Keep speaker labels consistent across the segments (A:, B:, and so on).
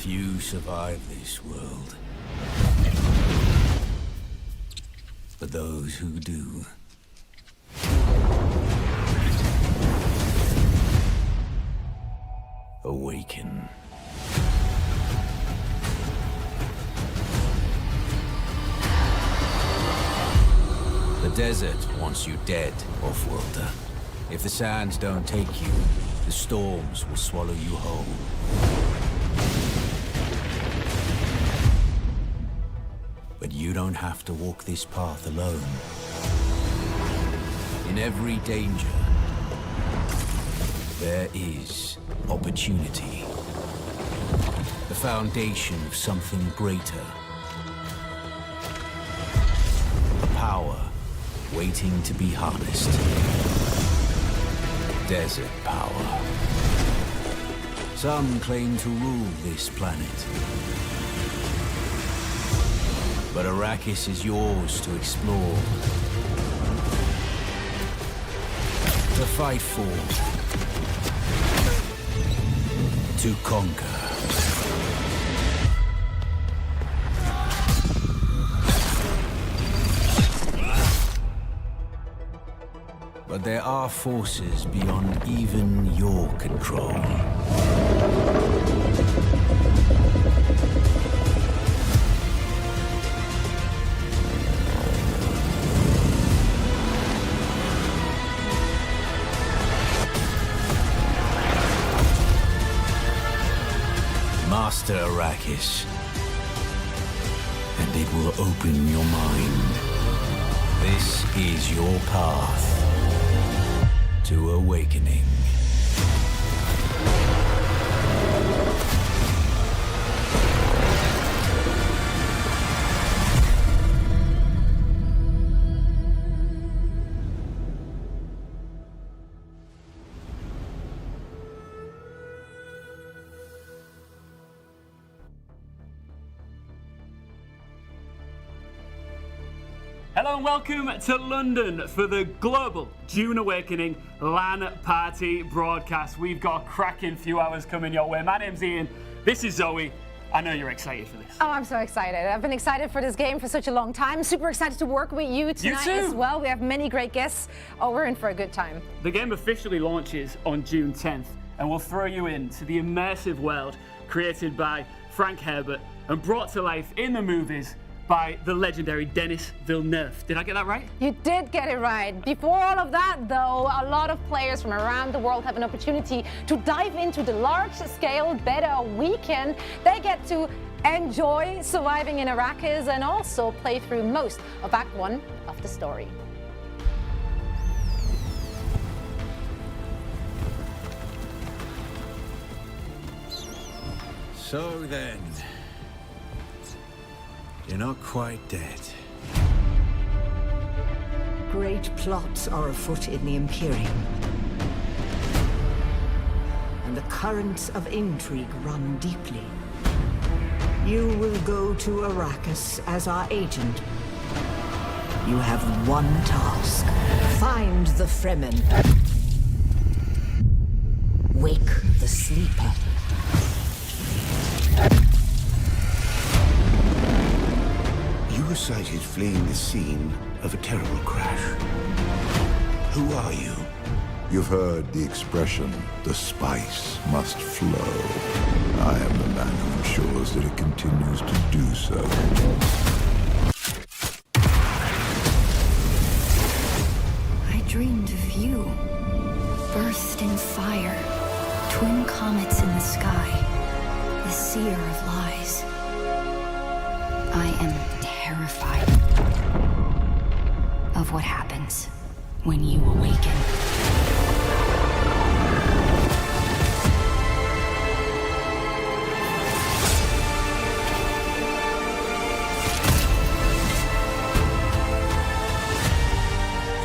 A: Few survive this world. But those who do... awaken. The desert wants you dead, off-worlder. If the sands don't take you, the storms will swallow you whole. But you don't have to walk this path alone. In every danger, there is opportunity. The foundation of something greater. A power waiting to be harnessed. Desert power. Some claim to rule this planet. But Arrakis is yours to explore. To fight for. To conquer. But there are forces beyond even your control. Master Arrakis, and it will open your mind. This is your path to awakening.
B: Hello and welcome to London for the Global Dune Awakening LAN Party broadcast. We've got a cracking few hours coming your way. My name's Ian, this is Zoe. I know you're excited for this.
C: Oh, I'm so excited. I've been excited for this game for such a long time. Super excited to work with you tonight as well. We have many great guests. Oh, we're in for a good time.
B: The game officially launches on June 10th and will throw you into the immersive world created by Frank Herbert and brought to life in the movies by the legendary Denis Villeneuve. Did I get that right?
C: You did get it right. Before all of that, though, a lot of players from around the world have an opportunity to dive into the large-scale beta weekend. They get to enjoy surviving in Arrakis and also play through most of Act 1 of the story.
A: So then, you're not quite dead.
D: Great plots are afoot in the Imperium. And the currents of intrigue run deeply. You will go to Arrakis as our agent. You have one task. Find the Fremen. Wake the sleeper.
E: You were sighted fleeing the scene of a terrible crash. Who are you?
F: You've heard the expression, the spice must flow. I am the man who ensures that it continues to do so.
G: I dreamed of you. Burst in fire. Twin comets in the sky. The seer of lies. I am terrified of what happens when you awaken.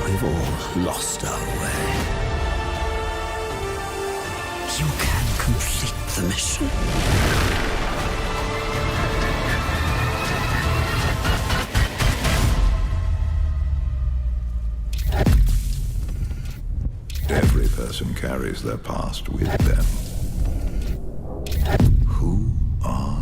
E: We've all lost our way. You can complete the mission.
F: Every person carries their past with them. Who are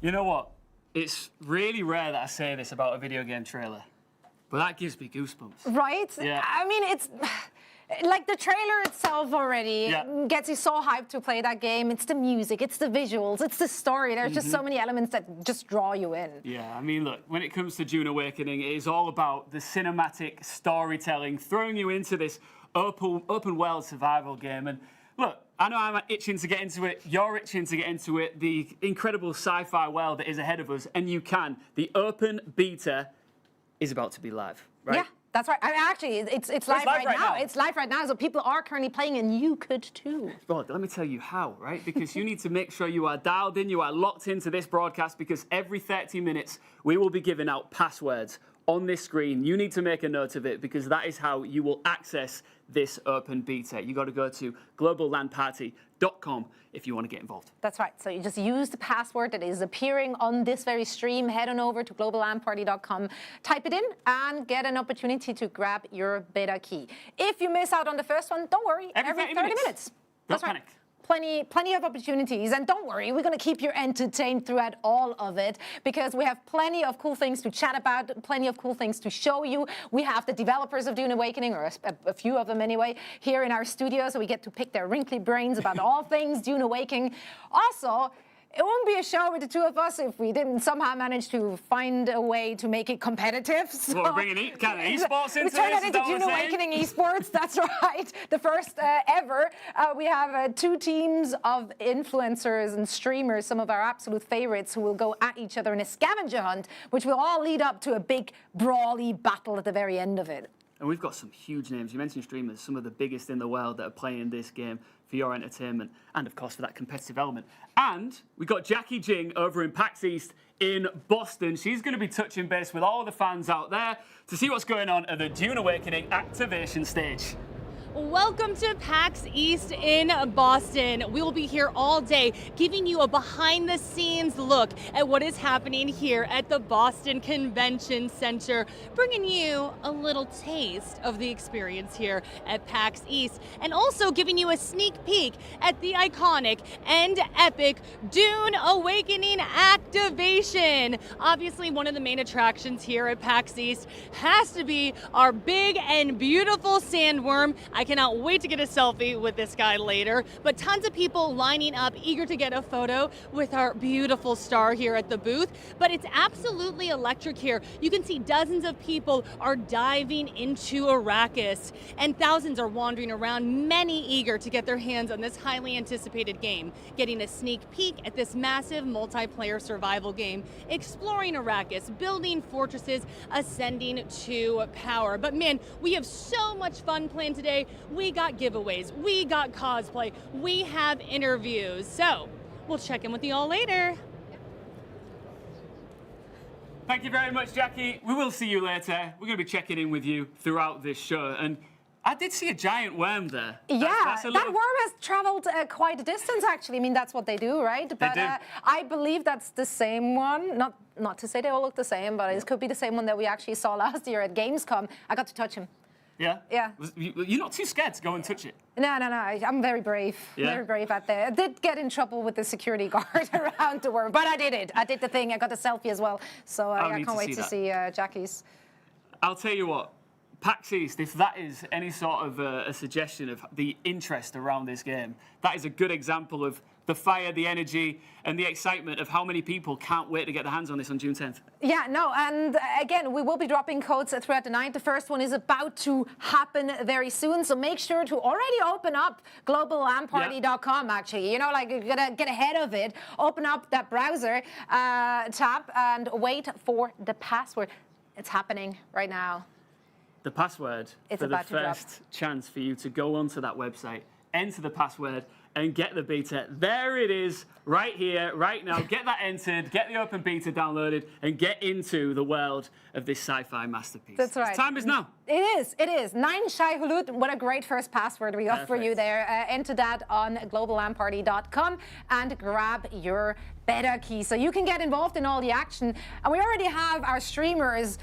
B: You know what? It's really rare that I say this about a video game trailer, but that gives me goosebumps.
C: Right?
B: Yeah.
C: I mean, it's like the trailer itself already gets you so hyped to play that game. It's the music, it's the visuals, it's the story. There's just so many elements that just draw you in.
B: Yeah, I mean, look, when it comes to Dune Awakening, it is all about the cinematic storytelling, throwing you into this open world survival game. And look, I know I'm itching to get into it. You're itching to get into it. The incredible sci-fi world that is ahead of us, and you can. The open beta is about to be live, right?
C: Yeah, that's right. I mean, actually, it's live right now. It's live right now, so people are currently playing, and you could too.
B: Well, let me tell you how, right? Because you need to make sure you are dialed in, you are locked into this broadcast, because every 30 minutes we will be giving out passwords on this screen. You need to make a note of it, because that is how you will access this open beta. You got to go to globallandparty.com if you want to get involved.
C: That's right. So you just use the password that is appearing on this very stream. Head on over to globallandparty.com, type it in, and get an opportunity to grab your beta key. If you miss out on the first one, don't worry.
B: Every 30 minutes.
C: That's
B: Don't
C: right.
B: panic.
C: Plenty of opportunities, and don't worry, we're going to keep you entertained throughout all of it, because we have plenty of cool things to chat about, plenty of cool things to show you. We have the developers of Dune Awakening, or a few of them anyway, here in our studio, so we get to pick their wrinkly brains about all things Dune Awakening. Also, it wouldn't be a show with the two of us if we didn't somehow manage to find a way to make it competitive. So
B: we're bringing kind of esports into this.
C: We turned that into Dune Awakening esports. That's right, the first ever. We have 2 teams of influencers and streamers, some of our absolute favorites, who will go at each other in a scavenger hunt, which will all lead up to a big brawly battle at the very end of it.
B: And we've got some huge names. You mentioned streamers, some of the biggest in the world that are playing this game for your entertainment and, of course, for that competitive element. And we've got Jackie Jing over in PAX East in Boston. She's going to be touching base with all of the fans out there to see what's going on at the Dune Awakening activation stage.
H: Welcome to PAX East in Boston. We will be here all day giving you a behind-the-scenes look at what is happening here at the Boston Convention Center, bringing you a little taste of the experience here at PAX East, and also giving you a sneak peek at the iconic and epic Dune Awakening activation. Obviously, one of the main attractions here at PAX East has to be our big and beautiful sandworm. I cannot wait to get a selfie with this guy later, but tons of people lining up, eager to get a photo with our beautiful star here at the booth. But it's absolutely electric here. You can see dozens of people are diving into Arrakis, and thousands are wandering around, many eager to get their hands on this highly anticipated game, getting a sneak peek at this massive multiplayer survival game, exploring Arrakis, building fortresses, ascending to power. But man, we have so much fun planned today. We got giveaways, we got cosplay, we have interviews. So we'll check in with you all later.
B: Thank you very much, Jackie. We will see you later. We're going to be checking in with you throughout this show. And I did see a giant worm there.
C: Yeah, that worm has traveled quite a distance, actually. I mean, that's what they do, right? But I believe that's the same one. Not to say they all look the same, but it could be the same one that we actually saw last year at Gamescom. I got to touch him.
B: Yeah?
C: Yeah.
B: You're not too scared to go and touch it?
C: No. I'm very brave.
B: Yeah?
C: Very brave out there. I did get in trouble with the security guard around the worm, but I did it. I did the thing. I got a selfie as well. So I can't wait to see Jackie's.
B: I'll tell you what. PAX East, if that is any sort of a suggestion of the interest around this game, that is a good example of the fire, the energy, and the excitement of how many people can't wait to get their hands on this on June 10th.
C: Yeah, no, and again, we will be dropping codes throughout the night. The first one is about to happen very soon, so make sure to already open up globallandparty.com, actually. You know, like, you're gonna get ahead of it. Open up that browser tab and wait for the password. It's happening right now.
B: The password for the first chance for you to go onto that website, enter the password, and get the beta. There it is, right here, right now. Get that entered, get the open beta downloaded, and get into the world of this sci-fi masterpiece.
C: That's right.
B: The time is now.
C: It is. 9 Shai Hulud. What a great first password we got for you there. Enter that on globallandparty.com and grab your beta key so you can get involved in all the action. And we already have our streamers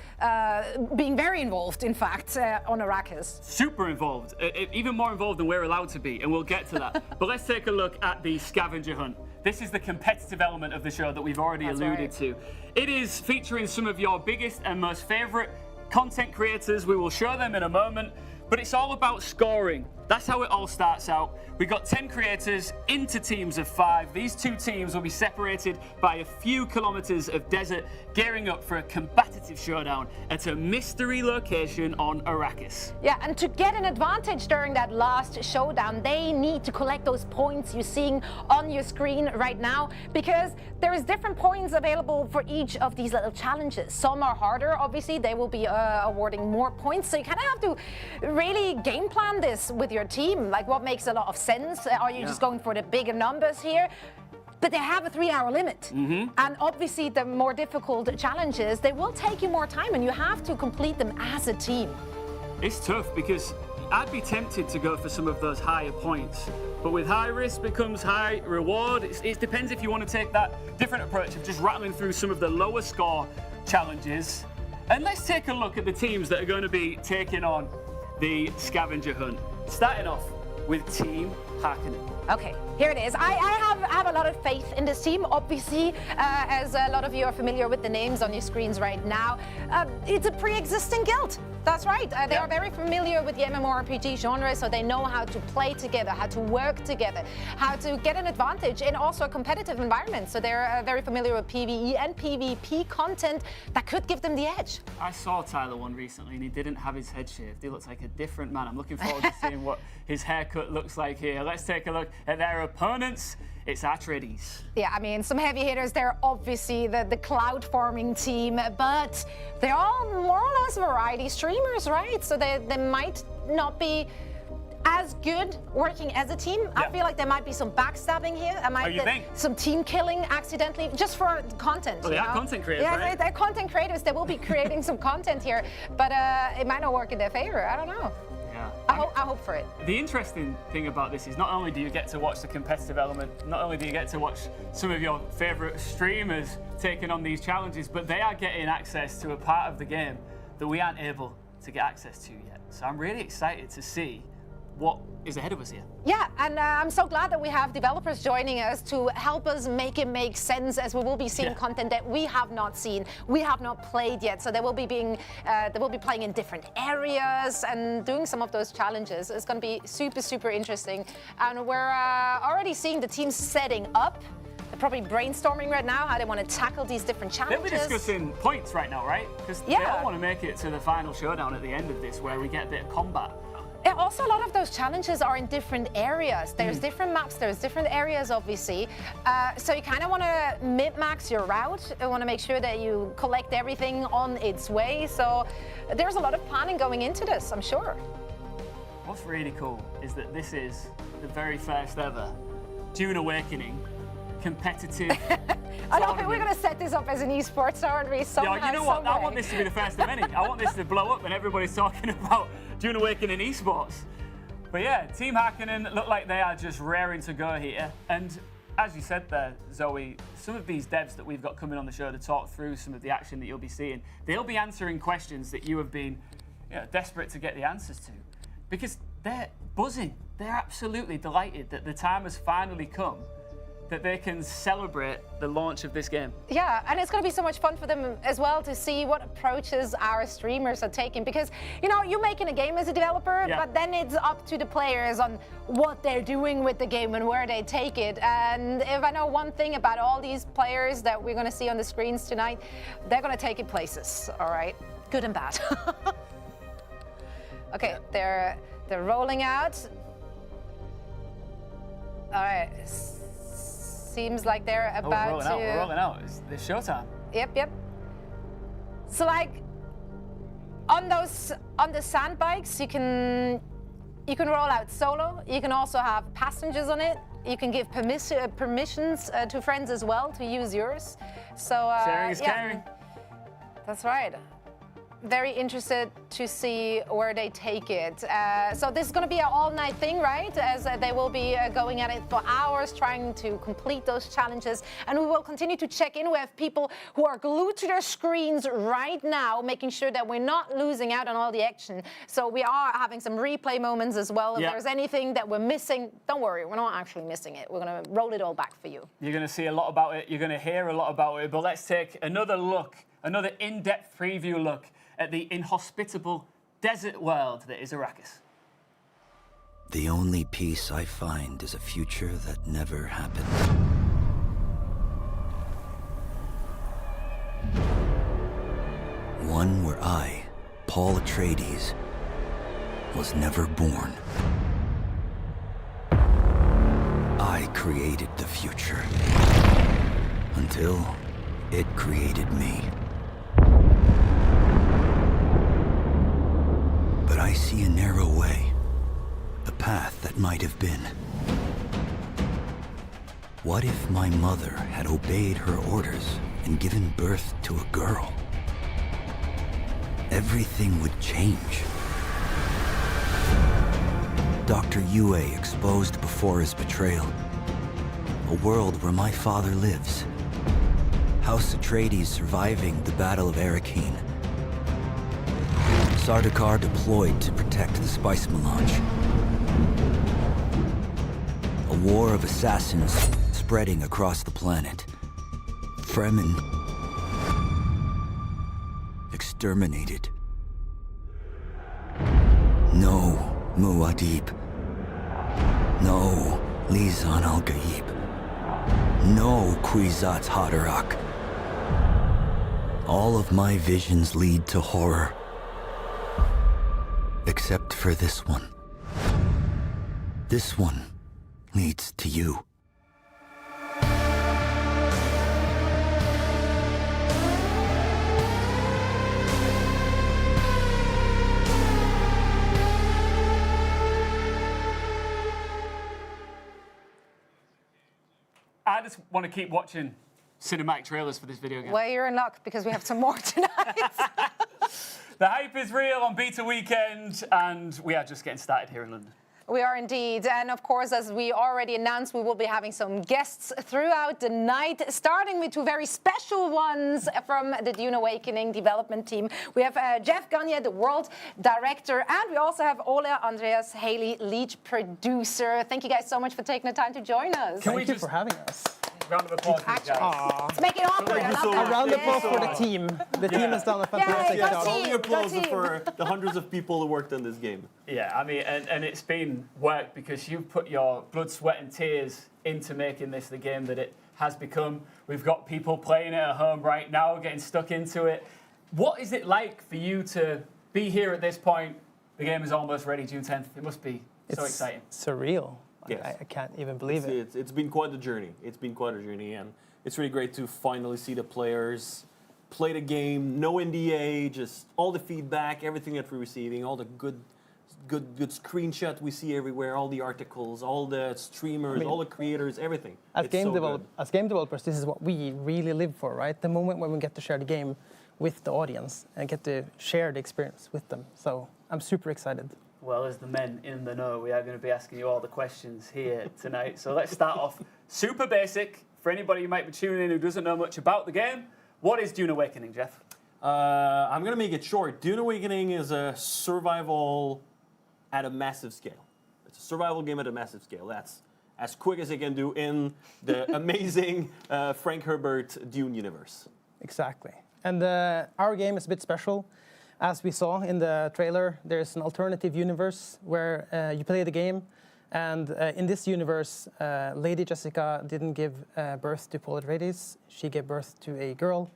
C: being very involved, in fact, on Arrakis.
B: Super involved, even more involved than we're allowed to be, and we'll get to that. But let's take a look at the scavenger hunt. This is the competitive element of the show that we've already alluded to. It is featuring some of your biggest and most favorite content creators. We will show them in a moment, but it's all about scoring. That's how it all starts out. We've got 10 creators into teams of 5. These 2 teams will be separated by a few kilometers of desert, gearing up for a competitive showdown at a mystery location on Arrakis.
C: Yeah, and to get an advantage during that last showdown, they need to collect those points you're seeing on your screen right now, because there is different points available for each of these little challenges. Some are harder, obviously. They will be awarding more points, so you kind of have to really game plan this with your team. Like, what makes a lot of sense? Are you just going for the bigger numbers here? But they have a 3-hour limit. And obviously the more difficult challenges, they will take you more time and you have to complete them as a team.
B: It's tough because I'd be tempted to go for some of those higher points. But with high risk becomes high reward. It depends if you want to take that different approach of just rattling through some of the lower score challenges. And let's take a look at the teams that are going to be taking on the scavenger hunt. Starting off with Team Harkonnen.
C: Okay, here it is. I have a lot of faith in this team, obviously, as a lot of you are familiar with the names on your screens right now. It's a pre-existing guild. That's right. They are very familiar with the MMORPG genre, so they know how to play together, how to work together, how to get an advantage in also a competitive environment. So they're very familiar with PvE and PvP content that could give them the edge.
B: I saw Tyler one recently and he didn't have his head shaved. He looks like a different man. I'm looking forward to seeing what his haircut looks like here. Let's take a look at their opponents. It's Atreides.
C: Yeah, I mean, some heavy hitters. They're obviously the cloud farming team, but they're all more or less variety streamers, right? So they might not be as good working as a team. I feel like there might be some backstabbing here.
B: You think?
C: Some team killing accidentally, just for content.
B: Well, they are content creators,
C: yeah,
B: right?
C: They're content creators. They will be creating some content here, but it might not work in their favor. I don't know. I hope for it.
B: The interesting thing about this is not only do you get to watch the competitive element, not only do you get to watch some of your favorite streamers taking on these challenges, but they are getting access to a part of the game that we aren't able to get access to yet. So I'm really excited to see what is ahead of us here.
C: Yeah, and I'm so glad that we have developers joining us to help us make it make sense, as we will be seeing content that we have not seen, we have not played yet. So they will be playing in different areas and doing some of those challenges. It's going to be super, super interesting. And we're already seeing the teams setting up. They're probably brainstorming right now how they want to tackle these different challenges.
B: They'll be discussing points right now, right? Because they all want to make it to the final showdown at the end of this, where we get a bit of combat.
C: Yeah, also, a lot of those challenges are in different areas. There's different maps, there's different areas, obviously. So you kind of want to min-max your route. You want to make sure that you collect everything on its way. So there's a lot of planning going into this, I'm sure.
B: What's really cool is that this is the very first ever Dune Awakening competitive
C: I don't think we're going to set this up as an esports, aren't we? Somehow,
B: you know what?
C: someway.
B: I want this to be the first of many. I want this to blow up and everybody's talking about Dune Awakening esports. But yeah, Team Harkonnen look like they are just raring to go here. And as you said there, Zoe, some of these devs that we've got coming on the show to talk through some of the action that you'll be seeing, they'll be answering questions that you have been desperate to get the answers to. Because they're buzzing. They're absolutely delighted that the time has finally come that they can celebrate the launch of this game.
C: Yeah, and it's going to be so much fun for them as well to see what approaches our streamers are taking, because, you know, you're making a game as a developer, but then it's up to the players on what they're doing with the game and where they take it. And if I know one thing about all these players that we're going to see on the screens tonight, they're going to take it places, all right? Good and bad. Okay, they're rolling out. All right. Seems like they're about to...
B: We're rolling out. It's showtime.
C: Yep. So, like, on the sand bikes, you can roll out solo. You can also have passengers on it. You can give permissions to friends as well to use yours. So
B: sharing is caring.
C: That's right. very interested to see where they take it. So this is going to be an all-night thing, right? As they will be going at it for hours, trying to complete those challenges. And we will continue to check in. We have people who are glued to their screens right now, making sure that we're not losing out on all the action. So we are having some replay moments as well. If there's anything that we're missing, don't worry, we're not actually missing it. We're going to roll it all back for you.
B: You're going to see a lot about it. You're going to hear a lot about it. But let's take another look, another in-depth preview look at the inhospitable desert world that is Arrakis.
I: The only peace I find is a future that never happened. One where I, Paul Atreides, was never born. I created the future until it created me. But I see a narrow way, a path that might have been. What if my mother had obeyed her orders and given birth to a girl? Everything would change. Dr. Yue exposed before his betrayal. A world where my father lives. House Atreides surviving the Battle of Arrakis. Sardaukar deployed to protect the spice melange. A war of assassins spreading across the planet. Fremen exterminated. No Muad'Dib. No Lisan al-Gaib. No Kwisatz Haderach. All of my visions lead to horror. Except for this one. This one leads to you.
B: I just want to keep watching cinematic trailers for this video game.
C: Well, you're in luck because we have some more tonight.
B: The hype is real on beta weekend, and we are just getting started here in London.
C: We are indeed. And of course, as we already announced, we will be having some guests throughout the night, starting with two very special ones from the Dune Awakening development team. We have Jeff Gagne, the world director, and we also have Ola Andreas Haley, lead producer. Thank you guys so much for taking the time to join us.
J: Thank you for having us.
B: Round of applause for these guys.
C: Let's make it awkward.
J: A round of applause for the team. The team has done a fantastic job.
K: Only applause for the hundreds of people who worked on this game.
B: Yeah, I mean, and it's been work because you've put your blood, sweat, and tears into making this the game that it has become. We've got people playing it at home right now, getting stuck into it. What is it like for you to be here at this point? The game is almost ready, June 10th. It must be so exciting.
J: Surreal.
K: Yes.
J: I can't even believe it.
K: It's been quite a journey. It's been quite a journey, and it's really great to finally see the players play the game, no NDA, just all the feedback, everything that we're receiving, all the good screenshot we see everywhere, all the articles, all the streamers, all the creators, everything.
J: As game developers, this is what we really live for, right? The moment when we get to share the game with the audience and get to share the experience with them. So I'm super excited.
B: Well, as the men in the know, we are going to be asking you all the questions here tonight. So let's start off super basic. For anybody who might be tuning in who doesn't know much about the game, what is Dune Awakening, Jeff?
K: I'm going to make it short. Dune Awakening is a survival at a massive scale. It's a survival game at a massive scale. That's as quick as I can do in the amazing Frank Herbert Dune universe.
J: Exactly. And our game is a bit special. As we saw in the trailer, there's an alternative universe where you play the game. And in this universe, Lady Jessica didn't give birth to Paul Atreides. She gave birth to a girl.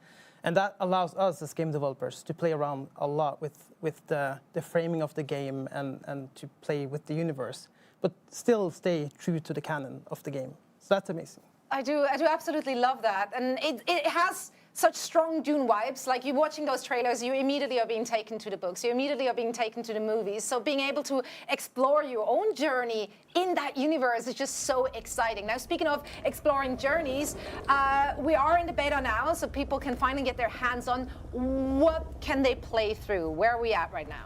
J: And that allows us as game developers to play around a lot with the framing of the game and to play with the universe, but still stay true to the canon of the game. So that's amazing.
C: I do absolutely love that. And it has such strong Dune vibes. Like you're watching those trailers, you immediately are being taken to the books. You immediately are being taken to the movies. So being able to explore your own journey in that universe is just so exciting. Now, speaking of exploring journeys, we are in the beta now, so people can finally get their hands on what can they play through. Where are we at right now?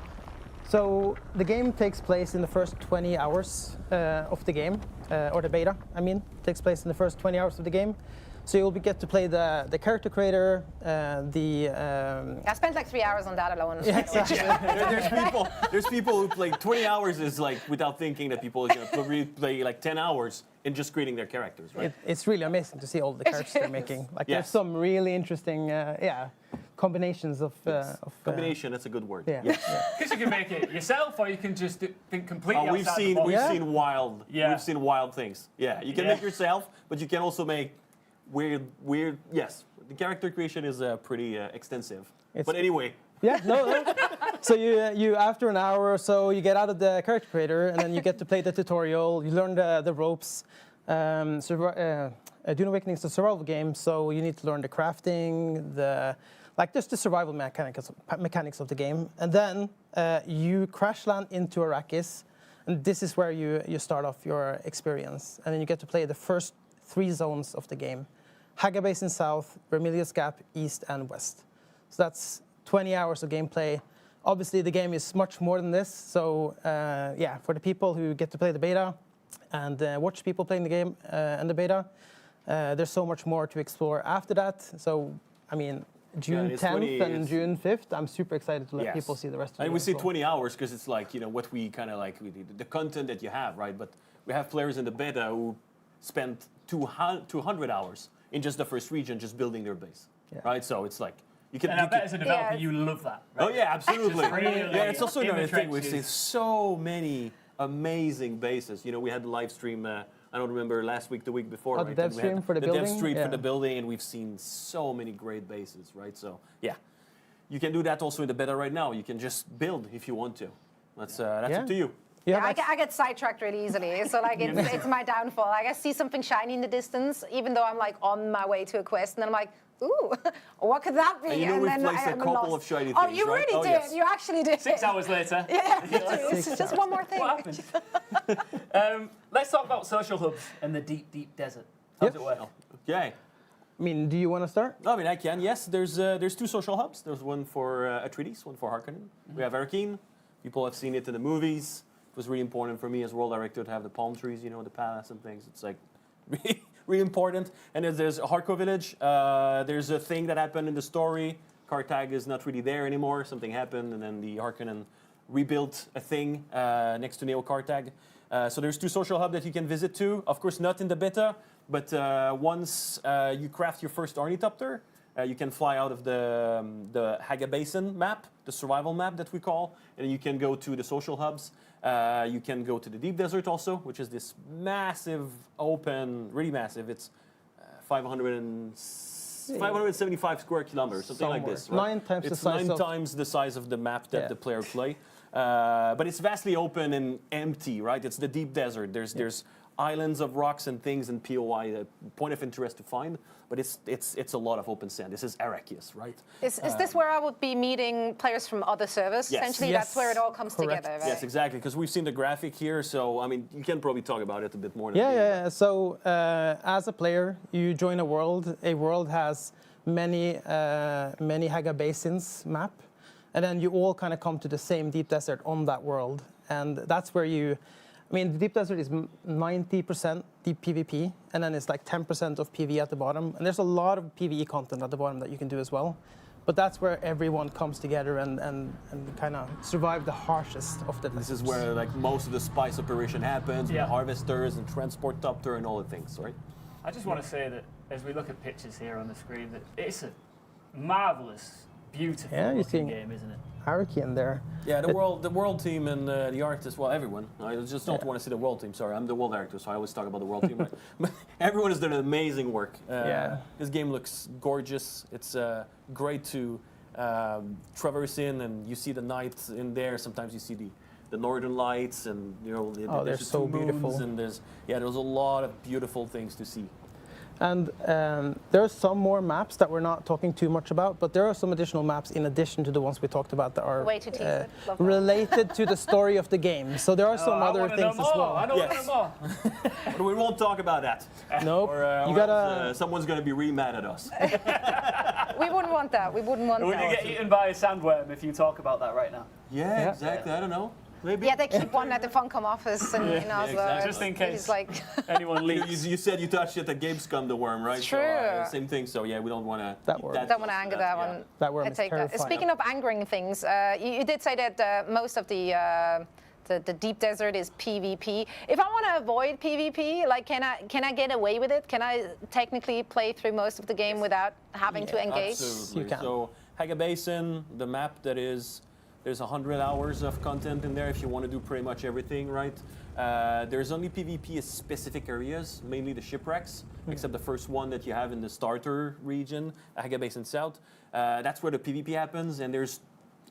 J: So the game takes place in the first 20 hours of the game, or the beta, I mean, takes place in the first 20 hours of the game. So you'll get to play the character creator,
C: I spent like 3 hours on that alone.
J: Yeah, exactly.
K: There's people who play 20 hours is like without thinking that people are going to probably play like 10 hours in just creating their characters, right?
J: It's really amazing to see all the characters they're making. Like there's some really interesting, combinations of.
K: Combination, that's a good word.
J: Yeah.
B: Because you can make it yourself, or you can just think completely
K: We've
B: outside the box.
K: we've seen wild things. Yeah, you can make yourself, but you can also make weird. Yes, the character creation is pretty extensive. But anyway.
J: Yeah, no. So you after an hour or so, you get out of the character creator, and then you get to play the tutorial. You learn the ropes. Dune Awakening is a survival game, so you need to learn the crafting, just the survival mechanics of the game. And then you crash land into Arrakis, and this is where you start off your experience. And then you get to play the first 3 zones of the game. Haga Basin South, Vermilius Gap, East and West. So that's 20 hours of gameplay. Obviously, the game is much more than this. So for the people who get to play the beta and watch people playing the game and the beta, there's so much more to explore after that. So, I mean, June 10th and June 5th, I'm super excited to let people see the rest of it.
K: And we say 20 hours because it's like, what we kind of like, the content that you have, right? But we have players in the beta who spent 200 hours in just the first region, just building their base, right? So it's like, you can.
B: And I bet as a developer, you love that. Right?
K: Oh yeah, absolutely.
B: Really
K: It's also another thing. We've seen so many amazing bases. We had the live stream. I don't remember last week, the week before. Right?
J: The dev stream for the building.
K: The dev stream for the building, and we've seen so many great bases, right? So yeah, you can do that also in the beta right now. You can just build if you want to. That's up to you.
C: Yeah, I get sidetracked really easily, so like it's my downfall. Like I see something shiny in the distance, even though I'm like on my way to a quest, and then I'm like, ooh, what could that be?
K: And
C: then
K: we've placed a couple of shiny things,
C: Oh, you
K: right?
C: really did. Yes. You actually did.
B: 6 hours later.
C: Yeah, it's just one more thing.
B: What happened? Let's talk about social hubs and the deep, deep desert. How's it work?
K: Okay.
J: I mean, do you want to start?
K: I mean, I can. Yes, there's 2 social hubs. There's one for Atreides, one for Harkonnen. We have Arrakis. People have seen it in the movies. It was really important for me as world director to have the palm trees, the palace and things. It's like really important. And there's Harko village. There's a thing that happened in the story. Carthage is not really there anymore. Something happened, and then the Harkonnen rebuilt a thing next to Neo Carthage. So there's 2 social hubs that you can visit too. Of course, not in the beta, but once you craft your first Ornithopter, you can fly out of the Haga Basin map, the survival map that we call, and you can go to the social hubs. You can go to the deep desert also, which is this massive, open, really massive. It's 575 square kilometers, something like this. Right?
J: 9 times
K: it's
J: the size
K: 9 times the size of the map that the player play. But it's vastly open and empty, right? It's the deep desert. There's islands of rocks and things and POI, a point of interest to find, but it's a lot of open sand. This is Arrakis, right?
C: Is this where I would be meeting players from other servers?
K: Yes.
C: Essentially, that's where it all comes together, right?
K: Yes, exactly, because we've seen the graphic here, so, I mean, you can probably talk about it a bit more.
J: So, as a player, you join a world. A world has many Haga Basins map, and then you all kind of come to the same deep desert on that world, and that's where the deep desert is 90% deep PvP, and then it's like 10% of PvE at the bottom. And there's a lot of PvE content at the bottom that you can do as well. But that's where everyone comes together and kind of survive the harshest of the deserts.
K: This is where like most of the spice operation happens, with harvesters and transportopter and all the things, right?
B: I just want to say that as we look at pictures here on the screen, that it's a marvelous, beautiful looking game, isn't it?
J: Arrakis in there.
K: Yeah, the world team and the artists, well, everyone. I just don't want to say the world team, sorry. I'm the world director, so I always talk about the world team. Right? But everyone has done amazing work. This game looks gorgeous. It's great to traverse in, and you see the night in there. Sometimes you see the northern lights, and
J: they're so beautiful.
K: And there's a lot of beautiful things to see.
J: And there are some more maps that we're not talking too much about, but there are some additional maps in addition to the ones we talked about that are
C: Way to tease it. Love that.
J: related to the story of the game. So there are some other things as well.
B: I don't want to know more.
K: But we won't talk about that.
J: Nope.
K: Or
J: You gotta.
K: someone's going to be really mad at us.
C: We wouldn't want that. We wouldn't want
B: Would you
C: that.
B: get eaten by a sandworm if you talk about that right now?
K: Yeah, exactly. I don't know. Maybe.
C: Yeah, they keep one at the Funcom office in Oslo.
K: exactly.
B: Just in case.
C: It's like
B: Anyone
K: You,
B: leaks.
K: you said you touched it at Gamescom, the worm, right?
C: True.
K: So, same thing. So yeah, we don't want to.
J: That worm.
C: don't want to anger that one.
J: That worm
C: I
J: is
C: take that.
J: terrifying.
C: Speaking of angering things, you did say that most of the deep desert is PvP. If I want to avoid PvP, like can I get away with it? Can I technically play through most of the game without having to engage?
K: Absolutely.
J: You can.
K: So Haga Basin, the map that is, there's 100 hours of content in there if you want to do pretty much everything, right? There's only PvP in specific areas, mainly the shipwrecks, except the first one that you have in the starter region, Haga Basin South. That's where the PvP happens, and there's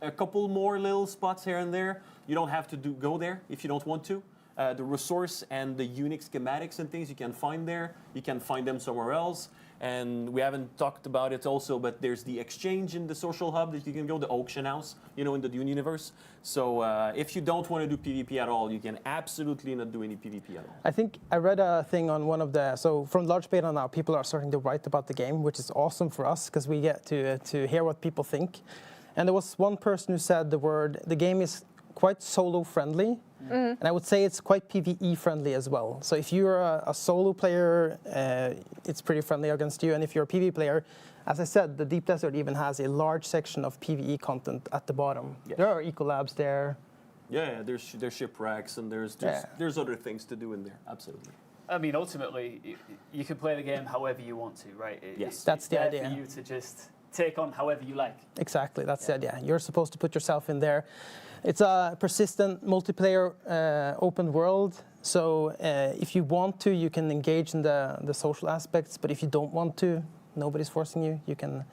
K: a couple more little spots here and there. You don't have to go there if you don't want to. The resource and the unique schematics and things you can find there. You can find them somewhere else. And we haven't talked about it also, but there's the exchange in the social hub that you can go, the auction house, you know, in the Dune universe. So if you don't want to do PvP at all, you can absolutely not do any PvP at all.
J: I think I read a thing on one of the, so from large beta now, people are starting to write about the game, which is awesome for us because we get to hear what people think. And there was one person who said the game is quite solo friendly. And I would say it's quite PvE friendly as well. So if you're a solo player, it's pretty friendly against you. And if you're a PvE player, as I said, the Deep Desert even has a large section of PvE content at the bottom.
K: Yes.
J: There are ecolabs there.
K: Yeah, there's shipwrecks and there's other things to do in there. Absolutely.
B: I mean, ultimately, you can play the game however you want to, right?
K: Yes.
J: That's
B: it's
J: the
B: there
J: idea.
B: for you to just take on however you like.
J: Exactly, that's the idea. You're supposed to put yourself in there. It's a persistent multiplayer open world. So if you want to, you can engage in the social aspects. But if you don't want to, nobody's forcing you. You can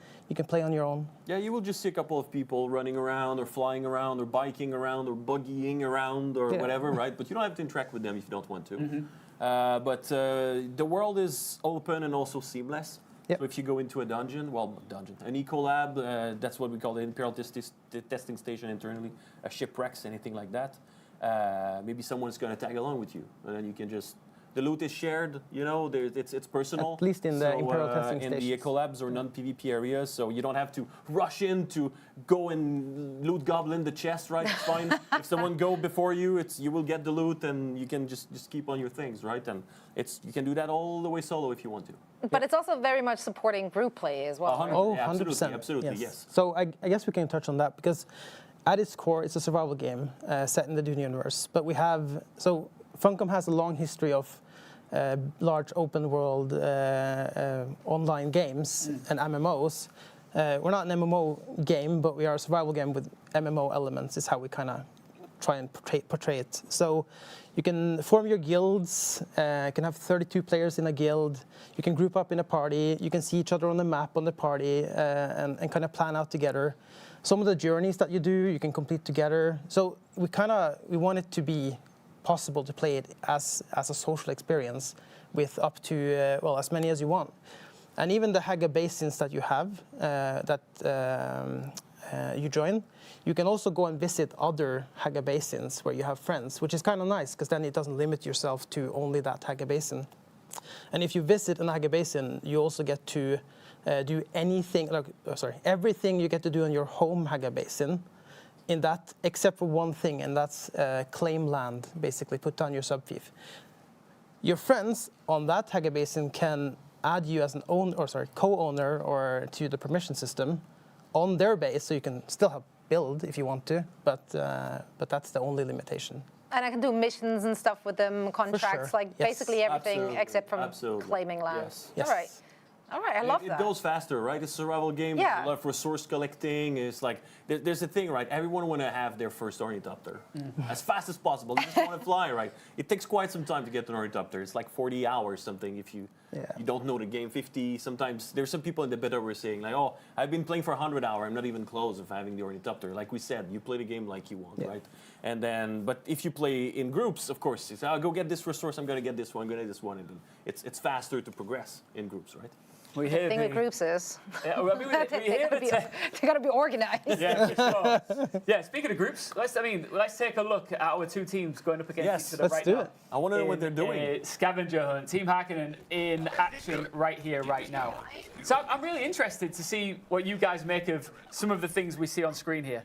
J: play on your own.
K: Yeah, you will just see a couple of people running around or flying around or biking around or buggying around or whatever, right? But you don't have to interact with them if you don't want to. But the world is open and also seamless.
J: Yep.
K: So if you go into an ecolab, that's what we call the Imperial testing station internally, shipwrecks, anything like that. Maybe someone's going to tag along with you, and then you can just. The loot is shared, you know. It's personal.
J: At least in the Imperial testing
K: in
J: stations.
K: the ecolabs or non-PvP areas, so you don't have to rush in to go and loot goblin the chest, right? It's fine. If someone go before you, you will get the loot, and you can just keep on your things, right? And you can do that all the way solo if you want to.
C: But it's also very much supporting group play as well.
K: 100%.
J: Oh,
K: Yeah,
J: 100%.
K: absolutely, yes.
J: So I guess we can touch on that because at its core, it's a survival game set in the Dune universe. But Funcom has a long history of large open world online games and MMOs. We're not an MMO game, but we are a survival game with MMO elements is how we kind of try and portray it. So you can form your guilds, you can have 32 players in a guild, you can group up in a party, you can see each other on the map on the party and kind of plan out together. Some of the journeys that you do, you can complete together. So we want it to be possible to play it as a social experience with up to, as many as you want. And even the Haga Basins that you have, you join, you can also go and visit other Haga Basins where you have friends, which is kind of nice because then it doesn't limit yourself to only that Haga Basin. And if you visit an Haga Basin, you also get to do everything you get to do on your home Haga Basin in that, except for one thing, and that's claim land, basically, put down your subfief. Your friends on that Haga Basin can add you as an co-owner or to the permission system on their base, so you can still have build if you want to, but that's the only limitation.
C: And I can do missions and stuff with them, contracts,
J: sure.
C: like
J: Yes.
C: basically everything
K: Absolutely.
C: except from
K: Absolutely.
C: claiming land.
K: Yes.
J: Yes.
C: All right. All right, I love
K: It
C: that.
K: goes faster, right? It's a survival game.
C: Yeah.
K: There's a lot of resource collecting. It's like there's a thing, right? Everyone want to have their first ornithopter as fast as possible. They just want to fly, right? It takes quite some time to get an ornithopter. It's like 40 hours something if you don't know the game. 50 sometimes. There's some people in the beta were saying like, oh, I've been playing for 100 hours. I'm not even close of having the ornithopter. Like we said, you play the game like you want, right? And then, but if you play in groups, of course, it's I'll go get this resource. I'm gonna get this one. I'm gonna get this one, and then it's faster to progress in groups, right?
B: We
C: The
B: hear
C: thing with groups is
B: we hear
C: they gotta be organized.
B: Yeah, for sure. Yeah, speaking of groups, let's take a look at our two teams going up against each other right now.
K: I want to know what they're doing.
B: Scavenger hunt, Team Harkonnen in action right here, right now. So I'm really interested to see what you guys make of some of the things we see on screen here.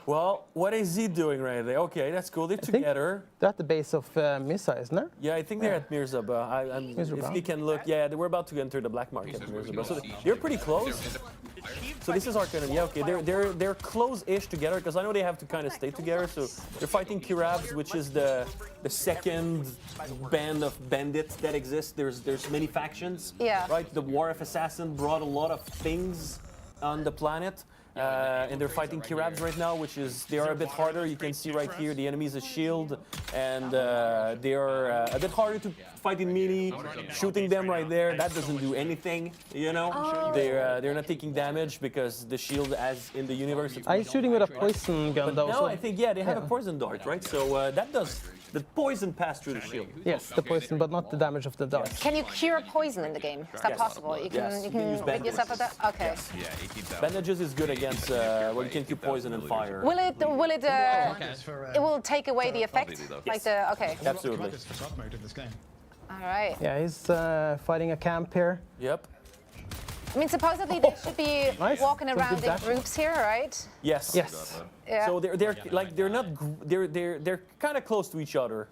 K: Well, what is he doing right there? Okay, that's cool. They're together.
J: They're at the base of Misa, isn't there?
K: Yeah, I think they're at Mirzaba. If you can look, yeah, we're about to enter the black market at Mirzaba. So you're pretty close. So this is Harkonnen. Yeah, okay, they're close-ish together because I know they have to kind of stay together. So they're fighting Kirabs, which is the second band of bandits that exists. There's many factions.
C: Yeah.
K: Right. The War of Assassin brought a lot of things on the planet. And they're fighting Kirabs right now, they are a bit harder. You can see right here the enemy is a shield, and they are a bit harder to fight in melee. Shooting them right there, that doesn't do anything, you know. They're not taking damage because the shield, as in the universe,
J: I'm shooting with a poison gun though.
K: No, I think they have a poison dart, right? So that does the poison pass through the shield.
J: Yes, the poison, but not the damage of the dart.
C: Can you cure poison in the game? Is that possible? You can
K: use
C: make yourself with that? Okay.
K: Bandages is good against well, you can cure poison and fire.
C: It will take away the effect? Like the, okay.
K: Absolutely.
C: All right.
J: Yeah, he's fighting a camp here.
K: Yep.
C: I mean, supposedly they should be walking
J: Some
C: around
J: good
C: in
J: dash.
C: groups here, right?
K: Yes.
J: Yes.
C: Yeah.
K: So they're kind of close to each other.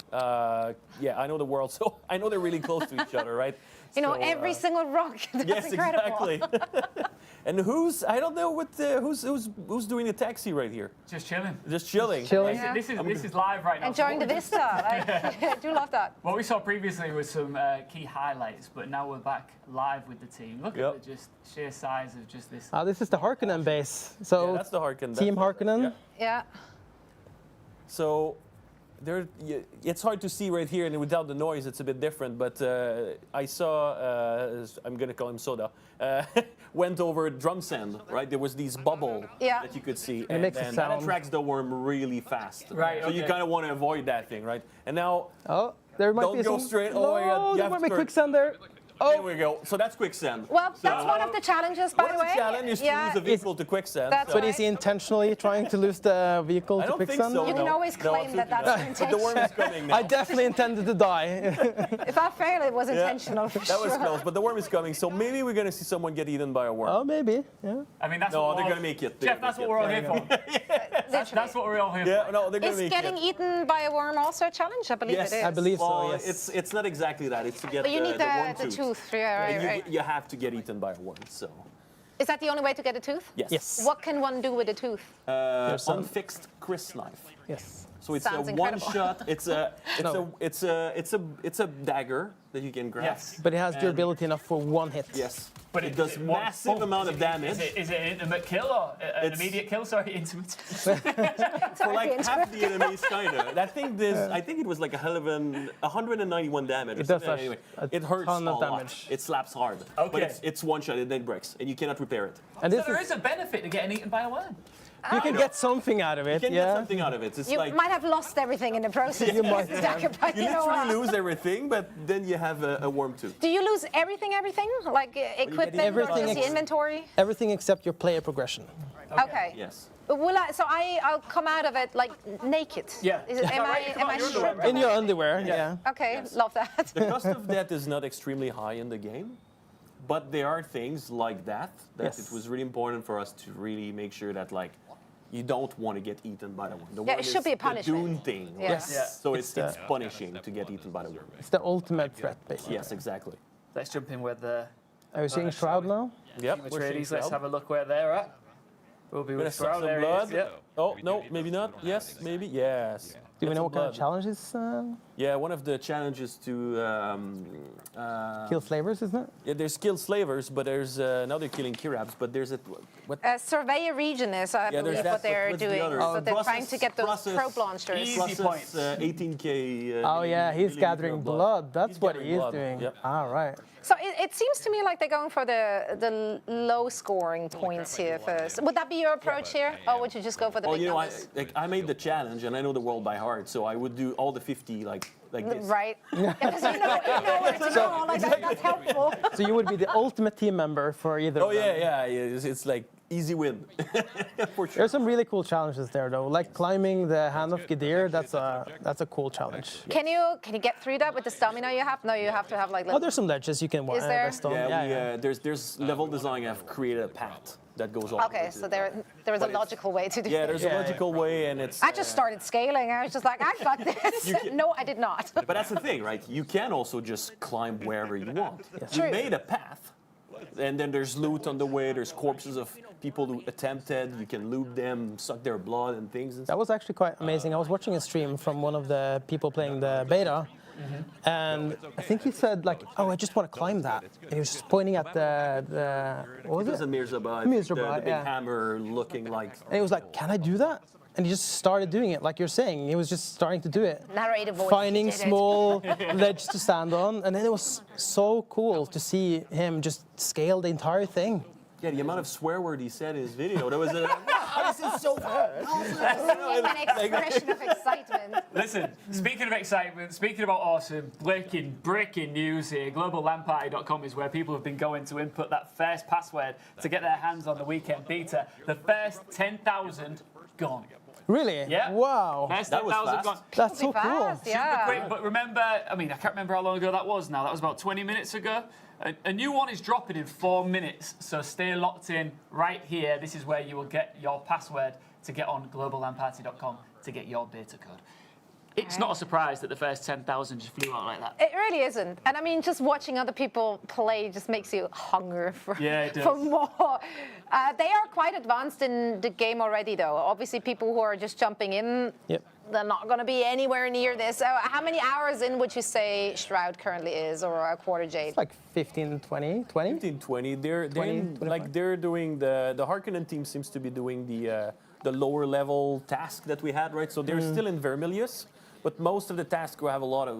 K: Yeah, I know the world, so I know they're really close to each other, right?
C: You know,
K: So,
C: every single rock. That's
K: yes,
C: incredible.
K: exactly. And I don't know what who's doing the taxi right here.
B: Just chilling.
K: Just chilling.
J: Chilling.
C: Yeah.
B: This is live right now.
C: Enjoying the vista. Like, I do love that.
B: What we saw previously was some key highlights, but now we're back live with the team. Look at the just sheer size of just this.
J: This is the Harkonnen base. So
K: Yeah, that's the Harkonnen.
J: Team Harkonnen.
C: Yeah.
K: So it's hard to see right here, and without the noise, it's a bit different. But I saw, I'm going to call him Soda, went over drum sand, right? There was these bubble that you could see. And
J: makes a
K: that
J: sound.
K: attracts the worm really fast.
B: Right,
K: So you
B: okay.
K: kind of want to avoid that thing, right? And now,
J: There might
K: don't
J: be
K: go
J: some...
K: straight.
J: No,
K: Oh my God, you
J: there
K: have
J: might
K: to
J: be
K: turn.
J: quicksand there.
K: There we go. So that's quicksand.
C: Well, that's one of the challenges, by the
K: One of
C: way.
K: the challenges is to lose the vehicle to quicksand.
C: That's
J: But is he intentionally trying to lose the vehicle
K: I
J: to
K: don't think
J: quicksand?
K: so.
C: You can
K: No.
C: always
K: No,
C: claim that
K: absolutely
C: that's
K: not.
C: your
K: But the worm
C: intention.
K: is coming now.
J: I definitely intended to die.
C: If I fail, it was intentional for
K: That was
C: sure.
K: close, but the worm is coming. So maybe we're going to see someone get eaten by a worm.
J: Oh, maybe. Yeah.
B: I mean, that's
K: No,
B: what
K: they're
B: we're
K: gonna make it.
B: Jeff, that's what we're all here for. That's what we're all here
K: Yeah,
B: for.
K: no, they're going
C: Is
K: to make
C: getting
K: it.
C: eaten by a worm also a challenge? I believe
K: Yes,
C: it is.
J: I believe so,
K: Well,
J: yes.
K: it's not exactly that. It's to get
C: But you need
K: the worm
C: the tooth. Yeah, right,
K: And you,
C: right.
K: you have to get eaten by a worm. So
C: Is that the only way to get a tooth?
K: yes.
J: Yes.
C: What can one do with a tooth?
J: some-
K: Unfixed Chris knife.
J: Yes.
K: So it's
C: Sounds
K: a
C: incredible.
K: one shot. It's a dagger that you can grab.
B: Yes.
J: But it has
K: And-
J: durability enough for one hit.
K: Yes.
B: But
K: it does massive amount of damage.
B: Is it an intimate kill or an
K: It's-
B: immediate kill? Sorry, intimate.
K: For like half the enemies, kind of. I think it was like 191 damage.
J: It does
K: Anyway,
J: a
K: it hurts
J: ton
K: a
J: of
K: lot.
J: damage.
K: It slaps hard.
B: Okay.
K: But it's one shot and then it breaks, and you cannot repair it.
J: And
B: So
J: this
B: there
J: is,
B: is a benefit to getting eaten by a worm.
J: you can get something out of
K: You
J: it.
K: can
J: Yeah.
K: get something out of it. It's
C: You
K: like
C: might have lost everything in the process.
J: You might
C: It's dagger, but
K: you
C: you know
K: literally
C: what?
K: lose everything, but then you have a worm too.
C: Do you lose everything? Like equipment or
J: everything
C: just the
J: ex-
C: inventory?
J: Everything except your player progression.
C: Okay.
K: Yes.
C: I'll come out of it like naked.
B: Yeah.
C: Am I stripped?
J: In your underwear, yeah.
C: Okay, love that.
K: The cost of that is not extremely high in the game, but there are things like that
J: Yes.
K: it was really important for us to really make sure that like you don't want to get eaten by the worm. The
C: Yeah,
K: worm
C: it should
K: is
C: be a
K: the
C: punishment.
K: Dune thing.
C: Yeah.
J: Yes.
B: Yeah.
K: So it's punishing to get eaten by the worm.
J: It's the ultimate threat, basically.
K: Yes, exactly.
B: Let's jump in with the
J: Are you seeing Shroud now?
K: Yep.
B: Atreides. Let's have a look where they're at. We'll be
K: Gonna
B: with
K: suck
B: Shroud.
K: some
B: There he is.
K: blood.
B: Yep.
K: Oh no, maybe not. Yes, maybe yes.
J: Do we
K: Get
J: know
K: some
J: what kind of
K: blood.
J: challenges?
K: Yeah, one of the challenges to
J: Kill slavers, isn't it?
K: yeah, there's skilled slavers, but there's now they're killing Kirabs, but there's what?
C: Survey a region is, I believe,
K: there's
C: what
K: that,
C: they're
K: what's the
C: doing.
K: other?
C: So they're
K: Process-
C: trying to get those
K: process-
C: probe launchers.
B: Easy points.
K: 18k.
J: Oh yeah, he's
K: milliliter
J: gathering
K: of
J: blood. That's
K: He's
J: what
K: gathering
J: he is
K: blood.
J: doing.
K: Yep.
J: All right.
C: So it seems to me like they're going for the low scoring points here first. Would that be your approach here? Or would you just go for the
K: Well,
C: big
K: you know,
C: numbers?
K: I made the challenge and I know the world by heart, so I would do all the 50 like this.
C: Right? Because you know where to go. Like that's helpful.
J: So you would be the ultimate team member for either.
K: Oh
J: of them.
K: yeah. It's like easy win. For sure.
J: There's some really cool challenges there, though. Like climbing the Hand of Gidir. That's a cool challenge.
C: Can you get through that with the stamina you have? No, you have to have like.
J: Oh, there's some ledges you can
C: Is there?
J: rest on.
K: Yeah, there's level design. I've created a path that goes all the way
C: Okay,
K: to
C: so
K: the top.
C: there is a
K: But it's-
C: logical way to do
K: Yeah,
C: it.
K: there's a logical way, and it's.
C: I just started scaling. I was just like, I got this. No, I did not.
K: But that's the thing, right? You can also just climb wherever you want. You
C: True.
K: made a path, and then there's loot on the way. There's corpses of people who attempted. You can loot them, suck their blood and things. And
J: That was actually quite amazing. I was watching a stream from one of the people playing the beta, and I think he said like, "Oh, I just want to climb that." And he was just pointing at the what
K: it
J: was
K: was a
J: it?
K: Mirzabah,
J: Mirzabah,
K: the big
J: yeah.
K: hammer looking like.
J: And he was like, "Can I do that?" And he just started doing it, like you're saying. He was just starting to do it.
C: Narrator voice.
J: Finding
C: did it.
J: small ledge to stand on, and then it was so cool to see him just scale the entire thing.
K: Yeah, the amount of swear word he said in his video, that was wow, this is so fun.
C: An expression of excitement.
B: Listen, speaking of excitement, speaking about awesome, breaking news here, globallandparty.com is where people have been going to input that first password to get their hands on the weekend beta. The first 10,000 gone.
J: Really?
B: Yeah.
J: Wow.
B: First
K: That was
B: 10,000
K: fast.
B: gone.
J: That's so
C: Pretty
J: cool.
C: fast, yeah.
B: Quick, but remember, I mean, I can't remember how long ago that was now. That was about 20 minutes ago. A new one is dropping in 4 minutes, so stay locked in right here. This is where you will get your password to get on globallandparty.com to get your beta code. It's not a surprise that the first 10,000 just flew out like that.
C: It really isn't. And I mean, just watching other people play just makes you hunger for,
B: Yeah, it does.
C: for more. They are quite advanced in the game already, though. Obviously, people who are just jumping in,
J: Yep.
C: they're not going to be anywhere near this. So how many hours in would you say Shroud currently is, or a Quarter Jade?
J: It's like 15, 20, 20?
K: 15, 20. They're
J: 20,
K: in,
J: 25.
K: like they're doing the Harkonnen team seems to be doing the lower level task that we had, right? So they're still in Vermilius, but most of the tasks have a lot of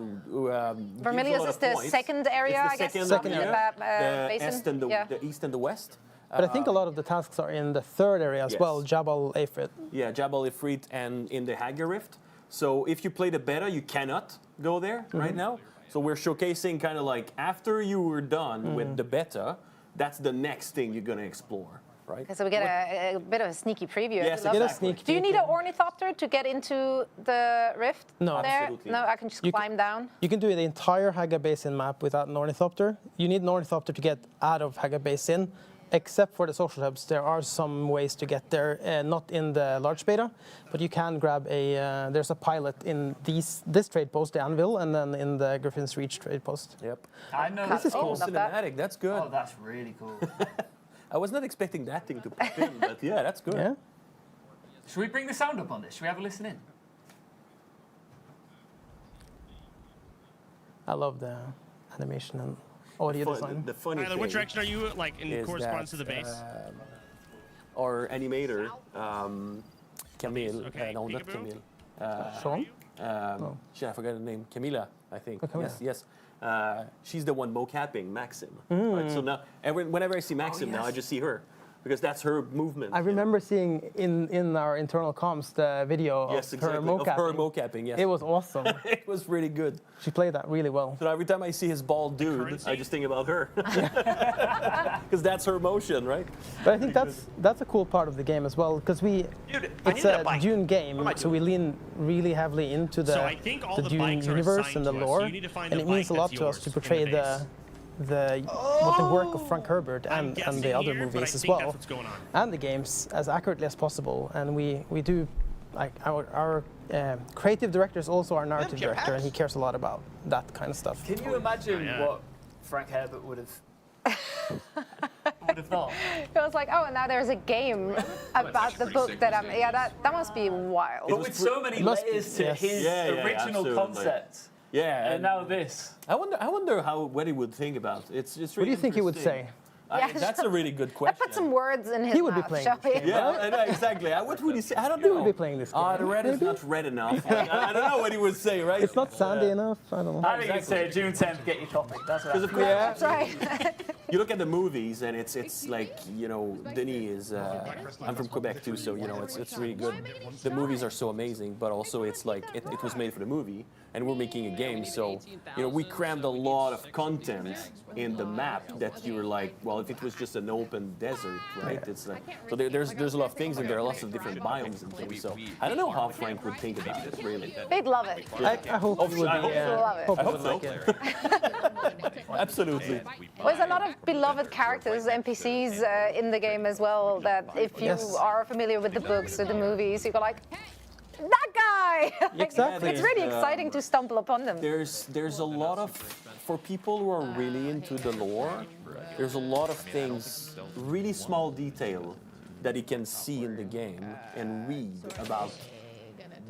C: Vermilius is the second area, I guess,
K: Second
C: of
K: area.
C: the
K: The
C: basin.
K: east and
C: Yeah.
K: the east and the west.
J: But I think a lot of the tasks are in the third area as
K: Yes.
J: well, Jabal Ifrit.
K: Yeah, Jabal Ifrit and in the Hagar Rift. So if you play the beta, you cannot go there right now. So we're showcasing kind of like after you were done with the beta, that's the next thing you're gonna explore, right?
C: Okay, so we get a bit of a sneaky preview. I
K: Yes,
C: love
J: Get a
C: that.
J: sneak
C: Do you
J: peek.
C: need an ornithopter to get into the rift?
J: No.
C: there?
K: Absolutely.
C: No, I can just
J: You can-
C: climb down.
J: You can do the entire Haga Basin map without an ornithopter. You need an ornithopter to get out of Haga Basin, except for the social hubs. There are some ways to get there, not in the large beta, but you can grab a. There's a pilot in this trade post, the Anvil, and then in the Griffin's Reach trade post.
K: Yep.
B: I know
J: This is
B: that's
J: cool.
B: awesome.
C: Love that.
K: Cinematic, that's good.
B: Oh, that's really cool.
K: I was not expecting that thing to pop in, but yeah, that's good.
J: Yeah.
B: Should we bring the sound up on this? Should we have a listen in?
J: I love the animation and audio design.
K: The funny
L: Tyler,
K: thing
L: what direction are you like in
K: is
L: correspondence
K: that,
L: to the base?
K: our animator, Camille,
L: Okay,
K: no, not
L: peekaboo?
K: Camille.
J: Sean?
K: Shit, I forgot the name. Camila, I think.
J: Oh, Camila.
K: Yes. She's the one mocapping Maxim. Right? So now, whenever I see Maxim now, I just see her because that's her movement.
J: I remember seeing in our internal comms the video
K: Yes,
J: of her
K: exactly. Of her
J: mocapping.
K: mocapping. Yes.
J: It was awesome.
K: It was really good.
J: She played that really well.
K: So every time I see his bald dude,
L: Currency?
K: I just think about her because that's her motion, right?
J: But I think that's a cool part of the game as well, because
L: Dude, I
J: it's
L: need that
J: a
L: bike.
J: Dune game,
L: What am I
J: so we lean really heavily into the,
L: So I think all the
J: Dune
L: bikes are
J: universe
L: assigned
J: and the
L: to us, so
J: lore,
L: you need to find
J: and
L: a
J: it means a
L: bike
J: lot
L: that's
J: to us
L: yours
J: to
L: in
J: portray
L: the
J: what the work of Frank Herbert
L: I'm
J: and
L: guessing
J: the other
L: here, but I
J: movies as
L: think
J: well,
L: that's what's going on.
J: and the games as accurately as possible. And we do, like our creative director is also our narrative director, and he cares a lot about that kind of stuff.
B: Can you imagine
L: yeah.
B: what Frank Herbert would have thought?
C: It was like, oh, and now there's a game about the book that I'm. Yeah, that must be wild.
B: But with so many
J: must be,
B: layers to
J: yes.
B: his
K: Yeah,
B: original
K: absolutely.
B: concept.
K: Yeah,
B: And now this.
K: I wonder what he would think about it. It's really
J: What do you think he would say?
K: That's a really good
C: Let's
K: question.
C: put some words in his
J: He would be
C: mouth,
J: playing
C: shall
J: this
C: we?
J: game.
K: Yeah, I know, exactly. What would he say? I don't
J: He
K: know.
J: would be playing this game.
K: The red is not red enough. Like, I don't know what he would say, right?
J: It's not sandy enough. I don't know.
B: I think you'd say June 10th, get your copy. That's what
K: Because of course,
C: That's right.
K: you look at the movies, and it's like, you know, Denis is. I'm from Quebec too, so you know it's really good. The movies are so amazing, but also it's like it was made for the movie, and we're making a game, so you know we crammed a lot of content in the map that you're like, well, if it was just an open desert, right? It's like so there's a lot of things in there, lots of different biomes and things. So I don't know how Frank would think about it, really.
C: They'd love it.
J: I hope he would
K: I
J: be.
K: hope so.
C: Love it.
K: I hope so. Absolutely.
C: There's a lot of beloved characters, NPCs in the game as well, that if you
J: Yes.
C: are familiar with the books or the movies, you go like, that guy! Like,
J: Exactly.
C: It's really exciting to stumble upon them.
K: There's a lot of, for people who are really into the lore, there's a lot of things, really small detail that you can see in the game and read about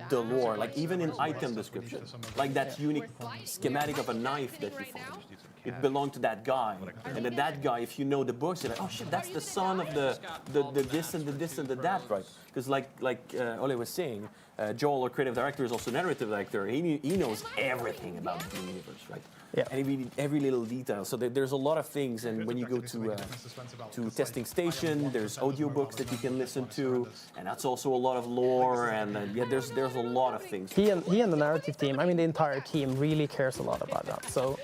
K: the lore, like even in item description, like that unique schematic of a knife that you found. It belonged to that guy, and then that guy, if you know the books, you're like, oh shit, that's the son of the this and the this and the that, right? Because like Ole was saying, Joel, our creative director, is also narrative director. He knows everything about the universe, right?
J: Yeah.
K: And he read every little detail. So there's a lot of things, and when you go to testing station, there's audiobooks that you can listen to, and that's also a lot of lore, and yeah, there's a lot of things.
J: He and the narrative team, I mean the entire team, really cares a lot about that. So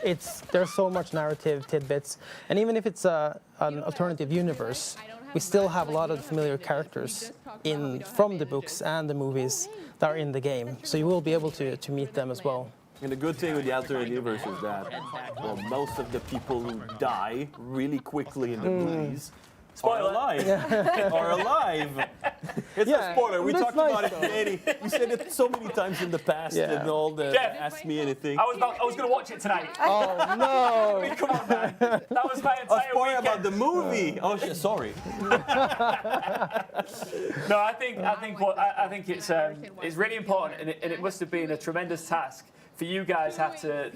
J: there's so much narrative tidbits, and even if it's an alternative universe, we still have a lot of familiar characters from the books and the movies that are in the game. So you will be able to meet them as well.
K: And the good thing with the alternate universe is that, well, most of the people who die really quickly in the movies are alive. Are alive. It's a spoiler. We talked about it many. We said it so many times in the past, and all the
B: Jeff,
K: Ask Me Anything.
B: I was going to watch it tonight.
J: Oh no!
B: I mean, come on, man. That was my entire
K: Spoiler
B: weekend.
K: about the movie. Oh shit! Sorry.
B: No, I think it's really important, and it must have been a tremendous task for you guys to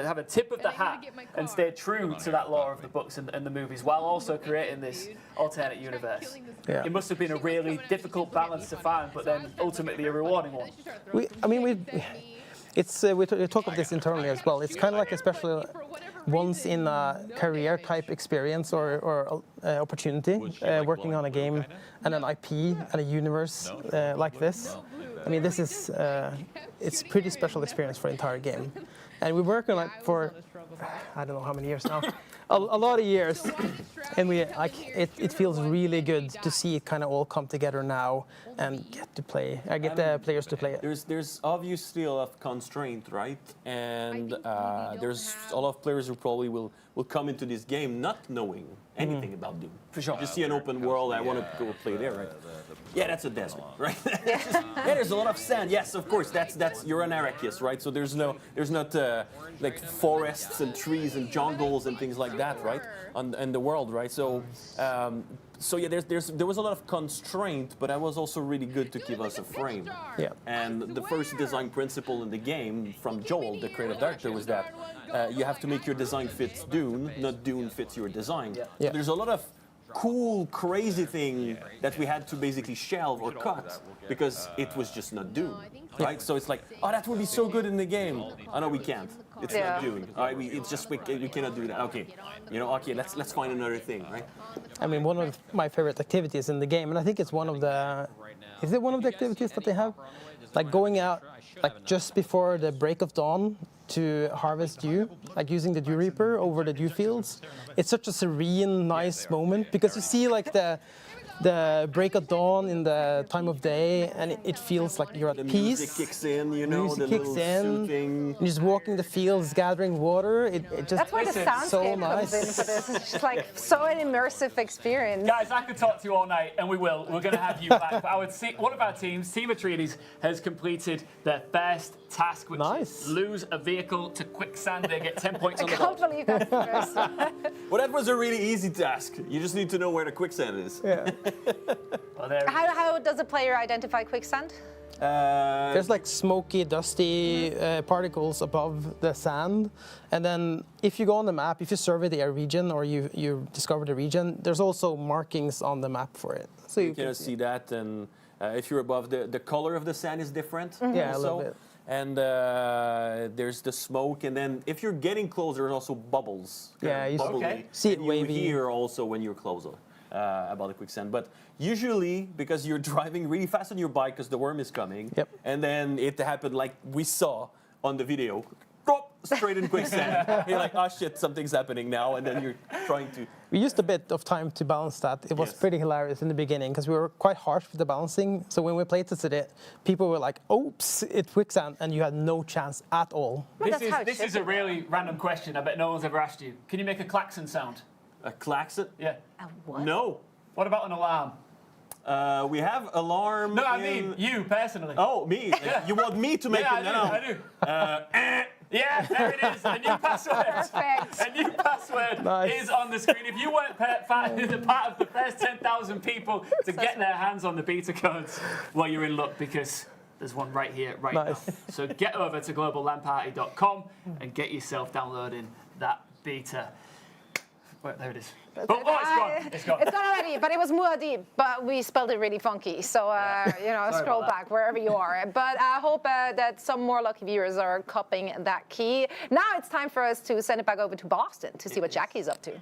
B: have a tip of the hat and stay true to that lore of the books and the movies while also creating this alternate universe.
J: Yeah.
B: It must have been a really difficult balance to find, but then ultimately a rewarding one.
J: We talk of this internally as well. It's kind of like a special once in a career type experience or opportunity, working on a game and an IP and a universe like this. I mean, this is it's a pretty special experience for the entire game, and we work on it for I don't know how many years now, a lot of years, and it feels really good to see it kind of all come together now and get the players to play it.
K: There's obviously a lot of constraint, right? And there's a lot of players who probably will come into this game not knowing anything about Dune.
B: For sure.
K: Just see an open world, I want to go play there, right? Yeah, that's a desert, right? Yeah, there's a lot of sand. Yes, of course, that's you're an Arrakis, right? So there's not like forests and trees and jungles and things like that, right? In the world, right? So yeah, there was a lot of constraint, but that was also really good to give us a frame.
J: Yeah.
K: And the first design principle in the game from Joel, the creative director, was that you have to make your design fit Dune, not Dune fits your design.
J: Yeah.
K: So there's a lot of cool, crazy thing that we had to basically shelve or cut because it was just not Dune, right? So it's like, oh, that would be so good in the game. Oh no, we can't. It's not Dune. All right, it's just we cannot do that. Okay, let's find another thing, right?
J: I mean, one of my favorite activities in the game, and I think it's one of the, is it one of the activities that they have? Like going out, like just before the break of dawn to harvest dew, like using the dew reaper over the dew fields. It's such a serene, nice moment because you see like the break of dawn in the time of day, and it feels like you're at
K: The
J: peace.
K: music kicks in, you know,
J: Music
K: the
J: kicks
K: little
J: in.
K: soothing.
J: You're just walking the fields, gathering water. It just
C: That's where the soundscape
J: so nice.
C: comes in for this. It's just like so an immersive experience.
B: Guys, I could talk to you all night, and we will. We're going to have you back. But one of our teams, Team Atreides, has completed their first task, which is lose a vehicle to quicksand. They get 10 points on the
C: I can't
B: board.
C: believe that's the first.
K: Well, that was a really easy task. You just need to know where the quicksand is.
J: Yeah.
B: Well, there
C: How does the player identify quicksand?
J: There's like smoky, dusty particles above the sand. And then if you go on the map, if you survey the region or you discover the region, there's also markings on the map for it. So
K: you can see that, and if you're above, the color of the sand is different.
J: Yeah,
K: also.
J: a little bit.
K: And there's the smoke, and then if you're getting closer, there's also bubbles.
J: Yeah, you
K: bubbly.
J: see it
K: and
J: wavy.
K: you hear also when you're closer about the quicksand. But usually, because you're driving really fast on your bike because the worm is coming, and then it happened like we saw on the video, drop straight in quicksand. You're like, oh shit, something's happening now, and then you're trying to.
J: We used a bit of time to balance that. It was pretty hilarious in the beginning because we were quite harsh with the balancing. So when we played it, people were like, oops, it's quicksand, and you had no chance at all.
B: This is a really random question I bet no one's ever asked you. Can you make a klaxon sound?
K: A klaxon?
B: Yeah.
C: A what?
K: No.
B: What about an alarm?
K: We have alarm.
B: No, I mean you personally.
K: Oh, me?
B: Yeah.
K: You want me to make it now?
B: I do. Yeah, there it is. A new password.
C: Perfect.
B: A new password is on the screen. If you weren't part of the first 10,000 people to get their hands on the beta codes, well, you're in luck because there's one right here, right now. So get over to globallandparty.com and get yourself downloading that beta. Wait, there it is. It's gone. It's gone.
C: It's gone already, but it was Muad'Dib, but we spelled it really funky. So, scroll back wherever you are. But I hope that some more lucky viewers are copying that key. Now it's time for us to send it back over to Boston to see what Jackie's up to.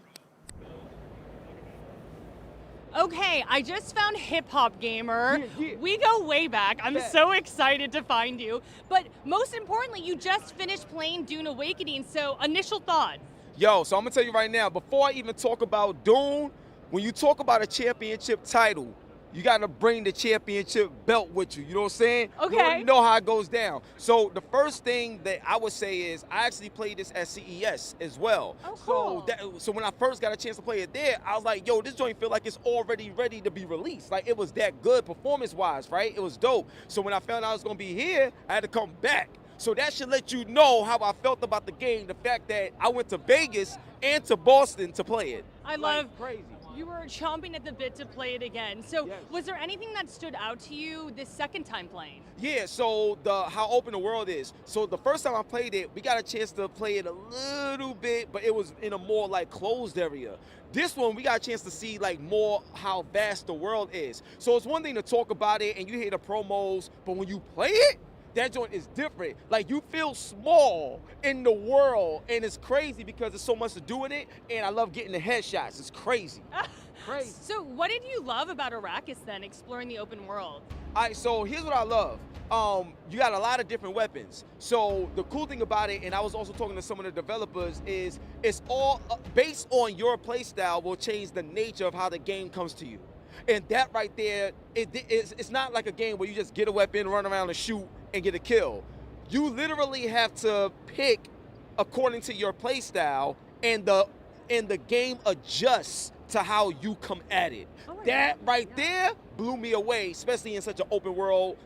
H: Okay, I just found Hip Hop Gamer. We go way back. I'm so excited to find you. But most importantly, you just finished playing Dune Awakening, so initial thoughts.
M: Yo, so I'm gonna tell you right now, before I even talk about Dune, when you talk about a championship title, you gotta bring the championship belt with you, you know what I'm saying?
H: Okay.
M: You already know how it goes down. So the first thing that I would say is, I actually played this at CES as well.
H: Oh, cool.
M: So when I first got a chance to play it there, I was like, yo, this joint feel like it's already ready to be released. Like, it was that good performance-wise, right? It was dope. So when I found out I was gonna be here, I had to come back. So that should let you know how I felt about the game, the fact that I went to Vegas and to Boston to play it.
H: I love crazy. You were chomping at the bit to play it again. So was there anything that stood out to you this second time playing?
M: Yeah, so how open the world is. So the first time I played it, we got a chance to play it a little bit, but it was in a more like closed area. This one, we got a chance to see like more how vast the world is. So it's one thing to talk about it and you hear the promos, but when you play it, that joint is different. Like, you feel small in the world, and it's crazy because there's so much to do in it, and I love getting the headshots. It's crazy. Crazy.
H: So what did you love about Arrakis then, exploring the open world?
M: All right, so here's what I love. You got a lot of different weapons. So the cool thing about it, and I was also talking to some of the developers, is it's all based on your playstyle will change the nature of how the game comes to you. And that right there, it's not like a game where you just get a weapon, run around and shoot, and get a kill. You literally have to pick according to your play style, and the game adjusts to how you come at it. That right there blew me away, especially in such an open world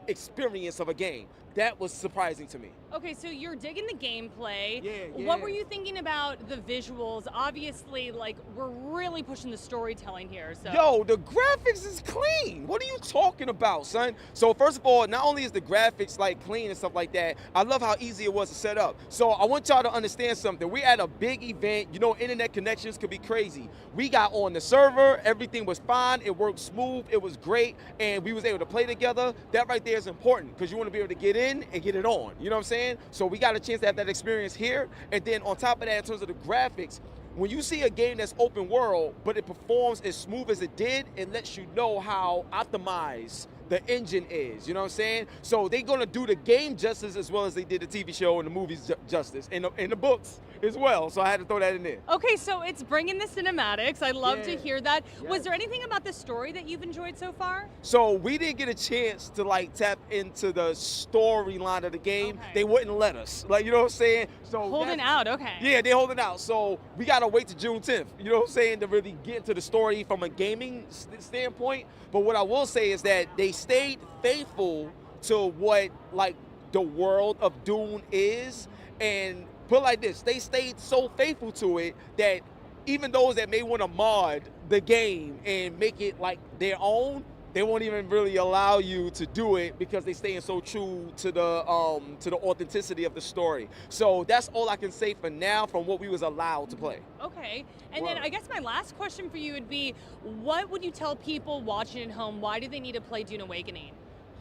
M: experience of a game. That was surprising to me.
H: Okay, so you're digging the gameplay.
M: Yeah.
H: What were you thinking about the visuals? Obviously, like, we're really pushing the storytelling here. So.
M: Yo, the graphics is clean. What are you talking about, son? So first of all, not only is the graphics like clean and stuff like that, I love how easy it was to set up. So I want y'all to understand something. We're at a big event. You know, internet connections could be crazy. We got on the server. Everything was fine. It worked smooth. It was great. And we was able to play together. That right there is important because you want to be able to get in and get it on. You know what I'm saying? So we got a chance to have that experience here. And then on top of that, in terms of the graphics, when you see a game that's open world, but it performs as smooth as it did, it lets you know how optimized the engine is, you know what I'm saying? So they're gonna do the game justice as well as they did the TV show and the movies justice, and the books as well, so I had to throw that in there.
H: Okay, so it's bringing the cinematics. I love to hear that. Was there anything about the story that you've enjoyed so far?
M: So we didn't get a chance to like tap into the storyline of the game. They wouldn't let us, like, you know what I'm saying? So
H: holding out, okay.
M: Yeah, they're holding out. So we gotta wait to June 10th, you know what I'm saying, to really get into the story from a gaming standpoint. But what I will say is that they stayed faithful to what like the world of Dune is, and put it like this, they stayed so faithful to it that even those that may want to mod the game and make it like their own, they won't even really allow you to do it because they staying so true to the authenticity of the story. So that's all I can say for now from what we was allowed to play.
H: Okay, and then I guess my last question for you would be, what would you tell people watching at home? Why do they need to play Dune Awakening?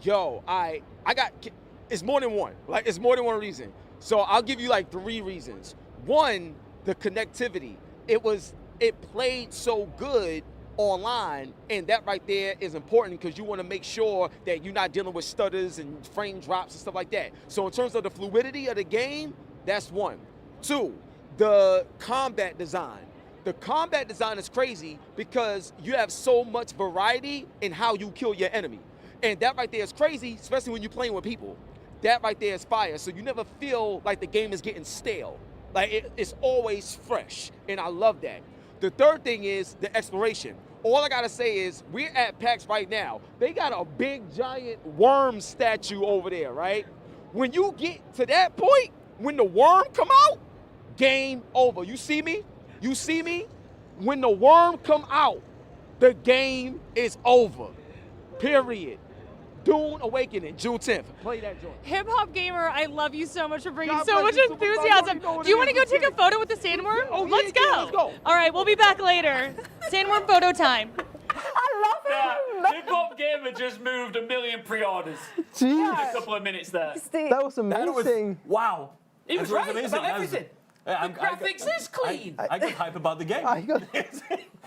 M: Yo, I got, it's more than one. Like, it's more than one reason. So I'll give you like 3 reasons. One, the connectivity. It played so good online, and that right there is important because you want to make sure that you're not dealing with stutters and frame drops and stuff like that. So in terms of the fluidity of the game, that's 1. 2, the combat design. The combat design is crazy because you have so much variety in how you kill your enemy. And that right there is crazy, especially when you're playing with people. That right there is fire. So you never feel like the game is getting stale. Like it's always fresh, and I love that. The third thing is the exploration. All I gotta say is we're at PAX right now. They got a big giant worm statue over there, right? When you get to that point, when the worm come out, game over. You see me? You see me? When the worm come out, the game is over. Period. Dune Awakening, June 10th. Play that joint.
H: Hip Hop Gamer, I love you so much for bringing
M: God
H: so much
M: bless you,
H: enthusiasm.
M: superstar.
H: Do you want to go take a photo with the sandworm?
M: Oh,
H: let's go.
M: let's go.
H: All right, we'll be back later. Sandworm photo time.
C: I love him.
B: Hip Hop Gamer just moved 1 million pre-orders.
J: Jeez.
B: In a couple of minutes there.
J: That was amazing.
K: Wow.
B: He was right
K: amazing.
B: about everything. The graphics is clean.
K: I got hype about the game.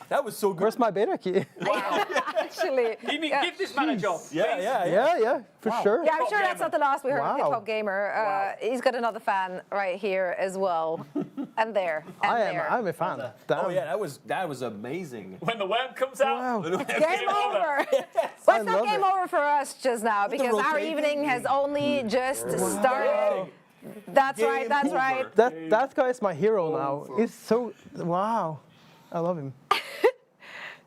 K: That was so good.
J: Where's my beta key?
C: Actually.
B: Give this man a job.
J: Yeah, for sure.
C: Yeah, I'm sure that's not the last we heard of Hip
J: Wow.
C: Hop Gamer. He's got another fan right here as well. And there. And there.
J: I'm a fan. Damn.
K: Oh yeah, that was amazing.
B: When the worm comes out,
J: Wow.
C: Game over. Well, it's not
J: love
C: game
J: it.
C: over for us just now because our
K: rotating
C: evening has only just started. That's right, that's right.
J: That guy is my hero now. He's so wow. I love him.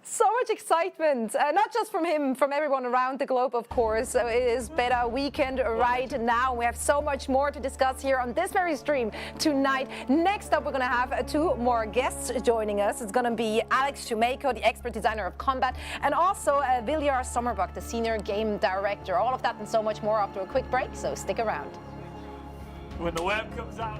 C: So much excitement, not just from him, from everyone around the globe, of course. It is Beta Weekend right now. We have so much more to discuss here on this very stream tonight. Next up, we're going to have 2 more guests joining us. It's going to be Alex Shumako, the expert designer of combat, and also Viljar Sommerbach, the senior game director. All of that and so much more after a quick break, so stick around.
B: when the worm comes out.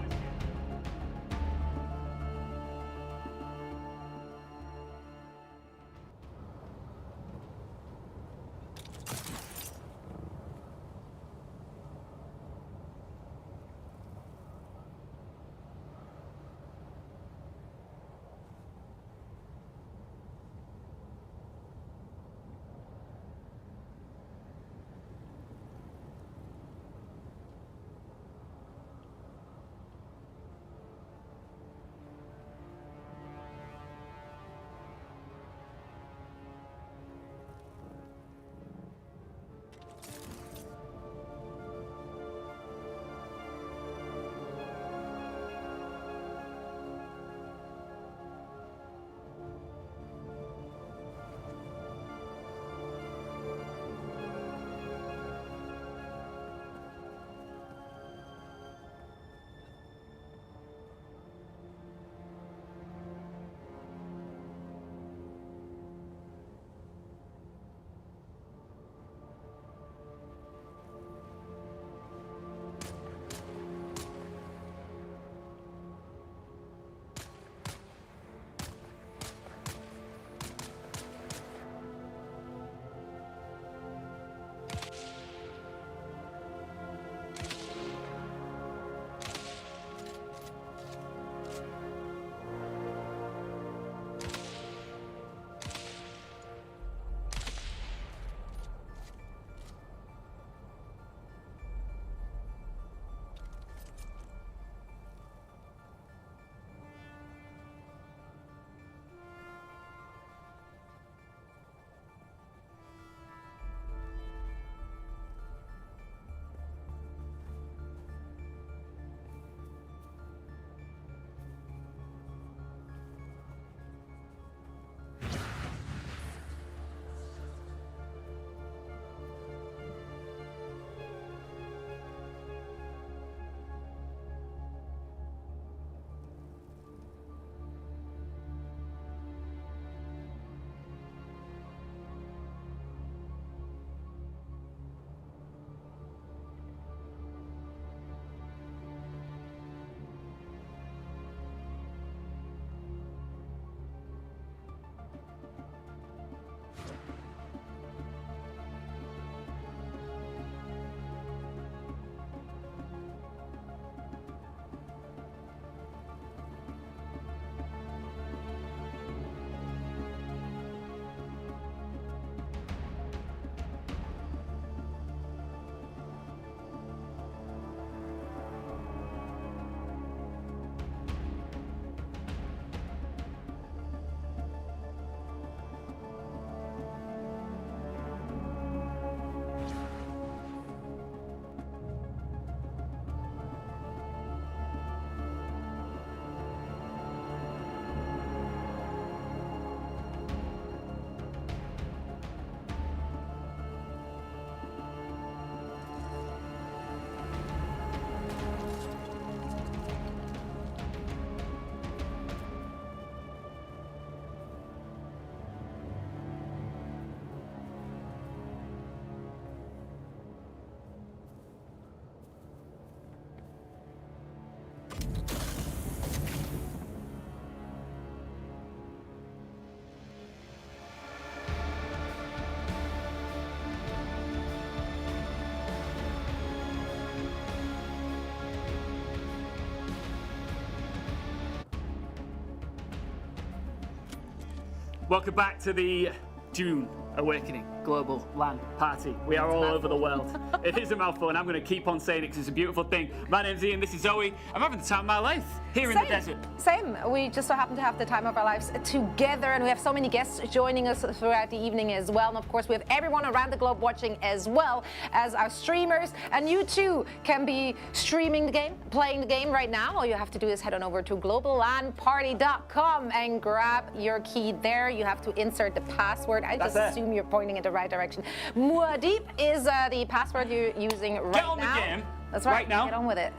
B: Welcome back to the Dune Awakening Global LAN Party. We are all over the world. It is a mouthful, and I'm going to keep on saying it because it's a beautiful thing. My name's Ian, this is Zoe. I'm having the time of my life here in the desert.
C: Same. We just so happen to have the time of our lives together, and we have so many guests joining us throughout the evening as well. And of course, we have everyone around the globe watching as well as our streamers. And you too can be streaming the game, playing the game right now. All you have to do is head on over to globallandparty.com and grab your key there. You have to insert the password. I just assume you're pointing in the right direction. Muad'Dib is the password you're using right now.
B: Get on the game.
C: That's right.
B: Now.
C: Get on with it.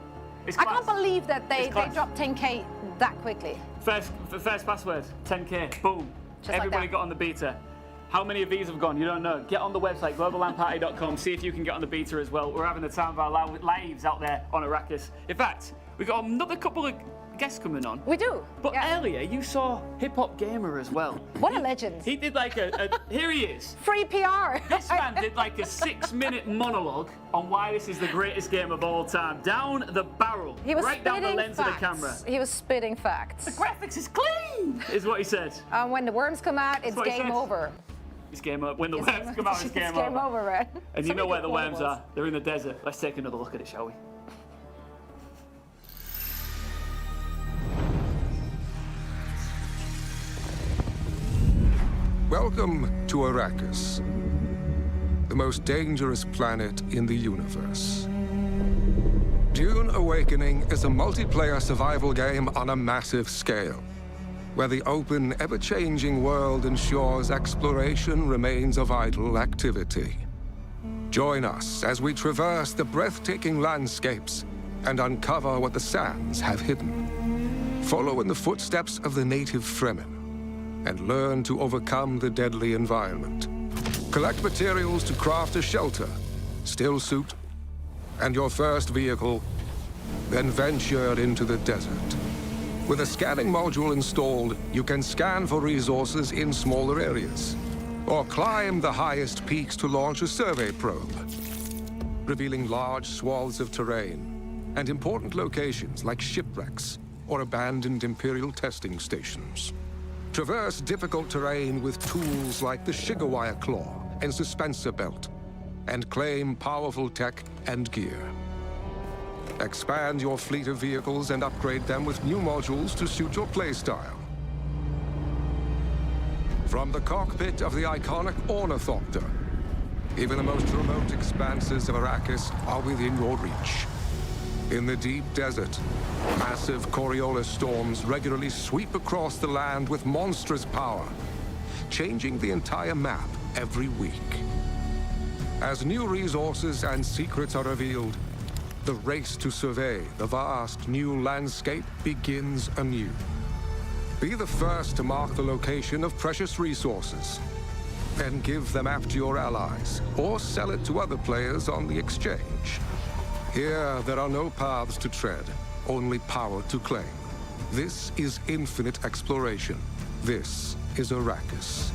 B: I
C: can't believe that they dropped 10K that quickly.
B: First password, 10K, boom.
C: Just
B: Everybody
C: like
B: got on the beta. How many of these have gone? You don't know. Get on the website, globallandparty.com, see if you can get on the beta as well. We're having the time of our lives out there on Arrakis. In fact, we've got another couple of guests coming on.
C: We do.
B: But earlier, you saw Hip Hop Gamer as well.
C: What a legend.
B: He did like here he is.
C: Free PR.
B: This man did like a 6-minute monologue on why this is the greatest game of all time. Down the barrel.
C: He was
B: right down the lens
C: facts.
B: of the camera.
C: He was spitting facts.
B: The graphics is clean, is what he said.
C: When the worms come out, it's game over.
B: It's game over. When the worms come out, it's game over.
C: It's game over, right?
B: And you know where the worms are? They're in the desert. Let's take another look at it, shall we?
N: Welcome to Arrakis, the most dangerous planet in the universe. Dune Awakening is a multiplayer survival game on a massive scale, where the open, ever-changing world ensures exploration remains a vital activity. Join us as we traverse the breathtaking landscapes and uncover what the sands have hidden. Follow in the footsteps of the native Fremen and learn to overcome the deadly environment. Collect materials to craft a shelter, still suit, and your first vehicle, then venture into the desert. With a scanning module installed, you can scan for resources in smaller areas, or climb the highest peaks to launch a survey probe, revealing large swaths of terrain and important locations like shipwrecks or abandoned Imperial testing stations. Traverse difficult terrain with tools like the Shigawire Claw and Suspensor Belt, and claim powerful tech and gear. Expand your fleet of vehicles and upgrade them with new modules to suit your playstyle. From the cockpit of the iconic Ornithopter, even the most remote expanses of Arrakis are within your reach. In the deep desert, massive Coriolis storms regularly sweep across the land with monstrous power, changing the entire map every week. As new resources and secrets are revealed, the race to survey the vast new landscape begins anew. Be the first to mark the location of precious resources, then give the map to your allies, or sell it to other players on the exchange. Here, there are no paths to tread, only power to claim. This is infinite exploration. This is Arrakis.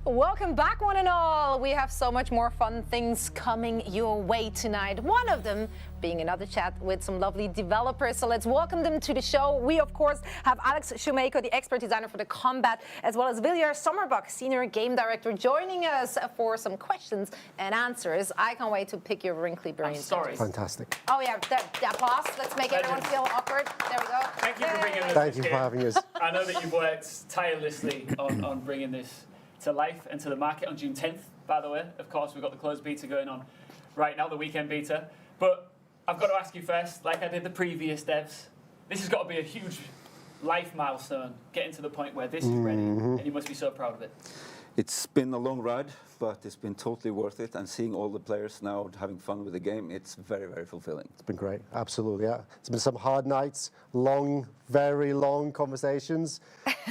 C: Welcome back, one and all. We have so much more fun things coming your way tonight. One of them being another chat with some lovely developers. So let's welcome them to the show. We, of course, have Alex Shoemaker, the expert designer for the combat, as well as Viljar Sommerbach, senior game director, joining us for some questions and answers. I can't wait to pick your wrinkly brains.
B: Sorry.
O: Fantastic.
C: Oh, yeah, the applause. Let's make everyone feel awkward. There we go.
B: Thank you for bringing this.
O: Thank you for having us.
B: I know that you've worked tirelessly on bringing this to life and to the market on June 10th, by the way. Of course, we've got the closed beta going on right now, the weekend beta. But I've got to ask you first, like I did the previous devs, this has got to be a huge life milestone, getting to the point where this is ready, and you must be so proud of it.
P: It's been a long ride, but it's been totally worth it. And seeing all the players now having fun with the game, it's very, very fulfilling.
O: It's been great, absolutely. Yeah. It's been some hard nights, long, very long conversations,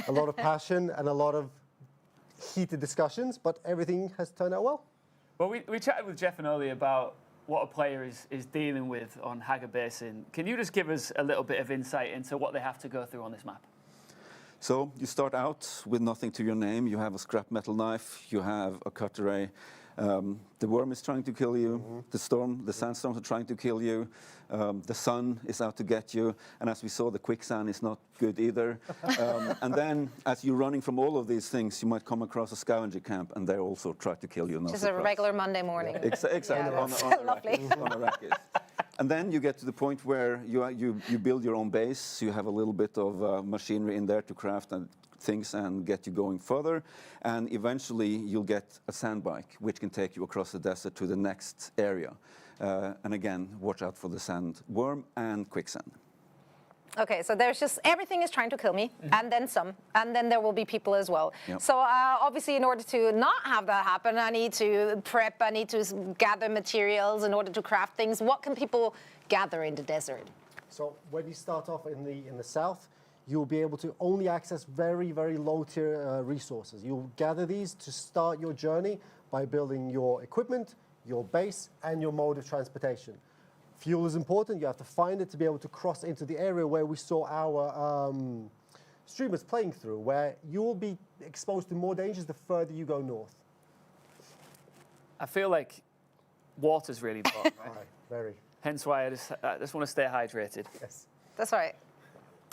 O: a lot of passion and a lot of heated discussions, but everything has turned out well.
B: Well, we chatted with Jeff and Oli about what a player is dealing with on Haga Basin. Can you just give us a little bit of insight into what they have to go through on this map?
P: So you start out with nothing to your name. You have a scrap metal knife, you have a cutlery, The worm is trying to kill you. The sandstorms are trying to kill you. The sun is out to get you. And as we saw, the quicksand is not good either. And then, as you're running from all of these things, you might come across a scavenger camp, and they also try to kill you.
C: Just a regular Monday morning.
P: Exactly.
C: Yeah,
P: on
C: lovely.
P: Arrakis. And then you get to the point where you build your own base. You have a little bit of machinery in there to craft and things and get you going further. And eventually you'll get a sand bike, which can take you across the desert to the next area. And again, watch out for the sandworm and quicksand.
C: Okay, so there's just everything is trying to kill me, and then some, and then there will be people as well.
P: Yep.
C: So obviously, in order to not have that happen, I need to prep, I need to gather materials in order to craft things. What can people gather in the desert?
O: So when you start off in the south, you'll be able to only access very, very low tier resources. You'll gather these to start your journey by building your equipment, your base, and your mode of transportation. Fuel is important. You have to find it to be able to cross into the area where we saw our streamers playing through, where you will be exposed to more dangers the further you go north.
B: I feel like water's really important, right?
O: Right, very.
B: Hence why I just want to stay hydrated.
O: Yes.
C: That's right.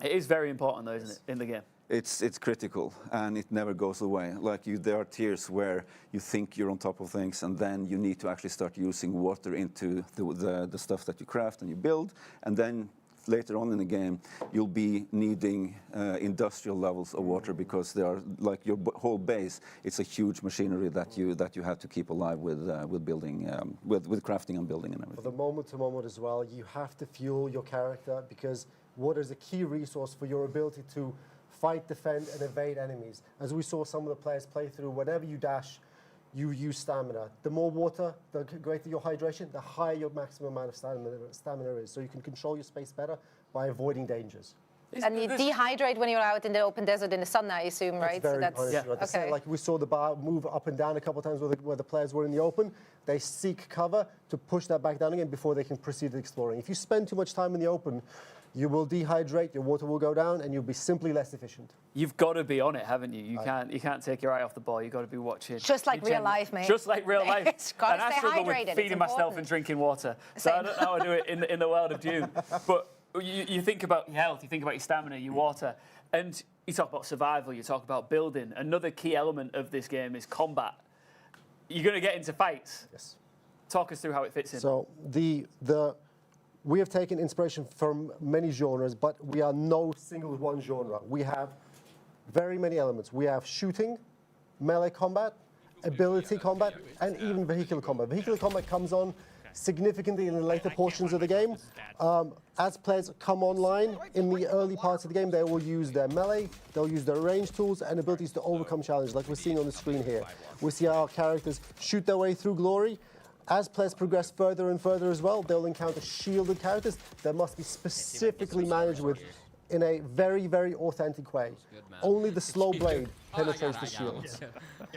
B: It is very important, though, isn't it, in the game?
P: It's critical, and it never goes away. Like there are tiers where you think you're on top of things, and then you need to actually start using water into the stuff that you craft and you build, and then later on in the game, you'll be needing industrial levels of water because they are like your whole base. It's a huge machinery that you have to keep alive with building, with crafting and building and everything.
O: For the moment to moment as well, you have to fuel your character because water is a key resource for your ability to fight, defend, and evade enemies. As we saw some of the players play through, whenever you dash, you use stamina. The more water, the greater your hydration, the higher your maximum amount of stamina is. So you can control your space better by avoiding dangers.
C: And you dehydrate when you're out in the open desert in the sun, I assume, right?
O: Very punishing. Like I said, like we saw the bar move up and down a couple of times where the players were in the open. They seek cover to push that back down again before they can proceed with exploring. If you spend too much time in the open, you will dehydrate, your water will go down, and you'll be simply less efficient.
B: You've got to be on it, haven't you? You can't take your eye off the ball. You've got to be watching.
C: Just like real life, mate.
B: Just like real life.
C: It's got
B: and
C: to
B: I
C: stay
B: struggle
C: hydrated.
B: with feeding myself and drinking water. So I don't know how I do it in the world of Dune. But you think about your health, you think about your stamina, your water, and you talk about survival, you talk about building. Another key element of this game is combat. You're going to get into fights.
O: Yes.
B: Talk us through how it fits in.
O: So we have taken inspiration from many genres, but we are no single one genre. We have very many elements. We have shooting, melee combat, ability combat, and even vehicular combat. Vehicular combat comes on significantly in the later portions of the game. As players come online in the early parts of the game, they will use their melee, they'll use their range tools and abilities to overcome challenges, like we're seeing on the screen here. We see our characters shoot their way through glory. As players progress further and further as well, they'll encounter shielded characters that must be specifically managed with in a very, very authentic way. Only the slow blade penetrates the shields.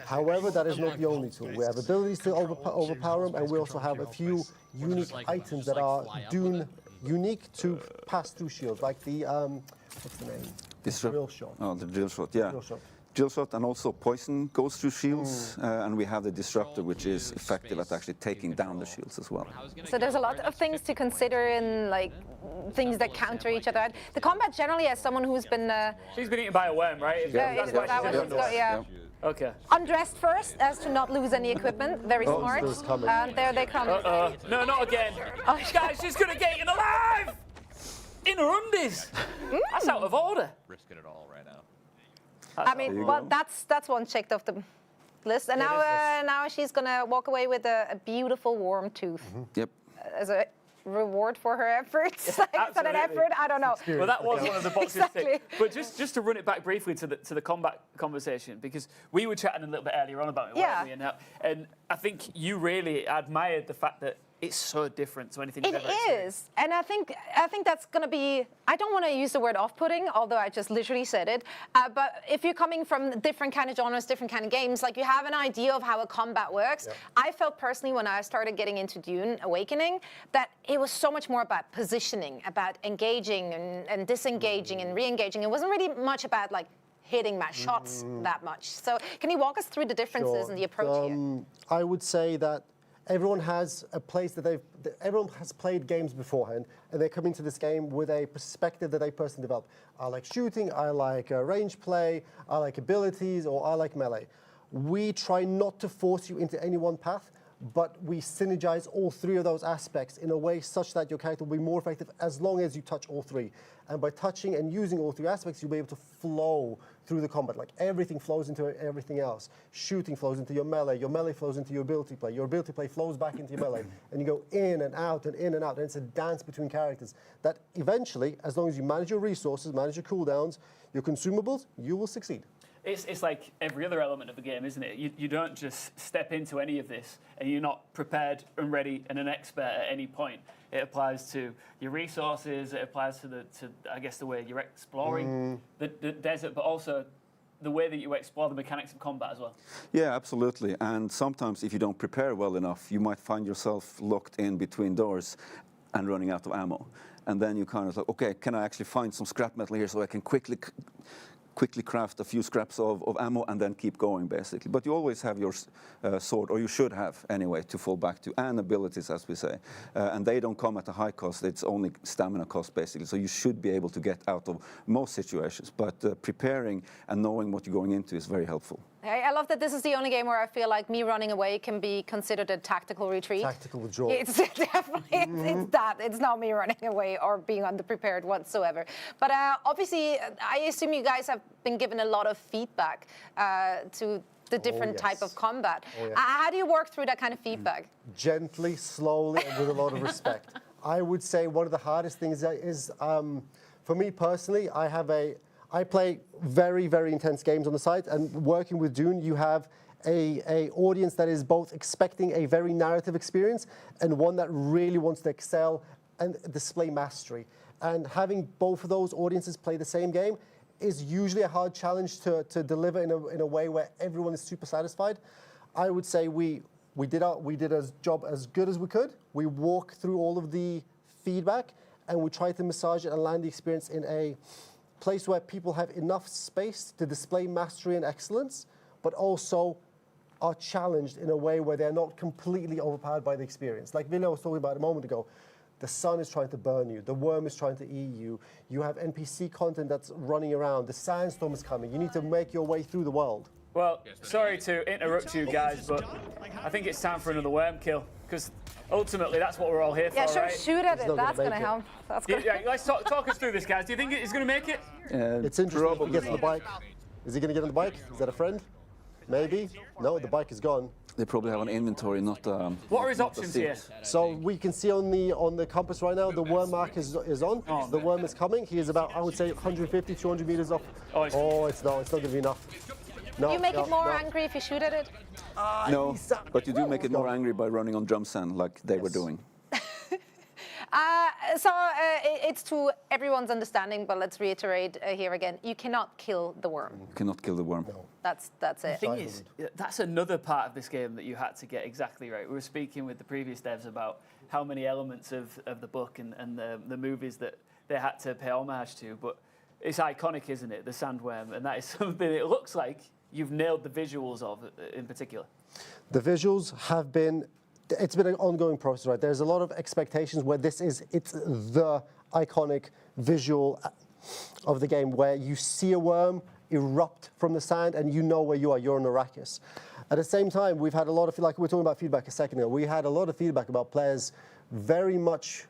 O: However, that is not the only tool. We have abilities to overpower them, and we also have a few unique items that are Dune unique to pass through shields, like the, what's the name? Drill shot.
P: Oh, the drill shot, yeah.
O: Drill shot.
P: Drill shot, and also poison goes through shields, and we have the disruptor, which is effective at actually taking down the shields as well.
C: So there's a lot of things to consider in like things that counter each other. The combat generally, as someone who's been
B: she's been eaten by a worm, right?
C: That's why she's in the
B: yeah. Okay.
C: Undressed first, as to not lose any equipment. Very smart. And there they come.
B: No, not again.
C: Oh,
B: guys, she's gonna get eaten alive in her undies. That's out of order.
Q: Risking it all right now.
C: I mean, well, that's one checked off the list. And now she's gonna walk away with a beautiful warm tooth.
P: Yep.
C: As a reward for her efforts. Is that an effort? I don't know.
B: Well, that was one of the boxes.
C: Exactly.
B: But just to run it back briefly to the combat conversation, because we were chatting a little bit earlier on about it, weren't we? And I think you really admired the fact that it's so different to anything you've ever experienced.
C: Is, and I think that's going to be. I don't want to use the word off-putting, although I just literally said it. But if you're coming from different kind of genres, different kind of games, like you have an idea of how a combat works. Yeah. I felt personally when I started getting into Dune Awakening that it was so much more about positioning, about engaging and disengaging and re-engaging. It wasn't really much about like hitting shots that much. So can you walk us through the differences in the approach here?
O: I would say that everyone has a place that everyone has played games beforehand, and they come into this game with a perspective that they personally develop. I like shooting, I like range play, I like abilities, or I like melee. We try not to force you into any one path, but we synergize all three of those aspects in a way such that your character will be more effective as long as you touch all three. And by touching and using all three aspects, you'll be able to flow through the combat. Like everything flows into everything else. Shooting flows into your melee flows into your ability play flows back into your melee. And you go in and out and in and out. And it's a dance between characters that eventually, as long as you manage your resources, manage your cooldowns, your consumables, you will succeed.
B: It's like every other element of the game, isn't it? You don't just step into any of this and you're not prepared and ready and an expert at any point. It applies to your resources. It applies to I guess the way you're exploring the desert, but also the way that you explore the mechanics of combat as well.
P: Yeah, absolutely. And sometimes if you don't prepare well enough, you might find yourself locked in between doors and running out of ammo. And then you kind of like, okay, can I actually find some scrap metal here so I can quickly craft a few scraps of ammo and then keep going, basically. But you always have your sword, or you should have anyway, to fall back to, and abilities, as we say. And they don't come at a high cost. It's only stamina cost, basically. So you should be able to get out of most situations. But preparing and knowing what you're going into is very helpful.
C: I love that this is the only game where I feel like me running away can be considered a tactical retreat.
O: Tactical withdrawal.
C: It's definitely, it's that. It's not me running away or being underprepared whatsoever. But obviously, I assume you guys have been given a lot of feedback to the different type of combat. How do you work through that kind of feedback?
O: Gently, slowly, and with a lot of respect. I would say one of the hardest things is, for me personally, I play very, very intense games on the side, and working with Dune, you have a audience that is both expecting a very narrative experience and one that really wants to excel and display mastery. And having both of those audiences play the same game is usually a hard challenge to deliver in a way where everyone is super satisfied. I would say we did a job as good as we could. We walked through all of the feedback and we tried to massage it and land the experience in a place where people have enough space to display mastery and excellence, but also are challenged in a way where they're not completely overpowered by the experience. Like Ville was talking about a moment ago, the sun is trying to burn you, the worm is trying to eat you, you have NPC content that's running around, the sandstorm is coming, you need to make your way through the world.
B: Well, sorry to interrupt you guys, but I think it's time for another worm kill, because ultimately that's what we're all here for,
C: yeah, sure,
B: right?
C: shoot at it. That's going to help.
B: Yeah, let's talk us through this, guys. Do you think he's going to make it?
O: It's interesting if he gets on the bike. Is he going to get on the bike? Is that a friend? Maybe. No, the bike is gone.
P: They probably have an inventory, not
B: what are his options here?
O: So we can see on the compass right now, the worm mark is on.
B: Oh,
O: the worm is coming. He is about, I would say, 150, 200 meters off. Oh, it's not going to be enough. No,
C: you make it more angry if you shoot at it?
P: No, but you do make it more angry by running on drum sand like they were doing.
C: It's to everyone's understanding, but let's reiterate here again, you cannot kill the worm.
P: You cannot kill the worm.
O: No.
C: That's it.
B: The thing is, that's another part of this game that you had to get exactly right. We were speaking with the previous devs about how many elements of the book and the movies that they had to pay homage to, but it's iconic, isn't it, the sandworm, and that is something it looks like you've nailed the visuals of in particular.
O: The visuals have been, it's been an ongoing process, right? There's a lot of expectations where it's the iconic visual of the game where you see a worm erupt from the sand and you know where you are, you're on Arrakis. At the same time, we've had a lot of, like we were talking about feedback a second ago, we had a lot of feedback about players very much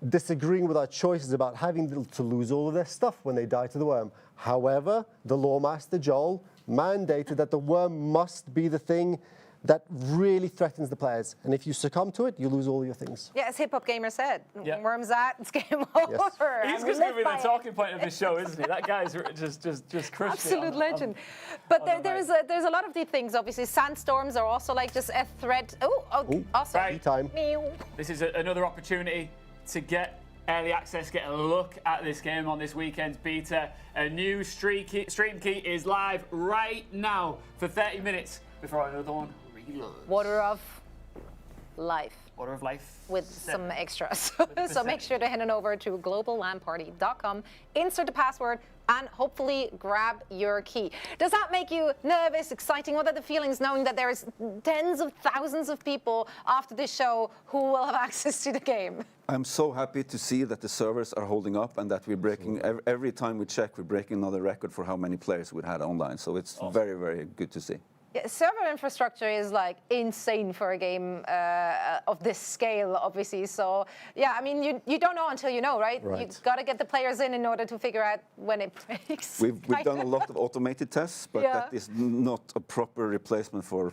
O: disagreeing with our choices about having to lose all of their stuff when they die to the worm. However, the lore master, Joel, mandated that the worm must be the thing that really threatens the players. And if you succumb to it, you lose all your things.
C: Yeah, as Hip Hop Gamer said,
B: yeah.
C: Worm's out, it's game over.
B: He's going to be the talking point of this show, isn't he? That guy's just crushed
C: Absolute legend. But there's a lot of these things, obviously. Sandstorms are also like just a threat. Awesome.
B: Right.
O: Time.
B: This is another opportunity to get early access, get a look at this game on this weekend's beta. A new stream key is live right now for 30 minutes before another one reloads.
C: Water off. life.
B: Order of Life.
C: With some extras. So make sure to head on over to globallandparty.com, insert the password, and hopefully grab your key. Does that make you nervous, exciting? What are the feelings knowing that there's tens of thousands of people after this show who will have access to the game?
P: I'm so happy to see that the servers are holding up and that we're breaking, every time we check, we're breaking another record for how many players we had online. So it's very, very good to see.
C: Yeah, server infrastructure is like insane for a game of this scale, obviously. So yeah, I mean, you don't know until you know, right? You've got to get the players in order to figure out when it breaks.
P: We've done a lot of automated tests, but that is not a proper replacement for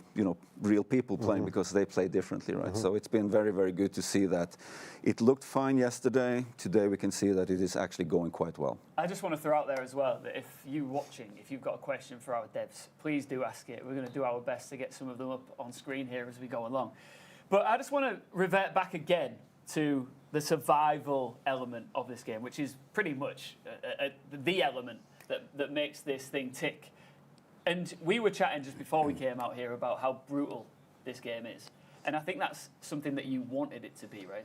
P: real people playing because they play differently, right? So it's been very, very good to see that it looked fine yesterday. Today we can see that it is actually going quite well.
B: I just want to throw out there as well that if you're watching, if you've got a question for our devs, please do ask it. We're going to do our best to get some of them up on screen here as we go along. But I just want to revert back again to the survival element of this game, which is pretty much the element that makes this thing tick. And we were chatting just before we came out here about how brutal this game is. And I think that's something that you wanted it to be, right?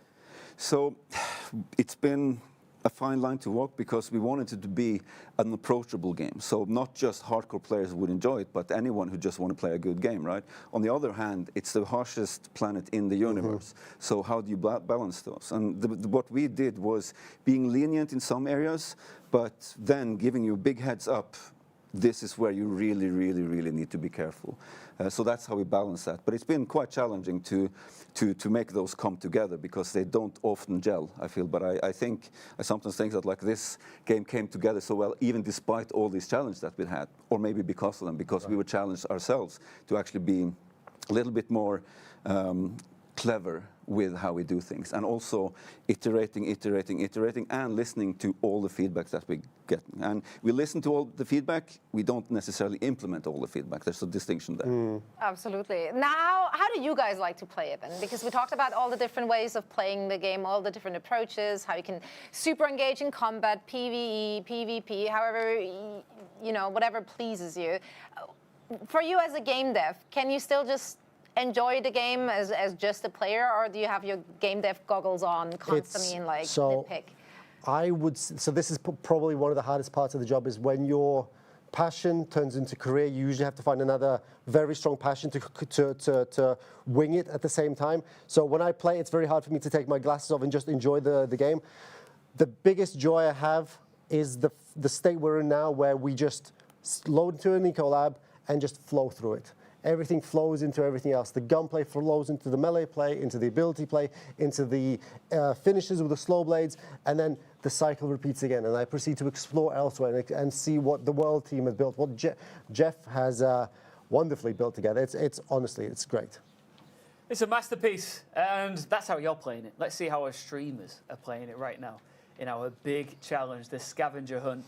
P: So it's been a fine line to walk because we wanted it to be an approachable game. So not just hardcore players would enjoy it, but anyone who just want to play a good game, right? On the other hand, it's the harshest planet in the universe. So how do you balance those? And what we did was being lenient in some areas, but then giving you a big heads up. This is where you really, really, really need to be careful. So that's how we balance that. But it's been quite challenging to make those come together because they don't often gel, I feel. But I sometimes think that like this game came together so well, even despite all these challenges that we had, or maybe because of them, because we were challenged ourselves to actually be a little bit more clever with how we do things, and also iterating, and listening to all the feedback that we get. And we listen to all the feedback, we don't necessarily implement all the feedback. There's a distinction there.
C: Absolutely. Now, how do you guys like to play it then? Because we talked about all the different ways of playing the game, all the different approaches, how you can super engage in combat, PvE, PvP, however, whatever pleases you. For you as a game dev, can you still just enjoy the game as just a player, or do you have your game dev goggles on constantly and nitpick?
O: So this is probably one of the hardest parts of the job, is when your passion turns into career, you usually have to find another very strong passion to wing it at the same time. So when I play, it's very hard for me to take my glasses off and just enjoy the game. The biggest joy I have is the state we're in now, where we just load into an Ecolab and just flow through it. Everything flows into everything else. The gunplay flows into the melee play, into the ability play, into the finishes with the slow blades, and then the cycle repeats again. And I proceed to explore elsewhere and see what the world team has built, what Jeff has wonderfully built together. Honestly, it's great.
B: It's a masterpiece, and that's how you're playing it. Let's see how our streamers are playing it right now in our big challenge, the scavenger hunt.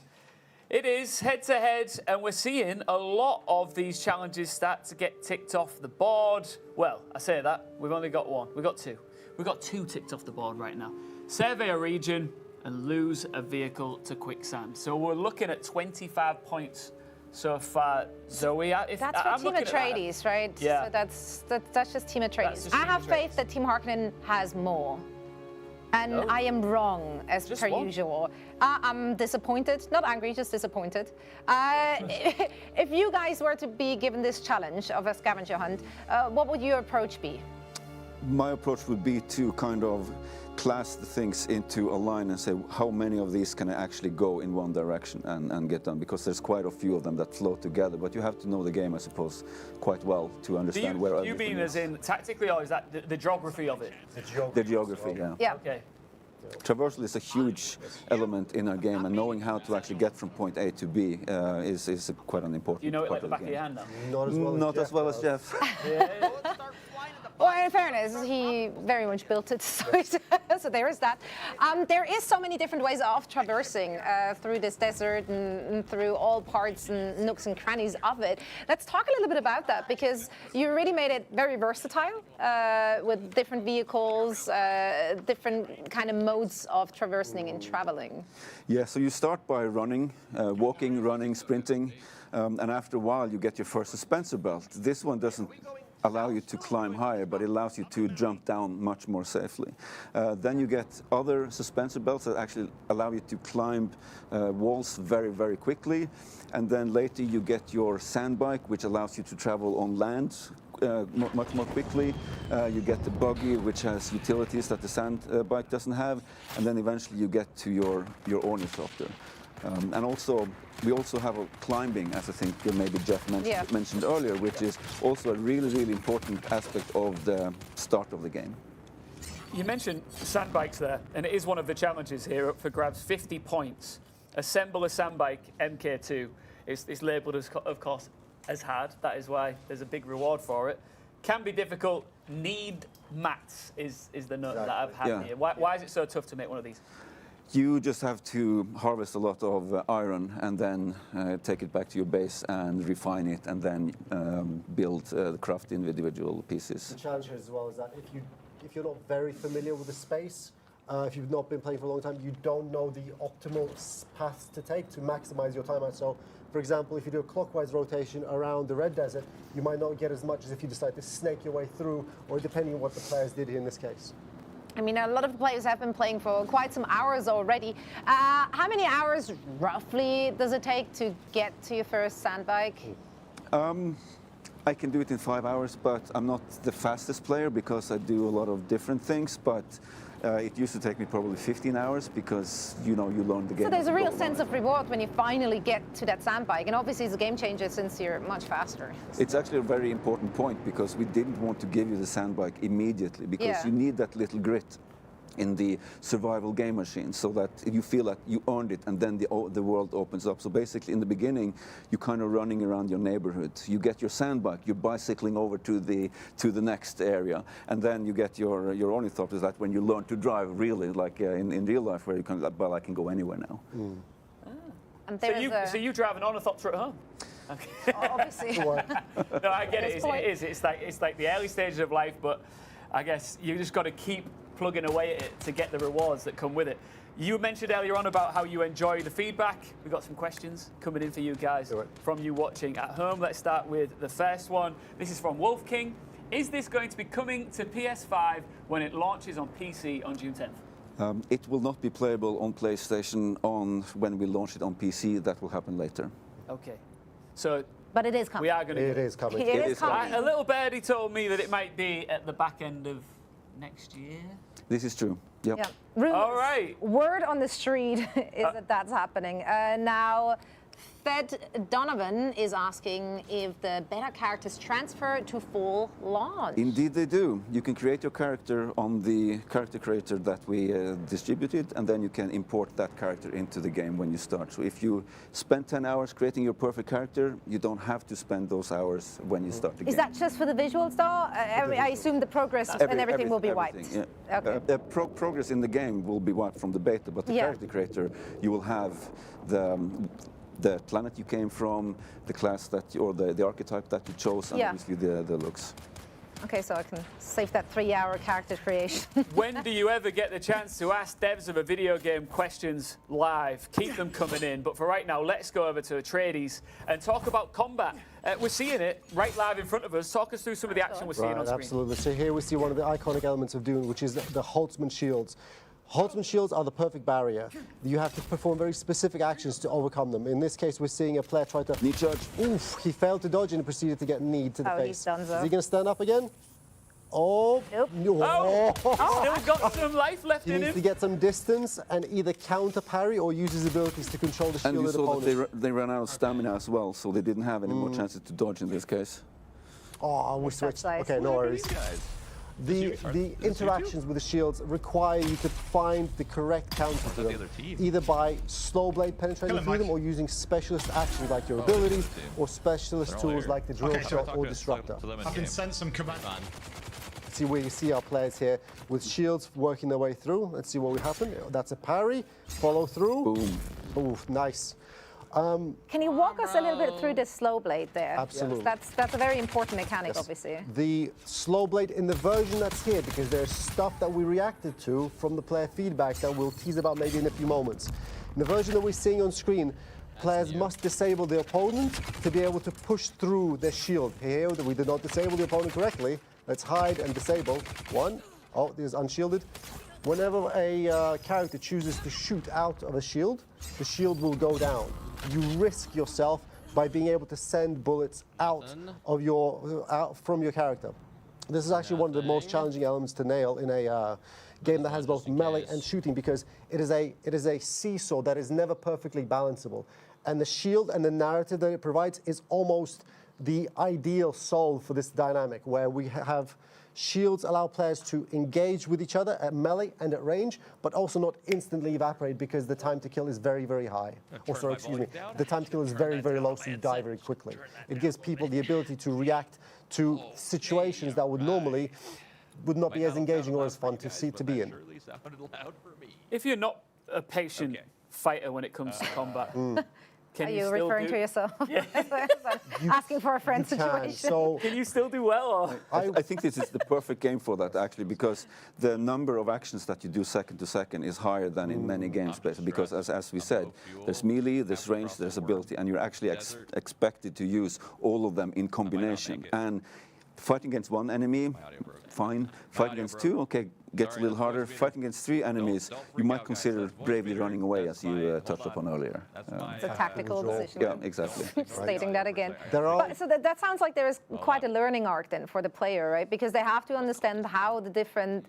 B: It is head-to-head, and we're seeing a lot of these challenges start to get ticked off the board. Well, I say that, we've only got one. We've got two. We've got two ticked off the board right now. Survey a region and lose a vehicle to quicksand. So we're looking at 25 points so far, Zoe.
C: That's for Team Atreides, right?
B: Yeah.
C: So that's just Team Atreides. I have faith that Team Harkonnen has more. And I am wrong, as per usual. I'm disappointed, not angry, just disappointed. If you guys were to be given this challenge of a scavenger hunt, what would your approach be?
P: My approach would be to kind of class the things into a line and say how many of these can actually go in one direction and get done, because there's quite a few of them that flow together, but you have to know the game, I suppose, quite well to understand where everything is.
B: You mean as in tactically, or is that the geography of it?
P: The geography, yeah.
C: Yeah.
B: Okay.
P: Traversal is a huge element in our game, and knowing how to actually get from point A to B is quite an important part.
B: You know it like
P: of
B: the back of your hand now?
P: Not as well as Jeff.
C: Well, in fairness, he very much built it, so there is that. There is so many different ways of traversing through this desert and through all parts and nooks and crannies of it. Let's talk a little bit about that, because you really made it very versatile with different vehicles, different kind of modes of traversing and traveling.
P: Yeah, so you start by running, walking, running, sprinting, and after a while you get your first suspensor belt. This one doesn't allow you to climb higher, but it allows you to jump down much more safely. Then you get other suspensor belts that actually allow you to climb walls very, very quickly. And then later you get your sand bike, which allows you to travel on land much more quickly. You get the buggy, which has utilities that the sand bike doesn't have. And then eventually you get to your Ornithopter. And also, we also have a climbing, as I think maybe Jeff mentioned earlier, which is also a really, really important aspect of the start of the game.
B: You mentioned sand bikes there, and it is one of the challenges here up for grabs. 50 points. Assemble a sand bike MK2. It's labelled, of course, as hard. That is why there's a big reward for it. Can be difficult. Need mats is the note that I've had here. Why is it so tough to make one of these?
P: You just have to harvest a lot of iron and then take it back to your base and refine it and then craft individual pieces.
O: The challenge here as well is that if you're not very familiar with the space, if you've not been playing for a long time, you don't know the optimal paths to take to maximize your time out. So, for example, if you do a clockwise rotation around the Red Desert, you might not get as much as if you decide to snake your way through, or depending on what the players did here in this case.
C: I mean, a lot of players have been playing for quite some hours already. How many hours, roughly, does it take to get to your first sand bike?
P: I can do it in 5 hours, but I'm not the fastest player because I do a lot of different things. But it used to take me probably 15 hours because, you learn the game.
C: So there's a real sense of reward when you finally get to that sand bike. And obviously it's a game changer since you're much faster.
P: It's actually a very important point because we didn't want to give you the sand bike immediately because you need that little grit in the survival game machine so that you feel that you earned it and then the world opens up. So basically in the beginning you're kind of running around your neighborhood. You get your sand bike, you're bicycling over to the next area, and then you get your Ornithopter. That when you learn to drive really like in real life where you can, well, I can go anywhere now.
C: And
B: so you drive an Ornithopter at home? Okay.
C: Obviously.
B: No, I get it. It's like the early stages of life, but I guess you just got to keep plugging away at it to get the rewards that come with it. You mentioned earlier on about how you enjoy the feedback. We've got some questions coming in for you guys from you watching at home. Let's start with the first one. This is from Wolf King. Is this going to be coming to PS5 when it launches on PC on June 10th?
P: It will not be playable on PlayStation when we launch it on PC. That will happen later.
B: Okay. So
C: but it is coming.
B: We are going to.
O: It is coming.
C: It is coming.
B: A little birdie told me that it might be at the back end of next year.
P: This is true. Yep.
C: Rumors.
B: All right.
C: Word on the street is that that's happening. Now, Fed Donovan is asking if the beta characters transfer to full launch.
P: Indeed they do. You can create your character on the character creator that we distributed, and then you can import that character into the game when you start. So if you spend 10 hours creating your perfect character, you don't have to spend those hours when you start the game.
C: Is that just for the visuals though? I assume the progress and everything will be wiped.
P: Yeah. Okay. Progress in the game will be wiped from the beta, but the character creator, you will have the planet you came from, the class or the archetype that you chose, and obviously the looks.
C: Okay, so I can save that 3-hour character creation.
B: When do you ever get the chance to ask devs of a video game questions live? Keep them coming in. But for right now, let's go over to Atreides and talk about combat. We're seeing it right live in front of us. Talk us through some of the action we're seeing on screen.
O: Absolutely. So here we see one of the iconic elements of Dune, which is the Holtzman shields. Holtzman shields are the perfect barrier. You have to perform very specific actions to overcome them. In this case, we're seeing a player try to...
P: Knee charge.
O: Oof, he failed to dodge and proceeded to get kneed to the face.
C: He's done so.
O: Is he going to stand up again? Oh.
C: Nope.
B: Oh. Still got some life left in him.
O: He needs to get some distance and either counter parry or use his abilities to control the shield of the opponent.
P: And you saw that they ran out of stamina as well, so they didn't have any more chances to dodge in this case.
O: Oh, we switched. Okay, no worries. The interactions with the shields require you to find the correct counter to them, either by slow blade penetrating through them or using specialist actions like your abilities or specialist tools like the drill shot or disruptor.
Q: I can send some command.
O: See where you see our players here with shields working their way through. Let's see what will happen. That's a parry, follow through.
P: Boom.
O: Ooh, nice.
C: Can you walk us a little bit through the slow blade there?
O: Absolutely.
C: That's a very important mechanic, obviously.
O: The slow blade in the version that's here, because there's stuff that we reacted to from the player feedback that we'll tease about maybe in a few moments. In the version that we're seeing on screen, players must disable the opponent to be able to push through their shield. Here, we did not disable the opponent correctly. Let's hide and disable. One. Oh, this is unshielded. Whenever a character chooses to shoot out of a shield, the shield will go down. You risk yourself by being able to send bullets out of from your character. This is actually one of the most challenging elements to nail in a game that has both melee and shooting, because it is a seesaw that is never perfectly balanceable. And the shield and the narrative that it provides is almost the ideal solve for this dynamic, where we have shields allow players to engage with each other at melee and at range, but also not instantly evaporate because the time to kill is very, very high. Or sorry, excuse me, the time to kill is very, very low, so you die very quickly. It gives people the ability to react to situations that would normally would not be as engaging or as fun to be in.
B: If you're not a patient fighter when it comes to combat,
C: are you referring to yourself? Asking for a friend situation.
O: So
B: can you still do well? Or?
P: I think this is the perfect game for that, actually, because the number of actions that you do second to second is higher than in many games, because as we said, there's melee, there's range, there's ability, and you're actually expected to use all of them in combination. And fighting against one enemy, fine. Fighting against two, okay, gets a little harder. Fighting against three enemies, you might consider bravely running away, as you touched upon earlier.
C: It's a tactical decision.
P: Yeah, exactly.
C: Stating that again. But, so that sounds like there is quite a learning arc then for the player, right? Because they have to understand how the different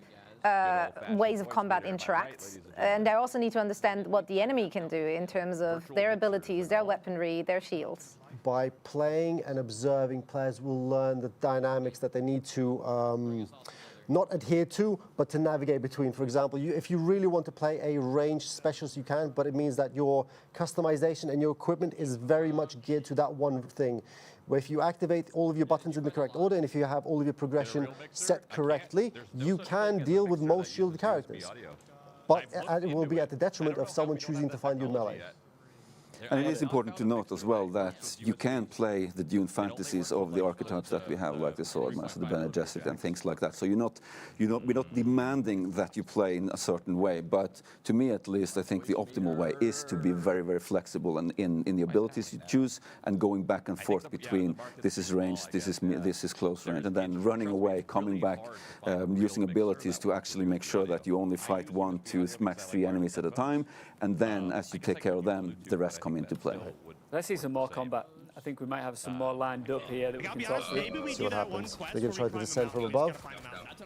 C: ways of combat interact, and they also need to understand what the enemy can do in terms of their abilities, their weaponry, their shields.
O: By playing and observing, players will learn the dynamics that they need to not adhere to, but to navigate between. For example, if you really want to play a ranged specialist, you can, but it means that your customization and your equipment is very much geared to that one thing. Where if you activate all of your buttons in the correct order, and if you have all of your progression set correctly, you can deal with most shielded characters. But it will be at the detriment of someone choosing to find you melee.
P: And it is important to note as well that you can play the Dune fantasies of the archetypes that we have, like the Swordmaster, the Bene Gesserit, and things like that. So we're not demanding that you play in a certain way, but to me at least, I think the optimal way is to be very, very flexible and in the abilities you choose, and going back and forth between this is range, this is close range, and then running away, coming back, using abilities to actually make sure that you only fight 1, 2, max 3 enemies at a time, and then as you take care of them, the rest come into play.
B: Let's see some more combat. I think we might have some more lined up here that we can talk through.
O: See what happens. They're going to try to descend from above.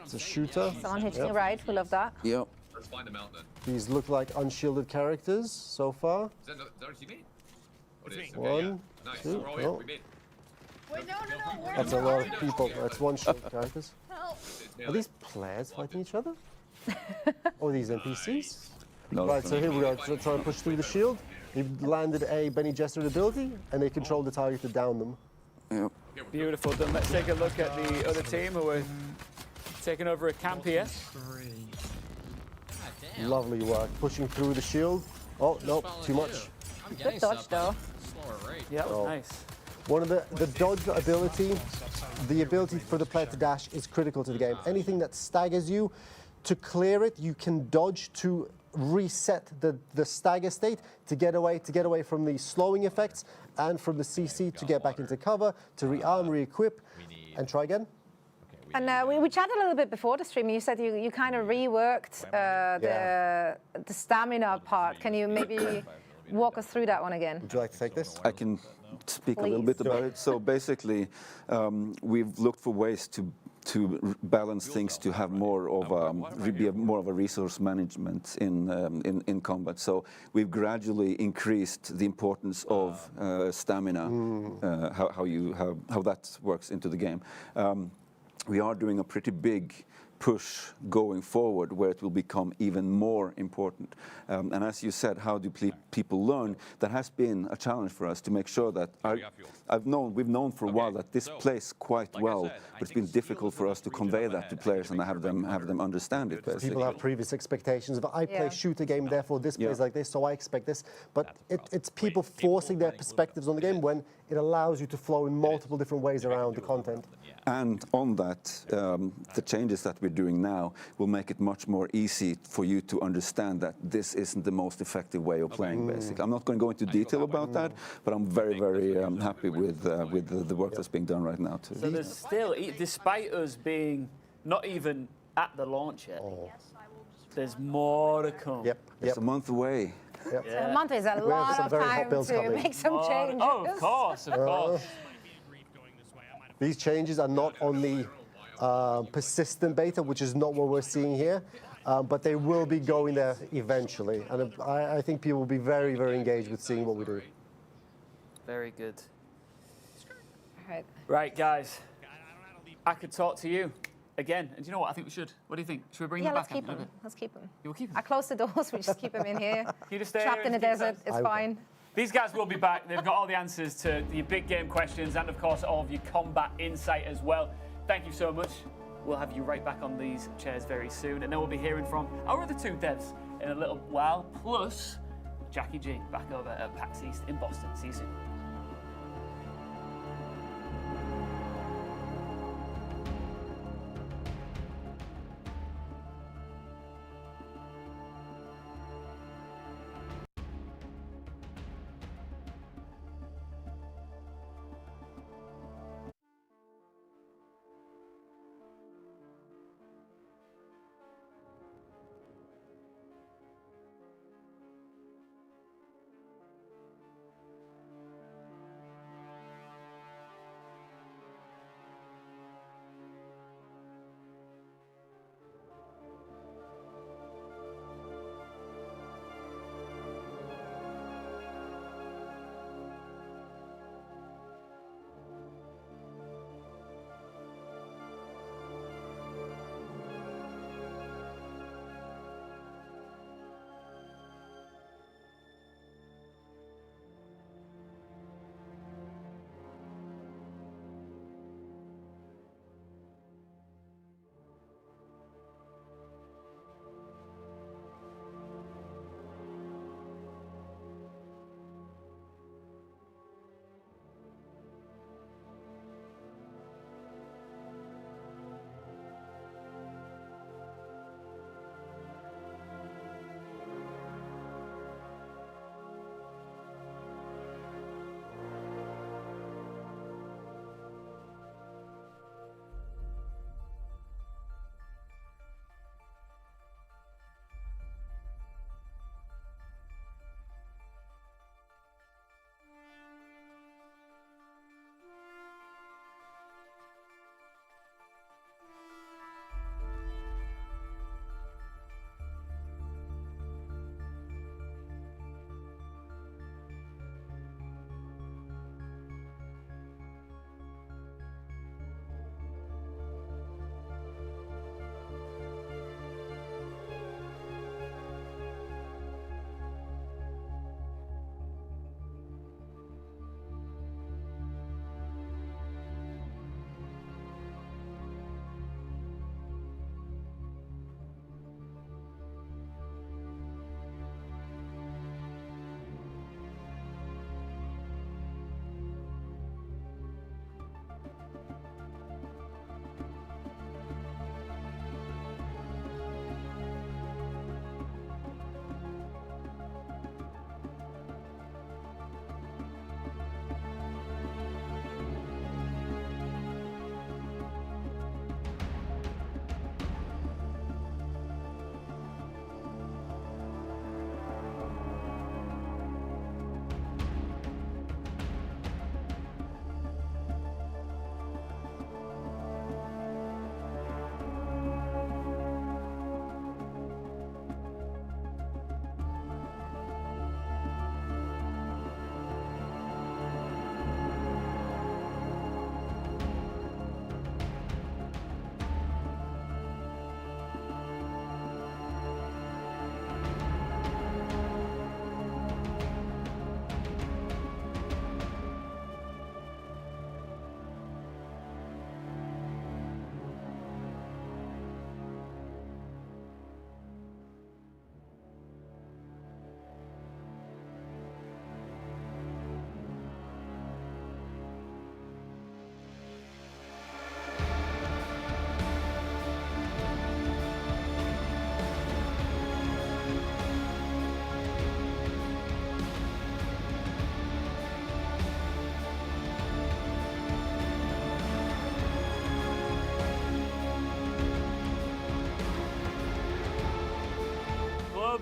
O: It's a shooter.
C: Someone hitting right, we love that.
P: Yep.
Q: Let's find them out then.
O: These look like unshielded characters so far.
Q: Is that what you mean? What is it?
O: One,
Q: Nice.
O: two,
Q: We're all here.
O: oh.
Q: We made.
C: Wait, no.
O: That's a lot of people. That's one shielded characters.
C: Help.
O: Are these players fighting each other? Or these NPCs?
P: No,
O: right, so here we are trying to push through the shield. They've landed a Bene Gesserit ability, and they control the target to down them.
P: Yep.
B: Beautiful. Then let's take a look at the other team who are taking over a camp here.
O: Lovely work, pushing through the shield. Oh, nope, too much.
C: Good dodge, though.
B: Yeah, that was nice.
O: One of the dodge ability, the ability for the player to dash is critical to the game. Anything that staggers you, to clear it, you can dodge to reset the stagger state to get away from the slowing effects and from the CC to get back into cover, to rearm, re-equip, and try again.
C: And we chatted a little bit before the stream. You said you kind of reworked the stamina part. Can you maybe walk us through that one again?
O: Would you like to take this?
P: I can speak a little bit about it. So basically, we've looked for ways to balance things, to have more of a resource management in combat. So we've gradually increased the importance of stamina, how that works into the game. We are doing a pretty big push going forward, where it will become even more important. And as you said, how do people learn? That has been a challenge for us to make sure that we've known for a while that this plays quite well, but it's been difficult for us to convey that to players and have them understand it. Basically.
O: People have previous expectations, but I play shooter game, therefore this plays like this, so I expect this. But it's people forcing their perspectives on the game when it allows you to flow in multiple different ways around the content.
P: And on that, the changes that we're doing now will make it much more easy for you to understand that this isn't the most effective way of playing, basically. I'm not going to go into detail about that, but I'm very, very happy with the work that's being done right now, too.
B: So there's still, despite us being not even at the launch yet, there's more to come.
P: It's a month away.
O: Yep.
C: So a month is a lot of time to make some changes.
B: Oh, of course, of course.
O: These changes are not on the persistent beta, which is not what we're seeing here, but they will be going there eventually. And I think people will be very, very engaged with seeing what we do.
B: Very good.
C: Right.
B: Right, guys. I could talk to you again. And do you know what? I think we should. What do you think? Should we bring them back?
C: Let's keep them. Let's keep them.
B: You will keep them?
C: I close the doors. We just keep them in here.
B: You just stay
C: trapped
B: here
C: in the
B: and keep
C: desert.
B: them?
C: It's fine.
B: These guys will be back. They've got all the answers to your big game questions and, of course, all of your combat insight as well. Thank you so much. We'll have you right back on these chairs very soon. And then we'll be hearing from our other two devs in a little while, plus Jackie G back over at PAX East in Boston. See you soon.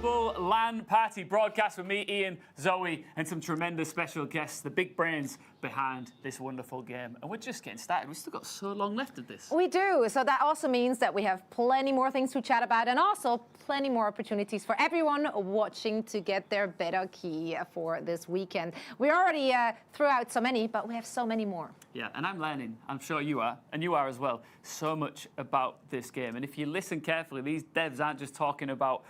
B: Global LAN Party broadcast with me, Ian, Zoe, and some tremendous special guests, the big brains behind this wonderful game. And we're just getting started. We've still got so long left of this.
C: We do. So that also means that we have plenty more things to chat about and also plenty more opportunities for everyone watching to get their beta key for this weekend. We already threw out so many, but we have so many more.
B: Yeah, and I'm learning, I'm sure you are, and you are as well, so much about this game. And if you listen carefully, these devs aren't just talking about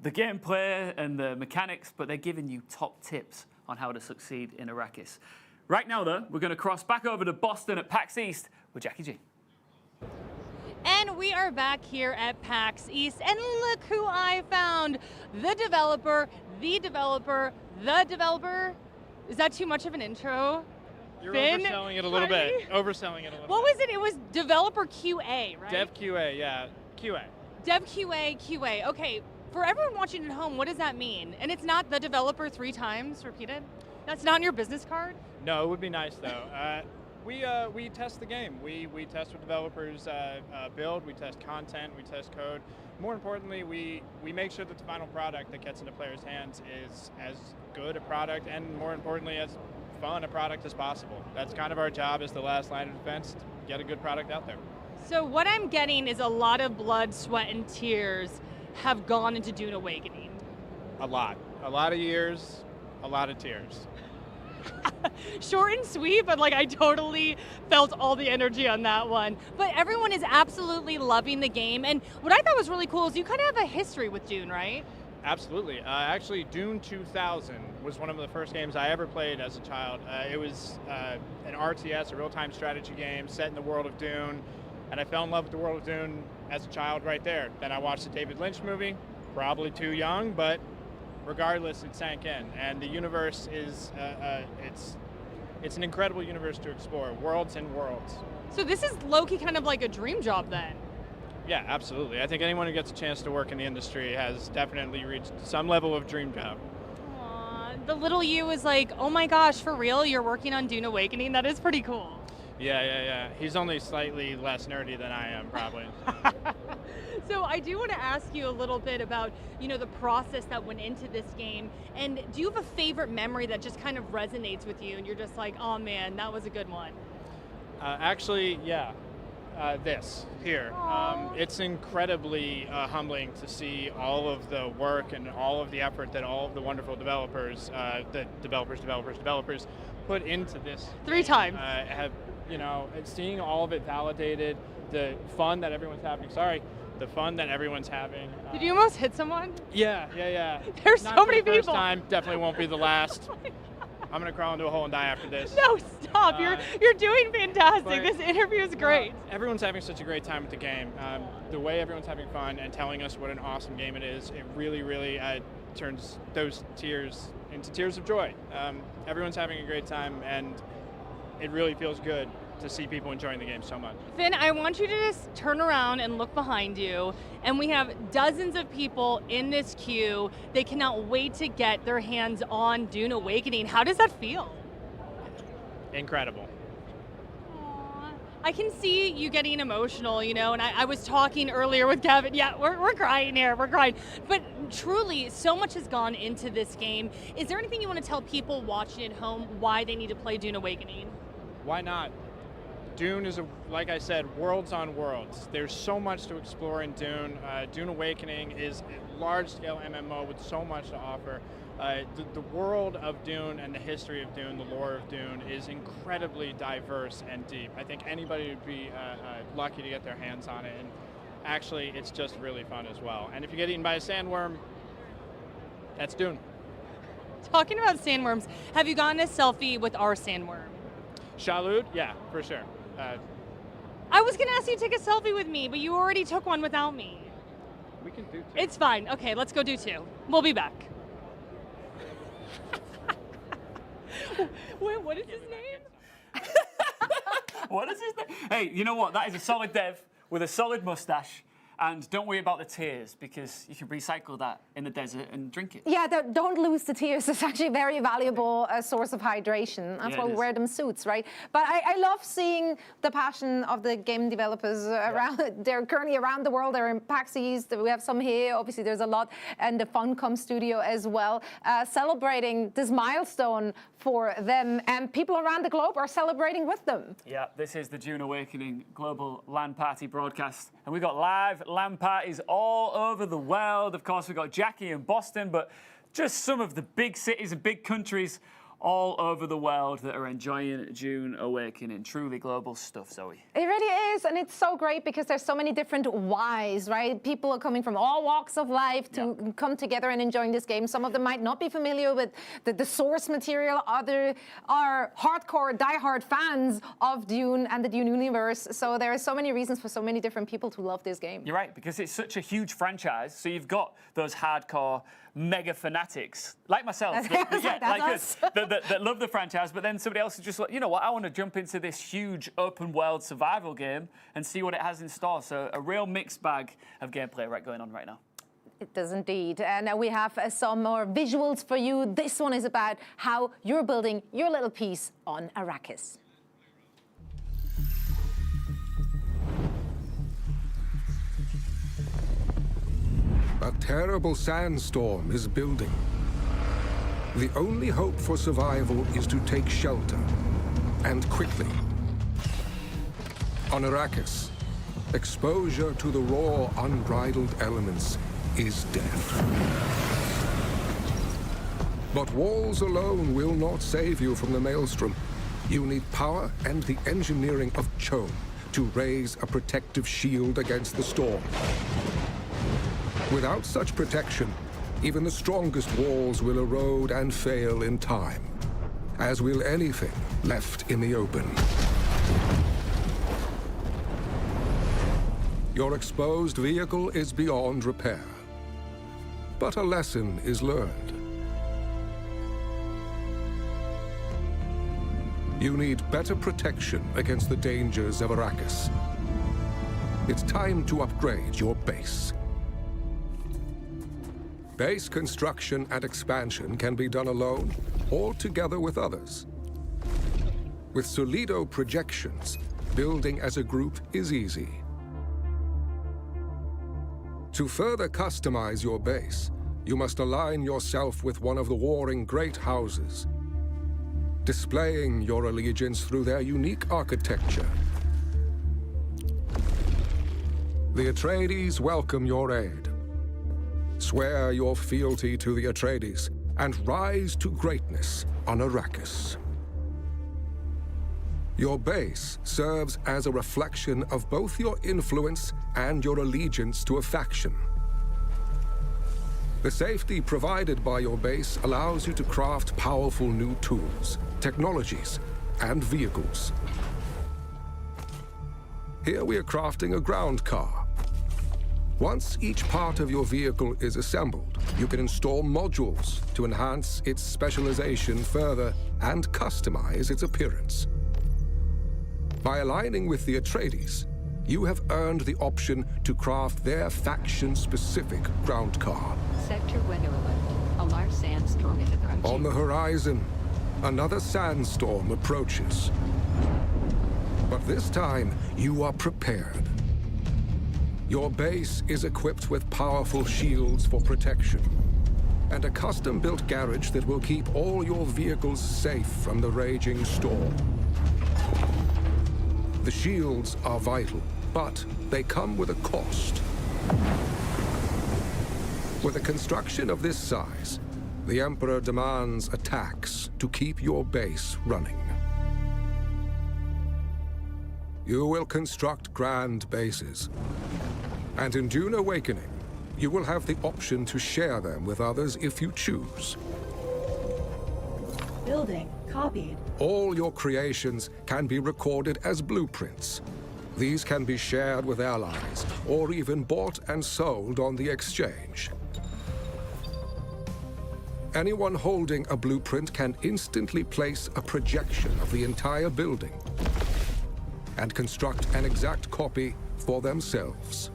B: the gameplay and the mechanics, but they're giving you top tips on how to succeed in Arrakis. Right now, though, we're going to cross back over to Boston at PAX East with Jackie G.
H: And we are back here at PAX East, and look who I found. The developer, the developer, the developer. Is that too much of an intro?
L: You're
H: Finn?
L: overselling it a little bit. Overselling it a little
H: What was it? It was developer QA, right?
L: Dev QA, yeah. QA.
H: Dev QA, QA. Okay, for everyone watching at home, what does that mean? And it's not the developer 3 times repeated? That's not on your business card?
L: No, it would be nice though. We test the game. We test what developers build. We test content. We test code. More importantly, we make sure that the final product that gets into players' hands is as good a product and, more importantly, as fun a product as possible. That's kind of our job as the last line of defense, to get a good product out there.
H: So what I'm getting is a lot of blood, sweat, and tears have gone into Dune Awakening.
L: A lot. A lot of years, a lot of tears.
H: Short and sweet, but like I totally felt all the energy on that one. But everyone is absolutely loving the game. And what I thought was really cool is you kind of have a history with Dune, right?
L: Absolutely. Actually, Dune 2000 was one of the first games I ever played as a child. It was an RTS, a real-time strategy game set in the world of Dune, and I fell in love with the world of Dune as a child right there. Then I watched the David Lynch movie, probably too young, but regardless, it sank in. And the universe is, it's an incredible universe to explore, worlds and worlds.
H: So this is low-key kind of like a dream job then.
L: Yeah, absolutely. I think anyone who gets a chance to work in the industry has definitely reached some level of dream job.
H: Aww, the little you is like, oh my gosh, for real? You're working on Dune Awakening? That is pretty cool.
L: Yeah. He's only slightly less nerdy than I am, probably.
H: So I do want to ask you a little bit about, the process that went into this game. And do you have a favorite memory that just kind of resonates with you and you're just like, oh man, that was a good one?
L: Actually, yeah. This here. It's incredibly humbling to see all of the work and all of the effort that all of the wonderful developers, developers put into this.
H: 3 times.
L: Seeing all of it validated, the fun that everyone's having. The fun that everyone's having.
H: Did you almost hit someone?
L: Yeah.
H: There's
L: Not
H: so
L: for
H: many
L: the first
H: people.
L: time, definitely won't be the last. I'm gonna crawl into a hole and die after this.
H: No, stop! You're doing fantastic.
L: but-
H: This interview is great.
L: Everyone's having such a great time with the game. The way everyone's having fun and telling us what an awesome game it is, it really, really turns those tears into tears of joy. Everyone's having a great time, and it really feels good to see people enjoying the game so much.
H: Finn, I want you to just turn around and look behind you, and we have dozens of people in this queue. They cannot wait to get their hands on Dune Awakening. How does that feel?
L: Incredible.
H: I can see you getting emotional, and I was talking earlier with Gavin. Yeah, we're crying here, we're crying. But truly, so much has gone into this game. Is there anything you want to tell people watching at home why they need to play Dune Awakening?
L: Why not? Dune is, like I said, worlds on worlds. There's so much to explore in Dune. Dune Awakening is a large-scale MMO with so much to offer. The world of Dune and the history of Dune, the lore of Dune, is incredibly diverse and deep. I think anybody would be lucky to get their hands on it, and actually, it's just really fun as well. And if you get eaten by a sandworm, that's Dune.
H: Talking about sandworms, have you gotten a selfie with our sandworm?
L: Shalud? Yeah, for sure.
H: I was gonna ask you to take a selfie with me, but you already took one without me.
L: We can do 2.
H: It's fine. Okay, let's go do 2. We'll be back. Wait, what is his name?
B: What is his name? Hey, you know what? That is a solid dev with a solid mustache. And don't worry about the tears, because you can recycle that in the desert and drink it.
C: Yeah, don't lose the tears. It's actually a very valuable source of hydration. That's why we wear them suits, right? But I love seeing the passion of the game developers around. They're currently around the world. They're in PAX East. We have some here. Obviously, there's a lot. And the Funcom studio as well, celebrating this milestone for them. And people around the globe are celebrating with them.
B: Yeah, this is the Dune Awakening Global LAN Party broadcast. And we've got live LAN parties all over the world. Of course, we've got Jackie in Boston, but just some of the big cities and big countries all over the world that are enjoying Dune Awakening. Truly global stuff, Zoe.
C: It really is, and it's so great because there's so many different whys, right? People are coming from all walks of life to come together and enjoying this game. Some of them might not be familiar with the source material. Others are hardcore, diehard fans of Dune and the Dune universe. So there are so many reasons for so many different people to love this game.
B: You're right, because it's such a huge franchise. So you've got those hardcore mega fanatics like myself that love the franchise, but then somebody else is just like, you know what, I want to jump into this huge open world survival game and see what it has in store. So a real mixed bag of gameplay going on right now.
C: It does indeed. And we have some more visuals for you. This one is about how you're building your little piece on Arrakis.
N: A terrible sandstorm is building. The only hope for survival is to take shelter, and quickly. On Arrakis, exposure to the raw, unbridled elements is death. But walls alone will not save you from the maelstrom. You need power and the engineering of Chone to raise a protective shield against the storm. Without such protection, even the strongest walls will erode and fail in time, as will anything left in the open. Your exposed vehicle is beyond repair, but a lesson is learned. You need better protection against the dangers of Arrakis. It's time to upgrade your base. Base construction and expansion can be done alone or together with others. With Solido projections, building as a group is easy. To further customize your base, you must align yourself with one of the warring great houses, displaying your allegiance through their unique architecture. The Atreides welcome your aid. Swear your fealty to the Atreides and rise to greatness on Arrakis. Your base serves as a reflection of both your influence and your allegiance to a faction. The safety provided by your base allows you to craft powerful new tools, technologies, and vehicles. Here we are crafting a ground car. Once each part of your vehicle is assembled, you can install modules to enhance its specialization further and customize its appearance. By aligning with the Atreides, you have earned the option to craft their faction-specific ground car.
R: Sector weather alert. A large sandstorm is approaching.
N: On the horizon, another sandstorm approaches. But this time, you are prepared. Your base is equipped with powerful shields for protection, and a custom-built garage that will keep all your vehicles safe from the raging storm. The shields are vital, but they come with a cost. With a construction of this size, the Emperor demands a tax to keep your base running. You will construct grand bases. And in Dune Awakening, you will have the option to share them with others if you choose.
R: Building. Copied.
N: All your creations can be recorded as blueprints. These can be shared with allies, or even bought and sold on the exchange. Anyone holding a blueprint can instantly place a projection of the entire building and construct an exact copy for themselves.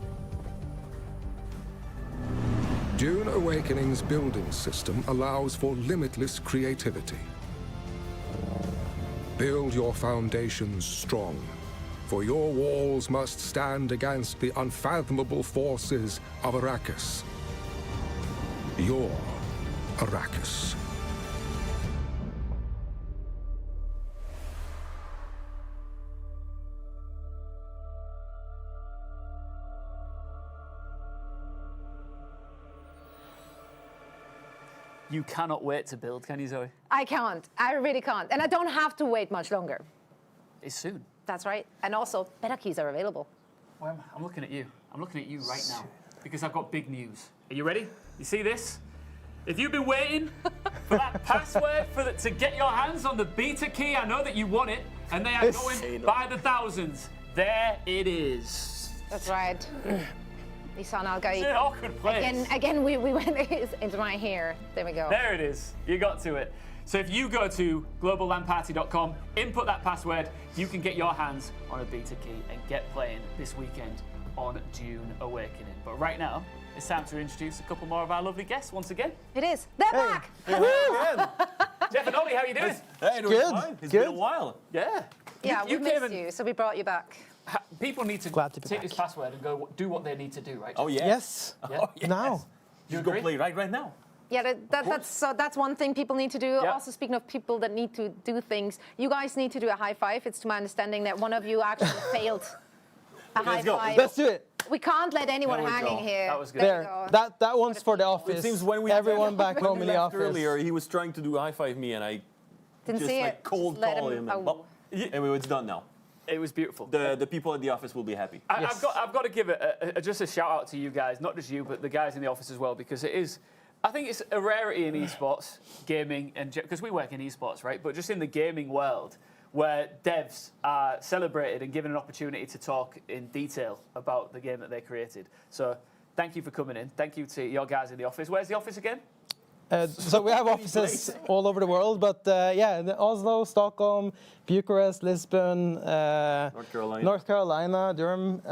N: Dune Awakening's building system allows for limitless creativity. Build your foundations strong, for your walls must stand against the unfathomable forces of Arrakis. Your Arrakis.
B: You cannot wait to build, can you, Zoe?
C: I can't. I really can't. And I don't have to wait much longer.
B: It's soon.
C: That's right. And also, beta keys are available.
B: Well, I'm looking at you. I'm looking at you right now because I've got big news. Are you ready? You see this? If you've been waiting for that password to get your hands on the beta key, I know that you want it, and they are going by the thousands. There it is.
C: That's right. Isan Al-Gaid.
B: It's an awkward place.
C: Again, we went into my hair. There we go.
B: There it is. You got to it. So if you go to globallandparty.com, input that password, you can get your hands on a beta key and get playing this weekend on Dune Awakening. But right now, it's time to introduce a couple more of our lovely guests once again.
C: It is. They're back.
B: Jeff and Ollie, how you doing?
K: Hey, doing fine. It's been a while.
B: Yeah.
C: Yeah, we missed you, so we brought you back.
B: People need to take this password and go do what they need to do, right?
K: Oh, yes.
J: Yes.
B: Yeah.
K: Oh, yes.
J: Now.
K: You go play right now.
C: Yeah, that's one thing people need to do.
B: Yeah.
C: Also, speaking of people that need to do things, you guys need to do a high five. It's to my understanding that one of you actually failed a high five.
J: Let's do it.
C: We can't let anyone
K: There we
C: hanging
K: go.
C: here.
B: That was good.
C: There we
J: There.
C: go.
J: That one's for the office.
K: It seems when we
J: everyone back home in the
K: left
J: office.
K: earlier, he was trying to do a high five me, and I
C: Didn't
K: just
C: see
K: like
C: it.
K: cold
C: Just let
K: call
C: him-
K: him. And,
C: oh.
K: anyway, it's done now.
B: It was beautiful.
K: The people at the office will be happy.
B: I've got to give just a shout out to you guys, not just you, but the guys in the office as well, because it is. I think it's a rarity in esports, gaming, and because we work in esports, right? But just in the gaming world, where devs are celebrated and given an opportunity to talk in detail about the game that they created. So thank you for coming in. Thank you to your guys in the office. Where's the office again?
J: So we have offices all over the world, but yeah, in Oslo, Stockholm, Bucharest, Lisbon, North Carolina, Durham.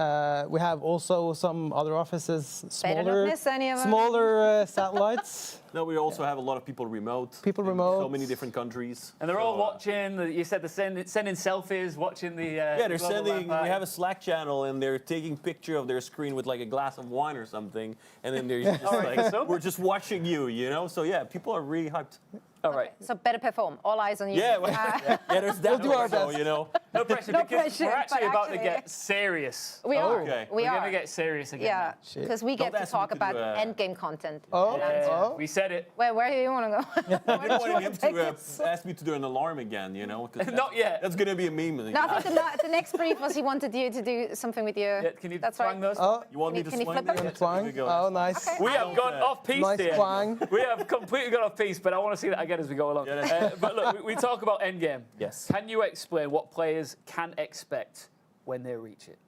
J: We have also some other offices,
C: Better not miss any of them.
J: smaller satellites.
K: No, we also have a lot of people remote.
J: People
K: in
J: remote.
K: So many different countries.
B: And they're all watching. You said they're sending selfies, watching the.
K: Yeah, they're
B: Global LAN
K: sending.
B: Party.
K: We have a Slack channel, and they're taking picture of their screen with like a glass of wine or something, and then they're just like, "We're just watching you," you know. So yeah, people are really hyped.
B: All right.
C: So better perform. All eyes on you.
K: Yeah, yeah. There's that.
J: We'll do our
K: also,
J: best.
K: you know.
B: No pressure,
C: No
B: because
C: pressure,
B: we're actually
C: but
B: about to
C: actually-
B: get serious.
C: We are.
K: Okay.
C: We
B: We're
C: are.
B: going to get serious again.
C: Yeah,
B: now.
C: because we get
K: Don't
C: to
K: ask me
C: talk
K: to
C: about
K: do,
C: endgame content.
J: Oh,
B: Yeah, we said it.
C: Where do you want to go?
K: I didn't want him to ask me to do an alarm again, you know. 'Cause
B: Not yet.
K: That's gonna be a meme.
C: No, I think the next brief was he wanted you to do something with your.
B: Yeah, can you
C: That's
B: twang
C: right.
B: those?
J: Oh,
K: You want me
C: Can
K: to
C: you
K: swing
C: flip
K: them?
C: it?
K: Yeah,
J: twang.
K: here we go.
J: Oh, nice.
C: Okay.
B: We have gone off piece
J: Nice
B: there.
J: twang.
B: We have completely gone off piece, but I want to see that again as we go along.
K: Yeah,
B: But look, we talk about endgame.
K: Yes.
B: Can you explain what players can expect when they reach it?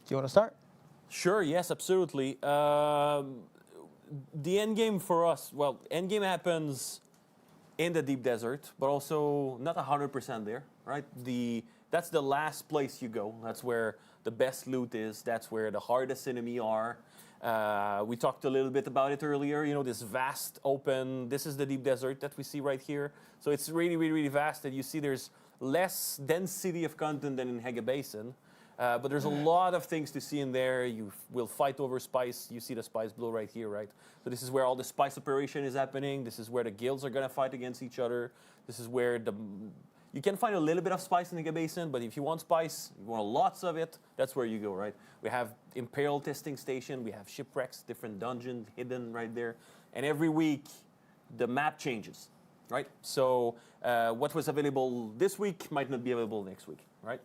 J: Do you want to start?
K: Sure. Yes. Absolutely. The end game for us. Well, end game happens in the deep desert, but also not 100% there. Right. That's the last place you go. That's where the best loot is. That's where the hardest enemy are. We talked a little bit about it earlier. You know, this vast open. This is the deep desert that we see right here. So it's really, really, really vast. And you see, there's less density of content than in Hege Basin. But there's a lot of things to see in there. You will fight over spice. You see the spice blue right here, right? So this is where all the spice operation is happening. This is where the guilds are going to fight against each other. This is where you can find a little bit of spice in the Basin, but if you want spice, you want lots of it, that's where you go, right? We have Imperial testing station. We have shipwrecks, different dungeons hidden right there. And every week, the map changes, right? So what was available this week might not be available next week, right?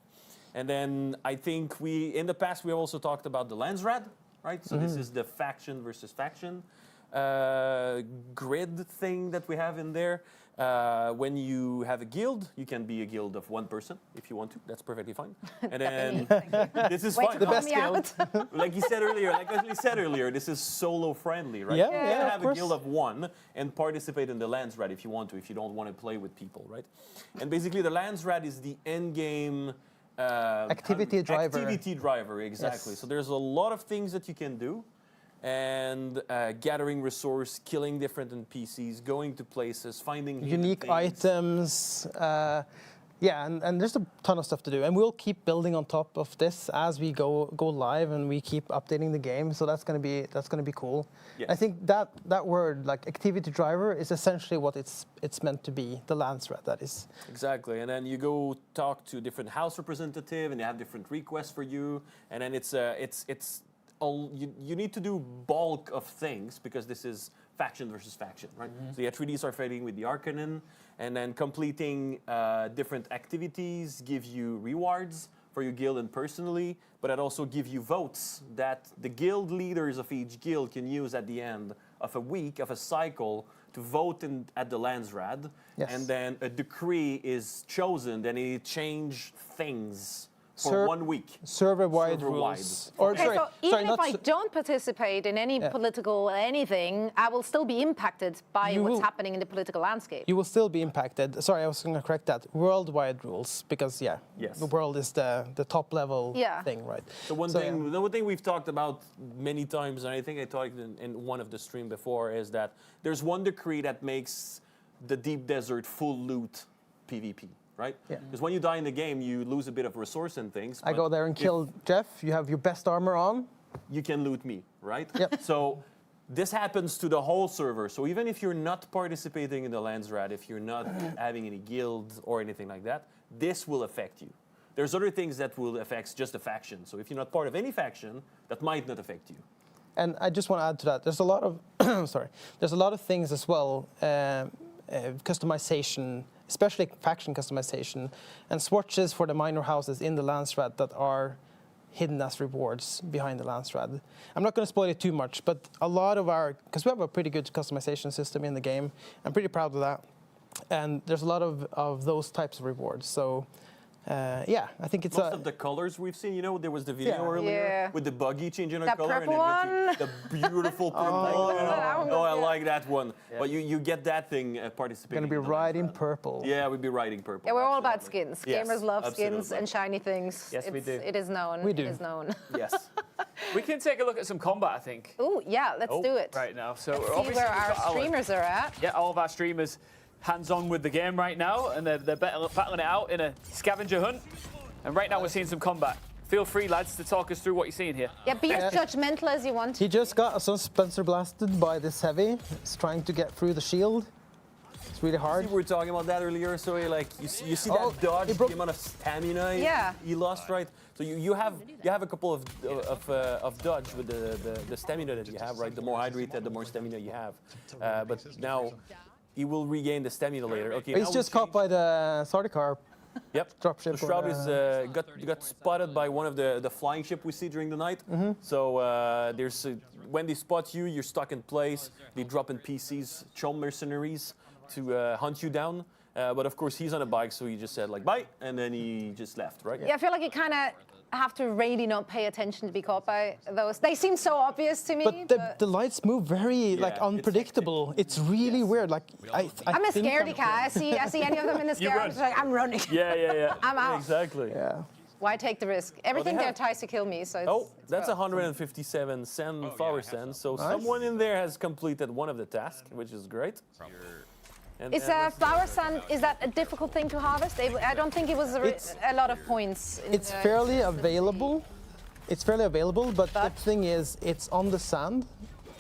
K: And then I think in the past, we also talked about the Landsrad, right? So this is the faction versus faction grid thing that we have in there. When you have a guild, you can be a guild of one person if you want to. That's perfectly fine. And then this is fine.
C: The best guild.
K: Like you said earlier, like Leslie said earlier, this is solo friendly, right?
J: Yeah,
K: you
J: yeah,
K: can
J: of
K: have a
J: course.
K: guild of one and participate in the Landsrad if you want to, if you don't want to play with people, right? And basically, the Landsrad is the end game.
J: Activity driver.
K: Activity driver, exactly.
J: Yes.
K: So there's a lot of things that you can do. and gathering resource, killing different NPCs, going to places, finding hidden
J: unique
K: things.
J: items. Yeah, and there's a ton of stuff to do, and we'll keep building on top of this as we go live, and we keep updating the game. So that's gonna be cool.
K: Yes.
J: I think that word, like activity driver, is essentially what it's meant to be. The LAN thread, that is.
K: Exactly, and then you go talk to different house representative, and they have different requests for you, and then it's all you need to do bulk of things because this is faction versus faction, right? So the Atreides are fighting with the Harkonnen, and then completing different activities give you rewards for your guild and personally, but it also give you votes that the guild leaders of each guild can use at the end of a week, of a cycle, to vote at the Landsrad.
J: Yes.
K: And then a decree is chosen, then it change things for 1 week.
J: Server-wide
K: Server-wide.
J: rules.
C: Okay, so even if I don't participate in any political anything, I will still be impacted by what's happening in the political landscape.
J: You will still be impacted. Sorry, I was going to correct that. Worldwide rules, because
K: Yes.
J: the world is the top level thing, right?
K: The one thing we've talked about many times, and I think I talked in one of the stream before, is that there's one decree that makes the deep desert full loot PvP. Right?
J: Yeah.
K: Because when you die in the game, you lose a bit of resource and things.
J: I go there and kill Jeff. You have your best armor on.
K: You can loot me, right?
J: Yep.
K: So this happens to the whole server. So even if you're not participating in the Landsrad, if you're not having any guilds or anything like that, this will affect you. There's other things that will affect just the faction. So if you're not part of any faction, that might not affect you.
J: And I just want to add to that. There's a lot of there's a lot of things as well. Customization, especially faction customization, and swatches for the minor houses in the Landsrad that are hidden as rewards behind the Landsrad. I'm not going to spoil it too much, but a lot of because we have a pretty good customization system in the game, I'm pretty proud of that. And there's a lot of those types of rewards. So I think it's
K: most of the colors we've seen. You know, there was the video earlier with the buggy changing her color,
C: purple
K: and then with the beautiful purple. I like that one. Yeah. But you get that thing participating.
J: Going to be riding purple.
K: Yeah, we'd be riding purple.
C: Yeah, we're all about skins.
K: Yes,
C: Gamers love
K: absolutely.
C: skins and shiny things.
B: Yes, we do.
C: It is known.
J: We do.
C: It is known.
K: Yes.
B: We can take a look at some combat, I think.
C: Oh, yeah, let's do it.
B: Right now. So
C: Let's see where our streamers are at.
B: Yeah, all of our streamers hands-on with the game right now, and they're battling it out in a scavenger hunt. And right now we're seeing some combat. Feel free, lads, to talk us through what you're seeing here.
C: Yeah, be as judgmental as you want.
J: He just got some Spencer blasted by this heavy. He's trying to get through the shield. It's really hard.
K: We were talking about that earlier, so like you see that dodge, the amount of stamina he lost, right? So you have a couple of dodge with the stamina that you have, right? The more hydrated, the more stamina you have. But now he will regain the stamina later. Okay.
J: He's just caught by the Sardaukar.
K: Yep.
J: Dropship.
K: So Shroud is got spotted by one of the flying ship we see during the night. So when they spot you, you're stuck in place. They drop in PCs, Chom mercenaries, to hunt you down. But of course, he's on a bike, so he just said like bye, and then he just left, right?
C: Yeah, I feel like you kind of have to really not pay attention to be caught by those. They seem so obvious to me.
J: But the lights move very like unpredictable. It's really weird. Like
C: I'm a scaredy cat. I see any of them in the scare. I'm just like, I'm running.
B: Yeah.
C: I'm out.
K: Exactly.
J: Yeah.
C: Why take the risk? Everything there tries to kill me. So
K: that's 157 flower sands. So someone in there has completed one of the tasks, which is great.
C: Is flower sand, is that a difficult thing to harvest? I don't think it was a lot of points.
J: It's fairly available. It's fairly available, but the thing is, it's on the sand.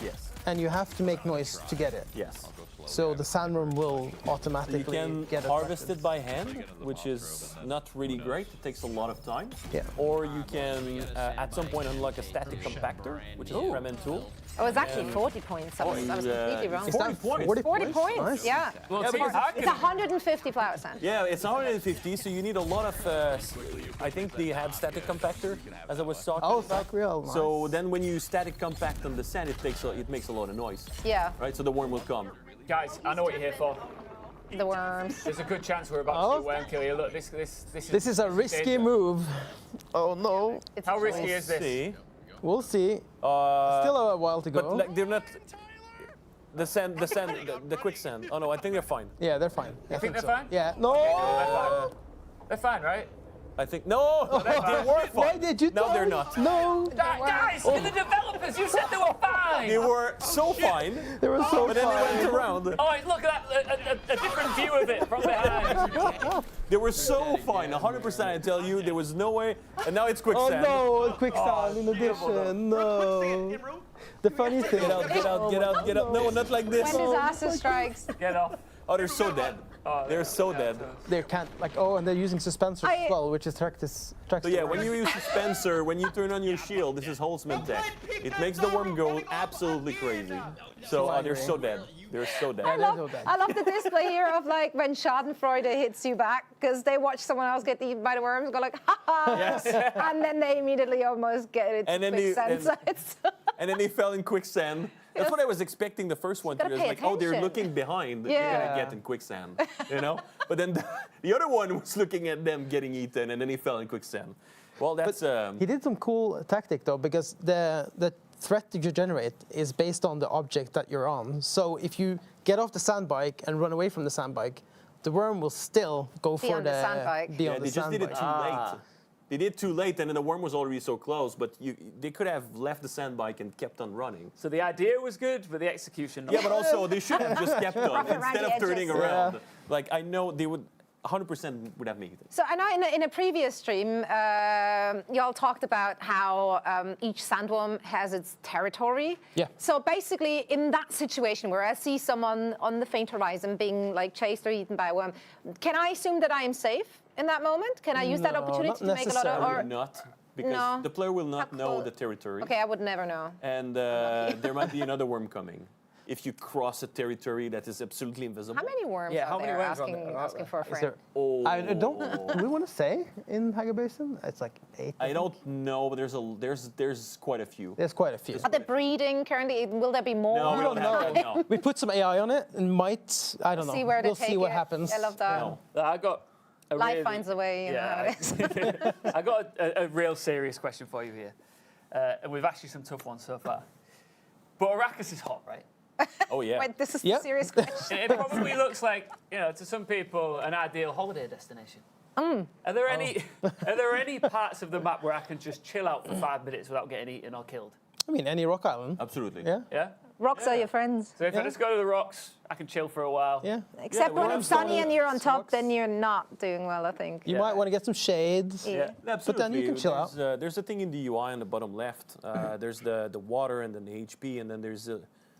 K: Yes.
J: And you have to make noise to get it.
K: Yes.
J: So the sandworm will automatically
K: get harvest it by hand, which is not really great. It takes a lot of time.
J: Yeah.
K: Or you can at some point unlock a static compactor, which is a Fremen tool.
C: Oh, it's actually 40 points. I was completely wrong.
K: 40 points.
C: 40 points, nice. Yeah.
B: Well,
C: it's 150 flower sand.
K: Yeah, it's 150, so you need a lot of, I think they had static compactor, as I was talking about.
J: Stack real, nice.
K: So then when you static compact on the sand, it makes a lot of noise.
C: Yeah.
K: Right, so the worm will come.
B: Guys, I know what you're here for.
C: The worms.
B: There's a good chance we're about to do worm kill here. Look, this
J: is a risky move. Oh no.
B: How risky is this?
J: We'll see. Still a while to go.
K: But like, they're not. The quicksand. Oh no, I think they're fine.
J: Yeah, they're fine.
B: You think they're
J: so.
B: fine?
J: Yeah. No.
B: They're fine, right?
K: I think no, they were fine.
J: Why did you?
K: No, they're not.
J: No.
B: Guys, you're the developers. You said they were fine.
K: They were so fine.
J: They were so
K: But then they went around.
B: Oh, look at that! A different view of it from behind.
K: They were so fine, 100%. I tell you, there was no way. And now it's quicksand.
J: Oh no, quicksand in addition. No. The funny thing.
K: Get out. No, not like this.
C: When disaster strikes.
B: Get off.
K: Oh, they're so dead. They're so dead.
J: They can't and they're using suspensor as well, which is tracks.
K: So yeah, when you use dispenser, when you turn on your shield, this is Holtzman tech. It makes the worm go absolutely crazy. So they're so dead. They're so dead.
C: I love the display here of like when Schadenfreude hits you back because they watch someone else get eaten by the worms, go like, ha ha,
K: Yes.
C: and then they immediately almost get it.
K: And then and then they fell in quicksand. That's what I was expecting the first one to do.
C: Gotta
K: It's
C: pay
K: like, oh, they're
C: attention.
K: looking behind.
C: Yeah.
K: They're gonna get in quicksand, you know. But then the other one was looking at them getting eaten, and then he fell in quicksand. Well, that's.
J: He did some cool tactic though, because the threat that you generate is based on the object that you're on. So if you get off the sand bike and run away from the sand bike, the worm will still go
C: Be
J: for
C: on the sand bike.
J: Be
K: Yeah,
J: on
K: they
J: the
K: just
J: sand
K: did it
J: bike.
K: too late. They did too late, and then the worm was already so close. But they could have left the sand bike and kept on running.
B: So the idea was good, but the execution. Not
K: Yeah, but also they should have just kept on
C: Rough around
K: instead
C: the
K: of turning
C: edges.
K: around.
J: Yeah.
K: Like I know they would 100% would have made it.
C: So I know in a previous stream, y'all talked about how each sandworm has its territory.
J: Yeah.
C: So basically, in that situation where I see someone on the faint horizon being like chased or eaten by a worm, can I assume that I am safe in that moment? Can I use that
J: No,
C: opportunity
J: not
C: to make a lot of?
J: necessarily.
K: Not because
C: No.
K: the player will not
C: How
K: know
C: cool.
K: the territory.
C: Okay, I would never know.
K: And there might be another worm coming. If you cross a territory that is absolutely invisible.
C: How many worms
B: Yeah,
C: are
B: how many
C: there
B: worms are
C: asking,
B: there?
C: asking for a
J: Is
C: friend?
J: there,
K: Oh.
J: I don't. Do we want to say in Hager Basin? It's like 8.
K: I don't know, but there's quite a few.
J: There's quite a few.
C: Are they breeding currently? Will there be more?
K: No, we don't
J: know.
K: have that, no.
J: We put some AI on it and might. I don't know.
C: See where they
J: we'll
C: take
J: see what
C: it.
J: happens.
C: I love that.
K: No.
B: I got.
C: Life finds a way. You know how it is.
B: I got a real serious question for you here, and we've asked you some tough ones so far. But Arrakis is hot, right?
K: Oh yeah.
C: Wait, this is
J: Yep.
C: a serious question.
B: It probably looks like, to some people, an ideal holiday destination. Are there any parts of the map where I can just chill out for 5 minutes without getting eaten or killed?
J: I mean, any rock island.
K: Absolutely.
J: Yeah.
B: Yeah.
C: Rocks are your friends.
B: So if I just go to the rocks, I can chill for a while.
J: Yeah.
C: Except
K: we
C: when
K: have
C: it's sunny
K: some-
C: and you're on top,
J: rocks.
C: then you're not doing well, I think.
J: You might want to get some shade.
C: Yeah.
K: Absolutely.
J: But then you can chill out.
K: There's a thing in the UI on the bottom left. There's the water and then the HP, and then there's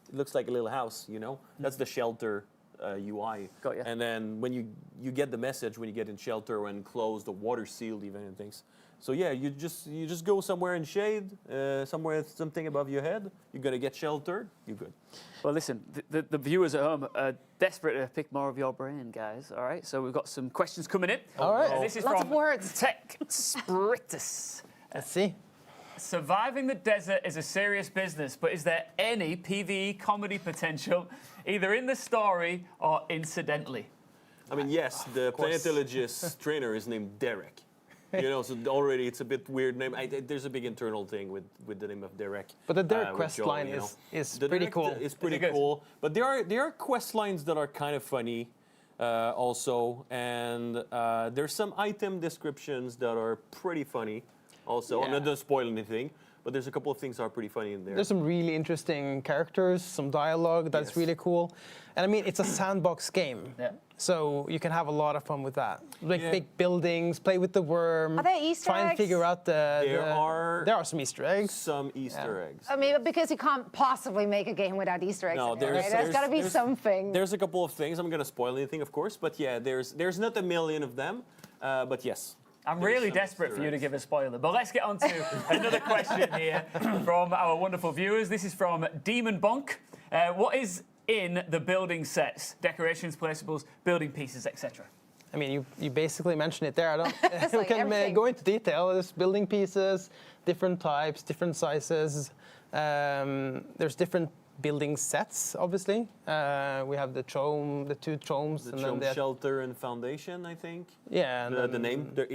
K: it looks like a little house, you know? That's the shelter UI.
B: Got ya.
K: And then when you get the message when you get in shelter and close, the water sealed even and things. So yeah, you just go somewhere in shade, somewhere something above your head. You're gonna get sheltered. You're good.
B: Well, listen, the viewers at home are desperate to pick more of your brain, guys. All right, so we've got some questions coming in.
J: All right.
B: And this is
C: Lots
B: from
C: of words.
B: Tech Spiritus.
J: Let's see.
B: Surviving the desert is a serious business, but is there any PvE comedy potential, either in the story or incidentally?
K: I mean, yes, the planetologist trainer is named Derek. You know, so already it's a bit weird name. There's a big internal thing with the name of Derek.
J: But the Derek
K: with
J: quest
K: Joel,
J: line
K: you know.
J: is
K: The
J: pretty
K: Derek
J: cool.
K: Is pretty
B: Is it good?
K: cool. But there are quest lines that are kind of funny, also, and there's some item descriptions that are pretty funny, also. I'm not gonna spoil anything, but there's a couple of things that are pretty funny in there.
J: There's some really interesting characters, some dialogue that's really cool. And I mean, it's a sandbox game.
B: Yeah.
J: So you can have a lot of fun with that. Like
K: Yeah.
J: big buildings, play with the worm.
C: Are there Easter
J: Try and
C: eggs?
J: figure out
K: There are
J: some Easter eggs.
K: some Easter eggs.
C: I mean, because you can't possibly make a game without Easter eggs.
K: No,
C: in it, right? There's got to be something.
K: There's a couple of things. I'm gonna spoil anything, of course, but yeah, there's not a million of them, but yes.
B: I'm
K: There's
B: really
K: some
B: desperate
K: Easter
B: for you to
K: eggs.
B: give a spoiler, but let's get on to another question here from our wonderful viewers. This is from Demon Bonk. What is in the building sets, decorations, placeables, building pieces, etc.?
J: I mean, you basically mentioned it there. I don't.
C: It's
J: we
C: like
J: can
C: everything.
J: go into detail. There's building pieces, different types, different sizes. There's different building sets, obviously. We have the two chomes,
K: The
J: and
K: Chome
J: then
K: Shelter and Foundation, I think.
J: yeah, and
K: The
J: then
K: name, the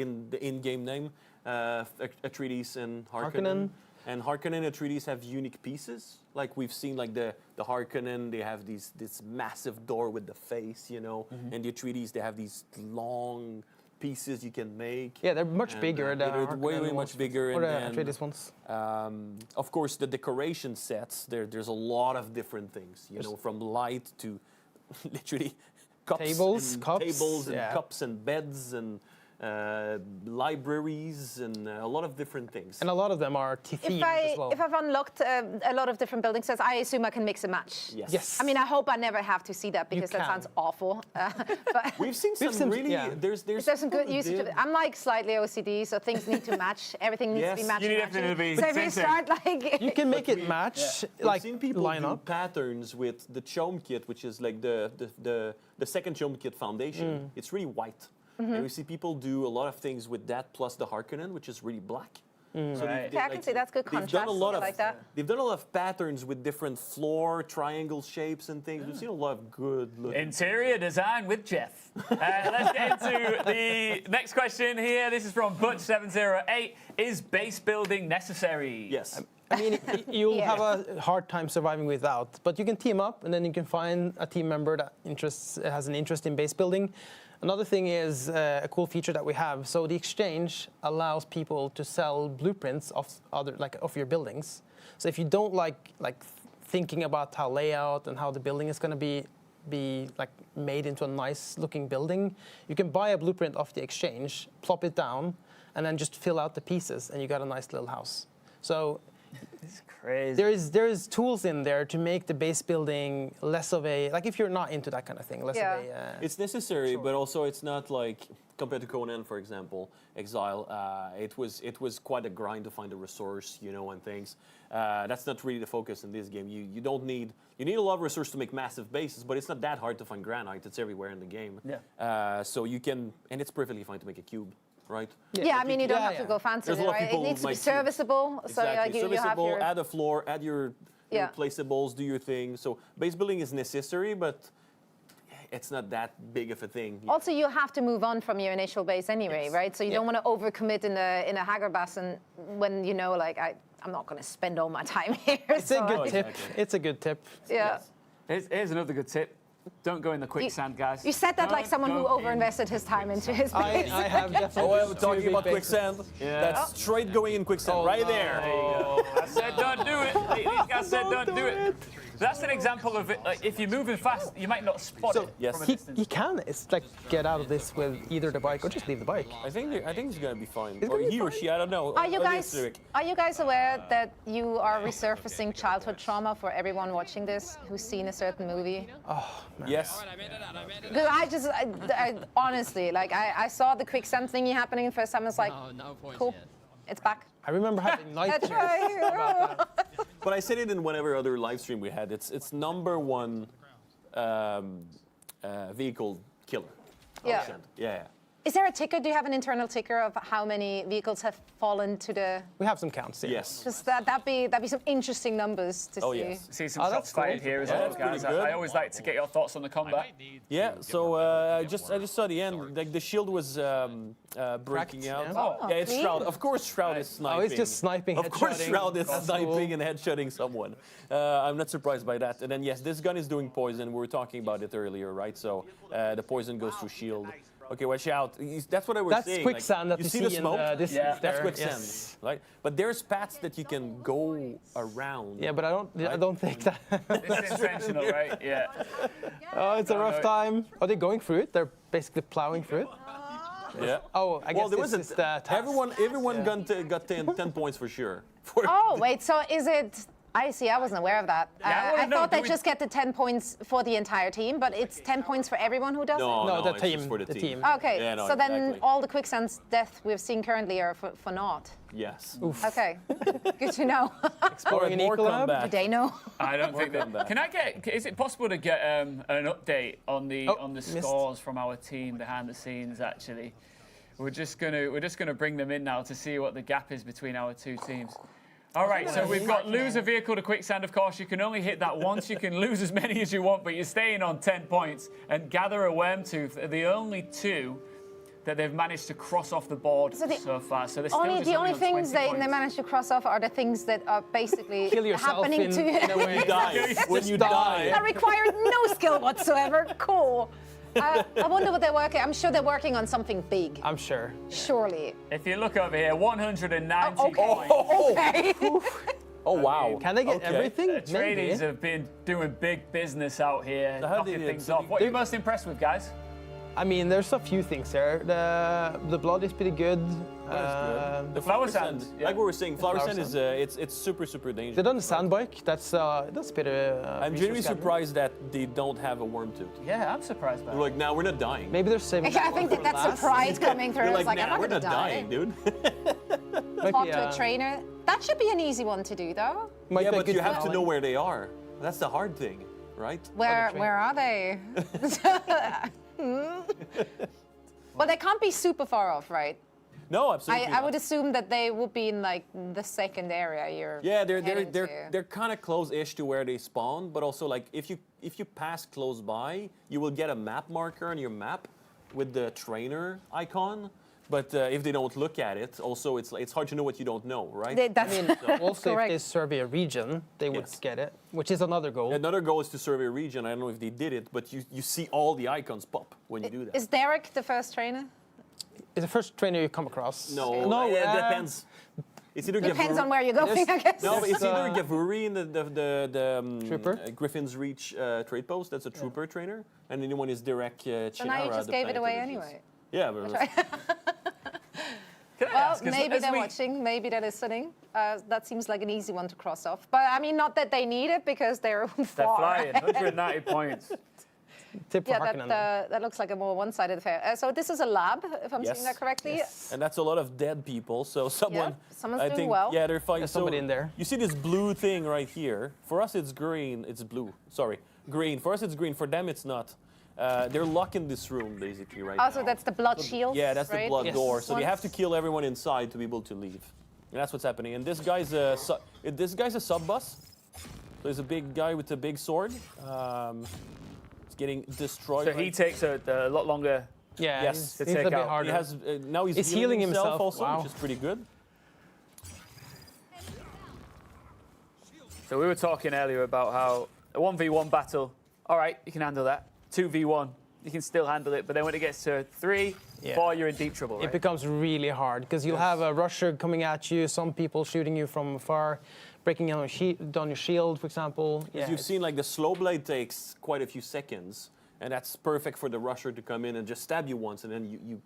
K: in-game name, Atreides and Harkonnen.
J: Harkonnen.
K: And Harkonnen and Atreides have unique pieces. Like we've seen, like the Harkonnen, they have this massive door with the face, you know. And the Atreides, they have these long pieces you can make.
J: Yeah, they're much
K: And,
J: bigger.
K: they're way much bigger.
J: Or
K: And
J: the Atreides ones.
K: of course, the decoration sets. There's a lot of different things. You know, from light to literally
J: tables,
K: cups and beds and libraries and a lot of different things.
J: And a lot of them are themed as well.
C: If I've unlocked a lot of different building sets, I assume I can mix and match.
K: Yes.
C: I mean, I hope I never have to see that because that sounds awful. But
K: We've seen some really. There's
C: some good usage of it. I'm like slightly OCD, so things need to match. Everything needs to be matching.
B: You need everything to be
C: so if you start like,
J: you can make it match, like
K: We've seen people
J: line
K: do
J: up.
K: patterns with the Chome kit, which is like the second Chome kit foundation. It's really white. And we see people do a lot of things with that plus the Harkonnen, which is really black. So
C: I can see that's good contrast.
K: They've done a lot
C: I
K: of
C: like that.
K: They've done a lot of patterns with different floor triangle shapes and things. We've seen a lot of good looking.
B: Interior design with Jeff. Let's get into the next question here. This is from Butch708. Is base building necessary?
K: Yes.
J: I mean, you'll have a hard time surviving without, but you can team up, and then you can find a team member that has an interest in base building. Another thing is a cool feature that we have. So the exchange allows people to sell blueprints of your buildings. So if you don't like thinking about how layout and how the building is going to be like made into a nice looking building, you can buy a blueprint off the exchange, plop it down, and then just fill out the pieces, and you got a nice little house. So
B: it's crazy.
J: There is tools in there to make the base building less of a, like if you're not into that kind of thing, less of a...
K: it's necessary, but also it's not like, compared to Conan, for example, Exile, it was quite a grind to find a resource, you know, and things. That's not really the focus in this game. You need a lot of resources to make massive bases, but it's not that hard to find granite. It's everywhere in the game.
B: Yeah.
K: So you can, and it's perfectly fine to make a cube. Right?
C: Yeah, I mean, you don't have to go fancy, right? It needs to be serviceable.
K: Exactly.
C: So like, you have
K: serviceable,
C: your...
K: add a floor, add your placeables, do your thing. So base building is necessary, but it's not that big of a thing.
C: Also, you have to move on from your initial base anyway, right? So you don't want to overcommit in a Hagerbassen when you know, like, I'm not going to spend all my time here.
J: It's a good tip. It's a good tip.
C: Yeah.
B: Here's another good tip. Don't go in the quicksand, guys.
C: You said that like someone who overinvested his time into his base.
J: I have definitely.
K: I'm talking about quicksand. Yeah. That's straight going in quicksand, right there.
B: There you go. I said don't do it. These guys said don't do it. That's an example of it. Like, if you're moving fast, you might not spot it from a distance.
J: He can. It's like get out of this with either the bike or just leave the bike.
K: I think he's gonna be fine. Or he or she, I don't know.
C: Are you guys aware that you are resurfacing childhood trauma for everyone watching this who's seen a certain movie?
J: Oh, man.
K: Yes.
C: Because I honestly, like, I saw the quicksand thingy happening the first time. I was like, cool, it's back.
J: I remember having nightmares
C: right.
J: about that.
K: But I said it in whatever other live stream we had. It's #1 vehicle killer.
C: Yeah.
K: Yeah.
C: Is there a ticker? Do you have an internal ticker of how many vehicles have fallen to the...
J: We have some counts,
K: Yes.
C: Just that'd be some interesting numbers to see.
K: Yes.
B: See some shots fired here as well, guys. I always like to get your thoughts on the combat.
K: Yeah, so I just saw the end. Like the shield was breaking out.
J: Yeah.
K: Yeah, it's Shroud. Of course, Shroud is sniping.
J: Oh, it's just sniping.
K: Of course,
J: headshotting.
K: Shroud is
J: That's
K: sniping
J: cool.
K: and headshotting someone. I'm not surprised by that. And then yes, this gun is doing poison. We were talking about it earlier, right? So the poison goes through shield. Okay, watch out. That's what I was saying.
J: That's quicksand that
K: you
J: you
K: see the
J: see
K: smoke?
J: in this.
B: Yeah.
K: That's
J: there,
K: quicksand,
J: yes.
K: right? But there's paths that you can go around.
J: Yeah, but I don't think that.
B: It's intentional, right? Yeah.
J: Oh, it's a rough time. Are they going through it? They're basically plowing through it.
K: Yeah.
J: Oh, I guess
K: there
J: this
K: was
J: is the task.
K: Everyone got 10 points for sure.
C: Oh, wait, so is it... I see, I wasn't aware of that. I thought they just get the 10 points for the entire team, but it's 10 points for everyone who does it?
K: No,
J: the
K: it's
J: team.
K: just for the team.
C: Okay,
K: Yeah, no,
C: so then
K: exactly.
C: all the quicksand's death we've seen currently are for naught.
K: Yes.
C: Okay, good to know.
J: Exploring an
K: more
J: eco lab.
C: Do they know?
B: I don't think that. Can I get? Is it possible to get an update on the scores from our team behind the scenes? Actually, we're just gonna bring them in now to see what the gap is between our two teams. All right, so we've got lose a vehicle to quicksand, of course. You can only hit that once. You can lose as many as you want, but you're staying on 10 points. And gather a worm tooth are the only two that they've managed to cross off the board so far. So they're still just
C: The only
B: on
C: things
B: 20
C: they
B: points.
C: manage to cross off are the things that are basically
J: Kill yourself
C: happening
J: in a way.
K: When you die. When you die.
C: That required no skill whatsoever. Cool. I wonder what they're working. I'm sure they're working on something big.
J: I'm sure.
C: Surely.
B: If you look over here, 190
C: okay.
B: points.
C: Okay.
K: Oh, wow.
J: Can they get everything?
B: Atreides have been doing big business out here,
K: So how
B: knocking
K: did-
B: things
K: so
B: off. What are you most impressed with, guys?
J: I mean, there's a few things there. The blood is pretty good.
K: The
B: flower
K: sand,
B: sand,
K: like we were saying, flower
J: Flower
K: sand is
J: sand.
K: it's super dangerous.
J: They done the sandbike. That's pretty.
K: I'm genuinely
J: resource gathering.
K: surprised that they don't have a worm tooth.
B: Yeah, I'm surprised by
K: They're like, nah, we're not dying.
J: Maybe they're saving.
C: I think that that's surprise coming through.
K: They're
C: It's
K: like,
C: like, I'm
K: nah,
C: not
K: we're
C: gonna
K: not
C: die.
K: dying, dude.
C: Talk to a trainer. That should be an easy one to do, though.
K: Yeah, but you have to know where they are. That's the hard thing, right?
C: Where are they? Well, they can't be super far off, right?
K: No, absolutely.
C: I would assume that they would be in like the second area you're.
K: Yeah,
C: heading to.
K: they're kind of close-ish to where they spawn, but also like if you pass close by, you will get a map marker on your map with the trainer icon. But if they don't look at it, also it's hard to know what you don't know, right?
J: Also, if they survey a region, they would get it, which is another goal.
K: Another goal is to survey a region. I don't know if they did it, but you see all the icons pop when you do that.
C: Is Derek the first trainer?
J: Is the first trainer you come across?
K: No, it depends. It's either
C: Depends
K: Gavur-
C: on where you're going, I guess.
K: No, but it's either Gavuri in the
J: Trooper?
K: Griffin's Reach trade post. That's a trooper trainer, and the new one is Derek Chinara.
C: So now you just
K: the
C: gave it away
K: planetary
C: anyway.
K: Yeah, but
C: Well, maybe they're watching, maybe they're listening. That seems like an easy one to cross off. But I mean, not that they need it because they're
B: They're
C: far.
B: flying, 190 points.
J: Tip for
C: Yeah,
J: Harkonnen.
C: that looks like a more one-sided affair. So this is a lab, if I'm seeing that correctly.
K: And that's a lot of dead people. So someone,
C: someone's
K: I
C: doing
K: think,
C: well.
K: yeah, they're fighting.
J: There's somebody in there.
K: You see this blue thing right here. For us, it's green. It's blue. Sorry, green. For us, it's green. For them, it's not. They're locked in this room basically right now.
C: Also, that's the blood shield.
K: Yeah, that's
C: right?
K: the blood door. So they have to kill everyone inside to be able to leave. And that's what's happening. And this guy's a sub boss. So there's a big guy with a big sword. It's getting destroyed.
B: So he takes a lot longer.
J: Yeah,
K: Yes,
B: to
J: he's
B: take
J: a bit
B: out.
J: harder.
K: He has now he's
J: He's
K: healing
J: healing himself.
K: also,
J: Wow.
K: which is pretty good.
B: So we were talking earlier about how a 1v1 battle, all right, you can handle that. 2v1, you can still handle it. But then when it gets to 3, 4, you're in deep trouble, right?
J: It becomes really hard because you'll have a rusher coming at you, some people shooting you from afar, breaking down your shield, for example.
K: As you've seen, like the slow blade takes quite a few seconds, and that's perfect for the rusher to come in and just stab you once, and then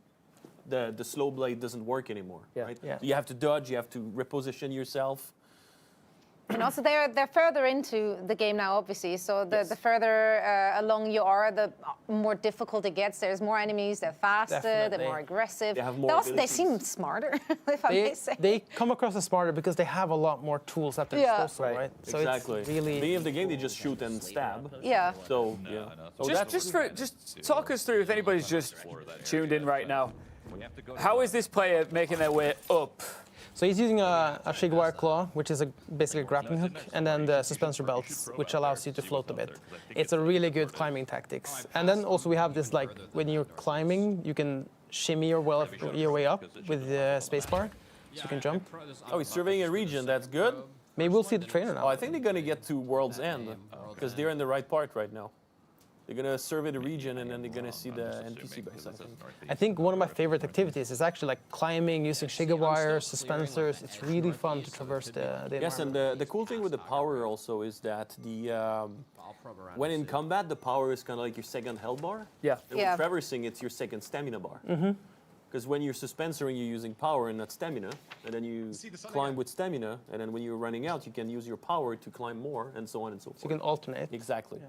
K: the slow blade doesn't work anymore, right?
J: Yeah.
K: So you have to dodge, you have to reposition yourself.
C: And also, they're further into the game now, obviously. So the further along you are, the more difficult it gets. There's more enemies. They're faster.
J: Definitely.
C: They're more aggressive.
K: They have more
C: they seem smarter, if I may say.
J: They come across as smarter because they have a lot more tools at their disposal, right? So
K: exactly.
J: it's really.
K: Beginning of the game, they just shoot and stab.
C: Yeah.
K: So yeah. So
B: Just talk us through, if anybody's just tuned in right now, how is this player making their way up?
J: So he's using a Shigwire Claw, which is basically a grappling hook, and then the suspensor belts, which allows you to float a bit. It's a really good climbing tactics. And then also we have this, like, when you're climbing, you can shimmy your way up with the spacebar, so you can jump.
K: Oh, he's surveying a region. That's good.
J: Maybe we'll see the trainer now.
K: Oh, I think they're gonna get to World's End because they're in the right part right now. They're gonna survey the region and then they're gonna see the NPC base.
J: I think one of my favorite activities is actually like climbing, using Shigawire, suspensors. It's really fun to traverse the
K: Yes, and the cool thing with the power also is that when in combat, the power is kind of like your second health bar.
B: Yeah.
K: And when traversing, it's your second stamina bar. Because when you're suspensoring, you're using power and not stamina, and then you climb with stamina, and then when you're running out, you can use your power to climb more, and so on and so forth.
J: So you can alternate.
K: Exactly. Yeah.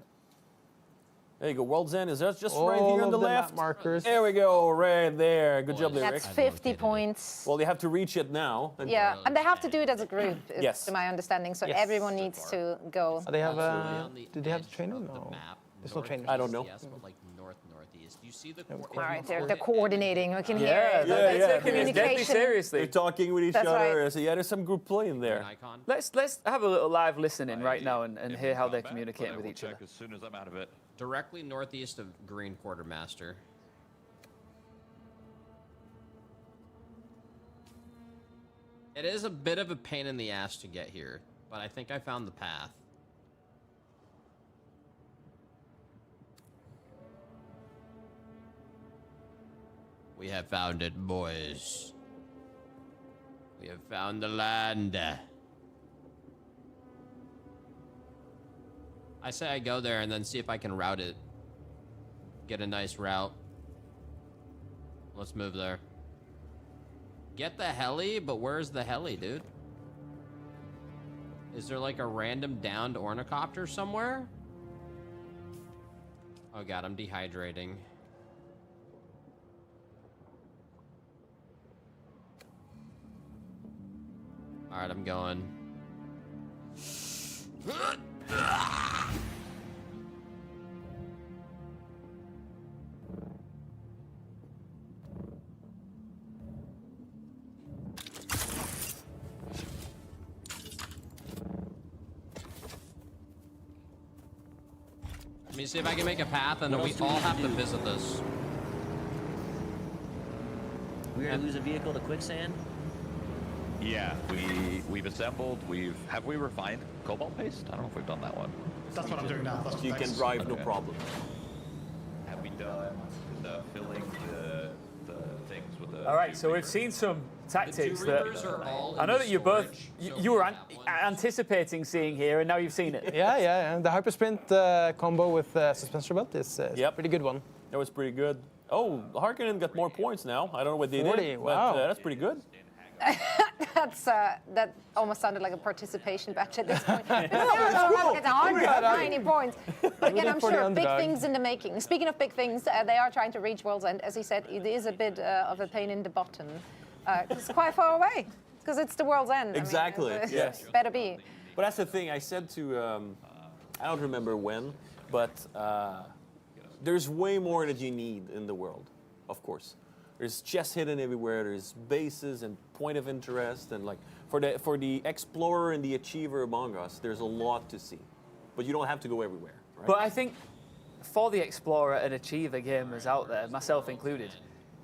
K: There you go. World's End is just
J: All
K: right here on
J: of
K: the
J: the
K: left.
J: map markers.
K: There we go, right there. Good job, Lyric.
C: That's 50 points.
K: Well, they have to reach it now. And
C: Yeah, and they have to do it as a group,
K: Yes.
C: to my understanding. So everyone needs to go.
J: They have do they have the trainer? No. There's no trainer.
K: I don't know.
S: Like northeast. You see the
C: All right, they're coordinating. We can hear
B: Yeah,
C: it.
B: they're
C: That's
B: taking this deadly
C: communication.
B: seriously.
K: They're talking with each
C: That's
K: other.
C: right.
K: So yeah, there's some group play in there.
B: Let's have a little live listening right now and hear how they're communicating with each other.
S: As soon as I'm out of it. Directly northeast of Green Quartermaster. It is a bit of a pain in the ass to get here, but I think I found the path. We have found it, boys. We have found the land. I say I go there and then see if I can route it. Get a nice route. Let's move there. Get the heli, but where's the heli, dude? Is there like a random downed ornithopter somewhere? Oh god, I'm dehydrating. Alright, I'm going. Let me see if I can make a path, and then we all have to visit this.
T: We're gonna lose a vehicle to quicksand.
Q: Yeah, we've assembled. Have we refined cobalt paste? I don't know if we've done that one.
U: That's what I'm doing now.
K: You can drive, no problem.
Q: Have we done the filling the things with the?
B: All right, so we've seen some tactics that I know that you both you were anticipating seeing here, and now you've seen it.
J: Yeah. The hypersprint combo with suspension belt is a pretty good one.
K: That was pretty good. Oh, Harkonnen got more points now. I don't know what they
J: 40,
K: did,
J: wow.
K: but that's pretty good.
C: That almost sounded like a participation batch at this point. It's
K: cool.
C: It's 190 points. But again, I'm
J: for the
C: sure big
J: underdog.
C: things in the making. Speaking of big things, they are trying to reach World's End. As he said, it is a bit of a pain in the bottom. It's quite far away because it's the World's End.
K: Exactly.
C: I mean,
K: Yes.
C: Better be.
K: But that's the thing. I said to, I don't remember when, but there's way more that you need in the world, of course. There's chests hidden everywhere. There's bases and point of interest, and like for the explorer and the achiever among us, there's a lot to see. But you don't have to go everywhere. Right?
B: But I think for the explorer and achiever gamers out there, myself included,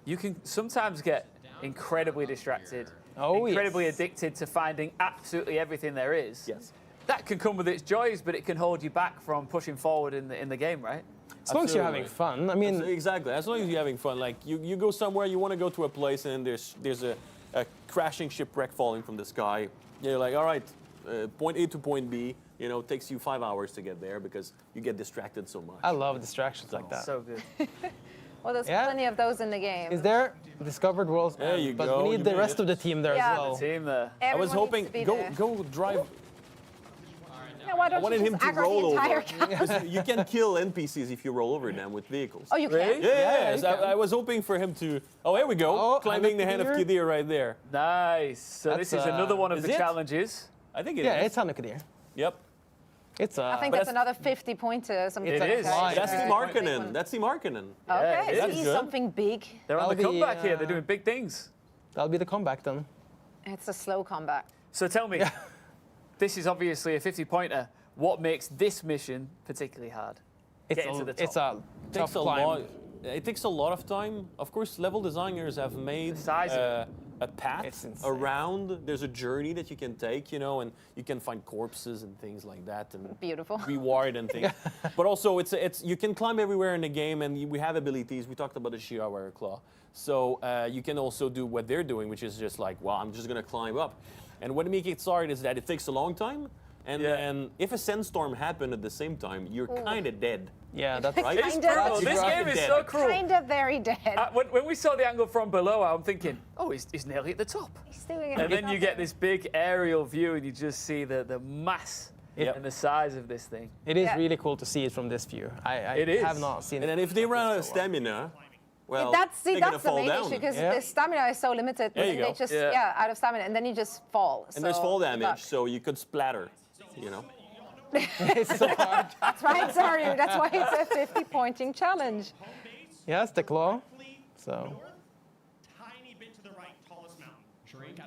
B: you can sometimes get incredibly distracted, incredibly addicted to finding absolutely everything there is.
K: Yes.
B: That can come with its joys, but it can hold you back from pushing forward in the game, right?
J: As long as you're having fun. I mean,
K: exactly. As long as you're having fun, like you go somewhere, you want to go to a place, and there's a crashing shipwreck falling from the sky. You're like, all right, point A to point B. You know, it takes you 5 hours to get there because you get distracted so much.
J: I love distractions like that.
B: So good.
C: Well, there's plenty of those in the game.
J: Is there discovered World's
K: There you
J: End? But
K: go.
J: we need the rest of the team there
C: Yeah.
J: as well.
B: The team there.
K: I was
C: Everyone
K: hoping
C: needs to be
K: go
C: there.
K: drive.
C: Yeah, why
K: I
C: don't
K: wanted
C: you
K: him
C: just
K: to
C: aggro
K: roll
C: the
K: over.
C: entire camp?
K: Because you can kill NPCs if you roll over them with vehicles.
C: Oh, you can?
K: Yes,
J: you can.
K: I was hoping for him to. Oh, here we go.
J: Oh,
K: Climbing the hand of
J: Kadir.
K: Kadir right there.
B: Nice. So
J: That's,
B: this is another one of
K: is
B: the
K: it?
B: challenges.
K: I think it is.
J: Yeah, it's Hanukkah.
K: Yep.
J: It's
C: I think
K: But
C: that's another 50-pointer.
B: It is.
K: That's the
C: Yeah.
K: Markonnen. That's the Markonnen.
C: Okay,
B: it
C: so
K: is
C: he's
K: good.
C: something big.
B: They're on the
J: That'll be,
B: comeback here. They're doing big things.
J: That'll be the comeback then.
C: It's a slow comeback.
B: So tell me, this is obviously a 50-pointer. What makes this mission particularly hard? Getting to the top.
J: It's a tough
K: Takes a
J: climb.
K: lot. It takes a lot of time. Of course, level designers have made
B: size of
K: a path
J: It's insane.
K: around. There's a journey that you can take, you know, and you can find corpses and things like that, and
C: Beautiful.
K: reward and things. But also, it's you can climb everywhere in the game, and we have abilities. We talked about the Shirawara Claw, so you can also do what they're doing, which is just like, well, I'm just gonna climb up. And what makes it hard is that it takes a long time. And if a sandstorm happened at the same time, you're kind of dead.
J: Yeah, that's
K: Right?
B: It's brutal. This game is so cruel.
C: Kind of very dead.
B: When we saw the angle from below, I'm thinking, oh, he's nearly at the top.
C: He's doing it.
B: And then you get this big aerial view, and you just see the mass and the size of this thing.
J: It is
C: Yeah.
J: really cool to see it from this view. I
B: It is.
J: have not seen
K: And
J: it.
K: then if they run out of stamina, well,
C: that's
K: they're gonna
C: the
K: fall
C: main
K: down.
C: issue because
J: Yeah.
C: the stamina is so limited.
K: There you
C: And they
K: go.
C: just
B: Yeah.
C: out of stamina, and then you just fall.
K: And there's
C: so
K: fall
C: good
K: damage,
C: luck.
K: so you could splatter, you know.
J: It's so hard.
C: That's right, sorry. That's why it's a 50-pointing challenge.
J: Yes, the claw. So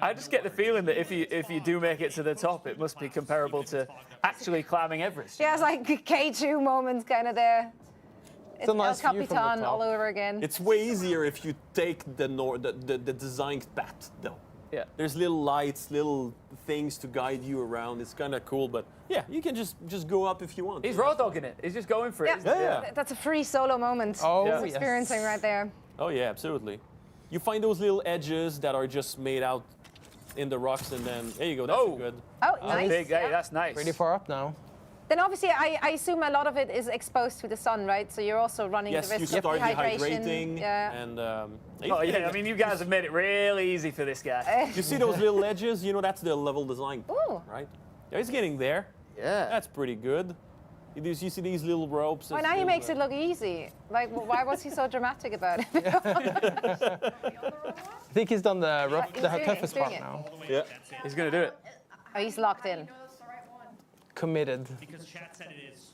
B: I just get the feeling that if you do make it to the top, it must be comparable to actually climbing Everest.
C: Yeah, it's like K2 moments kind of there. It's
J: a nice
C: El
J: view from the
C: Capitan
J: top.
C: all over again.
K: It's way easier if you take the designed path, though.
B: Yeah.
K: There's little lights, little things to guide you around. It's kind of cool, but yeah, you can just go up if you want.
B: He's raw dogging it. He's just going for it.
C: Yeah. That's a free solo moment.
J: Oh,
C: he's
J: yes.
C: experiencing right there.
K: Oh yeah, absolutely. You find those little edges that are just made out in the rocks, and then there you go. That's good.
C: Oh, nice.
B: Big, hey, that's nice.
J: Pretty far up now.
C: Then obviously, I assume a lot of it is exposed to the sun, right? So you're also running
K: Yes,
C: the
K: you
C: risk of
K: start
C: dehydration.
K: dehydrating,
C: Yeah.
K: and
B: Oh yeah, I mean you guys have made it really easy for this guy.
K: you see those little edges? You know that's the level design,
C: Ooh.
K: right? Yeah, he's getting there.
B: Yeah,
K: that's pretty good. You see these little ropes.
C: Well, now he makes it look easy. Like, why was he so dramatic about it?
J: I think he's done the toughest part now.
K: Yeah,
B: he's gonna do it.
C: Oh, he's locked in.
J: Committed.
T: Because chat said it is.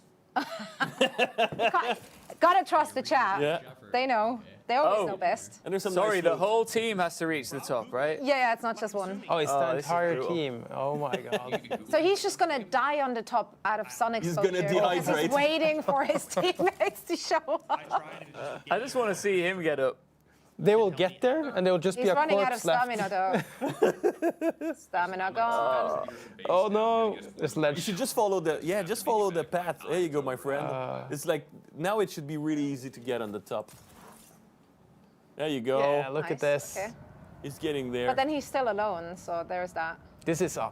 C: Gotta trust the chat.
K: Yeah.
C: They know. They always know best.
K: And there's some
B: Sorry,
K: nice
B: the
K: little-
B: whole team has to reach the top, right?
C: Yeah, it's not just one.
J: Oh, it's the
B: this is
J: entire
B: brutal.
J: team. Oh my god.
C: So he's just gonna die on the top out of sun
K: He's
C: exposure.
K: gonna
C: because
K: dehydrate.
C: He's waiting for his teammates to show up.
B: I just want to see him get up.
J: They will get there, and there will just
C: He's
J: be a
C: running out of
J: corpse left.
C: stamina, though. Stamina gone.
J: Oh no, this
K: You
J: ledge.
K: should just follow the path. There you go, my friend. It's like now it should be really easy to get on the top. There you go.
J: Yeah, look
C: Nice,
J: at this.
C: okay.
K: He's getting there.
C: But then he's still alone, so there's that.
J: This is a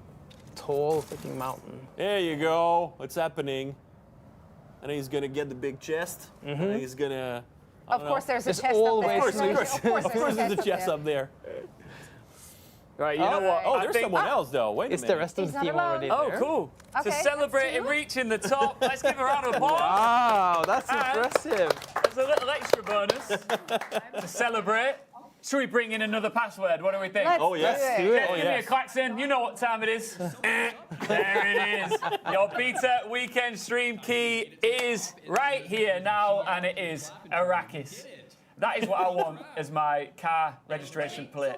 J: tall freaking mountain.
K: There you go. What's happening? And then he's gonna get the big chest. And he's gonna. I
C: Of
K: don't
C: course,
K: know.
C: there's a
J: There's
C: chest up there.
J: always
K: Of course,
C: Of course,
K: there's a
C: chest
K: chest
C: up
K: up there.
B: Right, you know what?
K: Oh,
B: I
K: there's
B: think-
K: someone else though. Wait a
J: Is
K: minute.
J: the rest of
C: He's
J: the
C: not
J: team
C: alone.
J: already
B: Oh,
J: there?
B: cool.
C: Okay,
B: To celebrate
C: that's
B: him
C: two.
B: reaching the top, let's give a round of applause.
J: Wow, that's
B: And
J: impressive.
B: There's a little extra bonus to celebrate. Should we bring in another password? What do we think?
C: Let's
K: Oh yes.
C: do it.
J: Do it.
K: Oh
B: Give me a
K: yes.
B: klaxon. You know what time it is. There it is. Your beta weekend stream key is right here now, and it is Arrakis. That is what I want as my car registration plate.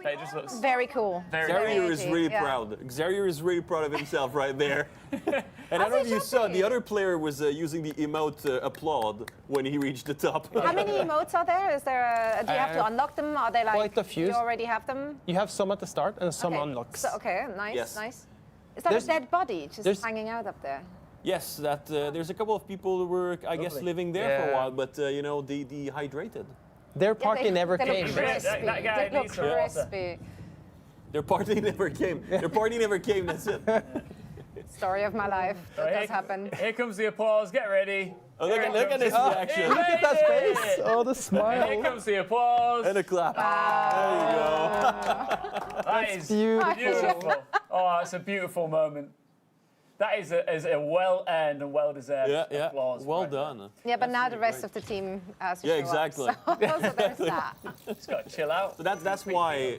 B: It just looks
C: Very cool.
B: very
K: Xarier is
C: Very
K: really
C: yeah.
K: proud. Xarier is really proud of himself right there. And I don't know if you saw, the other player was using the emote applaud when he reached the top.
C: How many emotes are there? Is there a, do you have to unlock them? Are they like,
J: Quite a few.
C: you already have them?
J: You have some at the start and some
C: Okay.
J: unlocks.
C: So, okay, nice,
K: Yes.
C: nice. Is that
J: There's-
C: a dead body just
J: there's-
C: hanging out up there?
K: Yes, that there's a couple of people who were, I guess, living there for a
J: Yeah.
K: while, but you know, dehydrated.
J: Their party never
C: they
J: came.
C: Look crispy.
B: That guy
C: they look
B: needs some water.
C: crispy.
K: Their party never came. Their party never came. That's it.
C: Story of my life. That does happen.
B: Here comes the applause. Get ready.
K: Oh, look at this reaction.
J: Look at that
B: Hey!
J: face. Oh, the
B: And here
J: smile.
B: comes the applause.
K: And a clap. There you go.
B: That is
J: Beautiful.
B: beautiful. Oh, it's a beautiful moment. That is a well-earned and well-deserved
K: Yeah.
B: applause.
K: Well
B: right there.
K: done.
C: Yeah, but now the rest of the team has to
K: Yeah,
C: show
K: exactly.
C: up. So there's that.
B: Just got to chill out.
K: So that's why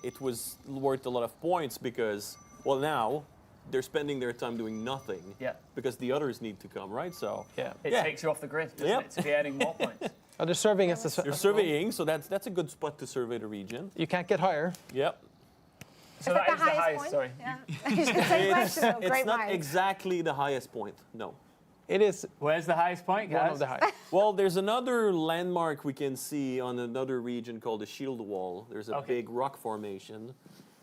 K: it was worth a lot of points because now they're spending their time doing nothing.
B: Yeah.
K: Because the others need to come, right? So
J: Yeah.
B: It
K: Yeah.
B: takes you off the grid, doesn't
K: Yep.
B: it? To be adding more points.
J: Oh, they're serving as a.
K: you're surveying, so that's a good spot to survey the region.
J: You can't get higher.
K: Yep.
B: So
C: Is
B: that
C: that
B: is
C: the
B: the
C: highest
B: highest.
C: point?
B: Sorry.
C: Yeah. Same question, though.
K: It's
C: Great
K: not
C: minds.
K: exactly the highest point. No.
J: It is
B: Where's the highest point, guys?
J: one of the highest.
K: Well, there's another landmark we can see on another region called the Shield Wall. There's a
B: Okay.
K: big rock formation,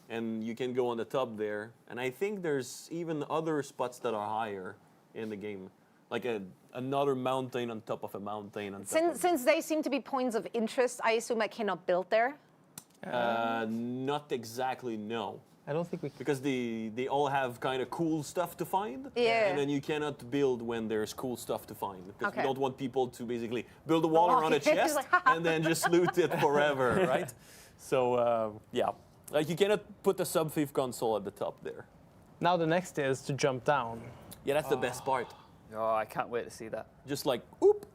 K: and you can go on the top there. And I think there's even other spots that are higher in the game, like another mountain on top of a mountain. On top
C: Since they seem to be points of interest, I assume I cannot build there.
K: Not exactly, no.
J: I don't think we.
K: Because they all have kind of cool stuff to find.
C: Yeah.
K: And then you cannot build when there's cool stuff to find. Because
C: Okay.
K: we don't want people to basically build a wall around a
C: It's
K: chest
C: like,
K: and then just loot it forever, right? So, yeah. Like you cannot put the sub-thief console at the top there.
J: Now the next is to jump down.
K: Yeah, that's the best part.
B: Oh, I can't wait to see that.
K: Just like, oop,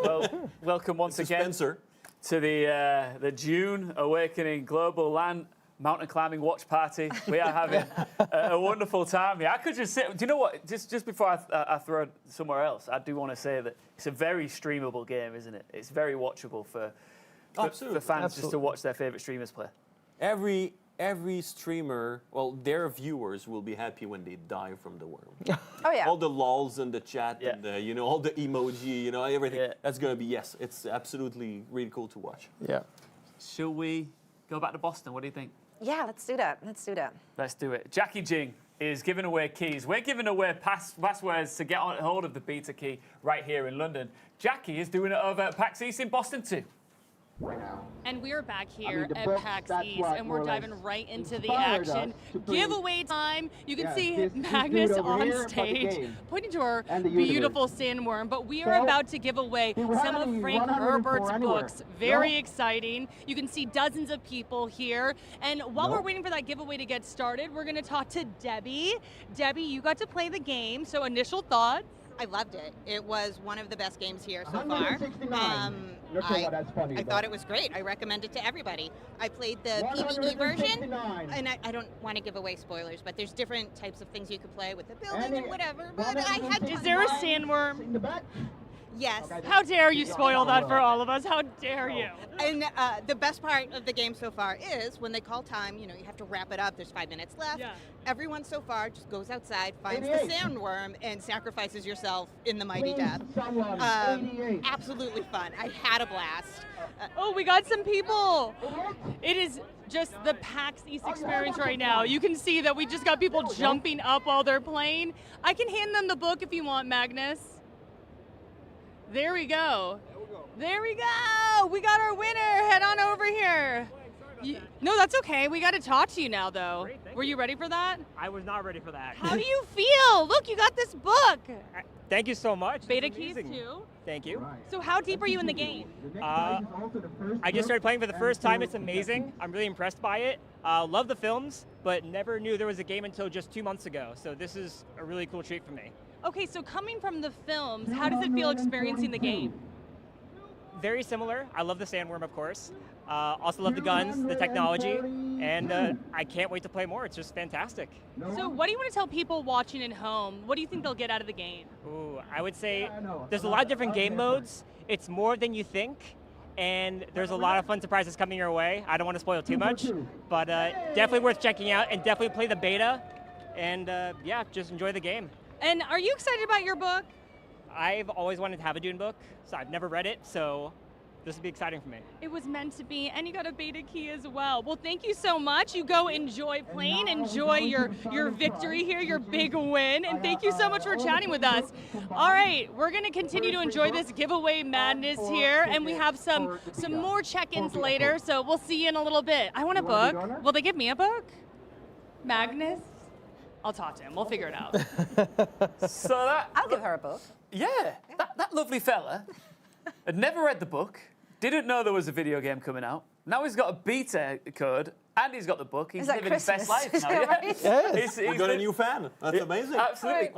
B: Well, welcome once
K: it's a
B: again
K: Spencer.
B: to the Dune Awakening Global LAN Mountain Climbing Watch Party. We are having a wonderful time here. I could just sit. Do you know what? Just before I throw it somewhere else, I do want to say that it's a very streamable game, isn't it? It's very watchable for
K: Absolutely.
B: fans just to watch their favorite streamers play.
K: Every streamer, well, their viewers will be happy when they die from the world.
C: Oh yeah.
K: All the lols in the chat
B: Yeah.
K: and the, all the emoji, everything.
B: Yeah.
K: That's gonna be it's absolutely really cool to watch.
J: Yeah.
B: Shall we go back to Boston? What do you think?
C: Yeah, let's do that. Let's do that.
B: Let's do it. Jackie Jing is giving away keys. We're giving away passwords to get on hold of the beta key right here in London. Jackie is doing it over at PAX East in Boston too.
H: And we're back here at PAX East, and we're diving right into the action. Giveaway time. You can see Magnus on stage pointing to our beautiful sandworm, but we are about to give away some of Frank Herbert's books. Very exciting. You can see dozens of people here. And while we're waiting for that giveaway to get started, we're going to talk to Debbie. Debbie, you got to play the game, so initial thoughts?
U: I loved it. It was one of the best games here so far. I thought it was great. I recommend it to everybody. I played the PvE version, and I don't want to give away spoilers, but there's different types of things you can play with the building and whatever. But I had.
H: Is there a sandworm?
U: Yes.
H: How dare you spoil that for all of us? How dare you?
U: And the best part of the game so far is when they call time, you have to wrap it up. There's 5 minutes left. Yeah. Everyone so far just goes outside, finds the sandworm, and sacrifices yourself in the mighty death. Absolutely fun. I had a blast.
H: Oh, we got some people. It is just the PAX East experience right now. You can see that we just got people jumping up while they're playing. I can hand them the book if you want, Magnus. There we go. There we go. We got our winner. Head on over here. No, that's okay. We got to talk to you now, though.
V: Great,
H: Were you ready for that?
V: I was not ready for that.
H: How do you feel? Look, you got this book.
V: Thank you so much.
H: Beta keys, too.
V: Thank you.
H: So how deep are you in the game?
V: I just started playing for the first time. It's amazing. I'm really impressed by it. Love the films, but never knew there was a game until just 2 months ago. So this is a really cool treat for me.
H: Okay, so coming from the films, how does it feel experiencing the game?
V: Very similar. I love the sandworm, of course. Also love the guns, the technology, and I can't wait to play more. It's just fantastic.
H: So what do you want to tell people watching at home? What do you think they'll get out of the game?
V: Ooh, I would say there's a lot of different game modes. It's more than you think, and there's a lot of fun surprises coming your way. I don't want to spoil too much, but definitely worth checking out, and definitely play the beta, and yeah, just enjoy the game.
H: And are you excited about your book?
V: I've always wanted to have a Dune book, so I've never read it, so this will be exciting for me.
H: It was meant to be, and you got a beta key as well. Well, thank you so much. You go enjoy playing, enjoy your victory here, your big win, and thank you so much for chatting with us. All right, we're gonna continue to enjoy this giveaway madness here, and we have some more check-ins later, so we'll see you in a little bit. I want a book. Will they give me a book? Magnus? I'll talk to him. We'll figure it out.
B: So that...
C: I'll give her a book.
B: Yeah, that lovely fella had never read the book, didn't know there was a video game coming out. Now he's got a beta code and he's got the book. He's living his best life now.
K: Yes. He's got a new fan. That's amazing.
B: Absolutely.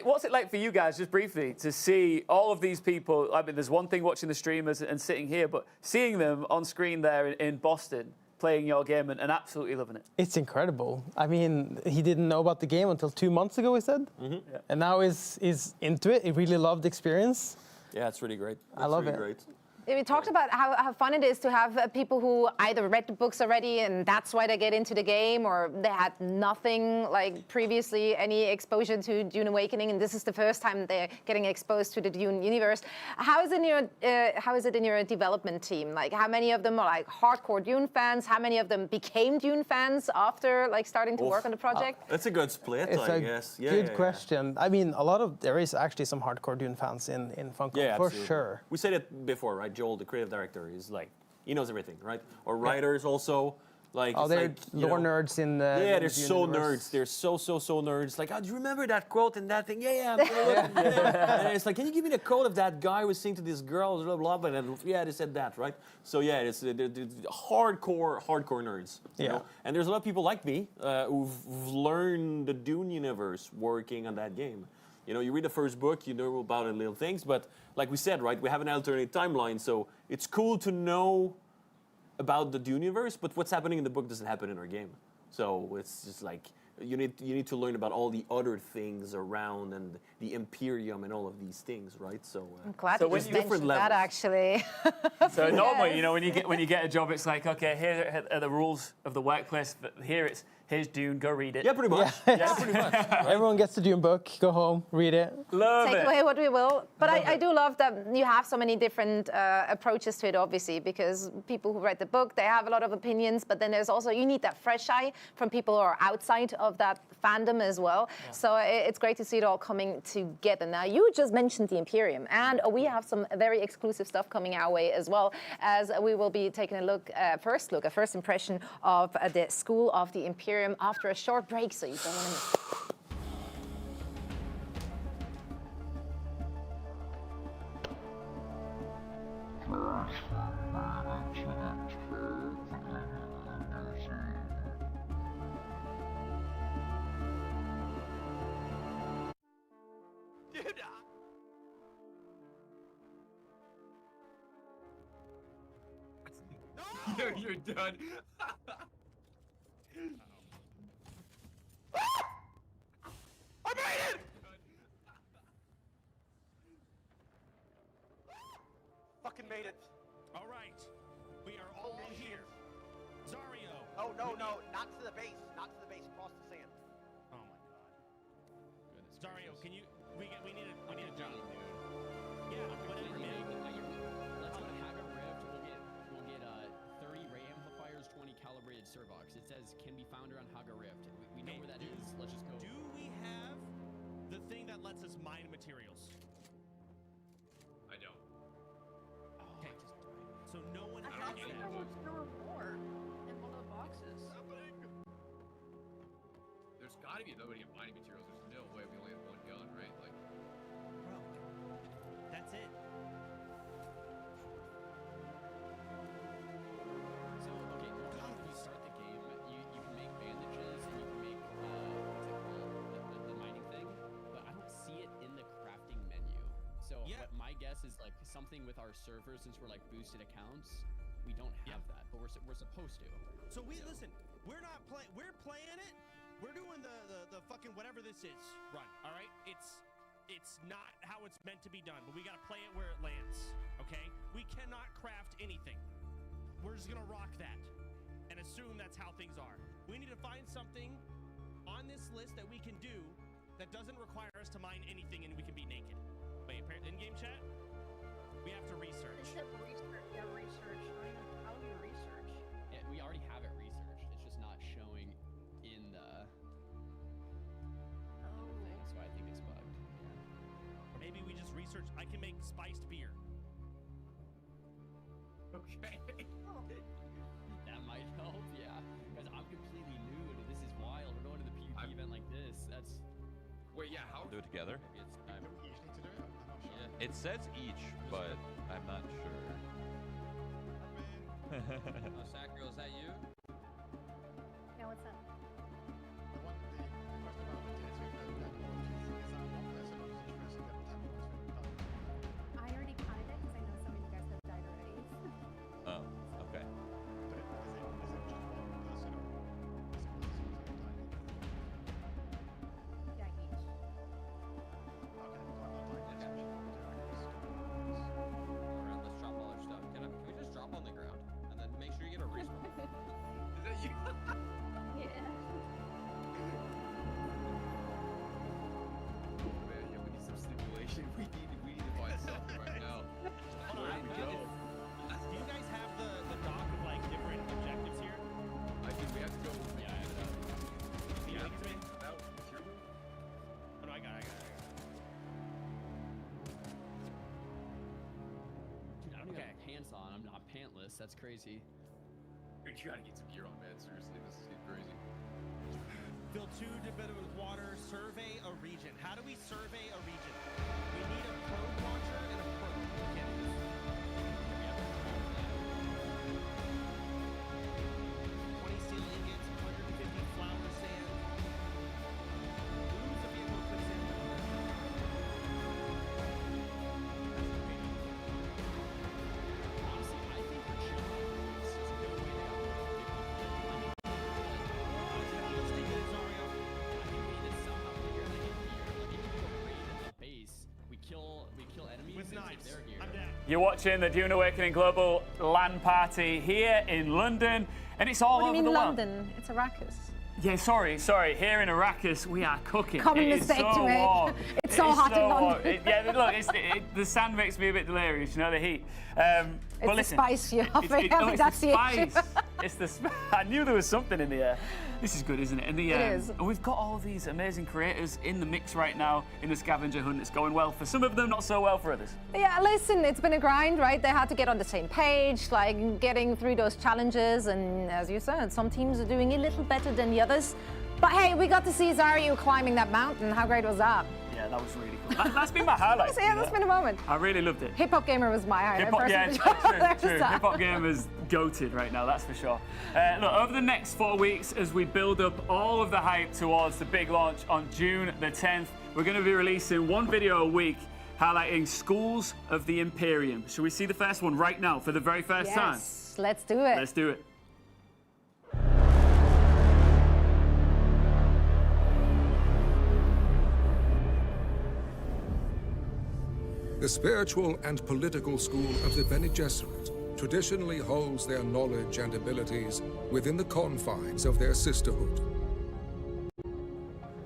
B: What's it like for you guys, just briefly, to see all of these people? I mean, there's one thing watching the streamers and sitting here, but seeing them on screen there in Boston, playing your game and absolutely loving it.
J: It's incredible. I mean, he didn't know about the game until 2 months ago, he said.
K: Mm-hmm.
J: Yeah. And now he's into it. He really loved the experience.
K: Yeah, it's really great.
J: I love it.
K: Great.
C: We talked about how fun it is to have people who either read the books already and that's why they get into the game, or they had nothing like previously, any exposure to Dune Awakening, and this is the first time they're getting exposed to the Dune universe. How is it in your development team? Like, how many of them are like hardcore Dune fans? How many of them became Dune fans after like starting to work on the project?
K: That's a good split, I guess. Yeah,
J: good question. I mean, there is actually some hardcore Dune fans in Funcom, for sure.
K: We said it before, right? Joel, the creative director, is like, he knows everything, right? Or writers also, like...
J: Oh, they're lore nerds in the
K: Yeah, they're so
J: universe.
K: nerds. They're so nerds. Like, oh, do you remember that quote and that thing? Yeah, I'm gonna look at it. And it's like, can you give me the quote of that guy who was saying to this girl, blah, blah, blah, and yeah, they said that, right? So yeah, it's they're hardcore nerds. You know? And there's a lot of people like me who've learned the Dune universe working on that game. You know, you read the first book, you know about it, little things, but like we said, right, we have an alternate timeline, so it's cool to know about the Dune universe, but what's happening in the book doesn't happen in our game. So it's just like, you need to learn about all the other things around and the Imperium and all of these things, right? So
C: I'm glad you just mentioned that, actually.
B: So normally, you know, when you get a job, it's like, okay, here are the rules of the workplace, but here here's Dune, go read it.
K: Yeah, pretty much.
J: Yeah.
K: Pretty much.
J: Everyone gets the Dune book, go home, read it.
B: Love
C: Take
B: it.
C: away what we will. But I do love that you have so many different approaches to it, obviously, because people who read the book, they have a lot of opinions, but then there's also, you need that fresh eye from people who are outside of that fandom as well. Yeah. So it's great to see it all coming together. Now, you just mentioned the Imperium, and we have some very exclusive stuff coming our way as well, as we will be taking a look, a first impression of the School of the Imperium after a short break, so you don't want to miss it.
A: You're done.
M: I made it! Fucking made it.
D: All right. We are all here. Zario.
W: Oh, no, not to the base. Not to the base. Across the sand.
D: Oh, my God. Zario, can you... We need a job. Yeah, whatever, man.
X: Let's go to Haga Rift. We'll get 30 ray amplifiers, 20 calibrated servox. It says can be found around Haga Rift. We know where that is. Let's just go.
D: Do we have the thing that lets us mine materials?
A: I don't.
D: Okay. So no one has that.
R: There were more in one of the boxes.
A: There's got to be nobody in mining materials. There's no way we only have one gun, right? Like,
D: Bro, that's it.
X: So, okay, when you start the game, you can make bandages and you can make, the mining thing, but I don't see it in the crafting menu. So, what my guess is like something with our servers, since we're like boosted accounts, we don't have that, but we're supposed to.
D: So listen, we're not playing. We're playing it. We're doing the fucking whatever this is run. All right, it's not how it's meant to be done, but we gotta play it where it lands. Okay, we cannot craft anything. We're just gonna rock that and assume that's how things are. We need to find something on this list that we can do that doesn't require us to mine anything and we can be naked. Wait, in-game chat, we have to research.
R: It said research. Yeah, research. How do you research?
X: Yeah, we already have it researched. It's just not showing in the thing, so I think it's bugged.
D: Or maybe we just research. I can make spiced beer.
A: okay.
X: That might help, yeah. Because I'm completely new to this. Is wild. We're going to the PvP event like this. That's.
A: Wait, yeah. How?
Q: Do it together.
X: Maybe it's time.
Q: Yeah. It says each, but I'm not sure.
S: Oh, Sacro, is that you?
C: Yeah, what's up?
Y: I already counted it because I know some of you guys have died already.
Q: Oh, okay.
Y: Yeah, each.
S: Alright, let's drop all our stuff. Can we just drop on the ground? And then make sure you get a respawn.
A: Is that you?
Y: Yeah.
A: Man, yeah, we need some stimulation. We need to find something right now. Where do we go?
D: Do you guys have the doc of like different objectives here?
A: I think we have to go.
D: Yeah, I have it up.
A: Yeah,
D: Link to me?
A: that was your.
D: Oh no, I got it.
X: Dude, I don't even have pants on. I'm not pantless. That's crazy.
A: Dude, you gotta get some gear on, man. Seriously, this is getting crazy.
D: Fill 2 debit with water. Survey a region. How do we survey a region? We need a probe launcher and a probe. We can't do this. We have to probe that. 20 steel ingots, 150 flour sand. Use the vehicle quicksand. Honestly, I think we're chilling. This is no way to go. Let's take it, Zario. I think we need to somehow figure out like a gear. Like if we go raid at the base, we kill enemies With and knives.
X: take their gear.
D: I'm down.
B: You're watching the Dune Awakening Global LAN Party here in London, and it's all
C: What do
B: over
C: you mean
B: the world.
C: London? It's Arrakis.
B: Yeah, sorry. Here in Arrakis, we are cooking.
C: Common
B: It is
C: mistake
B: so
C: to make.
B: warm.
C: It's so hot in
B: warm.
C: London.
B: Yeah, look, the sand makes me a bit delirious, you know, the heat.
C: It's
B: but
C: the
B: listen,
C: spice you have.
B: it's the
C: issue.
B: spice. It's the I knew there was something in the air. This is good, isn't it? And
C: It is.
B: And we've got all of these amazing creators in the mix right now in the scavenger hunt. It's going well for some of them, not so well for others.
C: Yeah, listen, it's been a grind, right? They had to get on the same page, like getting through those challenges. And as you said, some teams are doing a little better than the others. But hey, we got to see Zaryu climbing that mountain. How great was that?
B: Yeah, that was really cool. That's been my highlight.
C: Yeah, that's been a moment.
B: I really loved it.
C: Hip Hop Gamer was my highlight.
B: Hip-hop, yeah,
C: personally.
B: true. Hip Hop Gamer's goated right now, that's for sure. Look, over the next 4 weeks, as we build up all of the hype towards the big launch on June the 10th, we're going to be releasing one video a week highlighting schools of the Imperium. Should we see the first one right now for the very first time?
C: Yes, let's do it.
B: Let's do it.
N: The spiritual and political school of the Bene Gesserit traditionally holds their knowledge and abilities within the confines of their sisterhood.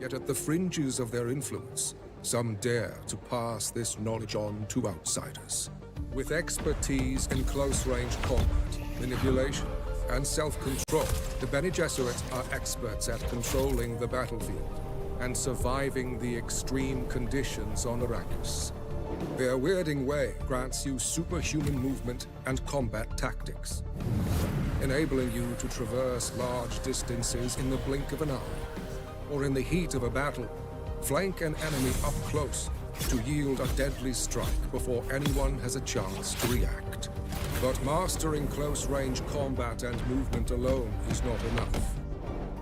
N: Yet at the fringes of their influence, some dare to pass this knowledge on to outsiders. With expertise in close-range combat, manipulation, and self-control, the Bene Gesserit are experts at controlling the battlefield and surviving the extreme conditions on Arrakis. Their weirding way grants you superhuman movement and combat tactics, enabling you to traverse large distances in the blink of an eye, or in the heat of a battle, flank an enemy up close to yield a deadly strike before anyone has a chance to react. But mastering close-range combat and movement alone is not enough.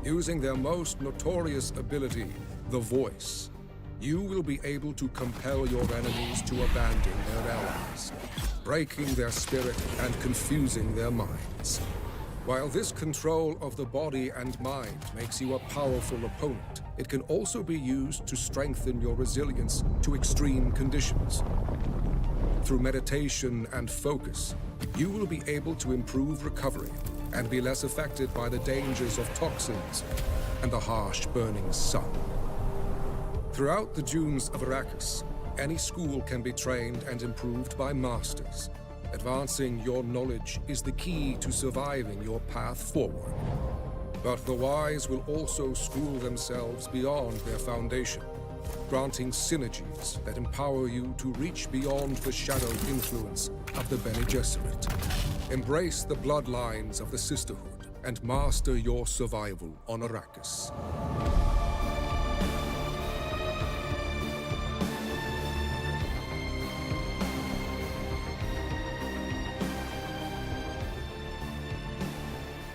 N: Using their most notorious ability, the Voice, you will be able to compel your enemies to abandon their allies, breaking their spirit and confusing their minds. While this control of the body and mind makes you a powerful opponent, it can also be used to strengthen your resilience to extreme conditions. Through meditation and focus, you will be able to improve recovery and be less affected by the dangers of toxins and the harsh burning sun. Throughout the dunes of Arrakis, any school can be trained and improved by masters. Advancing your knowledge is the key to surviving your path forward. But the wise will also school themselves beyond their foundation, granting synergies that empower you to reach beyond the shadowed influence of the Bene Gesserit. Embrace the bloodlines of the Sisterhood and master your survival on Arrakis.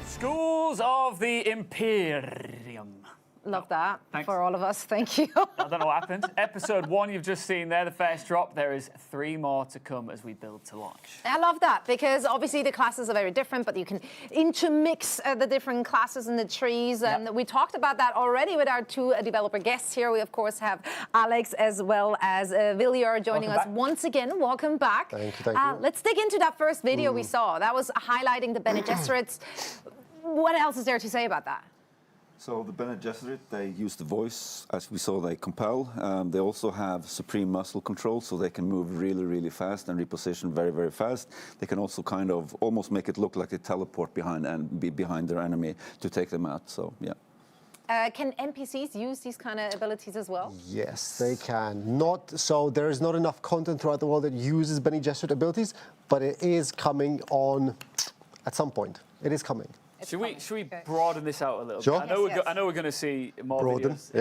B: Schools of the Imperium.
C: Love that
B: Thanks.
C: for all of us. Thank you.
B: I don't know what happened. Episode 1 you've just seen there, the first drop. There is 3 more to come as we build to launch.
C: I love that because obviously the classes are very different, but you can intermix the different classes in the trees. And we talked about that already with our 2 developer guests here. We, of course, have Alex as well as Viljar joining us once again. Welcome back.
O: Thank you.
C: Let's dig into that first video we saw. That was highlighting the Bene Gesserits. What else is there to say about that?
E: So the Bene Gesserit, they use the voice, as we saw, they compel. They also have supreme muscle control, so they can move really, really fast and reposition very, very fast. They can also kind of almost make it look like they teleport behind and be behind their enemy to take them out, so yeah.
C: Can NPCs use these kind of abilities as well?
O: Yes, they can. So there is not enough content throughout the world that uses Bene Gesserit abilities, but it is coming on at some point. It is coming.
B: Should we broaden this out a little
O: Sure.
B: bit? I know we're going to see more videos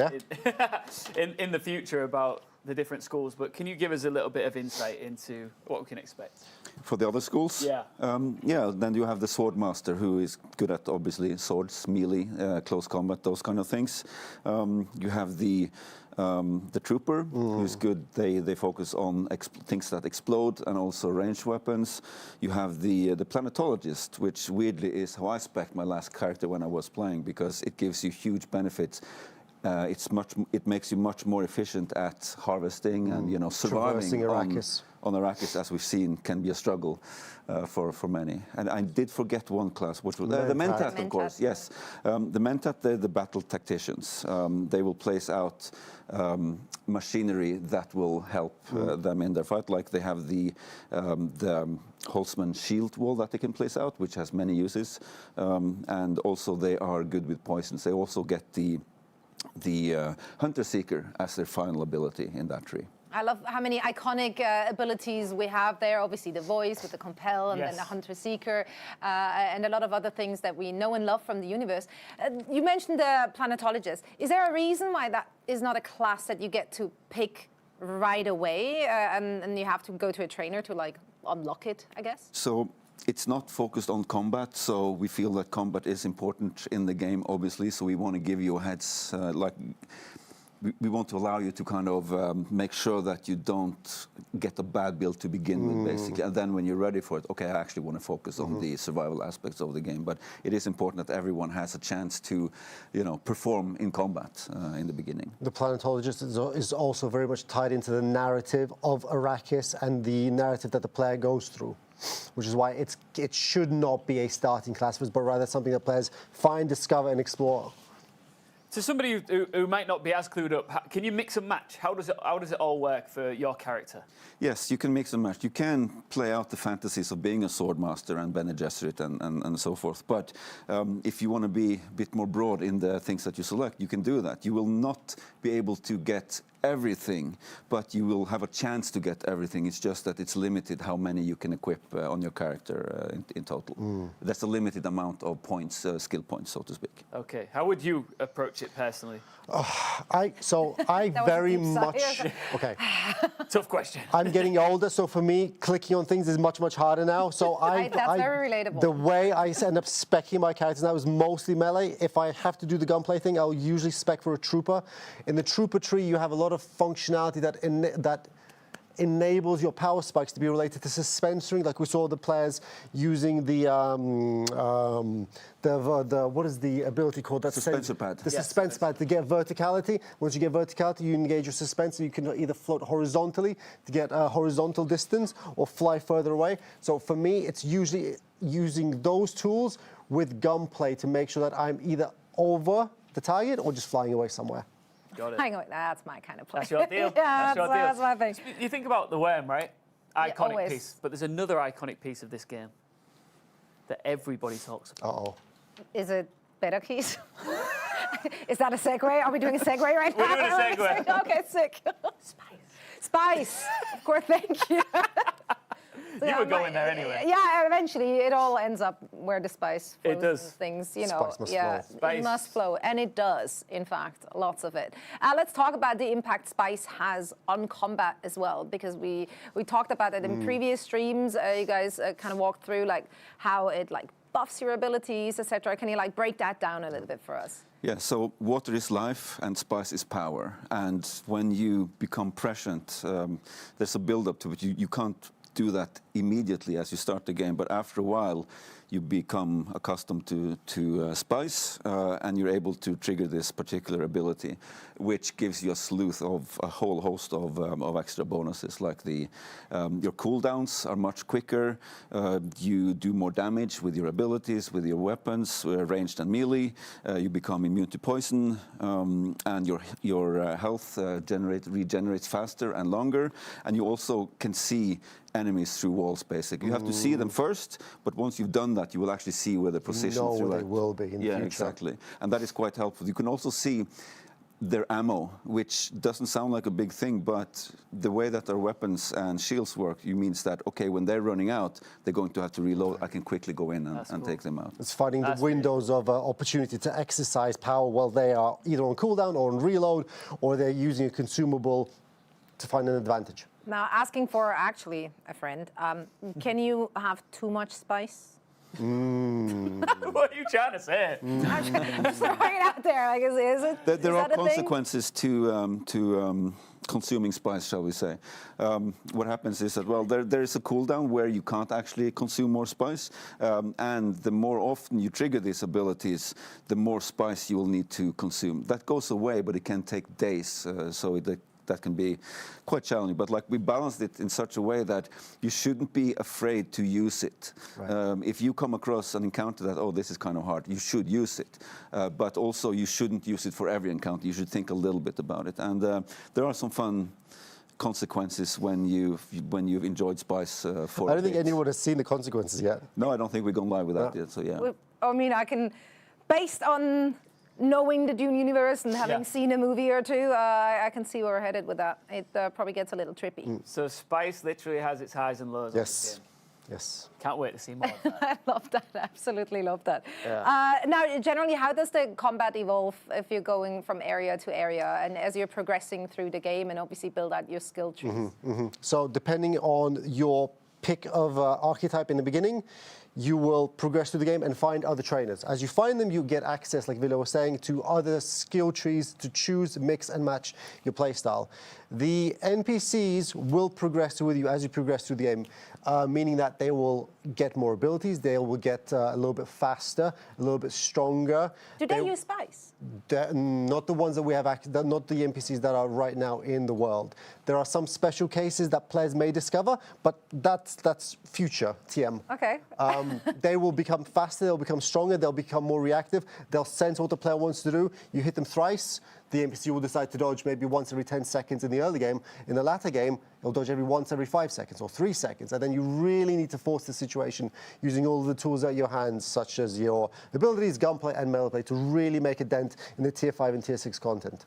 B: in the future about the different schools, but can you give us a little bit of insight into what we can expect?
E: For the other schools?
B: Yeah.
E: Then you have the sword master, who is good at, obviously, swords, melee, close combat, those kind of things. You have the trooper, who's good. They focus on things that explode and also ranged weapons. You have the planetologist, which weirdly is how I spec'd my last character when I was playing, because it gives you huge benefits it makes you much more efficient at harvesting and surviving
O: Arrakis.
E: On Arrakis, as we've seen, can be a struggle for many. And I did forget one class, which was the Mentat, of course. Yes, the Mentat, they're the battle tacticians. They will place out machinery that will help them in their fight. Like they have the Holtzman shield wall that they can place out, which has many uses, and also they are good with poisons. They also get the Hunter Seeker as their final ability in that tree.
C: I love how many iconic abilities we have there. Obviously, the voice with the compel, and then the Hunter Seeker, and a lot of other things that we know and love from the universe. You mentioned the planetologist. Is there a reason why that is not a class that you get to pick right away, and you have to go to a trainer to like unlock it, I guess?
E: So it's not focused on combat, so we feel that combat is important in the game, obviously. So we want to give you heads we want to allow you to kind of make sure that you don't get a bad build to begin with, basically. And then when you're ready for it, okay, I actually want to focus on the survival aspects of the game. But it is important that everyone has a chance to, perform in combat in the beginning.
O: The planetologist is also very much tied into the narrative of Arrakis and the narrative that the player goes through, which is why it should not be a starting class, but rather something that players find, discover, and explore.
B: To somebody who might not be as clued up, can you mix and match? How does it all work for your character?
E: Yes, you can mix and match. You can play out the fantasies of being a swordmaster and Bene Gesserit and so forth. But if you want to be a bit more broad in the things that you select, you can do that. You will not be able to get everything, but you will have a chance to get everything. It's just that it's limited how many you can equip on your character in total. That's a limited amount of points, skill points, so to speak.
B: Okay, how would you approach it personally?
O: I very much... Okay.
B: Tough question.
O: I'm getting older, so for me, clicking on things is much, much harder now. So
C: that's very relatable.
O: The way I end up speccing my characters now is mostly melee. If I have to do the gunplay thing, I'll usually spec for a trooper. In the trooper tree, you have a lot of functionality that enables your power spikes to be related to suspensoring, like we saw the players using the what is the ability called? That
E: Suspensor pad.
O: The suspensor pad to get verticality. Once you get verticality, you engage your suspensor. You can either float horizontally to get a horizontal distance or fly further away. So for me, it's usually using those tools with gunplay to make sure that I'm either over the target or just flying away somewhere.
B: Got it.
C: Hang on, that's my kind of play.
B: That's your deal.
C: Yeah,
B: that's your deal.
C: That's my thing.
B: You think about the worm, right? Iconic
C: always.
B: piece. But there's another iconic piece of this game that everybody talks about.
O: Uh-oh.
C: Is it better keys? Is that a segue? Are we doing a segue right now?
B: We're doing a segue.
C: Okay, sick. Spice. Of course, thank you.
B: You were going there anyway.
C: Yeah, eventually it all ends up where the spice flows.
B: It does.
C: And things,
O: Spice must flow.
C: It must flow, and it does, in fact, lots of it. Let's talk about the impact spice has on combat as well, because we talked about it in previous streams. You guys kind of walked through like how it like buffs your abilities, etc. Can you like break that down a little bit for us?
E: Yeah, so water is life and spice is power. And when you become prescient, there's a build-up to it. You can't do that immediately as you start the game, but after a while you become accustomed to spice and you're able to trigger this particular ability, which gives you a sleuth of a whole host of extra bonuses, like your cooldowns are much quicker, you do more damage with your abilities, with your weapons, ranged and melee, you become immune to poison, and your health regenerates faster and longer, and you also can see enemies through walls, basically. You have to see them first, but once you've done that, you will actually see where they're positioned through.
O: They will be in the future.
E: Exactly. And that is quite helpful. You can also see their ammo, which doesn't sound like a big thing, but the way that their weapons and shields work, you means that, okay, when they're running out, they're going to have to reload. I can quickly go in and take them out.
O: It's finding the windows of opportunity to exercise power while they are either on cooldown or on reload, or they're using a consumable to find an advantage.
C: Now, asking for actually a friend, can you have too much spice?
B: What are you trying to say?
C: I'm just throwing it out there. Like, is it?
E: There
C: is
E: are
C: that a thing?
E: consequences to consuming spice, shall we say. What happens is that, well, there is a cooldown where you can't actually consume more spice, and the more often you trigger these abilities, the more spice you will need to consume. That goes away, but it can take days, that can be quite challenging. But like, we balanced it in such a way that you shouldn't be afraid to use it.
O: Right.
E: If you come across an encounter that, oh, this is kind of hard, you should use it. But also, you shouldn't use it for every encounter. You should think a little bit about it. And there are some fun consequences when you've enjoyed spice for
O: I
E: a
O: don't think
E: bit.
O: anyone has seen the consequences yet.
E: No, I don't think we've gone live with that yet. So yeah.
C: I mean, I can, based on knowing the Dune universe and having seen a movie or two, I can see where we're headed with that. It probably gets a little trippy.
B: So spice literally has its highs and lows.
O: Yes. Yes.
B: Can't wait to see more of that.
C: I love that. Absolutely love that.
B: Yeah.
C: Now, generally, how does the combat evolve if you're going from area to area and as you're progressing through the game and obviously build out your skill trees?
O: So depending on your pick of archetype in the beginning, you will progress through the game and find other trainers. As you find them, you get access, like Villa was saying, to other skill trees to choose, mix and match your playstyle. The NPCs will progress with you as you progress through the game, meaning that they will get more abilities, they will get a little bit faster, a little bit stronger.
C: Do they use spice?
O: Not the ones that we have, not the NPCs that are right now in the world. There are some special cases that players may discover, but that's future TM.
C: Okay.
O: They will become faster, they'll become stronger, they'll become more reactive, they'll sense what the player wants to do. You hit them thrice, the NPC will decide to dodge maybe once every 10 seconds in the early game. In the latter game, it'll dodge once every 5 seconds or 3 seconds. And then you really need to force the situation using all of the tools at your hands, such as your abilities, gunplay, and melee play, to really make a dent in the Tier 5 and Tier 6 content.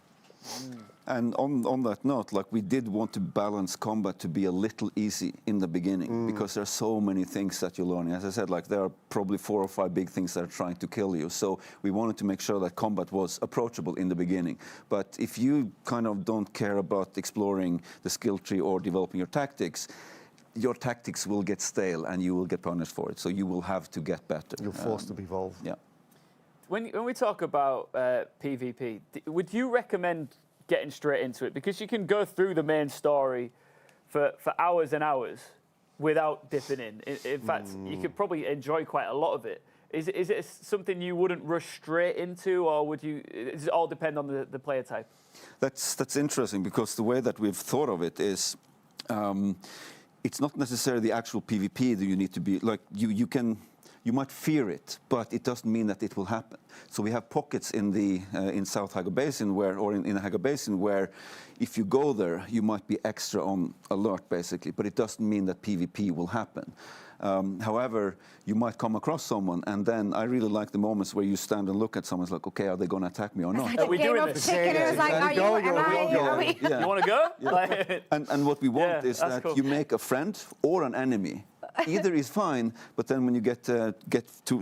E: And on that note, like, we did want to balance combat to be a little easy in the beginning because there are so many things that you learn. As I said, like, there are probably 4 or 5 big things that are trying to kill you. So we wanted to make sure that combat was approachable in the beginning. But if you kind of don't care about exploring the skill tree or developing your tactics will get stale and you will get punished for it. So you will have to get better.
O: You're forced to evolve.
E: Yeah.
B: When we talk about PvP, would you recommend getting straight into it? Because you can go through the main story for hours and hours without dipping in. In fact, you could probably enjoy quite a lot of it. Is it something you wouldn't rush straight into, or does it all depend on the player type?
E: That's interesting, because the way that we've thought of it is, it's not necessarily the actual PvP that you need to be, like, you might fear it, but it doesn't mean that it will happen. So we have pockets in South Haga Basin in the Haga Basin where if you go there, you might be extra on alert, basically, but it doesn't mean that PvP will happen. However, you might come across someone, and then I really like the moments where you stand and look at someone, it's like, okay, are they going to attack me or not?
C: Are we doing this?
B: You want to go?
E: Yeah. And what we want is that you make a friend or an enemy. Either is fine, but then when you get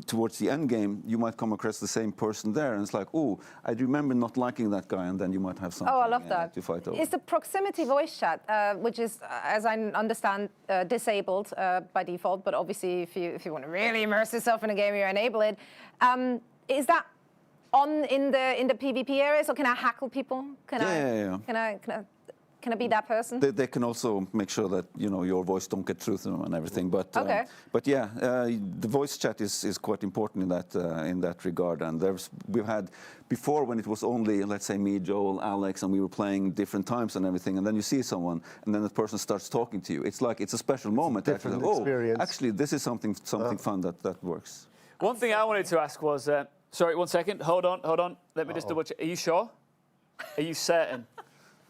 E: towards the end game, you might come across the same person there, and it's like, oh, I remember not liking that guy, and then you might have something
C: I love that.
E: to fight over.
C: Is the proximity voice chat, which is, as I understand, disabled by default, but obviously if you want to really immerse yourself in a game, you enable it. Is that on in the PvP area? So can I hackle people? Can I be that person?
E: They can also make sure that your voice don't get through to them and everything. But yeah, the voice chat is quite important in that regard. And we've had before, when it was only, let's say, me, Joel, Alex, and we were playing different times and everything. And then you see someone, and then the person starts talking to you. It's like it's a special moment.
O: Different experience.
E: Oh, actually, this is something fun that works.
B: One thing I wanted to ask was, sorry, 1 second. Hold on. Let me just double check. Are you sure? Are you certain?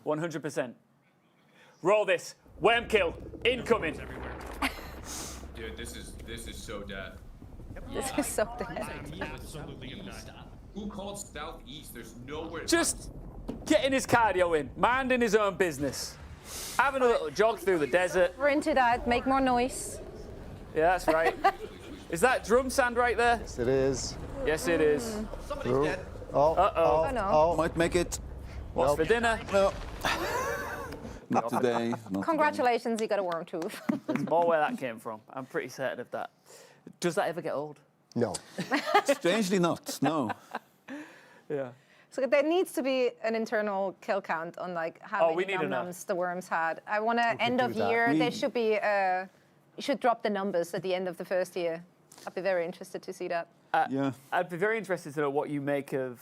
B: 100%. Roll this. Worm kill. Incoming.
A: Dude, this is so dead.
C: This is so dead.
D: Absolutely am not.
A: Who called southeast? There's nowhere.
B: Just getting his cardio in, minding his own business, having a little jog through the desert.
C: Sprint it out, make more noise.
B: Yeah, that's right. Is that drum sand right there?
O: Yes, it is.
B: Yes, it is.
W: Somebody's dead.
C: Oh no.
E: Might make it.
B: What's for dinner?
E: No. Not today.
C: Congratulations, you got a worm tooth.
B: There's more where that came from. I'm pretty certain of that. Does that ever get old?
O: No.
E: Strangely not, no.
B: Yeah.
C: So there needs to be an internal kill count on like how
B: we
C: many
B: need
C: num-nums the worms had. I want to end of
O: do that.
C: year. There should be you should drop the numbers at the end of the first year. I'd be very interested to see that.
E: Yeah.
B: I'd be very interested to know what you make of.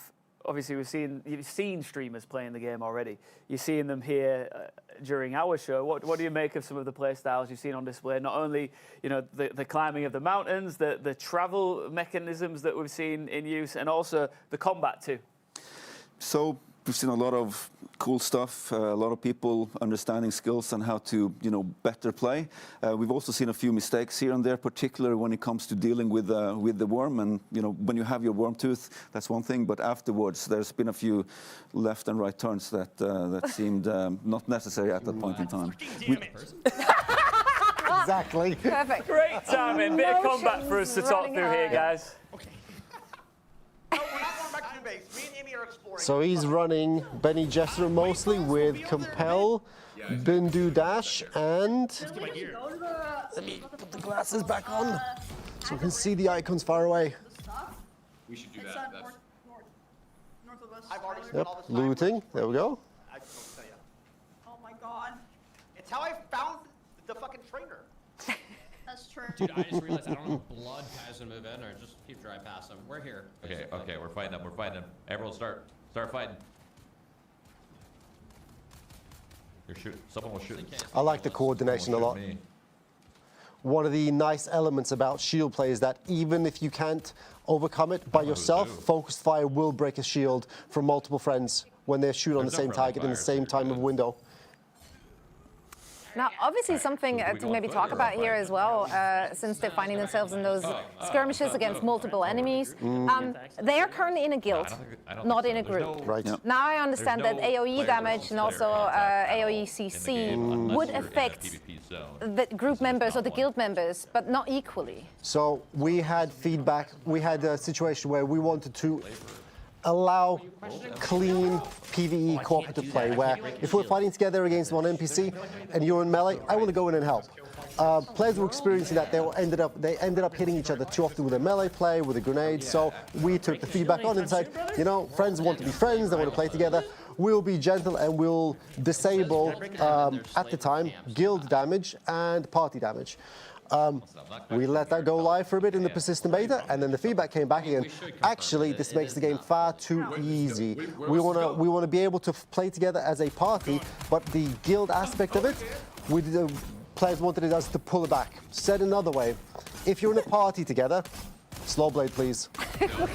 B: Obviously, you've seen streamers playing the game already. You're seeing them here during our show. What do you make of some of the play styles you've seen on display? Not only the climbing of the mountains, the travel mechanisms that we've seen in use, and also the combat too.
E: So we've seen a lot of cool stuff, a lot of people understanding skills and how to, better play. We've also seen a few mistakes here and there, particularly when it comes to dealing with the worm. And when you have your worm tooth, that's one thing. But afterwards, there's been a few left and right turns that seemed not necessary at that point in time.
O: Exactly.
C: Perfect.
B: Great timing. Bit of combat for us to talk through here, guys.
W: No, we're not going back to the base. Me and Amy are exploring.
O: So he's running Benny Jester mostly with Compel, Bindu Dash, and let me put the glasses back on so we can see the icons far away.
A: We should do that.
W: North of us. I've already spent all
O: Yep,
W: this time.
O: looting. There we go.
W: I just won't tell you. Oh my god. It's how I found the fucking trainer.
S: That's true. Dude, I just realized I don't know if blood guys to move in or just keep dry past them. We're here.
Q: Okay, okay, we're fighting them. We're fighting them. Everyone start fighting. You're shooting. Someone was shooting.
O: I like the coordination a lot. One of the nice elements about shield play is that even if you can't overcome it by yourself, focused fire will break a shield from multiple friends when they shoot on the same target in the same time of window.
C: Now, obviously, something to maybe talk about here as well, since they're finding themselves in those skirmishes against multiple enemies. They are currently in a guild, not in a group.
O: Right.
C: Now I understand that AoE damage and also AoE CC would affect the group members or the guild members, but not equally.
O: So we had feedback. We had a situation where we wanted to allow clean PvE cooperative play, where if we're fighting together against one NPC and you're in melee, I want to go in and help. Players were experiencing that. They ended up hitting each other too often with a melee play, with a grenade. So we took the feedback on and said, friends want to be friends, they want to play together. We'll be gentle and we'll disable, at the time, guild damage and party damage. We let that go live for a bit in the persistent beta, and then the feedback came back again. Actually, this makes the game far too easy. We want to be able to play together as a party, but the guild aspect of it, the players wanted us to pull it back. Said another way, if you're in a party together, slow blade, please.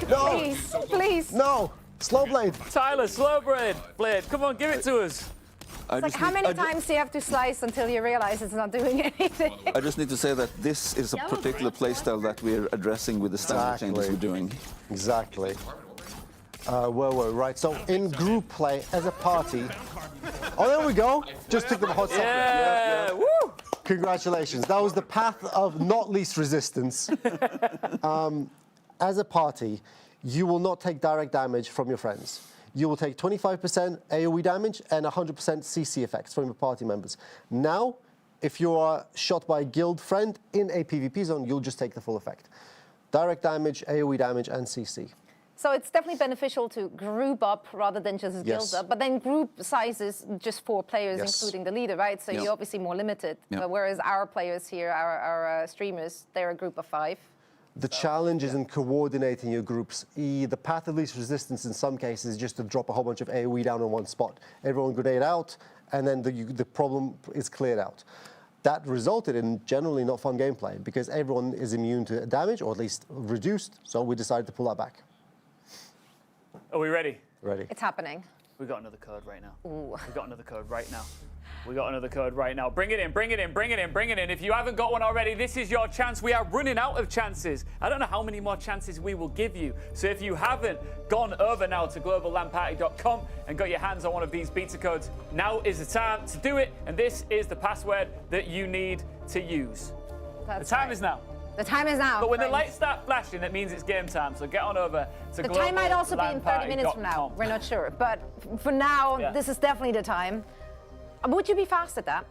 O: No,
C: please.
O: No, slow blade.
B: Tyler, slow blade. Come on, give it to us.
C: It's like, how many times do you have to slice until you realize it's not doing anything?
E: I just need to say that this is a particular playstyle that we're addressing with the standard changes we're doing.
O: Exactly. Right. So in group play as a party. Oh, there we go. Just took them a hot second.
B: Yeah. Woo!
O: Congratulations. That was the path of not least resistance. As a party, you will not take direct damage from your friends. You will take 25% AoE damage and 100% CC effects from your party members. Now, if you are shot by a guild friend in a PvP zone, you'll just take the full effect. Direct damage, AoE damage, and CC.
C: So it's definitely beneficial to group up rather than just guild up. But then group size is just 4 players, including the leader, right? So you're obviously more limited. But whereas our players here, our streamers, they're a group of 5.
O: The challenge is in coordinating your groups. The path of least resistance in some cases is just to drop a whole bunch of AoE down in one spot. Everyone grenade out, and then the problem is cleared out. That resulted in generally not fun gameplay because everyone is immune to damage, or at least reduced, so we decided to pull that back.
B: Are we ready?
O: Ready.
C: It's happening.
B: We got another code right now.
C: Ooh.
B: We got another code right now. We got another code right now. Bring it in, bring it in, bring it in, bring it in. If you haven't got one already, this is your chance. We are running out of chances. I don't know how many more chances we will give you. So if you haven't gone over now to globallandparty.com and got your hands on one of these beta codes, now is the time to do it. And this is the password that you need to use. The time is now.
C: The time is now.
B: But when the lights start flashing, that means it's game time. So get on over to
C: The time might also be in 30 minutes from now. We're not sure. But for now, this is definitely the time. Would you be fast at that?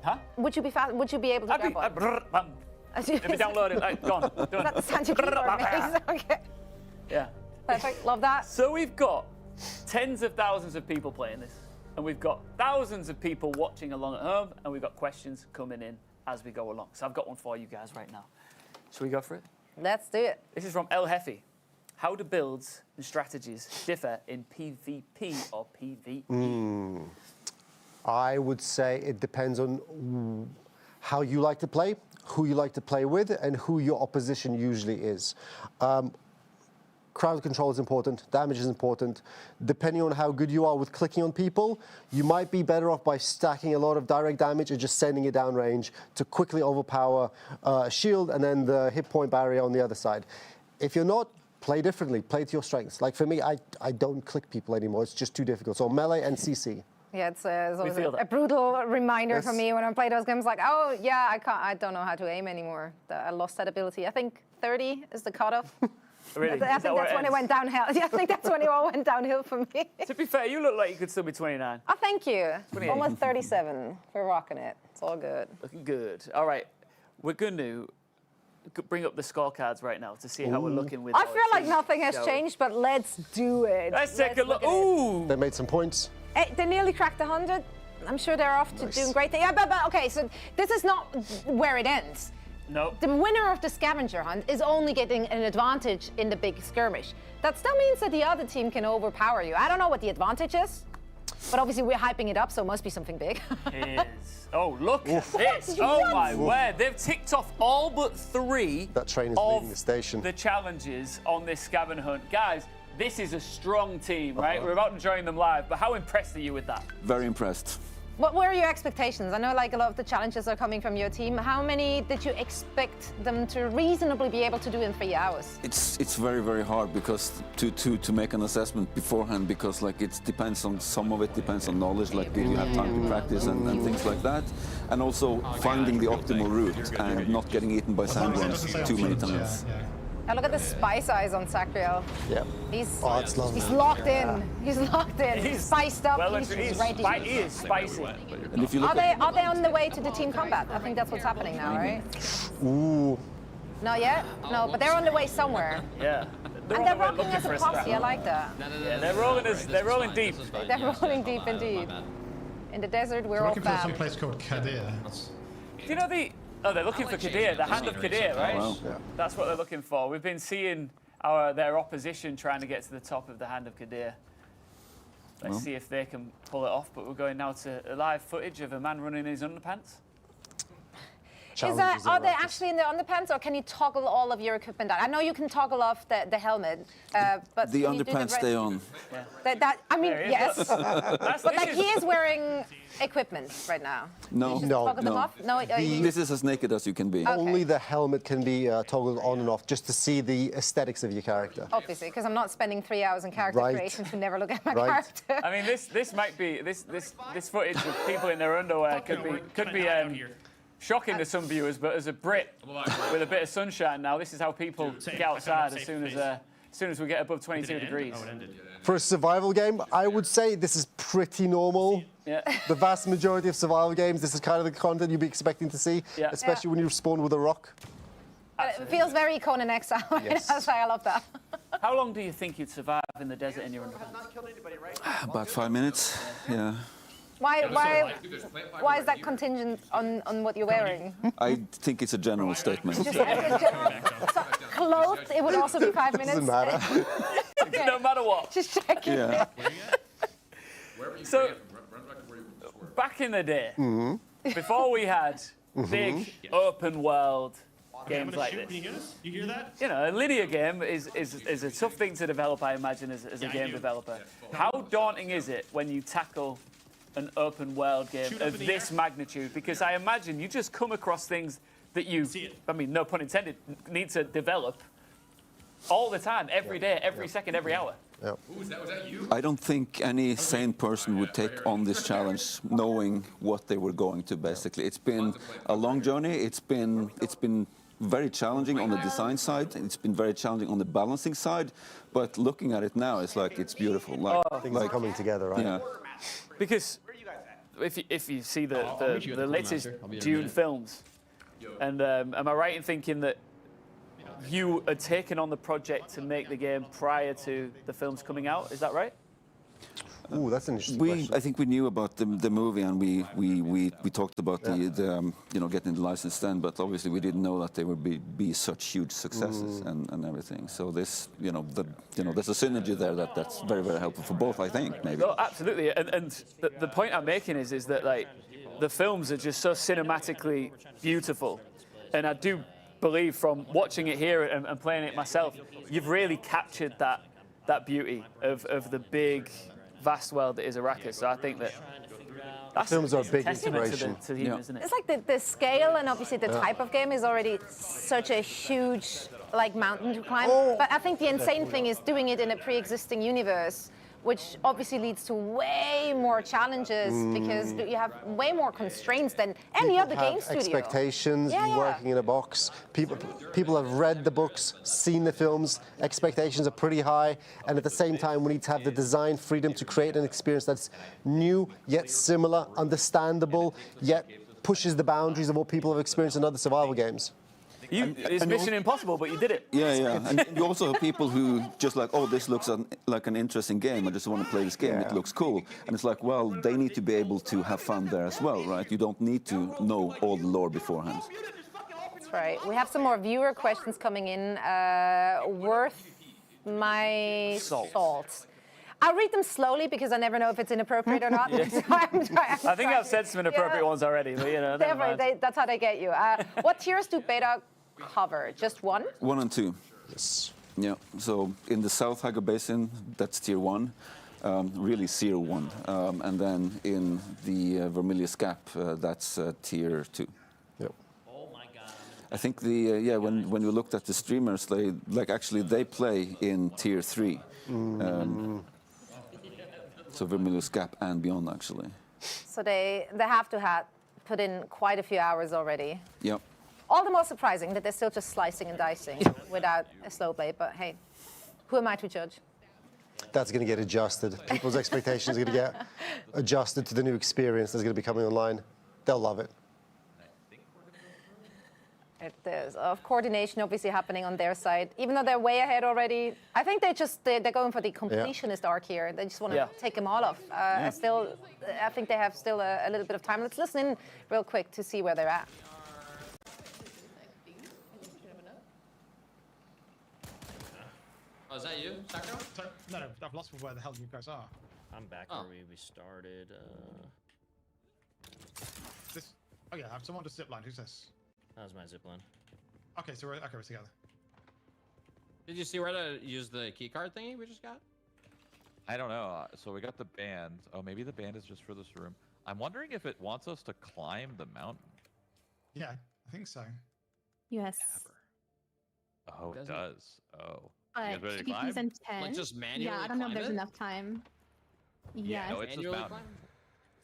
B: Huh?
C: Would you be fast? Would you be able to grab one?
B: Let me download it. Like, gone. Done.
C: That's the keyboard maze. Okay.
B: Yeah.
C: Perfect. Love that.
B: So we've got tens of thousands of people playing this, and we've got thousands of people watching along at home, and we've got questions coming in as we go along. So I've got one for you guys right now. Should we go for it?
C: Let's do it.
B: This is from El Jefe. How do builds and strategies differ in PvP or PvE?
O: I would say it depends on how you like to play, who you like to play with, and who your opposition usually is. Crowd control is important, damage is important. Depending on how good you are with clicking on people, you might be better off by stacking a lot of direct damage and just sending it downrange to quickly overpower a shield and then the hit point barrier on the other side. If you're not, play differently, play to your strengths. Like for me, I don't click people anymore, it's just too difficult. So melee and CC.
C: Yeah, it's always a brutal reminder for me when I play those games. Like, oh yeah, I don't know how to aim anymore. I lost that ability. I think 30 is the cutoff.
B: Really?
C: I think that's when it went downhill. Yeah, I think that's when it all went downhill for me.
B: To be fair, you look like you could still be 29.
C: Oh, thank you.
B: 28.
C: Almost 37. We're rocking it. It's all good.
B: Looking good. All right, we're going to bring up the scorecards right now to see how we're looking with.
C: I feel like nothing has changed, but let's do it.
B: Let's take a look. Ooh!
O: They made some points.
C: Hey, they nearly cracked 100. I'm sure they're off to doing great things. Yeah, but okay, so this is not where it ends.
B: No.
C: The winner of the scavenger hunt is only getting an advantage in the big skirmish. That still means that the other team can overpower you. I don't know what the advantage is, but obviously we're hyping it up, so it must be something big.
B: It is. Oh, look at this. Oh, my word. They've ticked off all but 3
O: that train is leaving the station.
B: The challenges on this scavenger hunt. Guys, this is a strong team, right? We're about to join them live, but how impressed are you with that?
E: Very impressed.
C: What were your expectations? I know like a lot of the challenges are coming from your team. How many did you expect them to reasonably be able to do in 3 hours?
E: It's very, very hard because to make an assessment beforehand, because like it depends on, some of it depends on knowledge, like do you have time to practice and things like that, and also finding the optimal route and not getting eaten by sandworms too many times.
C: Now look at the spice eyes on Sacriel.
O: Yeah.
C: He's
O: it's lovely.
C: He's locked in. He's locked in. He's spiced up.
B: Well,
C: he's ready.
B: He is spicy.
E: And if you look
C: are they on the way to the team combat? I think that's what's happening now, right?
O: Ooh.
C: Not yet? No, but they're on the way somewhere.
B: Yeah.
C: And they're rocking as a posse. I like that.
B: Yeah, they're rolling deep.
C: They're rolling deep indeed. In the desert, we're all
F: looking for
C: fab.
F: some place called Kadir.
B: Do you know the... Oh, they're looking for Kadir, the hand of Kadir, right?
E: Oh, wow. Yeah.
B: That's what they're looking for. We've been seeing their opposition trying to get to the top of the hand of Kadir. Let's see if they can pull it off, but we're going now to live footage of a man running in his underpants.
C: Are they actually in the underpants, or can you toggle all of your equipment down? I know you can toggle off the helmet, but
E: the underpants stay on.
B: Yeah.
C: I mean, yes. But like he is wearing equipment right now.
E: No,
C: Toggle them off? No,
E: this is as naked as you can be.
C: Okay.
O: Only the helmet can be toggled on and off, just to see the aesthetics of your character.
C: Obviously, because I'm not spending 3 hours in character creation to never look at my character.
B: I mean, this might be this footage of people in their underwear could be shocking to some viewers, but as a Brit with a bit of sunshine now, this is how people get outside as soon as we get above 22 degrees.
O: For a survival game, I would say this is pretty normal.
B: Yeah.
O: The vast majority of survival games, this is kind of the content you'd be expecting to see, especially when you spawn with a rock.
C: It feels very Conan Exile.
O: Yes.
C: That's why I love that.
B: How long do you think you'd survive in the desert in your underpants?
E: About 5 minutes, yeah.
C: Why is that contingent on what you're wearing?
E: I think it's a general statement.
C: Just clothed, it would also be 5 minutes.
O: Doesn't matter.
C: Okay.
B: No matter what.
C: Just checking.
E: Yeah.
B: So, back in the day, before we had big open world games like this,
D: You hear that?
B: you know, a linear game is a tough thing to develop, I imagine, as a game developer. How daunting is it when you tackle an open world game of this magnitude? Because I imagine you just come across things that you, I mean, no pun intended, need to develop all the time, every day, every second, every hour.
O: Yeah.
F: Was that you?
E: I don't think any sane person would take on this challenge knowing what they were going to, basically. It's been a long journey. It's been very challenging on the design side. It's been very challenging on the balancing side. But looking at it now, it's like, it's beautiful. Like,
O: Things are coming together, right?
E: Yeah.
B: Because if you see the latest Dune films, And am I right in thinking that you had taken on the project to make the game prior to the films coming out? Is that right?
O: Ooh, that's an interesting question.
E: I think we knew about the movie, and we talked about the getting the license then, but obviously we didn't know that they would be such huge successes and everything. So this there's a synergy there that's very, very helpful for both, I think, maybe.
B: No, absolutely. And the point I'm making is that like the films are just so cinematically beautiful, and I do believe from watching it here and playing it myself, you've really captured that beauty of the big, vast world that is Arrakis. So I think that's
O: films are a big
B: testament
O: inspiration.
B: to him, isn't it?
C: It's like the scale and obviously the type of game is already such a huge mountain to climb. But I think the insane thing is doing it in a pre-existing universe, which obviously leads to way more challenges because you have way more constraints than any other game studio.
O: Expectations, working in a box. People have read the books, seen the films. Expectations are pretty high, and at the same time, we need to have the design freedom to create an experience that's new yet similar, understandable, yet pushes the boundaries of what people have experienced in other survival games.
B: It's Mission Impossible, but you did it.
E: Yeah. And you also have people who just like, oh, this looks like an interesting game. I just want to play this game. It looks cool. And it's like, well, they need to be able to have fun there as well, right? You don't need to know all the lore beforehand.
C: That's right. We have some more viewer questions coming in. Worth my salt. I'll read them slowly because I never know if it's inappropriate or not. So
B: I think I've said some inappropriate ones already, but never mind.
C: That's how they get you. What tiers do beta cover? Just one?
E: 1 and 2. Yes. Yeah. So in the South Hagar Basin, that's tier 1, really tier 1, and then in the Vermilius Gap, that's tier 2.
O: Yep.
E: I think when you looked at the streamers, they play in tier 3. So Vermilius Gap and beyond, actually.
C: So they have to have put in quite a few hours already.
E: Yep.
C: All the more surprising that they're still just slicing and dicing without a slow blade. But hey, who am I to judge?
O: That's going to get adjusted. People's expectations are going to get adjusted to the new experience that's going to be coming online. They'll love it.
C: There's coordination obviously happening on their side, even though they're way ahead already. I think they're going for the completionist arc here. They just want to take them all off. I think they have still a little bit of time. Let's listen in real quick to see where they're at.
S: Oh, is that you, Sacro?
F: No, I've lost where the hell you guys are.
G: I'm back where we started.
F: Oh yeah, I have someone to zip line. Who's this?
G: That was my zipline.
F: Okay, so we're together.
S: Did you see where to use the keycard thingy we just got?
Q: I don't know. So we got the band. Oh, maybe the band is just for this room. I'm wondering if it wants us to climb the mountain.
F: Yeah, I think so.
I: Yes.
Q: Oh, it does. Oh.
I: But
Q: You guys ready to
I: PvP's
Q: climb?
I: in 10.
S: Like just manually
I: Yeah, I don't know if
S: climb
I: there's
S: it?
I: enough time.
Q: Yeah, no, it's this
S: Manually
Q: mountain.
S: climb?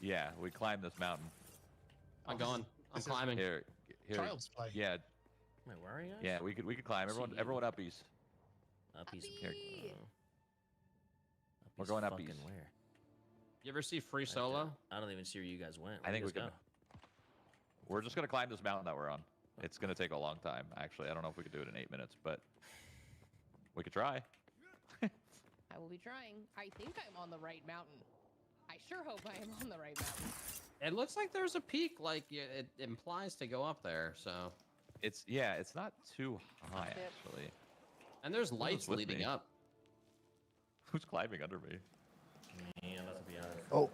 Q: Yeah, we climbed this mountain.
S: I'm going. I'm climbing.
Q: Here.
F: Child's play.
Q: Yeah.
G: Wait, where are you guys?
Q: Yeah, we could climb. Everyone uppies.
G: Uppies.
Q: Here. We're going
G: fucking
Q: uppies.
G: Where?
S: You ever see Free Solo?
G: I don't even see where you guys went.
Q: I think we
G: could.
Q: could. We're just gonna climb this mountain that we're on. It's gonna take a long time, actually. I don't know if we could do it in 8 minutes, but we could try.
L: I will be trying. I think I'm on the right mountain. I sure hope I am on the right mountain.
S: It looks like there's a peak, like it implies to go up there. So
Q: it's not too high actually.
S: And there's lights
Q: with
S: leading
Q: me?
S: up.
Q: Who's climbing under me?
G: Me, I'm about to be honest.
O: Oh.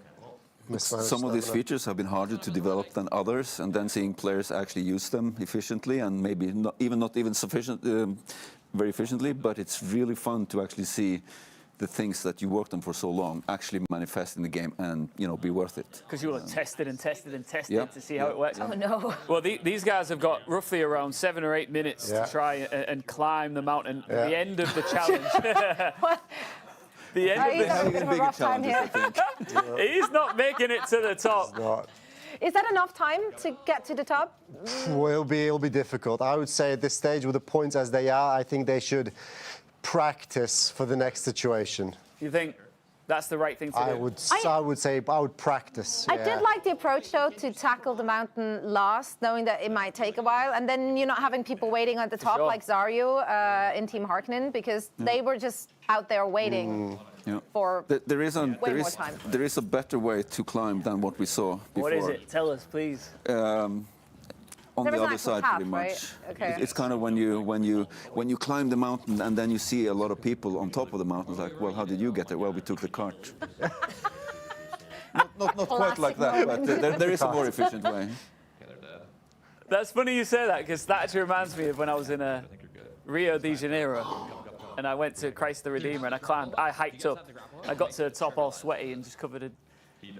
E: Some of these features have been harder to develop than others, and then seeing players actually use them efficiently and maybe not even sufficient, very efficiently. But it's really fun to actually see the things that you worked on for so long actually manifest in the game and be worth it.
B: Because you will have tested and tested and tested to see how it works.
C: Oh no.
B: Well, these guys have got roughly around 7 or 8 minutes to try and climb the mountain. At the end of the challenge. The end of
C: a rough time here.
B: He's not making it to the top.
C: Is that enough time to get to the top?
O: Well, it'll be difficult. I would say at this stage, with the points as they are, I think they should practice for the next situation.
B: You think? That's the right thing to do.
O: I would say I would practice.
C: I did like the approach, though, to tackle the mountain last, knowing that it might take a while, and then you're not having people waiting at the top like Zaryu in Team Harkonnen, because they were just out there waiting for way more time.
E: There is a better way to climb than what we saw before.
B: What is it? Tell us, please.
E: On the other side, pretty much.
C: Right? Okay.
E: It's kind of when you climb the mountain and then you see a lot of people on top of the mountain. It's like, well, how did you get there? Well, we took the cart. not quite like that, but there is a more efficient way.
B: That's funny you say that, because that actually reminds me of when I was in Rio de Janeiro, and I went to Christ the Redeemer, and I hiked up. I got to the top all sweaty and just covered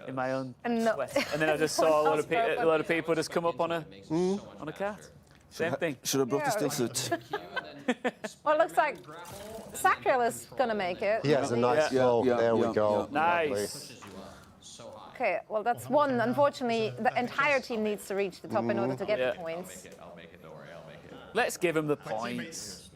B: in my own sweat. And then I just saw a lot of people just come up on a cart. Same thing.
E: Should have brought the still suit.
C: Well, it looks like Sacriel is going to make it.
O: He has a nice flow. There we go.
B: Nice.
C: Okay, well, that's one. Unfortunately, the entire team needs to reach the top in order to get the points.
Q: I'll make it, don't worry, I'll make it.
B: Let's give him the points.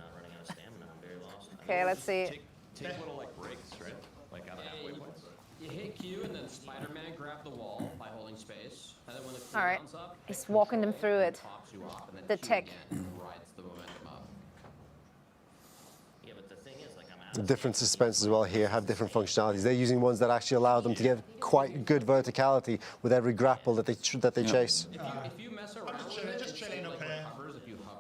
C: Okay, let's see.
Q: Take little like breaks, right? Like out of halfway points.
S: You hit Q and then Spider-Man grab the wall by holding space. And then when the Q
C: All right,
S: rounds up,
C: he's walking them through it.
S: pops you up, and then
C: The
S: Q
C: tech.
S: again rides the momentum up. Yeah, but the thing is, like, I'm
O: Different suspense as well here have different functionalities. They're using ones that actually allow them to get quite good verticality with every grapple that they chase.
S: If you mess around with it,
F: just chilling up here.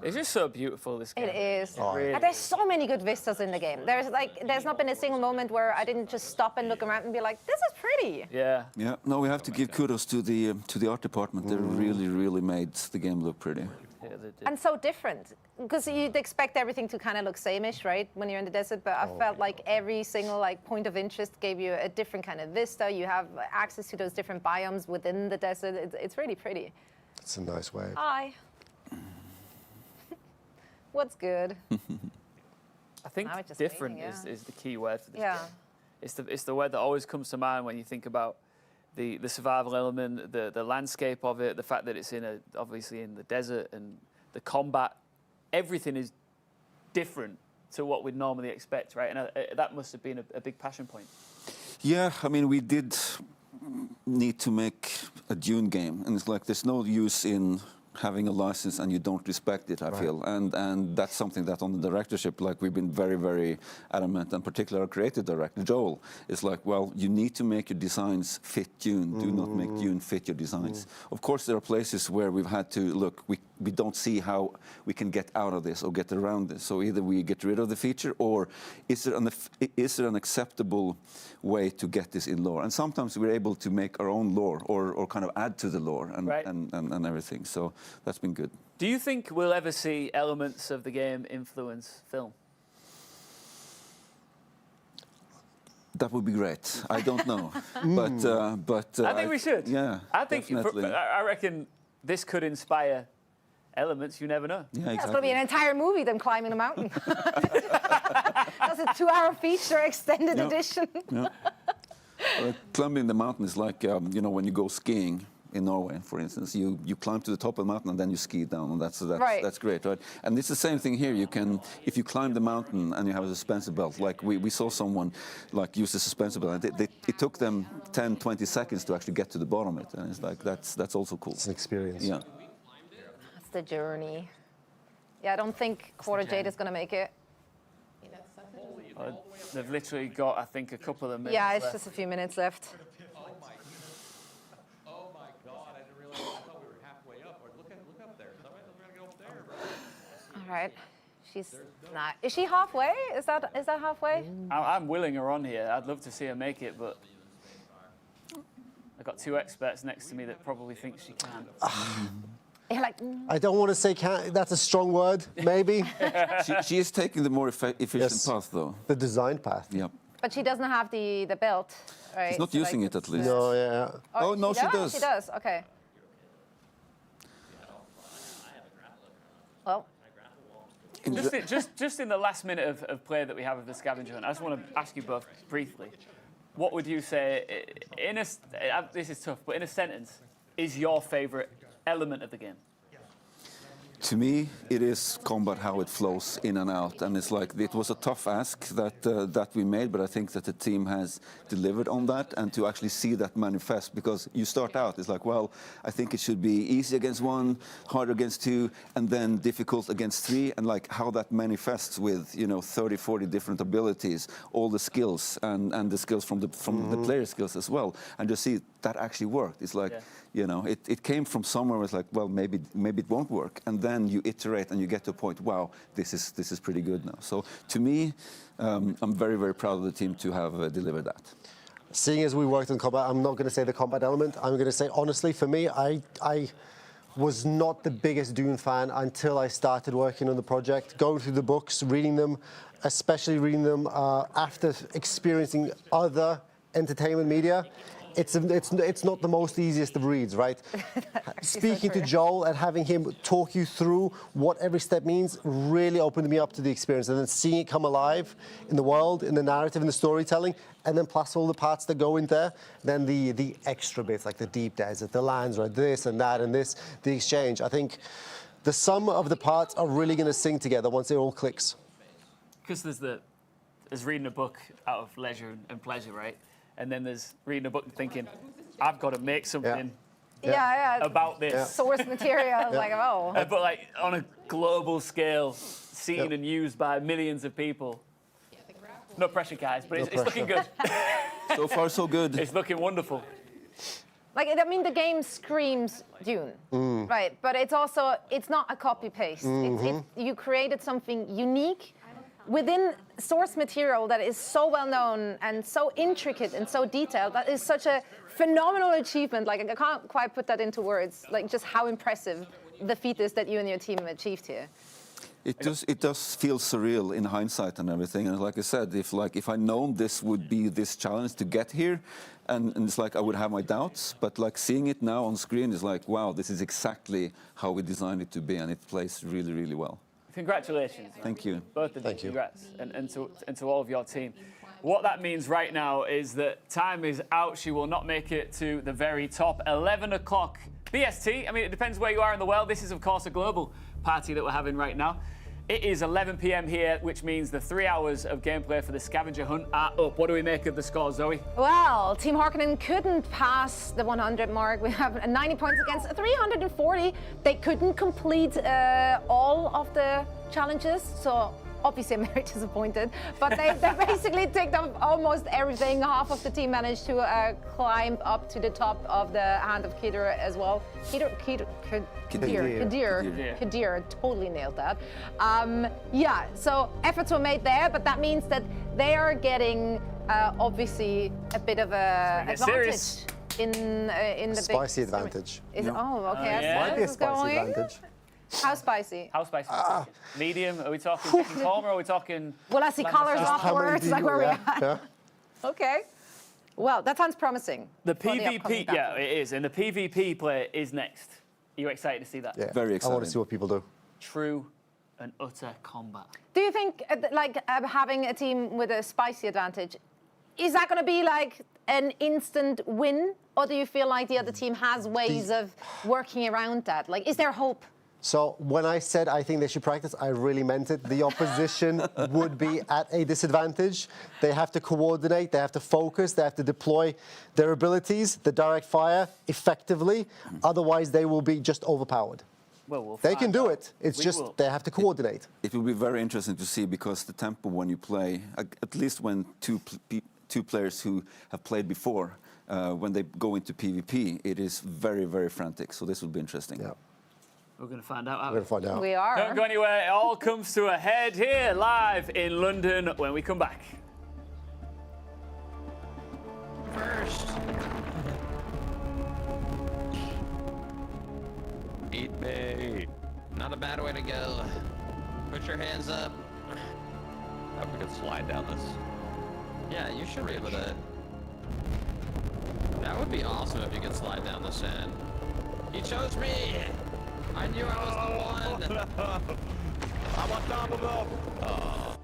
B: It's just so beautiful, this game.
C: It is.
B: Really.
C: And there's so many good vistas in the game. There's not been a single moment where I didn't just stop and look around and be like, this is pretty.
B: Yeah.
E: Yeah. No, we have to give kudos to the art department. They really made the game look pretty.
B: Yeah, they did.
C: And so different. Because you'd expect everything to kind of look same-ish, right, when you're in the desert, but I felt like every single point of interest gave you a different kind of vista. You have access to those different biomes within the desert. It's really pretty.
O: It's a nice way.
C: Hi. What's good?
B: I think
C: Now it's just
B: different
C: waiting,
B: is the key word for this
C: Yeah.
B: game. It's the word that always comes to mind when you think about the survival element, the landscape of it, the fact that it's obviously in the desert, and the combat. Everything is different to what we'd normally expect, right? And that must have been a big passion point.
E: Yeah, I mean, we did need to make a Dune game, and it's like there's no use in having a license and you don't respect it, I feel. And that's something that on the directorship, we've been very adamant, and particularly our creative director, Joel, is like, well, you need to make your designs fit Dune. Do not make Dune fit your designs. Of course, there are places where we've had to, look, we don't see how we can get out of this or get around this. So either we get rid of the feature, or is there an acceptable way to get this in lore? And sometimes we're able to make our own lore or kind of add to the lore and everything. So that's been good.
B: Do you think we'll ever see elements of the game influence film?
E: That would be great. I don't know, but
B: I think we should.
E: Yeah,
B: I think
E: definitely.
B: I reckon this could inspire elements. You never know.
E: Yeah,
C: It's going to
E: exactly.
C: be an entire movie, them climbing a mountain. That's a 2-hour feature extended edition.
E: Yeah. Climbing the mountain is like, when you go skiing in Norway, for instance, you climb to the top of the mountain and then you ski down, and that's great, right? And it's the same thing here. You can, if you climb the mountain and you have a suspensor belt, like we saw someone use the suspensor belt, and it took them 10, 20 seconds to actually get to the bottom of it, and it's like that's also cool.
O: It's an experience.
E: Yeah.
C: That's the journey. Yeah, I don't think Quarter Jade is going to make it.
B: They've literally got, I think, a couple of minutes
C: Yeah, it's
B: left.
C: just a few minutes left.
Q: Oh my god, I didn't realize, I thought we were halfway up. Or look up there. Is that right? We're gonna go up there, bro.
C: All right. She's not. Is she halfway? Is that halfway?
B: I'm willing her on here. I'd love to see her make it, but I've got two experts next to me that probably think she can.
O: I don't want to say that's a strong word, maybe.
E: she is taking the more efficient path, though.
O: The design path.
E: Yeah.
C: But she doesn't have the belt, right?
E: She's not using it, at least.
O: No, yeah.
E: Oh, no, she does.
C: She does, okay. Well.
B: Just in the last minute of play that we have of the scavenger hunt, I just want to ask you both briefly. What would you say, this is tough, but in a sentence, is your favourite element of the game?
E: To me, it is combat, how it flows in and out, and it's like it was a tough ask that we made, but I think that the team has delivered on that, and to actually see that manifest, because you start out, it's like, well, I think it should be easy against one, harder against two, and then difficult against three, and like how that manifests with 30, 40 different abilities, all the skills, and the skills from the player skills as well, and just see that actually worked. It's like. It came from somewhere where it's like, well, maybe it won't work, and then you iterate and you get to a point, wow, this is pretty good now. So to me, I'm very, very proud of the team to have delivered that.
O: Seeing as we worked on combat, I'm not going to say the combat element. I'm going to say, honestly, for me, I was not the biggest Dune fan until I started working on the project, going through the books, reading them, especially reading them after experiencing other entertainment media. It's not the most easiest of reads, right? Speaking to Joel and having him talk you through what every step means really opened me up to the experience, and then seeing it come alive in the world, in the narrative, in the storytelling, and then plus all the parts that go in there, then the extra bits like the deep desert, the lands, right, this and that and this, the exchange. I think the sum of the parts are really going to sing together once it all clicks.
B: Because there's reading a book out of leisure and pleasure, right? And then there's reading a book and thinking, I've got to make something about this.
C: Source material, like, oh.
B: But like on a global scale, seen and used by millions of people. No pressure, guys, but it's looking good.
E: So far, so good.
B: It's looking wonderful.
C: Like, I mean, the game screams Dune, right? But it's also, it's not a copy-paste. You created something unique within source material that is so well known and so intricate and so detailed. That is such a phenomenal achievement. Like, I can't quite put that into words, like just how impressive the feat is that you and your team have achieved here.
E: It does feel surreal in hindsight and everything. And like I said, if I known this would be this challenge to get here, and it's like I would have my doubts, but like seeing it now on screen is like, wow, this is exactly how we designed it to be, and it plays really, really well.
B: Congratulations.
E: Thank you.
B: Both of you. Congrats. And to all of your team. What that means right now is that time is out. She will not make it to the very top. 11 o'clock BST. I mean, it depends where you are in the world. This is, of course, a global party that we're having right now. It is 11 p.m. here, which means the 3 hours of gameplay for the scavenger hunt are up. What do we make of the score, Zoe?
C: Well, Team Harkonnen couldn't pass the 100 mark. We have 90 points against 340. They couldn't complete all of the challenges, so obviously I'm very disappointed. But they basically ticked off almost everything. Half of the team managed to climb up to the top of the Hand of Kadir as well. Kadir, totally nailed that. Yeah, so efforts were made there, but that means that they are getting obviously a bit of a advantage in the
O: spicy advantage.
C: Is it? Oh, okay.
O: Might be a spicy advantage.
C: How spicy?
B: How spicy? Medium? Are we talking chicken korma, or are we talking?
C: Well, I see colors afterwards. Like where we at? Okay. Well, that sounds promising.
B: The PvP, yeah, it is, and the PvP play is next. Are you excited to see that?
O: Yeah,
E: very excited.
O: I want to see what people do.
B: True and utter combat.
C: Do you think, having a team with a spicy advantage, is that going to be like an instant win, or do you feel like the other team has ways of working around that? Like, is there hope?
O: So when I said I think they should practice, I really meant it. The opposition would be at a disadvantage. They have to coordinate, they have to focus, they have to deploy their abilities, the direct fire, effectively. Otherwise, they will be just overpowered.
B: Well,
O: they can do it. It's just they have to coordinate.
E: It will be very interesting to see, because the tempo when you play, at least when two players who have played before, when they go into PvP, it is very, very frantic. So this will be interesting.
O: Yeah.
B: We're going to find out.
O: We're going to find out.
C: We are.
B: Don't go anywhere. It all comes to a head here, live in London, when we come back.
Q: First. Eat me.
S: Not a bad way to go. Put your hands up.
Q: Hope we can slide down this.
S: Yeah, you should be able to. That would be awesome if you could slide down the sand. He chose me. I knew I was the one.
Q: I'm on top of him. Oh.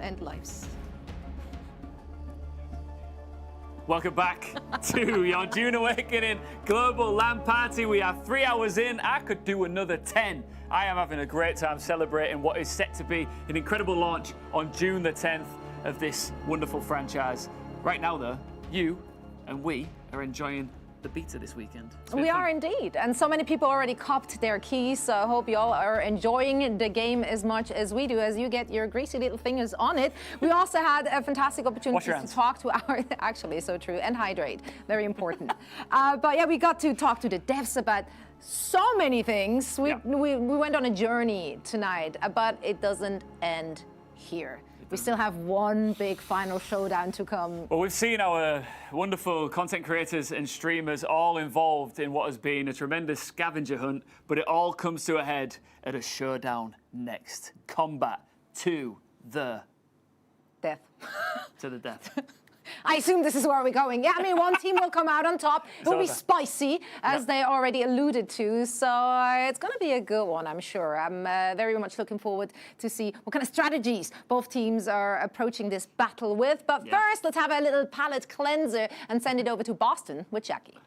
C: and lives.
B: Welcome back to your Dune Awakening Global LAN Party. We are 3 hours in. I could do another 10. I am having a great time celebrating what is set to be an incredible launch on June the 10th of this wonderful franchise. Right now, though, you and we are enjoying the beta this weekend.
C: We are indeed, and so many people already copped their keys, so I hope you all are enjoying the game as much as we do, as you get your greasy little fingers on it. We also had a fantastic opportunity to talk to our, actually, so true, and hydrate, very important. But yeah, we got to talk to the devs about so many things. We went on a journey tonight, but it doesn't end here. We still have one big final showdown to come.
B: Well, we've seen our wonderful content creators and streamers all involved in what has been a tremendous scavenger hunt, but it all comes to a head at a showdown next. Combat to the
C: death.
B: To the death.
C: I assume this is where we're going. Yeah, I mean, one team will come out on top. It will be spicy, as they already alluded to. So it's going to be a good one, I'm sure. I'm very much looking forward to see what kind of strategies both teams are approaching this battle with. But first, let's have a little palate cleanser and send it over to Boston with Jackie.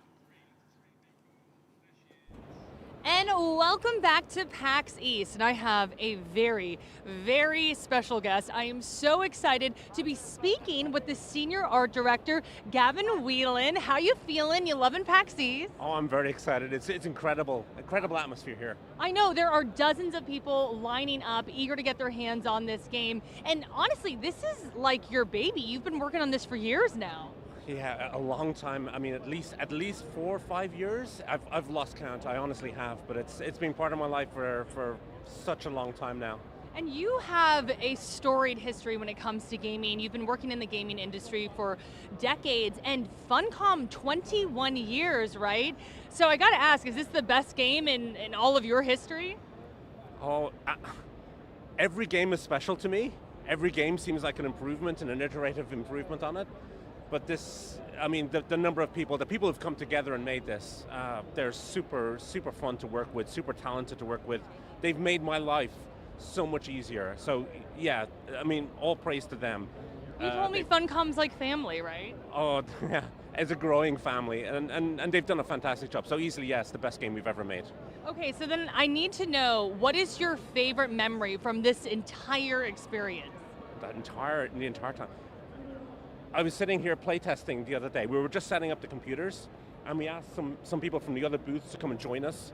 H: And welcome back to PAX East. And I have a very, very special guest. I am so excited to be speaking with the Senior Art Director, Gavin Whelan. How you feeling? You loving PAX East?
D: Oh, I'm very excited. It's incredible. Incredible atmosphere here.
H: I know there are dozens of people lining up, eager to get their hands on this game. And honestly, this is like your baby. You've been working on this for years now.
D: Yeah, a long time. I mean, at least 4 or 5 years. I've lost count. I honestly have, but it's been part of my life for such a long time now.
H: And you have a storied history when it comes to gaming. You've been working in the gaming industry for decades, and Funcom 21 years, right? So I gotta ask, is this the best game in all of your history?
D: Oh, every game is special to me. Every game seems like an improvement and an iterative improvement on it. But this, I mean, the number of people, the people who've come together and made this, they're super, super fun to work with, super talented to work with. They've made my life so much easier. So yeah, I mean, all praise to them.
H: You told me Funcom's like family, right?
D: Oh, yeah, it's a growing family, and they've done a fantastic job. So easily, yes, the best game we've ever made.
H: Okay, so then I need to know, what is your favorite memory from this entire experience?
D: The entire time. I was sitting here playtesting the other day. We were just setting up the computers, and we asked some people from the other booths to come and join us.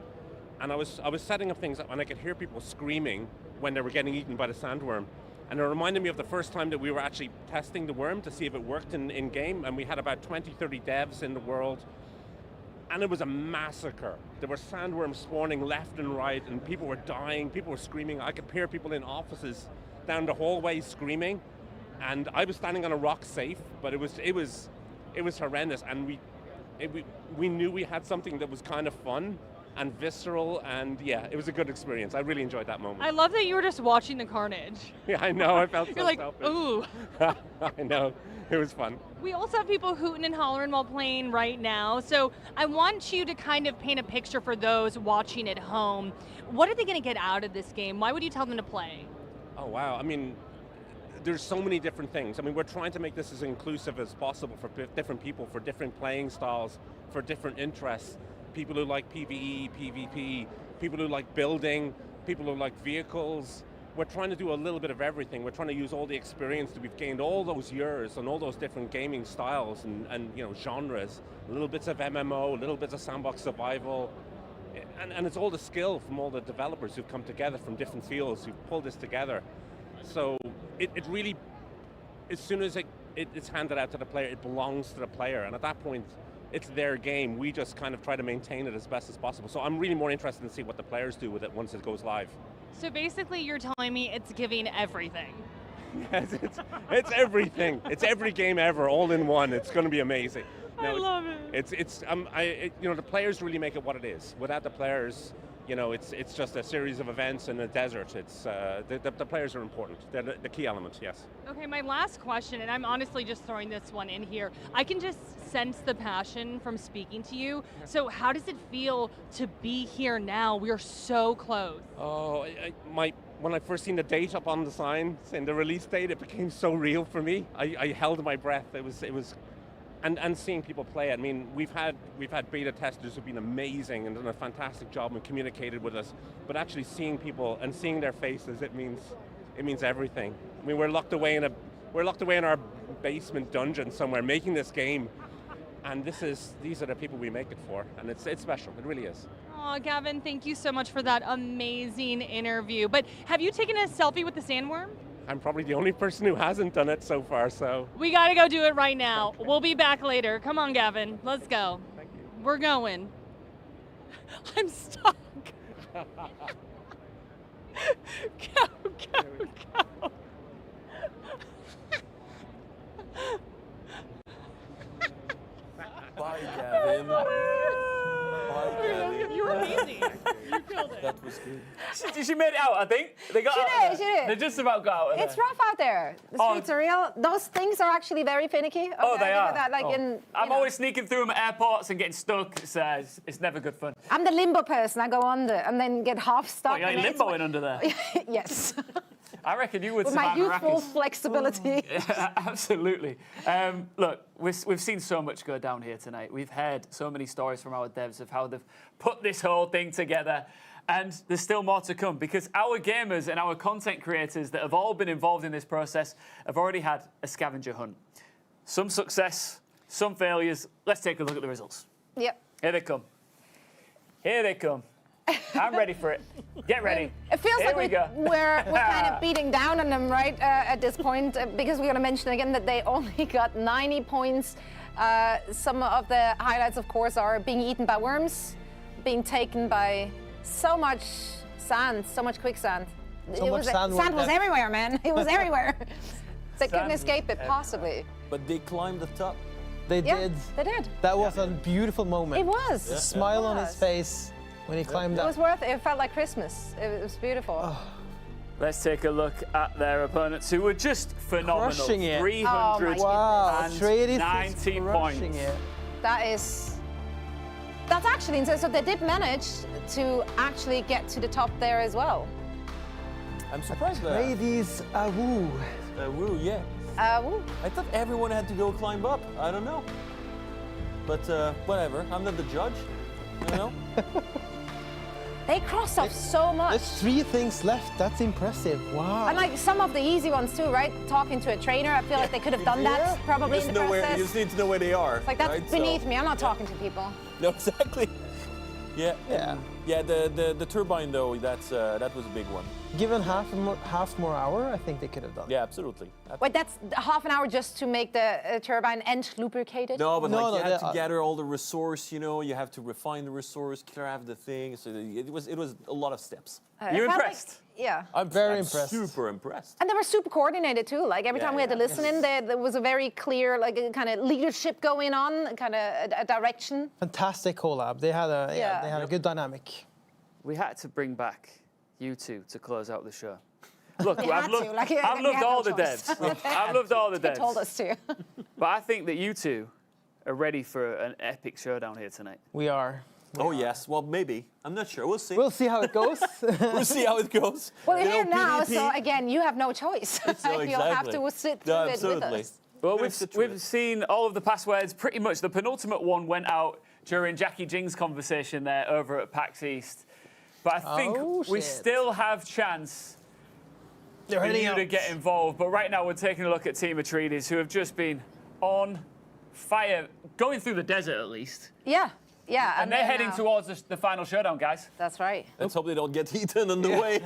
D: And I was setting up things, and I could hear people screaming when they were getting eaten by the sandworm. And it reminded me of the first time that we were actually testing the worm to see if it worked in game, and we had about 20, 30 devs in the world. And it was a massacre. There were sandworms spawning left and right, and people were dying, people were screaming. I could hear people in offices down the hallway screaming. And I was standing on a rock safe, but it was horrendous. And we knew we had something that was kind of fun and visceral, and yeah, it was a good experience. I really enjoyed that moment.
H: I love that you were just watching the carnage.
D: Yeah, I know. I felt
H: You're
D: so
H: like,
D: selfish.
H: ooh.
D: I know. It was fun.
H: We also have people hooting and hollering while playing right now. So I want you to kind of paint a picture for those watching at home. What are they going to get out of this game? Why would you tell them to play?
D: Oh wow. I mean, there's so many different things. I mean, we're trying to make this as inclusive as possible for different people, for different playing styles, for different interests. People who like PvE, PvP, people who like building, people who like vehicles. We're trying to do a little bit of everything. We're trying to use all the experience that we've gained all those years and all those different gaming styles and you know, genres, little bits of MMO, little bits of sandbox survival. And it's all the skill from all the developers who've come together from different fields who've pulled this together. So it really, as soon as it's handed out to the player, it belongs to the player. And at that point, it's their game. We just kind of try to maintain it as best as possible. So I'm really more interested in seeing what the players do with it once it goes live.
H: So basically you're telling me it's giving everything.
D: Yes, it's everything. It's every game ever, all in one. It's going to be amazing.
H: I love it.
D: You know, the players really make it what it is. Without the players, you know, it's just a series of events in a desert. It's the players are important. They're the key element. Yes.
H: Okay, my last question, and I'm honestly just throwing this one in here. I can just sense the passion from speaking to you. So how does it feel to be here now? We are so close.
D: Oh,
I: when I first seen the date up on the sign saying the release date, it became so real for me. I held my breath. It was, and seeing people play it. I mean, we've had beta testers who've been amazing and done a fantastic job and communicated with us. But actually seeing people and seeing their faces, it means everything. I mean, we're locked away in our basement dungeon somewhere making this game, and these are the people we make it for, and it's special. It really is.
H: Oh, Gavin, thank you so much for that amazing interview. But have you taken a selfie with the sandworm?
I: I'm probably the only person who hasn't done it so far, so.
H: We gotta go do it right now. We'll be back later. Come on, Gavin, let's go.
I: Thank you.
H: We're going. I'm stuck. Go.
K: Bye, Gavin. Bye, Gavin.
H: You were amazing. You killed it.
K: That was good.
B: She made it out, I think. They got out of
C: She
B: there.
C: did.
B: They just about got out of
C: It's
B: there.
C: rough out there. The streets are real. Those things are actually very finicky.
B: Oh,
C: Okay,
B: they
C: I'll
B: are.
C: give it that, like
B: I'm always sneaking through them at airports and getting stuck. It's never good fun.
C: I'm the limbo person. I go under and then get half stuck.
B: What, you're
C: and it's-
B: limboing under there?
C: Yes.
B: I reckon you would
C: With my
B: survive
C: youthful
B: Arrakis.
C: flexibility.
B: Yeah, absolutely. Look, we've seen so much go down here tonight. We've heard so many stories from our devs of how they've put this whole thing together. And there's still more to come because our gamers and our content creators that have all been involved in this process have already had a scavenger hunt. Some success, some failures. Let's take a look at the results.
C: Yep.
B: Here they come. Here they come. I'm ready for it. Get ready.
C: It feels
B: Here
C: like
B: we go.
C: we're kind of beating down on them, right, at this point, because we're going to mention again that they only got 90 points. Some of the highlights, of course, are being eaten by worms, being taken by so much sand, so much quicksand.
J: So much sand
C: was everywhere, man. It was everywhere. They couldn't
K: Sand
C: escape it, possibly.
K: But they climbed the top.
J: They
C: Yeah,
J: did.
C: they did.
J: That was a beautiful moment.
C: It was.
J: The
C: Yeah.
J: smile
C: It
J: on his
C: was.
J: face when he climbed
C: It
J: up.
C: was worth it. It felt like Christmas. It was beautiful.
B: Let's take a look at their opponents who were just phenomenal.
J: Crushing it.
B: 300
J: Wow,
B: and
J: Atreides is
B: 19
J: crushing
B: points.
J: it.
C: That's actually insane. So they did manage to actually get to the top there as well.
K: I'm surprised by that.
J: Ladies, woo.
K: Woo, yeah.
C: Woo.
K: I thought everyone had to go climb up. I don't know. But whatever. I'm not the judge. You know?
C: They crossed off so much.
J: There's 3 things left. That's impressive. Wow.
C: And like some of the easy ones too, right? Talking to a trainer, I feel like they could have done that probably in the process.
K: You just need to know where they are.
C: It's like that's
K: right?
C: beneath
K: So-
C: me. I'm not talking to people.
K: No, exactly. Yeah. Yeah. The turbine though, that was a big one.
J: Given half more hour, I think they could have done.
K: Yeah, absolutely.
C: Wait, that's half an hour just to make the turbine end lubricated?
K: No, but like you have to gather all the resource. You know, you have to refine the resource, craft the thing. So it was a lot of steps.
C: You impressed? Yeah.
K: I'm
J: very impressed.
K: Super impressed.
C: And they were super coordinated too. Like every time we had to listen in, there was a very clear, like kind of leadership going on, kind of a direction.
J: Fantastic collab. They had a
C: Yeah.
J: they had a good dynamic.
B: We had to bring back you two to close out the show. Look,
C: We
B: I've
C: had
B: loved,
C: to, like,
B: I've
C: we
B: loved
C: had no
B: all the
C: choice.
B: devs. I've loved all the
C: They
B: devs.
C: told us to.
B: But I think that you two are ready for an epic showdown here tonight.
J: We are.
K: Oh yes. Well, maybe. I'm not sure. We'll see.
J: We'll see how it goes.
K: We'll see how it goes.
C: Well,
K: You
C: you're here
K: know,
C: now,
K: PvP.
C: so again, you have no choice.
K: No,
C: You'll have
K: exactly.
C: to sit
K: No,
C: through it with
K: absolutely.
C: us.
B: Well, we've seen all of the passwords. Pretty much the penultimate one went out during Jackie Jing's conversation there over at PAX East. But I think we still have chance
J: They're
B: for
J: heading
B: you to
J: out.
B: get involved. But right now we're taking a look at Team Atreides, who have just been on fire, going through the desert at least.
C: Yeah, yeah.
B: And they're heading towards the final showdown, guys.
C: That's right.
K: Let's hope they don't get eaten on the way.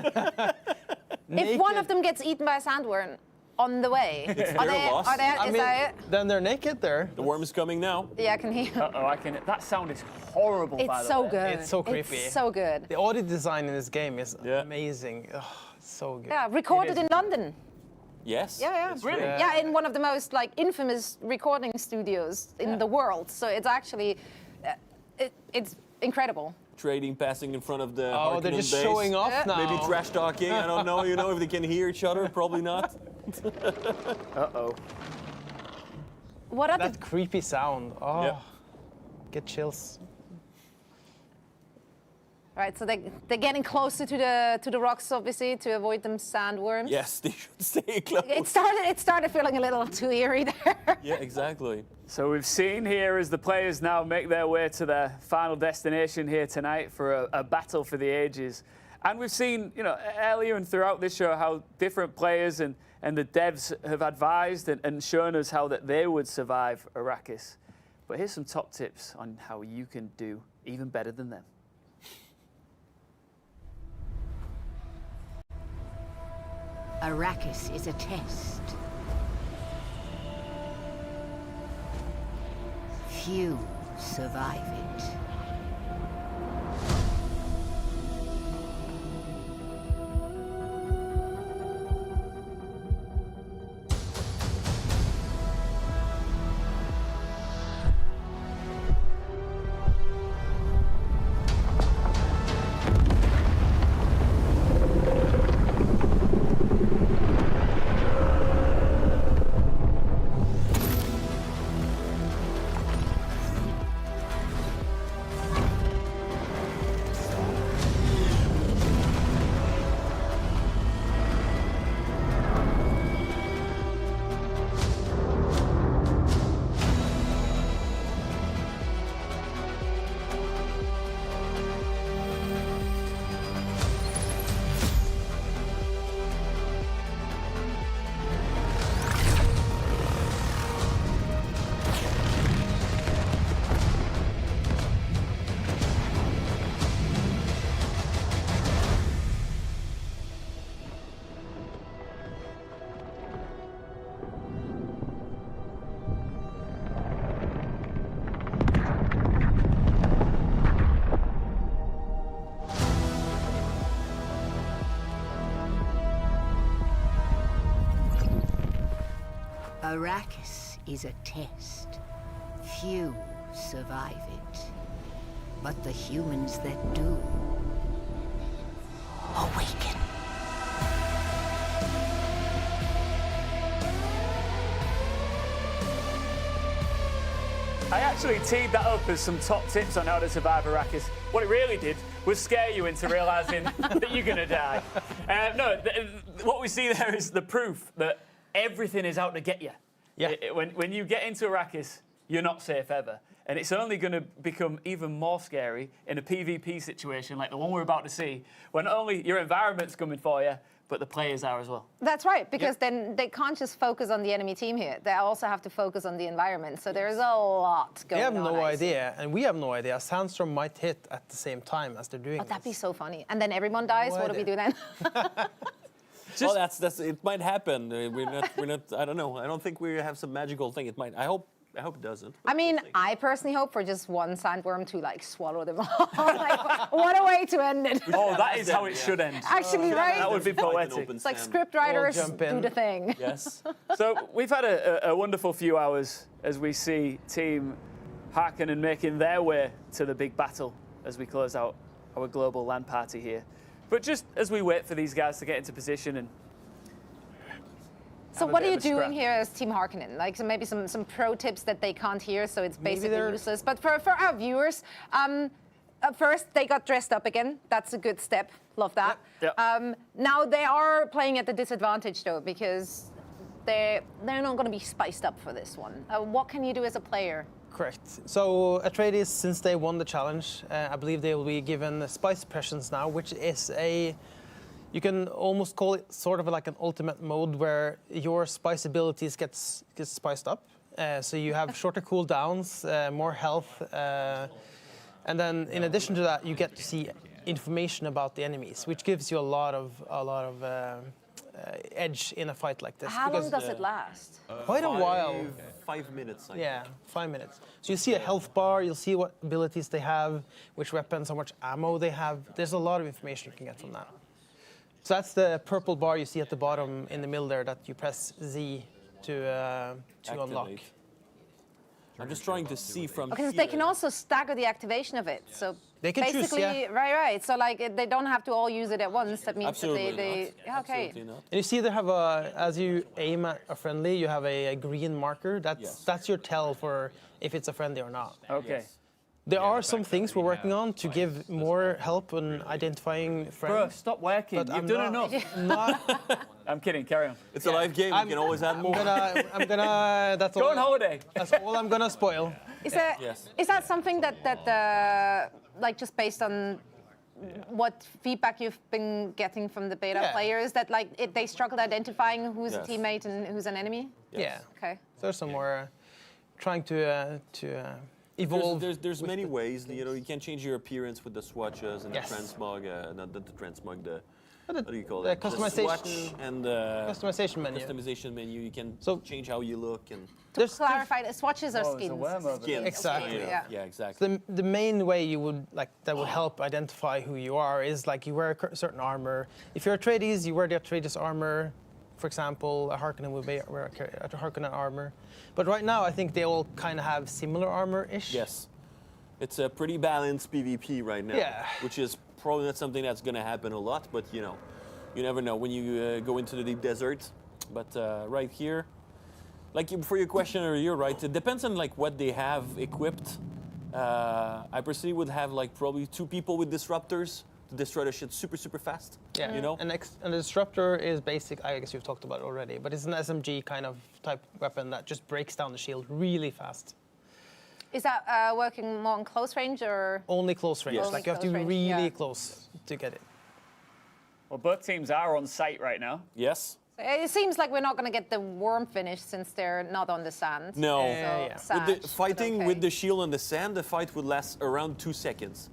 C: If one of them gets eaten by a sandworm on the way,
K: It's
C: are
K: their
C: they,
K: loss.
C: are they,
J: I
C: is
J: mean,
C: that it?
J: then they're naked there.
K: The worm is coming now.
C: Yeah, I can hear.
B: Uh-oh, I can. That sound is horrible, by
C: It's
B: the
C: so
B: way.
C: good.
J: It's so creepy.
C: It's so good.
J: The audio design in this game is amazing. Oh, it's so good.
C: Yeah, recorded in London.
K: Yes.
C: Yeah, yeah.
K: That's right.
C: Yeah, in one of the most like infamous recording studios in the world. So it's actually, it's incredible.
K: Trading, passing in front of the
J: Oh, they're
K: Harkonnen
J: just
K: base.
J: showing off now.
K: Maybe trash talking. I don't know. You know if they can hear each other. Probably not.
B: Uh-oh.
C: What are
J: That creepy sound. Oh,
K: Yeah.
J: get chills.
C: Right, so they're getting closer to the rocks, obviously, to avoid them sandworms.
K: Yes, they should stay close.
C: It started feeling a little too eerie there.
K: Yeah, exactly.
B: So we've seen here as the players now make their way to their final destination here tonight for a battle for the ages. And we've seen, you know, earlier and throughout this show how different players and the devs have advised and shown us how that they would survive Arrakis. But here's some top tips on how you can do even better than them.
R: Arrakis is a test. Few survive it. Arrakis is a test. Few survive it. But the humans that do awaken.
B: I actually teed that up as some top tips on how to survive Arrakis. What it really did was scare you into realizing that you're gonna die. What we see there is the proof that everything is out to get you.
J: Yeah.
B: When you get into Arrakis, you're not safe ever. And it's only going to become even more scary in a PvP situation like the one we're about to see, when not only your environment's coming for you, but the players are as well.
C: That's right, because then they can't just focus on the enemy team here. They also have to focus on the environment. So there's a lot going on.
J: They have no idea, and we have no idea. Sandstorm might hit at the same time as they're doing
C: Oh, that'd be so funny. And then everyone dies. What do we do then?
K: Well, that's it might happen. We're not. I don't know. I don't think we have some magical thing. It might. I hope it doesn't.
C: I mean, I personally hope for just one sandworm to like swallow them all. Like, what a way to end it.
B: Oh, that is how it should end.
C: Actually, right?
B: That would be poetic.
C: It's like script writers do the thing.
K: Yes.
B: So we've had a wonderful few hours as we see Team Harkonnen making their way to the big battle as we close out our global LAN party here. But just as we wait for these guys to get into position and
C: so what are you doing here as Team Harkonnen? Like so maybe some pro tips that they can't hear, so it's basically useless. But for our viewers, first they got dressed up again. That's a good step. Love that.
B: Yep.
C: Now they are playing at the disadvantage though, because they're not going to be spiced up for this one. What can you do as a player?
J: Correct. So Atreides, since they won the challenge, I believe they will be given spice suppressions now, which is you can almost call it sort of like an ultimate mode where your spice abilities gets spiced up. So you have shorter cooldowns, more health, and then in addition to that, you get to see information about the enemies, which gives you a lot of edge in a fight like this.
C: How long does it last?
J: Quite a while.
K: 5 minutes.
J: Yeah, 5 minutes. So you see a health bar, you'll see what abilities they have, which weapons, how much ammo they have. There's a lot of information you can get from that. So that's the purple bar you see at the bottom in the middle there that you press Z to unlock.
K: I'm just trying to see from
C: Okay, so they can also stagger the activation of it. So
J: they can
C: basically,
J: choose, yeah.
C: Right. So like they don't have to all use it at once. That means
K: Absolutely
C: that they
K: not.
C: okay.
K: Absolutely not.
J: And you see they have as you aim at a friendly, you have a green marker. That's your tell for if it's a friendly or not.
B: Okay.
J: There are some things we're working on to give more help on identifying friends.
B: Bro, stop working.
J: But
B: You've
J: I'm
B: done
J: not-
B: enough. I'm kidding. Carry on.
K: It's a live game. You can always add more.
J: I'm gonna. That's
B: Go
J: all.
B: on holiday.
J: That's all I'm gonna spoil.
C: Is that
K: Yes.
C: is that something that like just based on what feedback you've been getting from the beta
J: Yeah.
C: players that like they struggled identifying who's
J: Yes.
C: a teammate and who's an enemy?
J: Yeah.
C: Okay.
J: There's some more trying to evolve.
K: There's many ways. You know, you can change your appearance with the swatches and
J: Yes.
K: the transmog, not the transmog, the
J: But
K: what do you call
J: the
K: it?
J: customization-
K: swatch and the
J: customization menu.
K: Customization menu. You can change how you look and
C: To clarify, the swatches are skins.
K: skins.
J: Exactly.
K: you know.
C: Yeah.
K: Yeah, exactly.
J: The main way you would that would help identify who you are is like you wear a certain armor. If you're Atreides, you wear the Atreides armor. For example, a Harkonnen would wear a Harkonnen armor. But right now, I think they all kind of have similar armor-ish.
K: Yes. It's a pretty balanced PvP right now.
J: Yeah.
K: Which is probably not something that's going to happen a lot, but you know, you never know when you go into the deep desert. But right here, like for your question earlier, right? It depends on like what they have equipped. I personally would have like probably 2 people with disruptors to destroy the shit super fast.
J: Yeah.
K: You know.
J: And a disruptor is basic. I guess you've talked about it already, but it's an SMG kind of type weapon that just breaks down the shield really fast.
C: Is that working more on close range or?
J: Only close range.
C: Yes.
J: Like you have to be
C: Close range,
J: really
C: yeah.
J: close to get it.
B: Well, both teams are on site right now.
K: Yes.
C: It seems like we're not going to get the worm finish since they're not on the sand.
K: No.
C: So sad,
K: With the
C: but
K: fighting
C: okay.
K: with the shield on the sand, the fight would last around 2 seconds.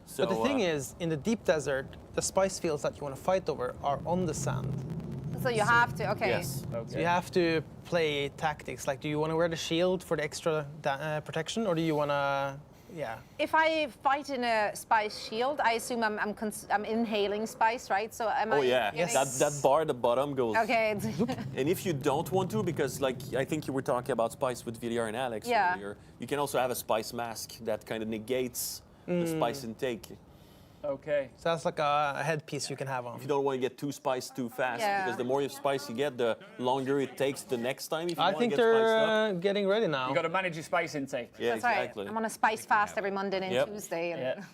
K: So,
J: But the thing is, in the deep desert, the spice fields that you want to fight over are on the sand.
C: So you have to, okay.
K: Yes.
J: So you have to play tactics. Like, do you want to wear the shield for the extra protection, or do you want to, yeah?
C: If I fight in a spice shield, I assume I'm inhaling spice, right? So am
K: Oh
C: I?
K: yeah,
C: getting-
K: that bar at the bottom goes.
C: Okay.
K: And if you don't want to, because like I think you were talking about spice with VDR and Alex
C: Yeah.
K: earlier, you can also have a spice mask that kind of negates the spice intake.
B: Okay.
J: So that's like a headpiece you can have on.
K: If you don't want to get too spiced too fast,
C: Yeah.
K: because the more spice you get, the longer it takes the next time. If you
J: I
K: want
J: think
K: to get spiced up.
J: they're getting ready now.
B: You got to manage your spice intake.
K: Yeah,
C: That's
K: exactly.
C: right. I'm on a spice fast every Monday and
K: Yep.
C: Tuesday. And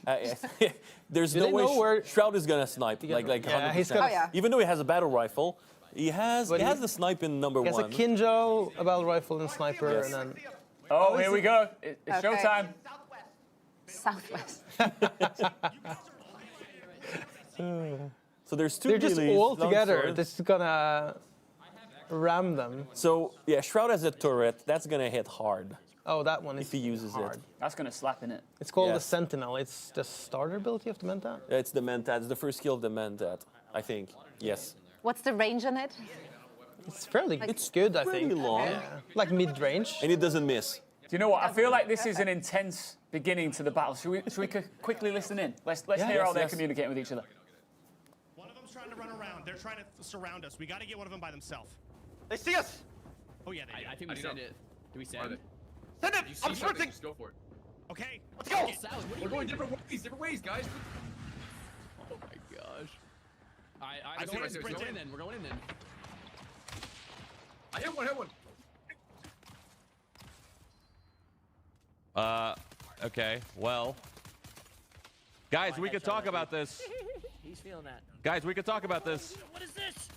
B: Yeah.
K: There's
J: Do
K: no
J: they
K: way
J: know where-
K: Shroud is gonna snipe
J: Yeah,
K: like
J: yeah,
K: 100%.
J: he's gonna-
C: Oh, yeah.
K: Even though he has a battle rifle, he has
J: But
K: he
J: he-
K: has the snipe in number
J: He has a
K: 1.
J: Kinjo, a battle rifle, and sniper,
K: Yes.
J: and then.
B: Oh, here we go. It's
C: Okay.
B: showtime.
C: Southwest.
K: So there's 2
J: They're just
K: melees,
J: all
K: long
J: together.
K: swords.
J: This is gonna ram them.
K: So yeah, Shroud has a turret. That's gonna hit hard
J: Oh, that one is
K: if he uses
J: hard.
K: it.
B: That's going to slap in it.
J: It's called the
K: Yes.
J: Sentinel. It's the starter ability of the Mentat.
K: It's the Mentat. It's the first skill of the Mentat, I think. Yes.
C: What's the range on it?
J: It's fairly good, I
K: pretty
J: think.
K: long.
J: Yeah. Like mid-range.
K: And it doesn't miss.
B: Do you know what? I feel like this is an intense beginning to the battle. Should we quickly listen in? Let's
K: Yeah,
B: hear
K: yes,
B: how they're
K: yes.
B: communicating with each other.
D: One of them's trying to run around. They're trying to surround us. We got to get one of them by themselves.
W: They see us.
D: Oh yeah, they do.
A: I think we send it. Do we send it?
W: Send it.
A: You see
W: I'm
A: something,
W: sprinting.
A: just go for it.
D: Okay.
W: Let's go.
A: Salad, what are you doing? Different ways, guys. Oh my gosh. I see what I see. We're going in then. We're going in then. I hit one.
Q: Okay, well. Guys, we could talk about this.
G: He's feeling that.
Q: Guys, we could talk about this.
G: What is this?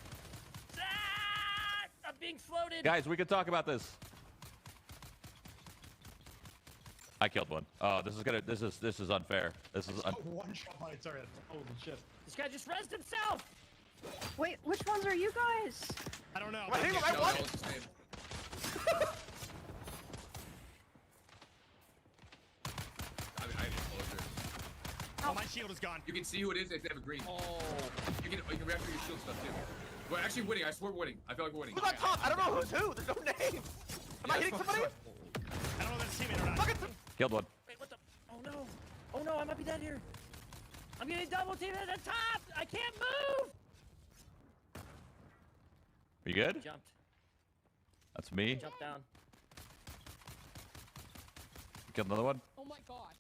G: Ah! I'm being floated.
Q: Guys, we could talk about this. I killed one. Oh, this is unfair. This is
F: One shot on its turret. Holy shit.
G: This guy just rezzed himself.
L: Wait, which ones are you guys?
D: I don't know.
W: I think I won.
A: I have exposure.
D: Oh, my shield is gone.
A: You can see who it is if they have a green. Oh. You can react to your shield stuff too. We're actually winning. I swear we're winning. I feel like we're winning.
W: Who's on top? I don't know who's who. There's no name. Am I hitting somebody?
D: I don't know if that's teammate or not.
W: Fuck it.
Q: killed one.
G: Wait, what the? Oh no. Oh no, I might be dead here. I'm getting double teamed at the top. I can't move.
Q: Are you good?
G: Jumped.
Q: That's me.
G: Jump down.
Q: Killed another one.
L: Oh my gosh.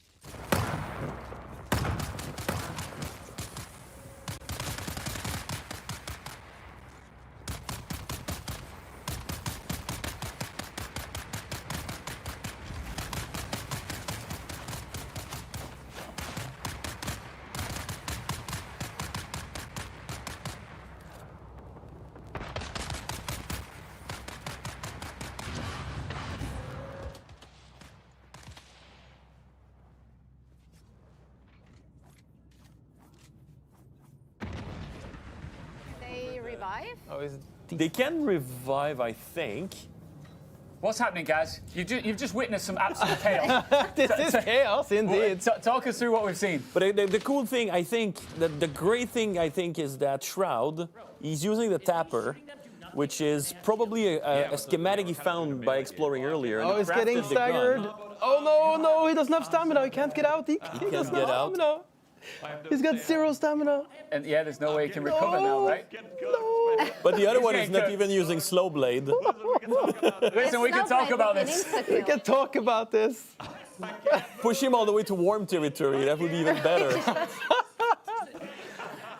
C: revive?
J: Oh, is
K: They can revive, I think.
B: What's happening, guys? You've just witnessed some absolute chaos.
J: This is chaos, indeed.
B: Talk us through what we've seen.
K: But the cool thing, I think, the great thing, I think, is that Shroud, he's using the tapper, which is probably a schematic he found by exploring earlier. and
J: Oh,
K: he
J: he's getting
K: crafted the gun.
J: staggered. Oh no, he doesn't have stamina. He can't get out. He
K: can't
J: doesn't
K: get
J: have
K: out.
J: stamina. He's got 0 stamina.
B: And yeah, there's no way he can recover now, right?
K: But the other
B: He's
K: one is
B: getting
K: not
B: cooked.
K: even using slow blade.
B: Listen, we can talk about this.
J: We can talk about this.
K: Push him all the way to warm territory. That would be even better.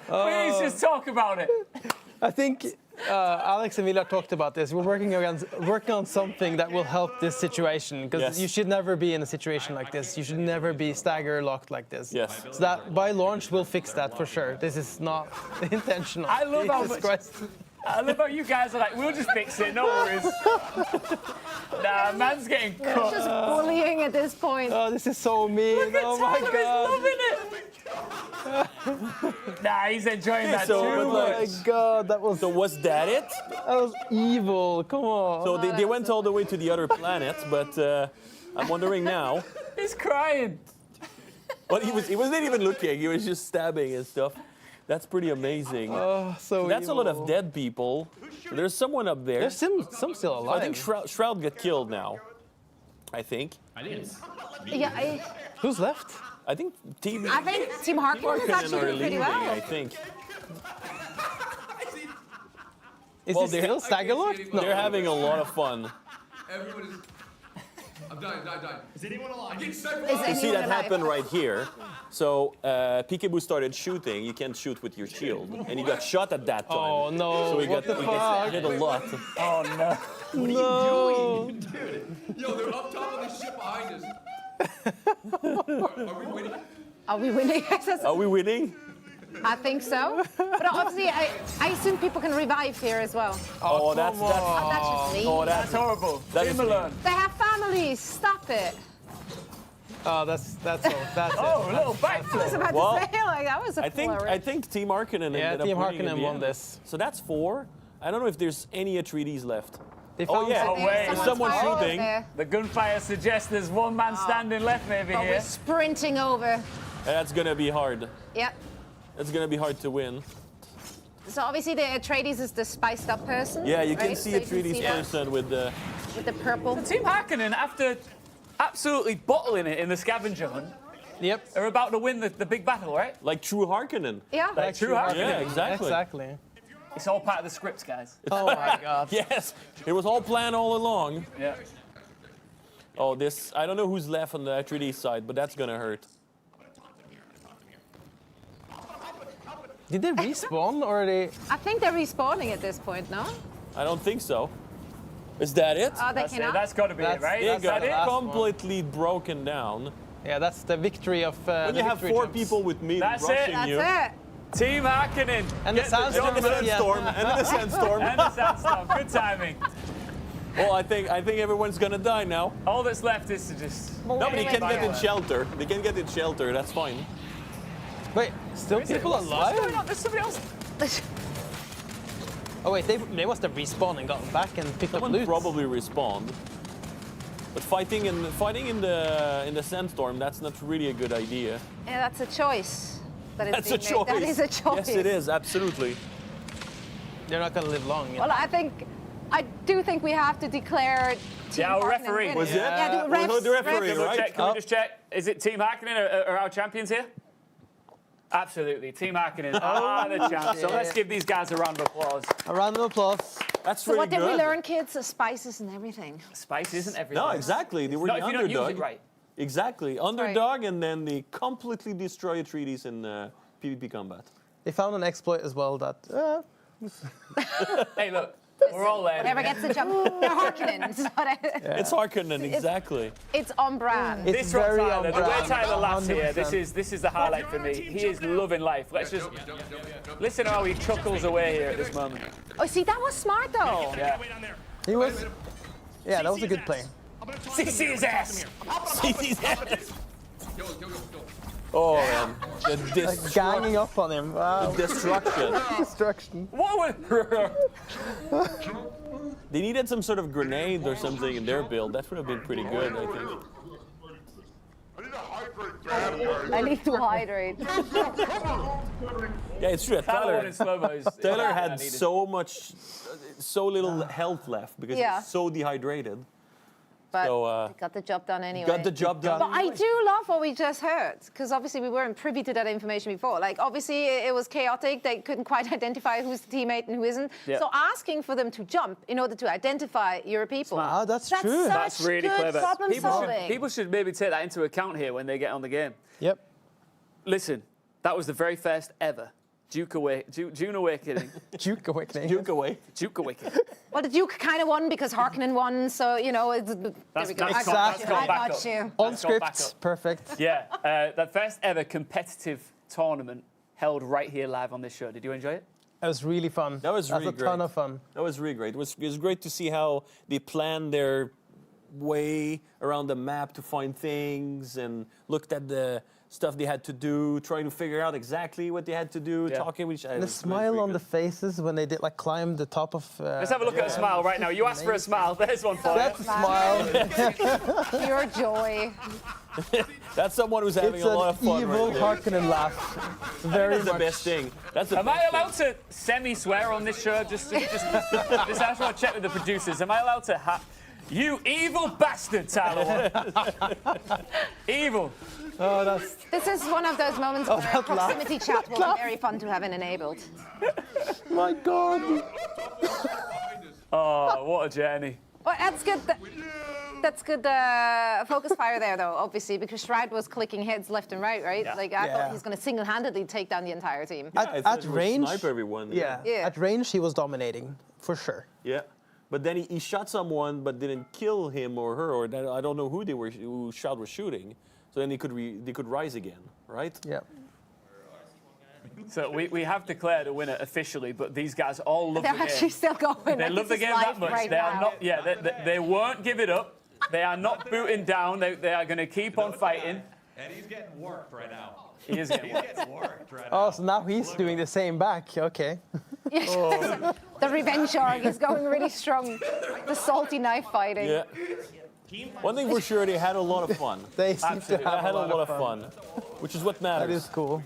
B: Please just talk about it.
J: I think Alex and Villar talked about this. We're working on something that will help this situation, because
K: Yes.
J: you should never be in a situation like this. You should never be stagger locked like this.
K: Yes.
J: So that by launch we'll fix that for sure. This is not intentional.
B: I love how
J: Jesus
B: much.
J: Christ.
B: I love how you guys are like, we'll just fix it, no worries. Nah, man's getting
C: It's
B: cut.
C: just bullying at this point.
J: Oh, this is so mean.
B: Look at
J: Oh my
B: Tyler,
J: God.
B: he's loving it. Nah, he's enjoying that
K: so,
B: too
K: but
J: Oh
K: look,
J: my God, that was
K: So was that it?
J: that was evil. Come on.
K: So they went all the way to the other planet, but I'm wondering now.
B: He's crying.
K: Well, he wasn't even looking. He was just stabbing and stuff. That's pretty amazing.
J: Oh, so
K: That's a lot
J: evil.
K: of dead people. There's someone up there.
J: There's some still alive.
K: I think Shroud got killed now. I think.
A: I think it's.
C: Yeah,
J: Who's left?
K: I think Team
C: Team Harkonnen is actually
K: are
C: doing pretty
K: leaving,
C: well.
K: I think.
J: Is
K: Well,
J: he still stagger locked? No.
K: They're having a lot of fun.
A: Everyone is. I'm dying.
F: Is anyone alive?
A: I'm getting stuck.
K: You see that happen right here. So Peekaboo started shooting. You can't shoot with your shield, and he got shot at that time.
J: Oh no!
K: So he
J: What
K: got
J: the
K: he gets
J: fuck?
K: hit a lot.
B: Oh no.
A: What are you doing? Dude. Yo, they're up top of the ship behind us. Are we winning?
C: Are we winning?
K: Are we winning?
C: I think so. But obviously, I assume people can revive here as well.
K: Oh, that's
C: Oh, that's just me.
K: oh,
B: That's horrible.
K: That
B: Leave
K: is
B: him
K: me.
B: alone.
C: They have families. Stop it.
J: Oh, that's
B: Oh,
J: it.
B: a little
C: I was
B: backflip.
C: about
K: Well,
C: to say, like, that was a
K: I
C: flurry.
K: think Team Harkonnen
J: Yeah,
K: ended
J: Team
K: up winning in
J: Harkonnen
K: the
J: won
K: end.
J: this.
K: So that's 4. I don't know if there's any Atreides left.
J: They
K: Oh
J: found
K: yeah,
B: Oh, wait.
K: there's someone
C: firing
K: shooting.
C: there.
B: The gunfire suggests there's one man standing left maybe
C: But
B: here.
C: we're sprinting over.
K: That's gonna be hard.
C: Yep.
K: That's gonna be hard to win.
C: So obviously the Atreides is the spiced up person.
K: Yeah, you can
C: right?
K: see
C: So
K: a
C: you can
K: 3D
C: see that
K: person with the.
C: with the purple.
B: Team Harkonnen, after absolutely bottling it in the scavenger hunt,
J: Yep.
B: are about to win the big battle, right?
K: Like true Harkonnen.
C: Yeah.
B: Like true Harkonnen.
K: Yeah, exactly.
J: Exactly.
B: It's all part of the script, guys.
J: Oh my God.
K: Yes, it was all planned all along.
B: Yeah.
K: Oh, this. I don't know who's left on the Atreides side, but that's gonna hurt.
J: Did they respawn or are they?
C: I think they're respawning at this point, no?
K: I don't think so. Is that it?
C: Oh, they
B: That's it.
C: cannot.
B: That's got to be it, right?
K: They
B: That's
K: got
B: that it?
J: last one.
K: completely broken down.
J: Yeah, that's the victory of.
K: When
J: the
K: you have
J: victory
K: 4
J: jumps.
K: people with me
B: That's it.
K: rushing
C: That's
K: you.
C: it.
B: Team Harkonnen.
J: And the
B: Get
J: sandstorm.
K: And the
B: job done.
K: sandstorm. And the sandstorm.
B: And the sandstorm. Good timing.
K: Well, I think everyone's gonna die now.
B: All that's left is to just.
K: No, but he
C: wait,
K: can
C: wait,
K: get in
C: wait.
K: shelter. They can get in shelter. That's fine.
J: Wait, still
B: Is it?
J: people
B: What's going
J: alive?
B: on? There's somebody else.
J: Oh wait, they must have respawned and gotten back and picked up
K: Someone
J: loot.
K: probably respawned. But fighting in the sandstorm, that's not really a good idea.
C: Yeah, that's a choice. That is
K: That's a
C: being
K: choice.
C: made. That is a choice.
K: Yes, it is. Absolutely.
J: They're not gonna live long.
C: Well, I do think we have to declare Team
B: Yeah, our
C: Harkonnen
B: referee.
C: winning.
K: Was it?
C: Yeah, the
K: We
C: refs,
K: heard the referee,
B: Can we
K: right?
B: check? Can we just check? Is it Team Harkonnen are our champions here? Absolutely. Team Harkonnen are the champs. So let's give these guys a round of applause.
J: A round of applause.
K: That's
C: So
K: really
C: what did
K: good.
C: we learn, kids? Spices and everything.
B: Spice isn't everything.
K: No, exactly. They were
B: Not
K: the
B: if you don't use
K: underdog.
B: it right.
K: Exactly. Underdog, and then they completely destroy Atreides in PvP combat.
J: They found an exploit as well that.
B: Hey, look. We're all there.
C: Whoever gets the jump, they're Harkonnen. It's not
K: It's Harkonnen, exactly.
C: It's on brand.
J: It's
B: This one,
J: very
B: Tyler,
J: on
B: the way
J: brand.
B: Tyler laughs here,
J: 100%.
B: this is the highlight for me. He is loving life. Let's just listen to how he chuckles away here at this moment.
C: Oh, see, that was smart though.
B: Yeah.
J: He was. Yeah, that was a good play.
B: CC his ass.
K: CC's ass. Oh man. The
J: Ganging up on him. Wow.
K: destruction.
J: Destruction.
K: What They needed some sort of grenade or something in their build. That would have been pretty good, I think.
C: I need to hydrate.
K: Yeah, it's true. Tyler
B: Tyler
K: had so little health left because he
C: Yeah.
K: was so dehydrated.
C: But
K: So,
C: got the job done anyway.
K: got the job done.
C: But I do love what we just heard, because obviously we weren't privy to that information before. Like, obviously it was chaotic. They couldn't quite identify who's the teammate and who isn't.
B: Yeah.
C: So asking for them to jump in order to identify your people.
J: Ah, that's true.
C: Such
B: That's really
C: good
B: clever.
C: problem solving.
B: People should maybe take that into account here when they get on the game.
J: Yep.
B: Listen, that was the very first ever Dune Awakening.
J: Duke Awakening.
K: Duke Awakening.
B: Duke Awakening.
C: Well, the Duke kind of won because Harkonnen won, so, you know, there we go.
B: that's
C: I
B: gone
C: got
B: back up.
C: you.
J: On
B: That's gone back
J: script.
B: up.
J: Perfect.
B: Yeah, that first ever competitive tournament held right here live on this show. Did you enjoy it?
J: That was really fun.
K: That was really
J: a ton
K: great.
J: of fun.
K: That was really great. It was great to see how they planned their way around the map to find things and looked at the stuff they had to do, trying to figure out exactly what they had to do, talking with each other.
J: And the smile on the faces when they did like climb the top of.
B: Let's have a look at a smile right now. You asked for a smile. There's one for
J: That's
B: you.
J: a smile.
C: Pure joy.
K: That's someone who's having
J: It's
K: a lot
J: an
K: of fun
J: evil
K: right there.
J: Harkonnen laugh. Very
K: That's the
J: much.
K: best thing. That's the
B: Am
K: best
B: I allowed
K: thing.
B: to semi-swear on this show? Just I just want to check with the producers. Am I allowed to You evil bastard, Tyler. Evil.
J: Oh, that's.
C: This is one of those moments where
J: that
C: proximity chat will
J: laugh.
C: be very fun to have enabled.
J: My God.
B: Oh, what a journey.
C: Well, that's good. That's good focus fire there, though, obviously, because Stride was clicking heads left and right, right?
B: Yeah.
C: Like, I thought
J: Yeah.
C: he's going to single-handedly take down the entire team.
J: At range.
K: Snipe everyone.
J: Yeah.
C: Yeah.
J: At range, he was dominating for sure.
K: Yeah. But then he shot someone, but didn't kill him or her, or that, I don't know who shot was shooting. So then they could rise again, right?
J: Yeah.
B: So we have declared a winner officially, but these guys all love
C: They're
B: the game.
C: actually still going.
B: They love the game that much.
C: Right
B: They are
C: now.
B: not. Yeah, they won't give it up. They are not booting down. They are going to keep on fighting.
M: And he's getting worked right now.
B: He is getting worked.
M: Getting worked right
J: Oh, so now he's doing the same back. Okay.
C: The revenge arc is going really strong. The salty knife fighting.
K: Yeah. One thing for sure, they had a lot of fun.
J: They seem to have
K: had a lot of fun, which is what matters.
J: That is cool.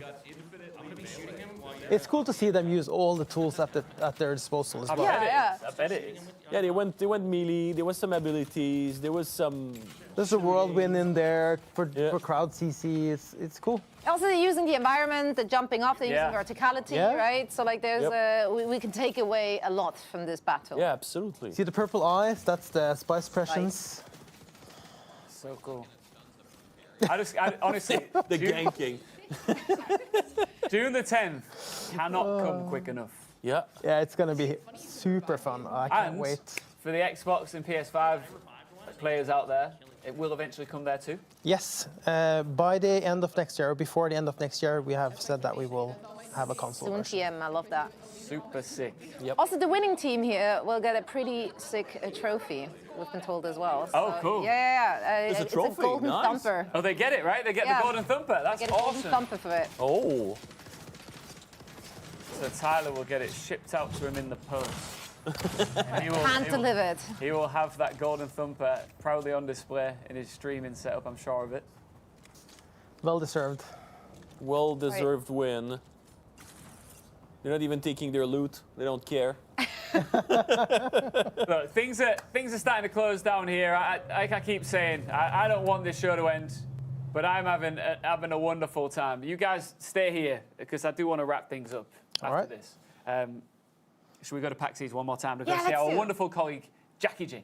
J: It's cool to see them use all the tools at their disposal as well.
C: Yeah.
B: I bet it is.
K: Yeah, they went melee. There was some abilities. There was some.
J: There's a whirlwind in there for crowd CC. It's cool.
C: Also, they're using the environment, the jumping off, they're using verticality,
J: Yeah.
C: right? So, like, there's we can take away a lot from this battle.
K: Yeah, absolutely.
J: See the purple eyes? That's the spice pressions.
B: So cool. I honestly,
K: The ganking.
B: June the 10th cannot come quick enough.
K: Yeah.
J: Yeah, it's gonna be super fun. I can't
B: And
J: wait.
B: for the Xbox and PS5 players out there, it will eventually come there too.
J: Yes, by the end of next year, or before the end of next year, we have said that we will have a console
C: Soon
J: version.
C: TM, I love that.
B: Super sick.
K: Yep.
C: Also, the winning team here will get a pretty sick trophy, we've been told as well.
B: Oh, cool.
C: Yeah.
K: There's a
C: It's
K: trophy,
C: a golden
K: nice.
C: thumper.
B: Oh, they get it, right? They get
C: Yeah.
B: the Golden Thumper. That's
C: Get a golden
B: awesome.
C: thumper for it.
K: Oh.
B: So Tyler will get it shipped out to him in the post. And
C: Hand delivered.
B: He will have that Golden Thumper proudly on display in his streaming setup, I'm sure of it.
J: Well deserved.
K: Well-deserved win. They're not even taking their loot. They don't care.
B: Look, things are starting to close down here. Like I keep saying, I don't want this show to end, but I'm having a wonderful time. You guys stay here because I do want to wrap things up after this. Should we go to PAX East one more time to go see our wonderful colleague Jackie G?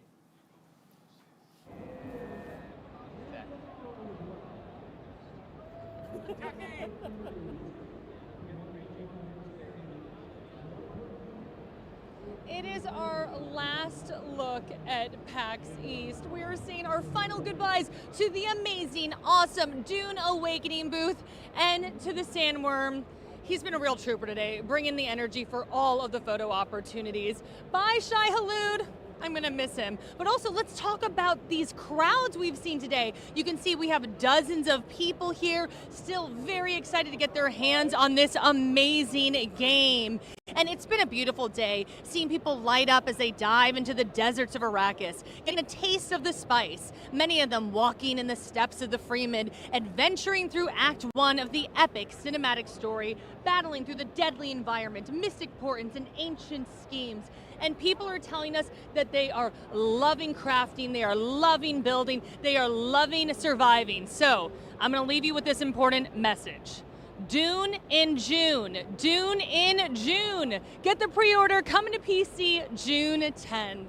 H: It is our last look at PAX East. We are saying our final goodbyes to the amazing, awesome Dune Awakening booth and to the sandworm. He's been a real trooper today, bringing the energy for all of the photo opportunities. Bye, Shai Halud. I'm gonna miss him. But also, let's talk about these crowds we've seen today. You can see we have dozens of people here, still very excited to get their hands on this amazing game. And it's been a beautiful day, seeing people light up as they dive into the deserts of Arrakis, getting a taste of the spice. Many of them walking in the steps of the Freeman, adventuring through Act 1 of the epic cinematic story, battling through the deadly environment, mystic portents, and ancient schemes. And people are telling us that they are loving crafting, they are loving building, they are loving surviving. So I'm gonna leave you with this important message. Dune in June. Dune in June. Get the pre-order coming to PC June 10th.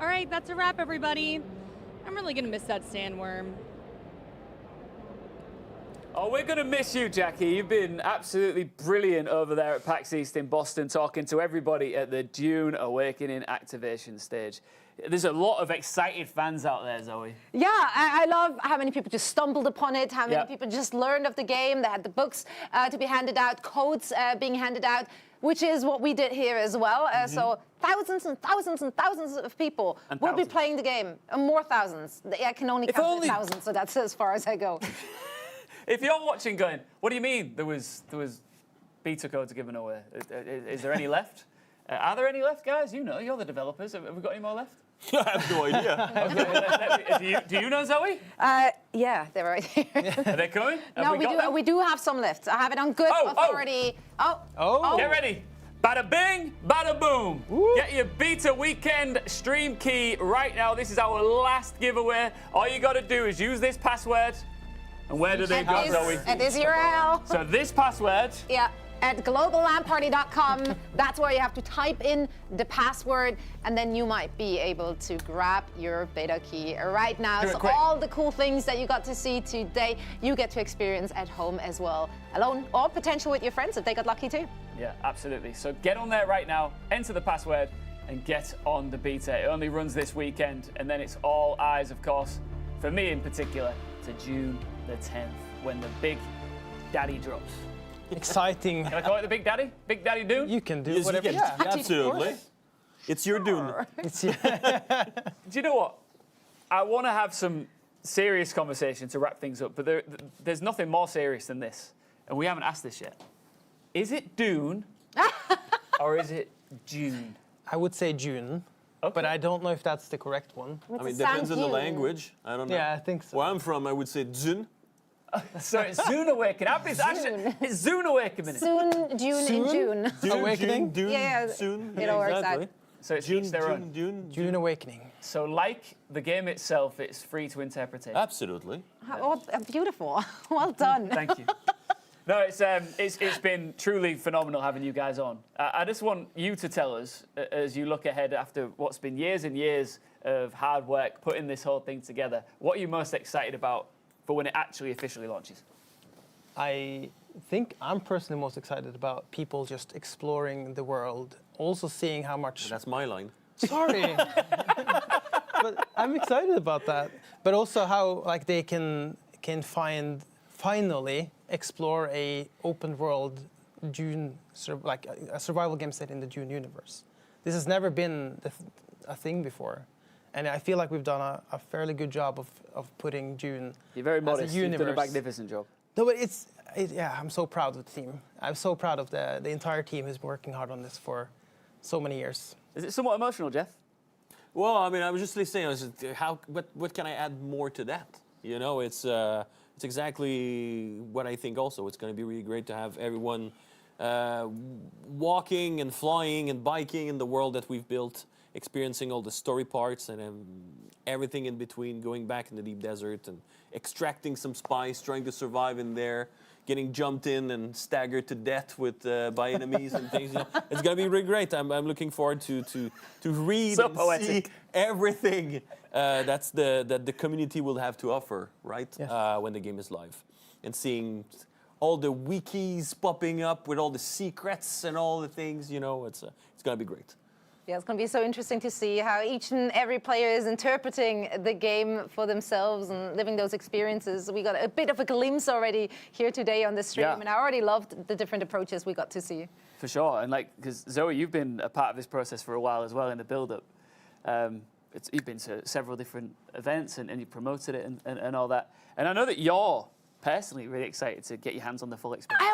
H: All right, that's a wrap, everybody. I'm really gonna miss that sandworm.
B: Oh, we're going to miss you, Jackie. You've been absolutely brilliant over there at PAX East in Boston, talking to everybody at the Dune Awakening activation stage. There's a lot of excited fans out there, Zoe.
C: Yeah, I love how many people just stumbled upon it, how many people just learned of the game. They had the books to be handed out, codes being handed out, which is what we did here as well. So thousands and thousands and thousands of people will be playing the game. More thousands. I can only count thousands, so that's as far as I go.
B: If you're watching going, what do you mean there was beta codes given away? Is there any left? Are there any left, guys? You know, you're the developers. Have we got any more left?
K: I have no idea.
B: Do you know, Zoe?
C: Yeah, they're right here.
B: Are they coming?
C: We do have some left. I have it on good authority.
B: Get ready. Bada bing, bada boom. Get your beta weekend stream key right now. This is our last giveaway. All you got to do is use this password. And where do they go, Zoe?
C: At this URL.
B: So this password.
C: Yeah, at globallandparty.com. That's where you have to type in the password, and then you might be able to grab your beta key right now. So all the cool things that you got to see today, you get to experience at home as well, alone or potential with your friends if they got lucky too.
B: Yeah, absolutely. So get on there right now, enter the password, and get on the beta. It only runs this weekend, and then it's all eyes, of course, for me in particular, to June the 10th, when the Big Daddy drops.
J: Exciting.
B: Can I call it the Big Daddy? Big Daddy Dune?
J: You can do whatever you want.
K: Absolutely. It's your Dune.
J: It's your
B: Do you know what? I want to have some serious conversation to wrap things up, but there's nothing more serious than this, and we haven't asked this yet. Is it Dune or is it June?
J: I would say June. Okay. But I don't know if that's the correct one.
K: I mean, it depends on the language. I don't know.
J: Yeah, I think so.
K: Where I'm from, I would say Dune.
B: So it's Dune Awakening. It's Dune Awakening.
C: Soon, Dune in June.
J: Awakening?
K: Dune,
C: yeah,
K: soon.
C: It all works out.
B: So it's each their own.
J: Dune Awakening.
B: So like the game itself, it's free to interpretation.
K: Absolutely.
C: Oh, beautiful. Well done.
B: Thank you. No, it's been truly phenomenal having you guys on. I just want you to tell us, as you look ahead after what's been years and years of hard work putting this whole thing together, what are you most excited about for when it actually officially launches?
J: I think I'm personally most excited about people just exploring the world, also seeing how much...
K: That's my line.
J: Sorry. But I'm excited about that. But also how like they can finally explore a open world Dune, like a survival game set in the Dune universe. This has never been a thing before. And I feel like we've done a fairly good job of putting Dune.
B: You're very modest.
J: As a universe.
B: You've done a magnificent job.
J: No, but yeah, I'm so proud of the team. I'm so proud of the entire team who's been working hard on this for so many years.
B: Is it somewhat emotional, Jeff?
K: Well, I mean, I was just saying, what can I add more to that? You know, it's exactly what I think also. It's going to be really great to have everyone walking and flying and biking in the world that we've built, experiencing all the story parts and everything in between, going back in the deep desert and extracting some spice, trying to survive in there, getting jumped in and staggered to death by enemies and things. You know, it's going to be really great. I'm looking forward to read
B: so
K: and
B: poetic.
K: see everything that the community will have to offer, right?
J: Yes.
K: When the game is live, and seeing all the wikis popping up with all the secrets and all the things. You know, it's going to be great.
C: Yeah, it's going to be so interesting to see how each and every player is interpreting the game for themselves and living those experiences. We got a bit of a glimpse already here today on the stream, and I already loved the different approaches we got to see.
B: For sure, and because Zoe, you've been a part of this process for a while as well in the build-up. You've been to several different events and you promoted it and all that. And I know that you're personally really excited to get your hands on the full experience.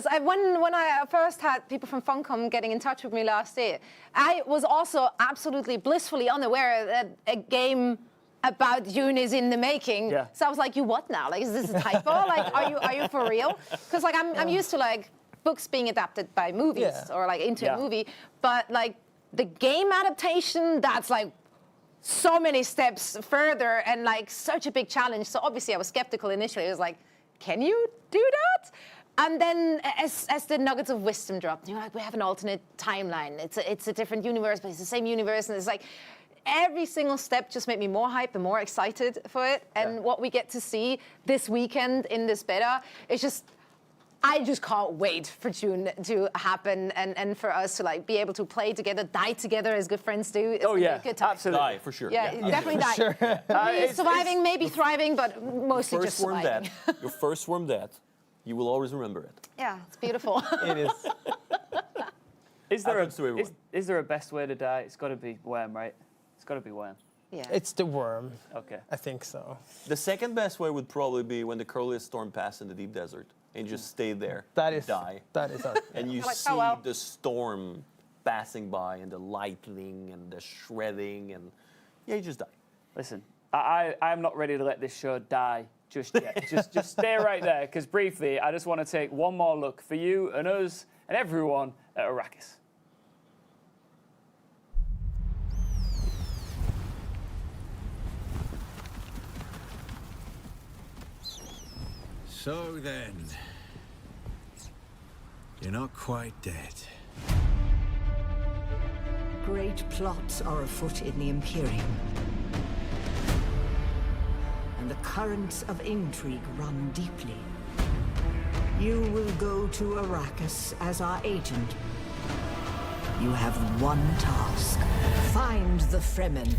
C: When I first had people from Funcom getting in touch with me last year, I was also absolutely blissfully unaware that a game about Dune is in the making.
B: Yeah.
C: So I was like, you what now? Like, is this a typo? Like, are you for real? Because like I'm used to like books being adapted by movies or like into a movie, but like the game adaptation, that's like so many steps further and like such a big challenge. So obviously I was skeptical initially. I was like, can you do that? And then as the nuggets of wisdom dropped, you're like, we have an alternate timeline. It's a different universe, but it's the same universe. And it's like, every single step just made me more hyped and more excited for it. And what we get to see this weekend in this beta is just, I just can't wait for Dune to happen and for us to like be able to play together, die together as good friends do. It's gonna be a good time.
B: Absolutely.
K: Die, for sure.
C: Yeah, definitely die.
K: Sure.
C: Maybe surviving, maybe thriving, but mostly just
K: Swarm
C: surviving.
K: death. Your first swarm death. You will always remember it.
C: Yeah, it's beautiful.
J: It is.
B: Is there a best way to die? It's got to be worm, right? It's got to be worm.
C: Yeah.
J: It's the worm.
B: Okay.
J: I think so.
K: The second best way would probably be when the Curliest storm passed in the deep desert and you just stay there.
J: That is
K: die.
J: That is
K: and you
C: Like,
K: see
C: oh, well.
K: the storm passing by and the lightning and the shredding and you just die.
B: Listen, I'm not ready to let this show die just yet. just stay right there, because briefly, I just want to take one more look for you and us and everyone at Arrakis.
P: So then, you're not quite dead.
R: Great plots are afoot in the Imperium. And the currents of intrigue run deeply. You will go to Arrakis as our agent. You have one task. Find the Fremen.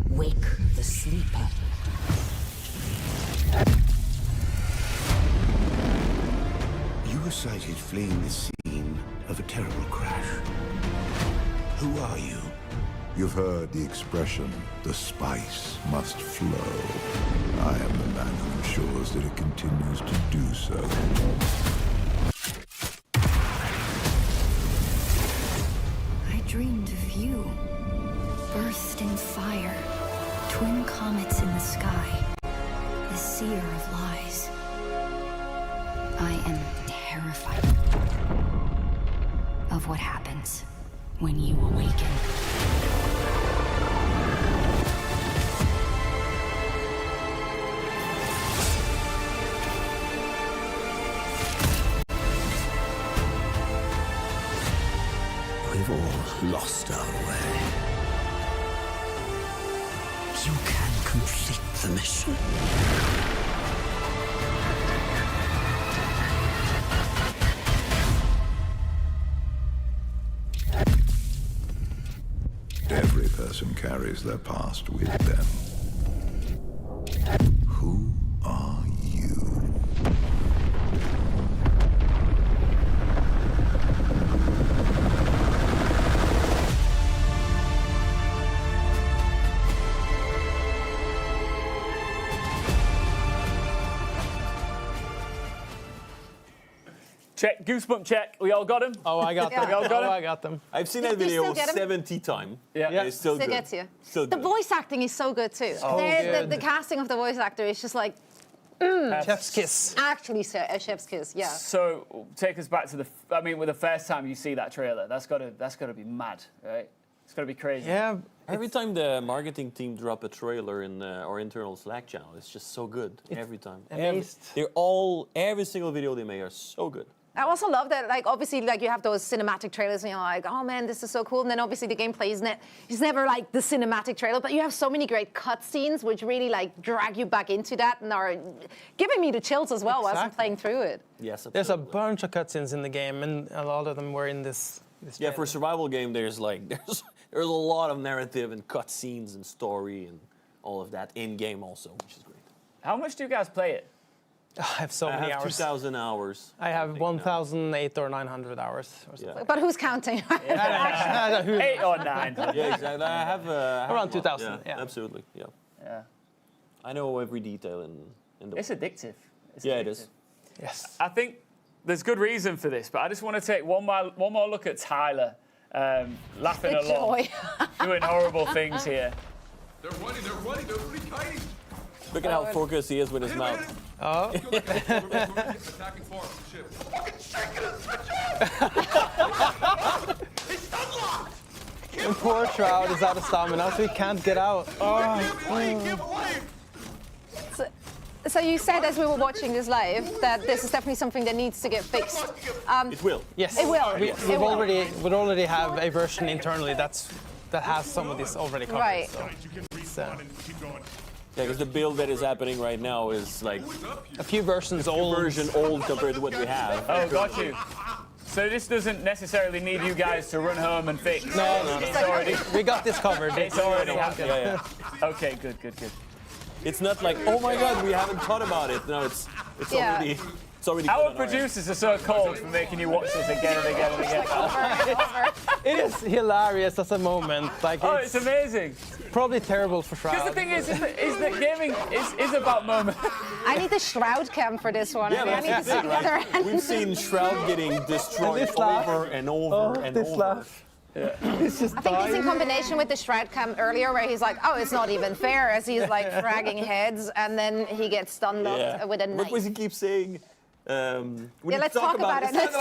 R: Wake the sleeper.
P: You were sighted fleeing the scene of a terrible crash. Who are you?
T: You've heard the expression, the spice must flow. I am the man who ensures that it continues to do so.
U: I dreamed of you. Birthed in fire. Twin comets in the sky. The seer of lies. I am terrified of what happens when you awaken.
P: We've all lost our way. You can complete the mission.
T: Every person carries their past with them. Who are you?
B: Check, goosebump check. We all got him?
J: Oh, I got them.
B: We all got him?
J: I got them.
K: I've seen that
C: Do you
K: video
C: still get 'em?
K: 70 times.
B: Yeah.
K: It's still
C: Still
K: good.
C: gets you.
K: Still
C: The
K: good.
C: voice acting is so good too. The casting of the voice actor is just like,
J: Chef's kiss.
C: actually a chef's kiss. Yeah.
B: So take us back to with the first time you see that trailer, that's gotta be mad, right? It's gotta be crazy.
J: Yeah.
K: Every time the marketing team drop a trailer in our internal Slack channel, it's just so good. Every time. Every single video they make are so good.
C: I also love that, like, obviously, like, you have those cinematic trailers and you're like, oh man, this is so cool. And then obviously the gameplay is never like the cinematic trailer, but you have so many great cutscenes which really like drag you back into that and are giving me the chills as well whilst I'm playing through it.
K: Yes,
J: There's a bunch of cutscenes in the game, and a lot of them were in this
K: Yeah, for a survival game, there's a lot of narrative and cutscenes and story and all of that in game also, which is great.
B: How much do you guys play it?
J: I have so many hours.
K: 2,000 hours.
J: I have 1,800 or 900 hours. Or something.
C: But who's counting?
B: 8 or 9.
K: Yeah, exactly. I have
J: around 2,000.
K: Yeah, absolutely. Yeah. I know every detail in the.
B: It's addictive.
K: It is.
J: Yes.
B: I think there's good reason for this, but I just want to take one more look at Tyler, laughing along, doing horrible things here.
A: They're running, kiting.
K: Look at how focused he is with his mouth.
J: Oh.
A: Attacking form, ship. Fucking shaking his switch.
J: And poor Shroud is out of stamina, so he can't get out.
C: So you said as we were watching this live that this is definitely something that needs to get fixed.
K: It will.
J: Yes.
C: It will.
J: We already have a version internally that has some of this already covered.
C: Right.
J: So.
K: Yeah, because the build that is happening right now is like
J: a few versions old.
K: Compared to what we have.
B: Oh, got you. So this doesn't necessarily need you guys to run home and fix.
J: No.
B: It's already.
J: We got this covered.
B: It's already happened.
K: Yeah.
B: Okay, good.
K: It's not like, oh my God, we haven't thought about it. No, it's already. It's already.
B: Our producers are so cold for making you watch this again and again and again.
J: It is hilarious as a moment. Like
B: it's amazing.
J: Probably terrible for Shroud.
B: Because the thing is that gaming is about moments.
C: I need the Shroud cam for this one. I need to see the other end.
K: We've seen Shroud getting destroyed over and over and over.
J: Laugh.
B: Yeah.
J: It's just
C: I think it's in combination with the Shroud cam earlier where he's like, oh, it's not even fair, as he's like fragging heads, and then he gets stunned with a knife.
K: What does he keep saying?
C: Let's talk about it. Let's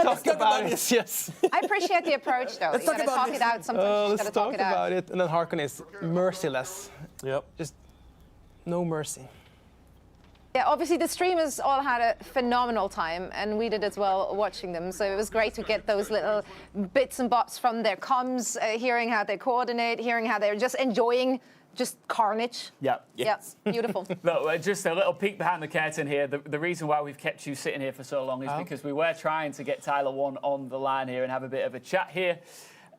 C: talk about it.
J: Yes.
C: I appreciate the approach, though.
K: Let's
C: you
K: talk
C: gotta
K: about
C: talk it out sometimes. You
J: Let's
C: gotta
J: talk
C: talk it out.
J: about it. And then Harkonnen is merciless.
K: Yep.
J: Just no mercy.
C: Yeah, obviously the streamers all had a phenomenal time, and we did as well watching them. So it was great to get those little bits and bobs from their comms, hearing how they coordinate, hearing how they're just enjoying just carnage.
B: Yeah.
C: Yes. Yeah, beautiful.
B: Look, just a little peek behind the curtain here. The reason why we've kept you sitting here for so long is because we were trying to get Tyler 1 on the line here and have a bit of a chat here.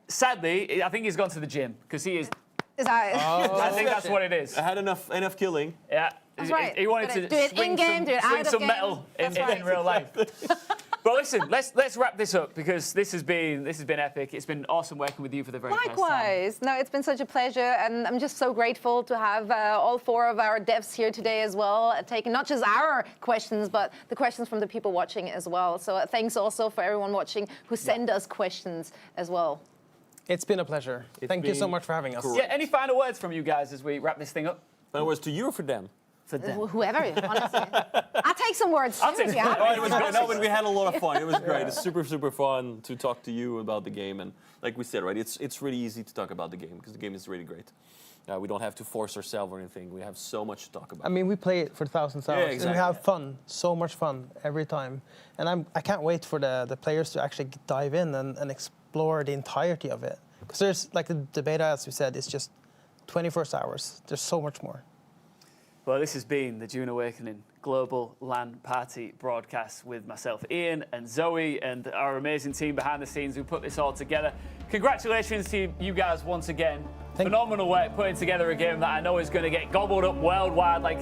B: Sadly, I think he's gone to the gym because he is. I think that's what it is.
K: I had enough killing.
B: Yeah.
C: That's right.
B: He wanted to
C: do it
B: swing
C: in-game, do it out
B: swing
C: of
B: some
C: game.
B: metal in real life. But listen, let's wrap this up because this has been epic. It's been awesome working with you for the very first time.
C: Likewise. No, it's been such a pleasure, and I'm just so grateful to have all 4 of our devs here today as well, taking not just our questions, but the questions from the people watching as well. So thanks also for everyone watching who send us questions as well.
J: It's been a pleasure. Thank you so much for having us.
B: Yeah, any final words from you guys as we wrap this thing up?
K: Final words to you or for them?
B: For them.
C: Whoever, honestly. I'll take some words.
B: I'll take some words.
K: It was great. No, but we had a lot of fun. It was great. It's super fun to talk to you about the game. And like we said, right, it's really easy to talk about the game because the game is really great. We don't have to force ourselves or anything. We have so much to talk about.
J: I mean, we play it for thousands of hours.
K: Yeah, exactly.
J: And we have fun, so much fun every time. And I can't wait for the players to actually dive in and explore the entirety of it. Because there's, like the beta, as we said, is just 24 hours. There's so much more.
B: Well, this has been the Dune Awakening Global LAN Party broadcast with myself, Ian, and Zoe, and our amazing team behind the scenes who put this all together. Congratulations to you guys once again. Phenomenal work putting together a game that I know is going to get gobbled up worldwide like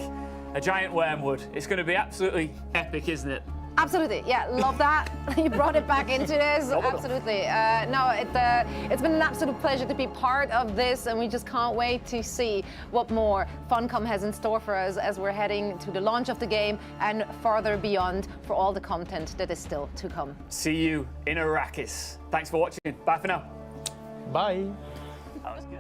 B: a giant wormwood. It's going to be absolutely epic, isn't it?
C: Absolutely, yeah, love that. You brought it back into this, absolutely. It's been an absolute pleasure to be part of this, and we just can't wait to see what more Funcom has in store for us as we're heading to the launch of the game and farther beyond for all the content that is still to come.
B: See you in Arrakis. Thanks for watching. Bye for now.
J: Bye.
B: That was good.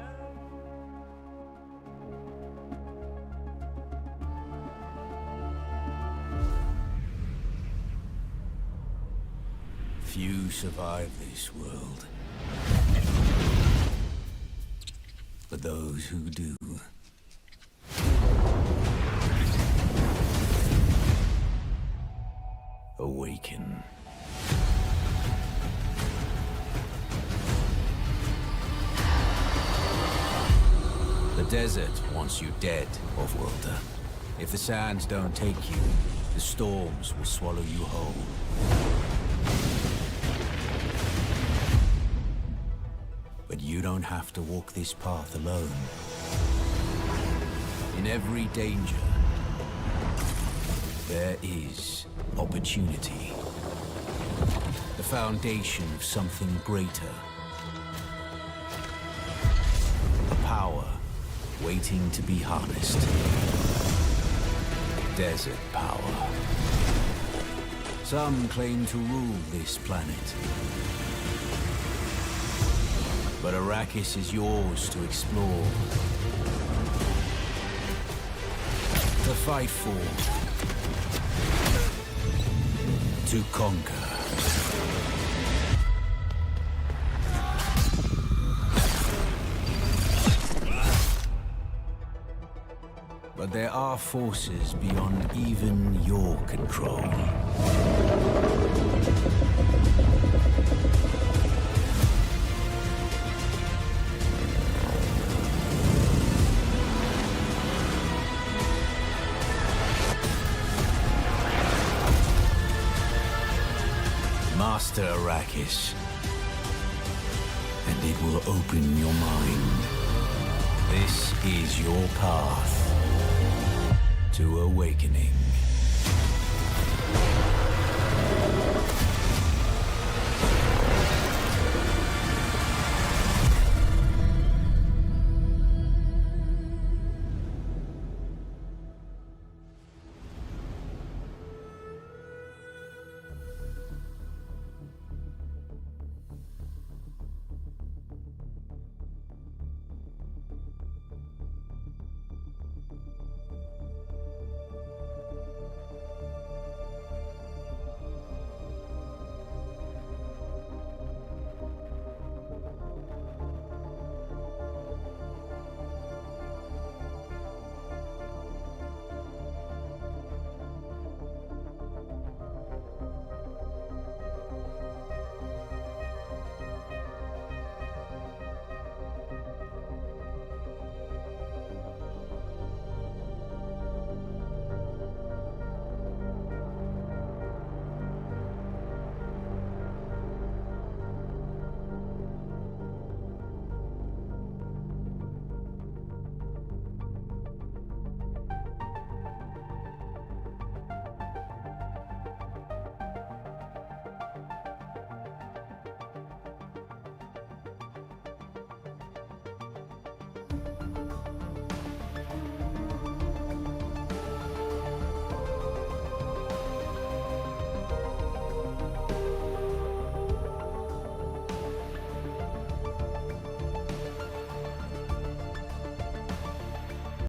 P: Few survive this world. But those who do awaken. The desert wants you dead, Off-worlder. If the sands don't take you, the storms will swallow you whole. But you don't have to walk this path alone. In every danger, there is opportunity. The foundation of something greater. A power waiting to be harnessed. Desert power. Some claim to rule this planet. But Arrakis is yours to explore. To fight for. To conquer. But there are forces beyond even your control. Master Arrakis, and it will open your mind. This is your path to awakening.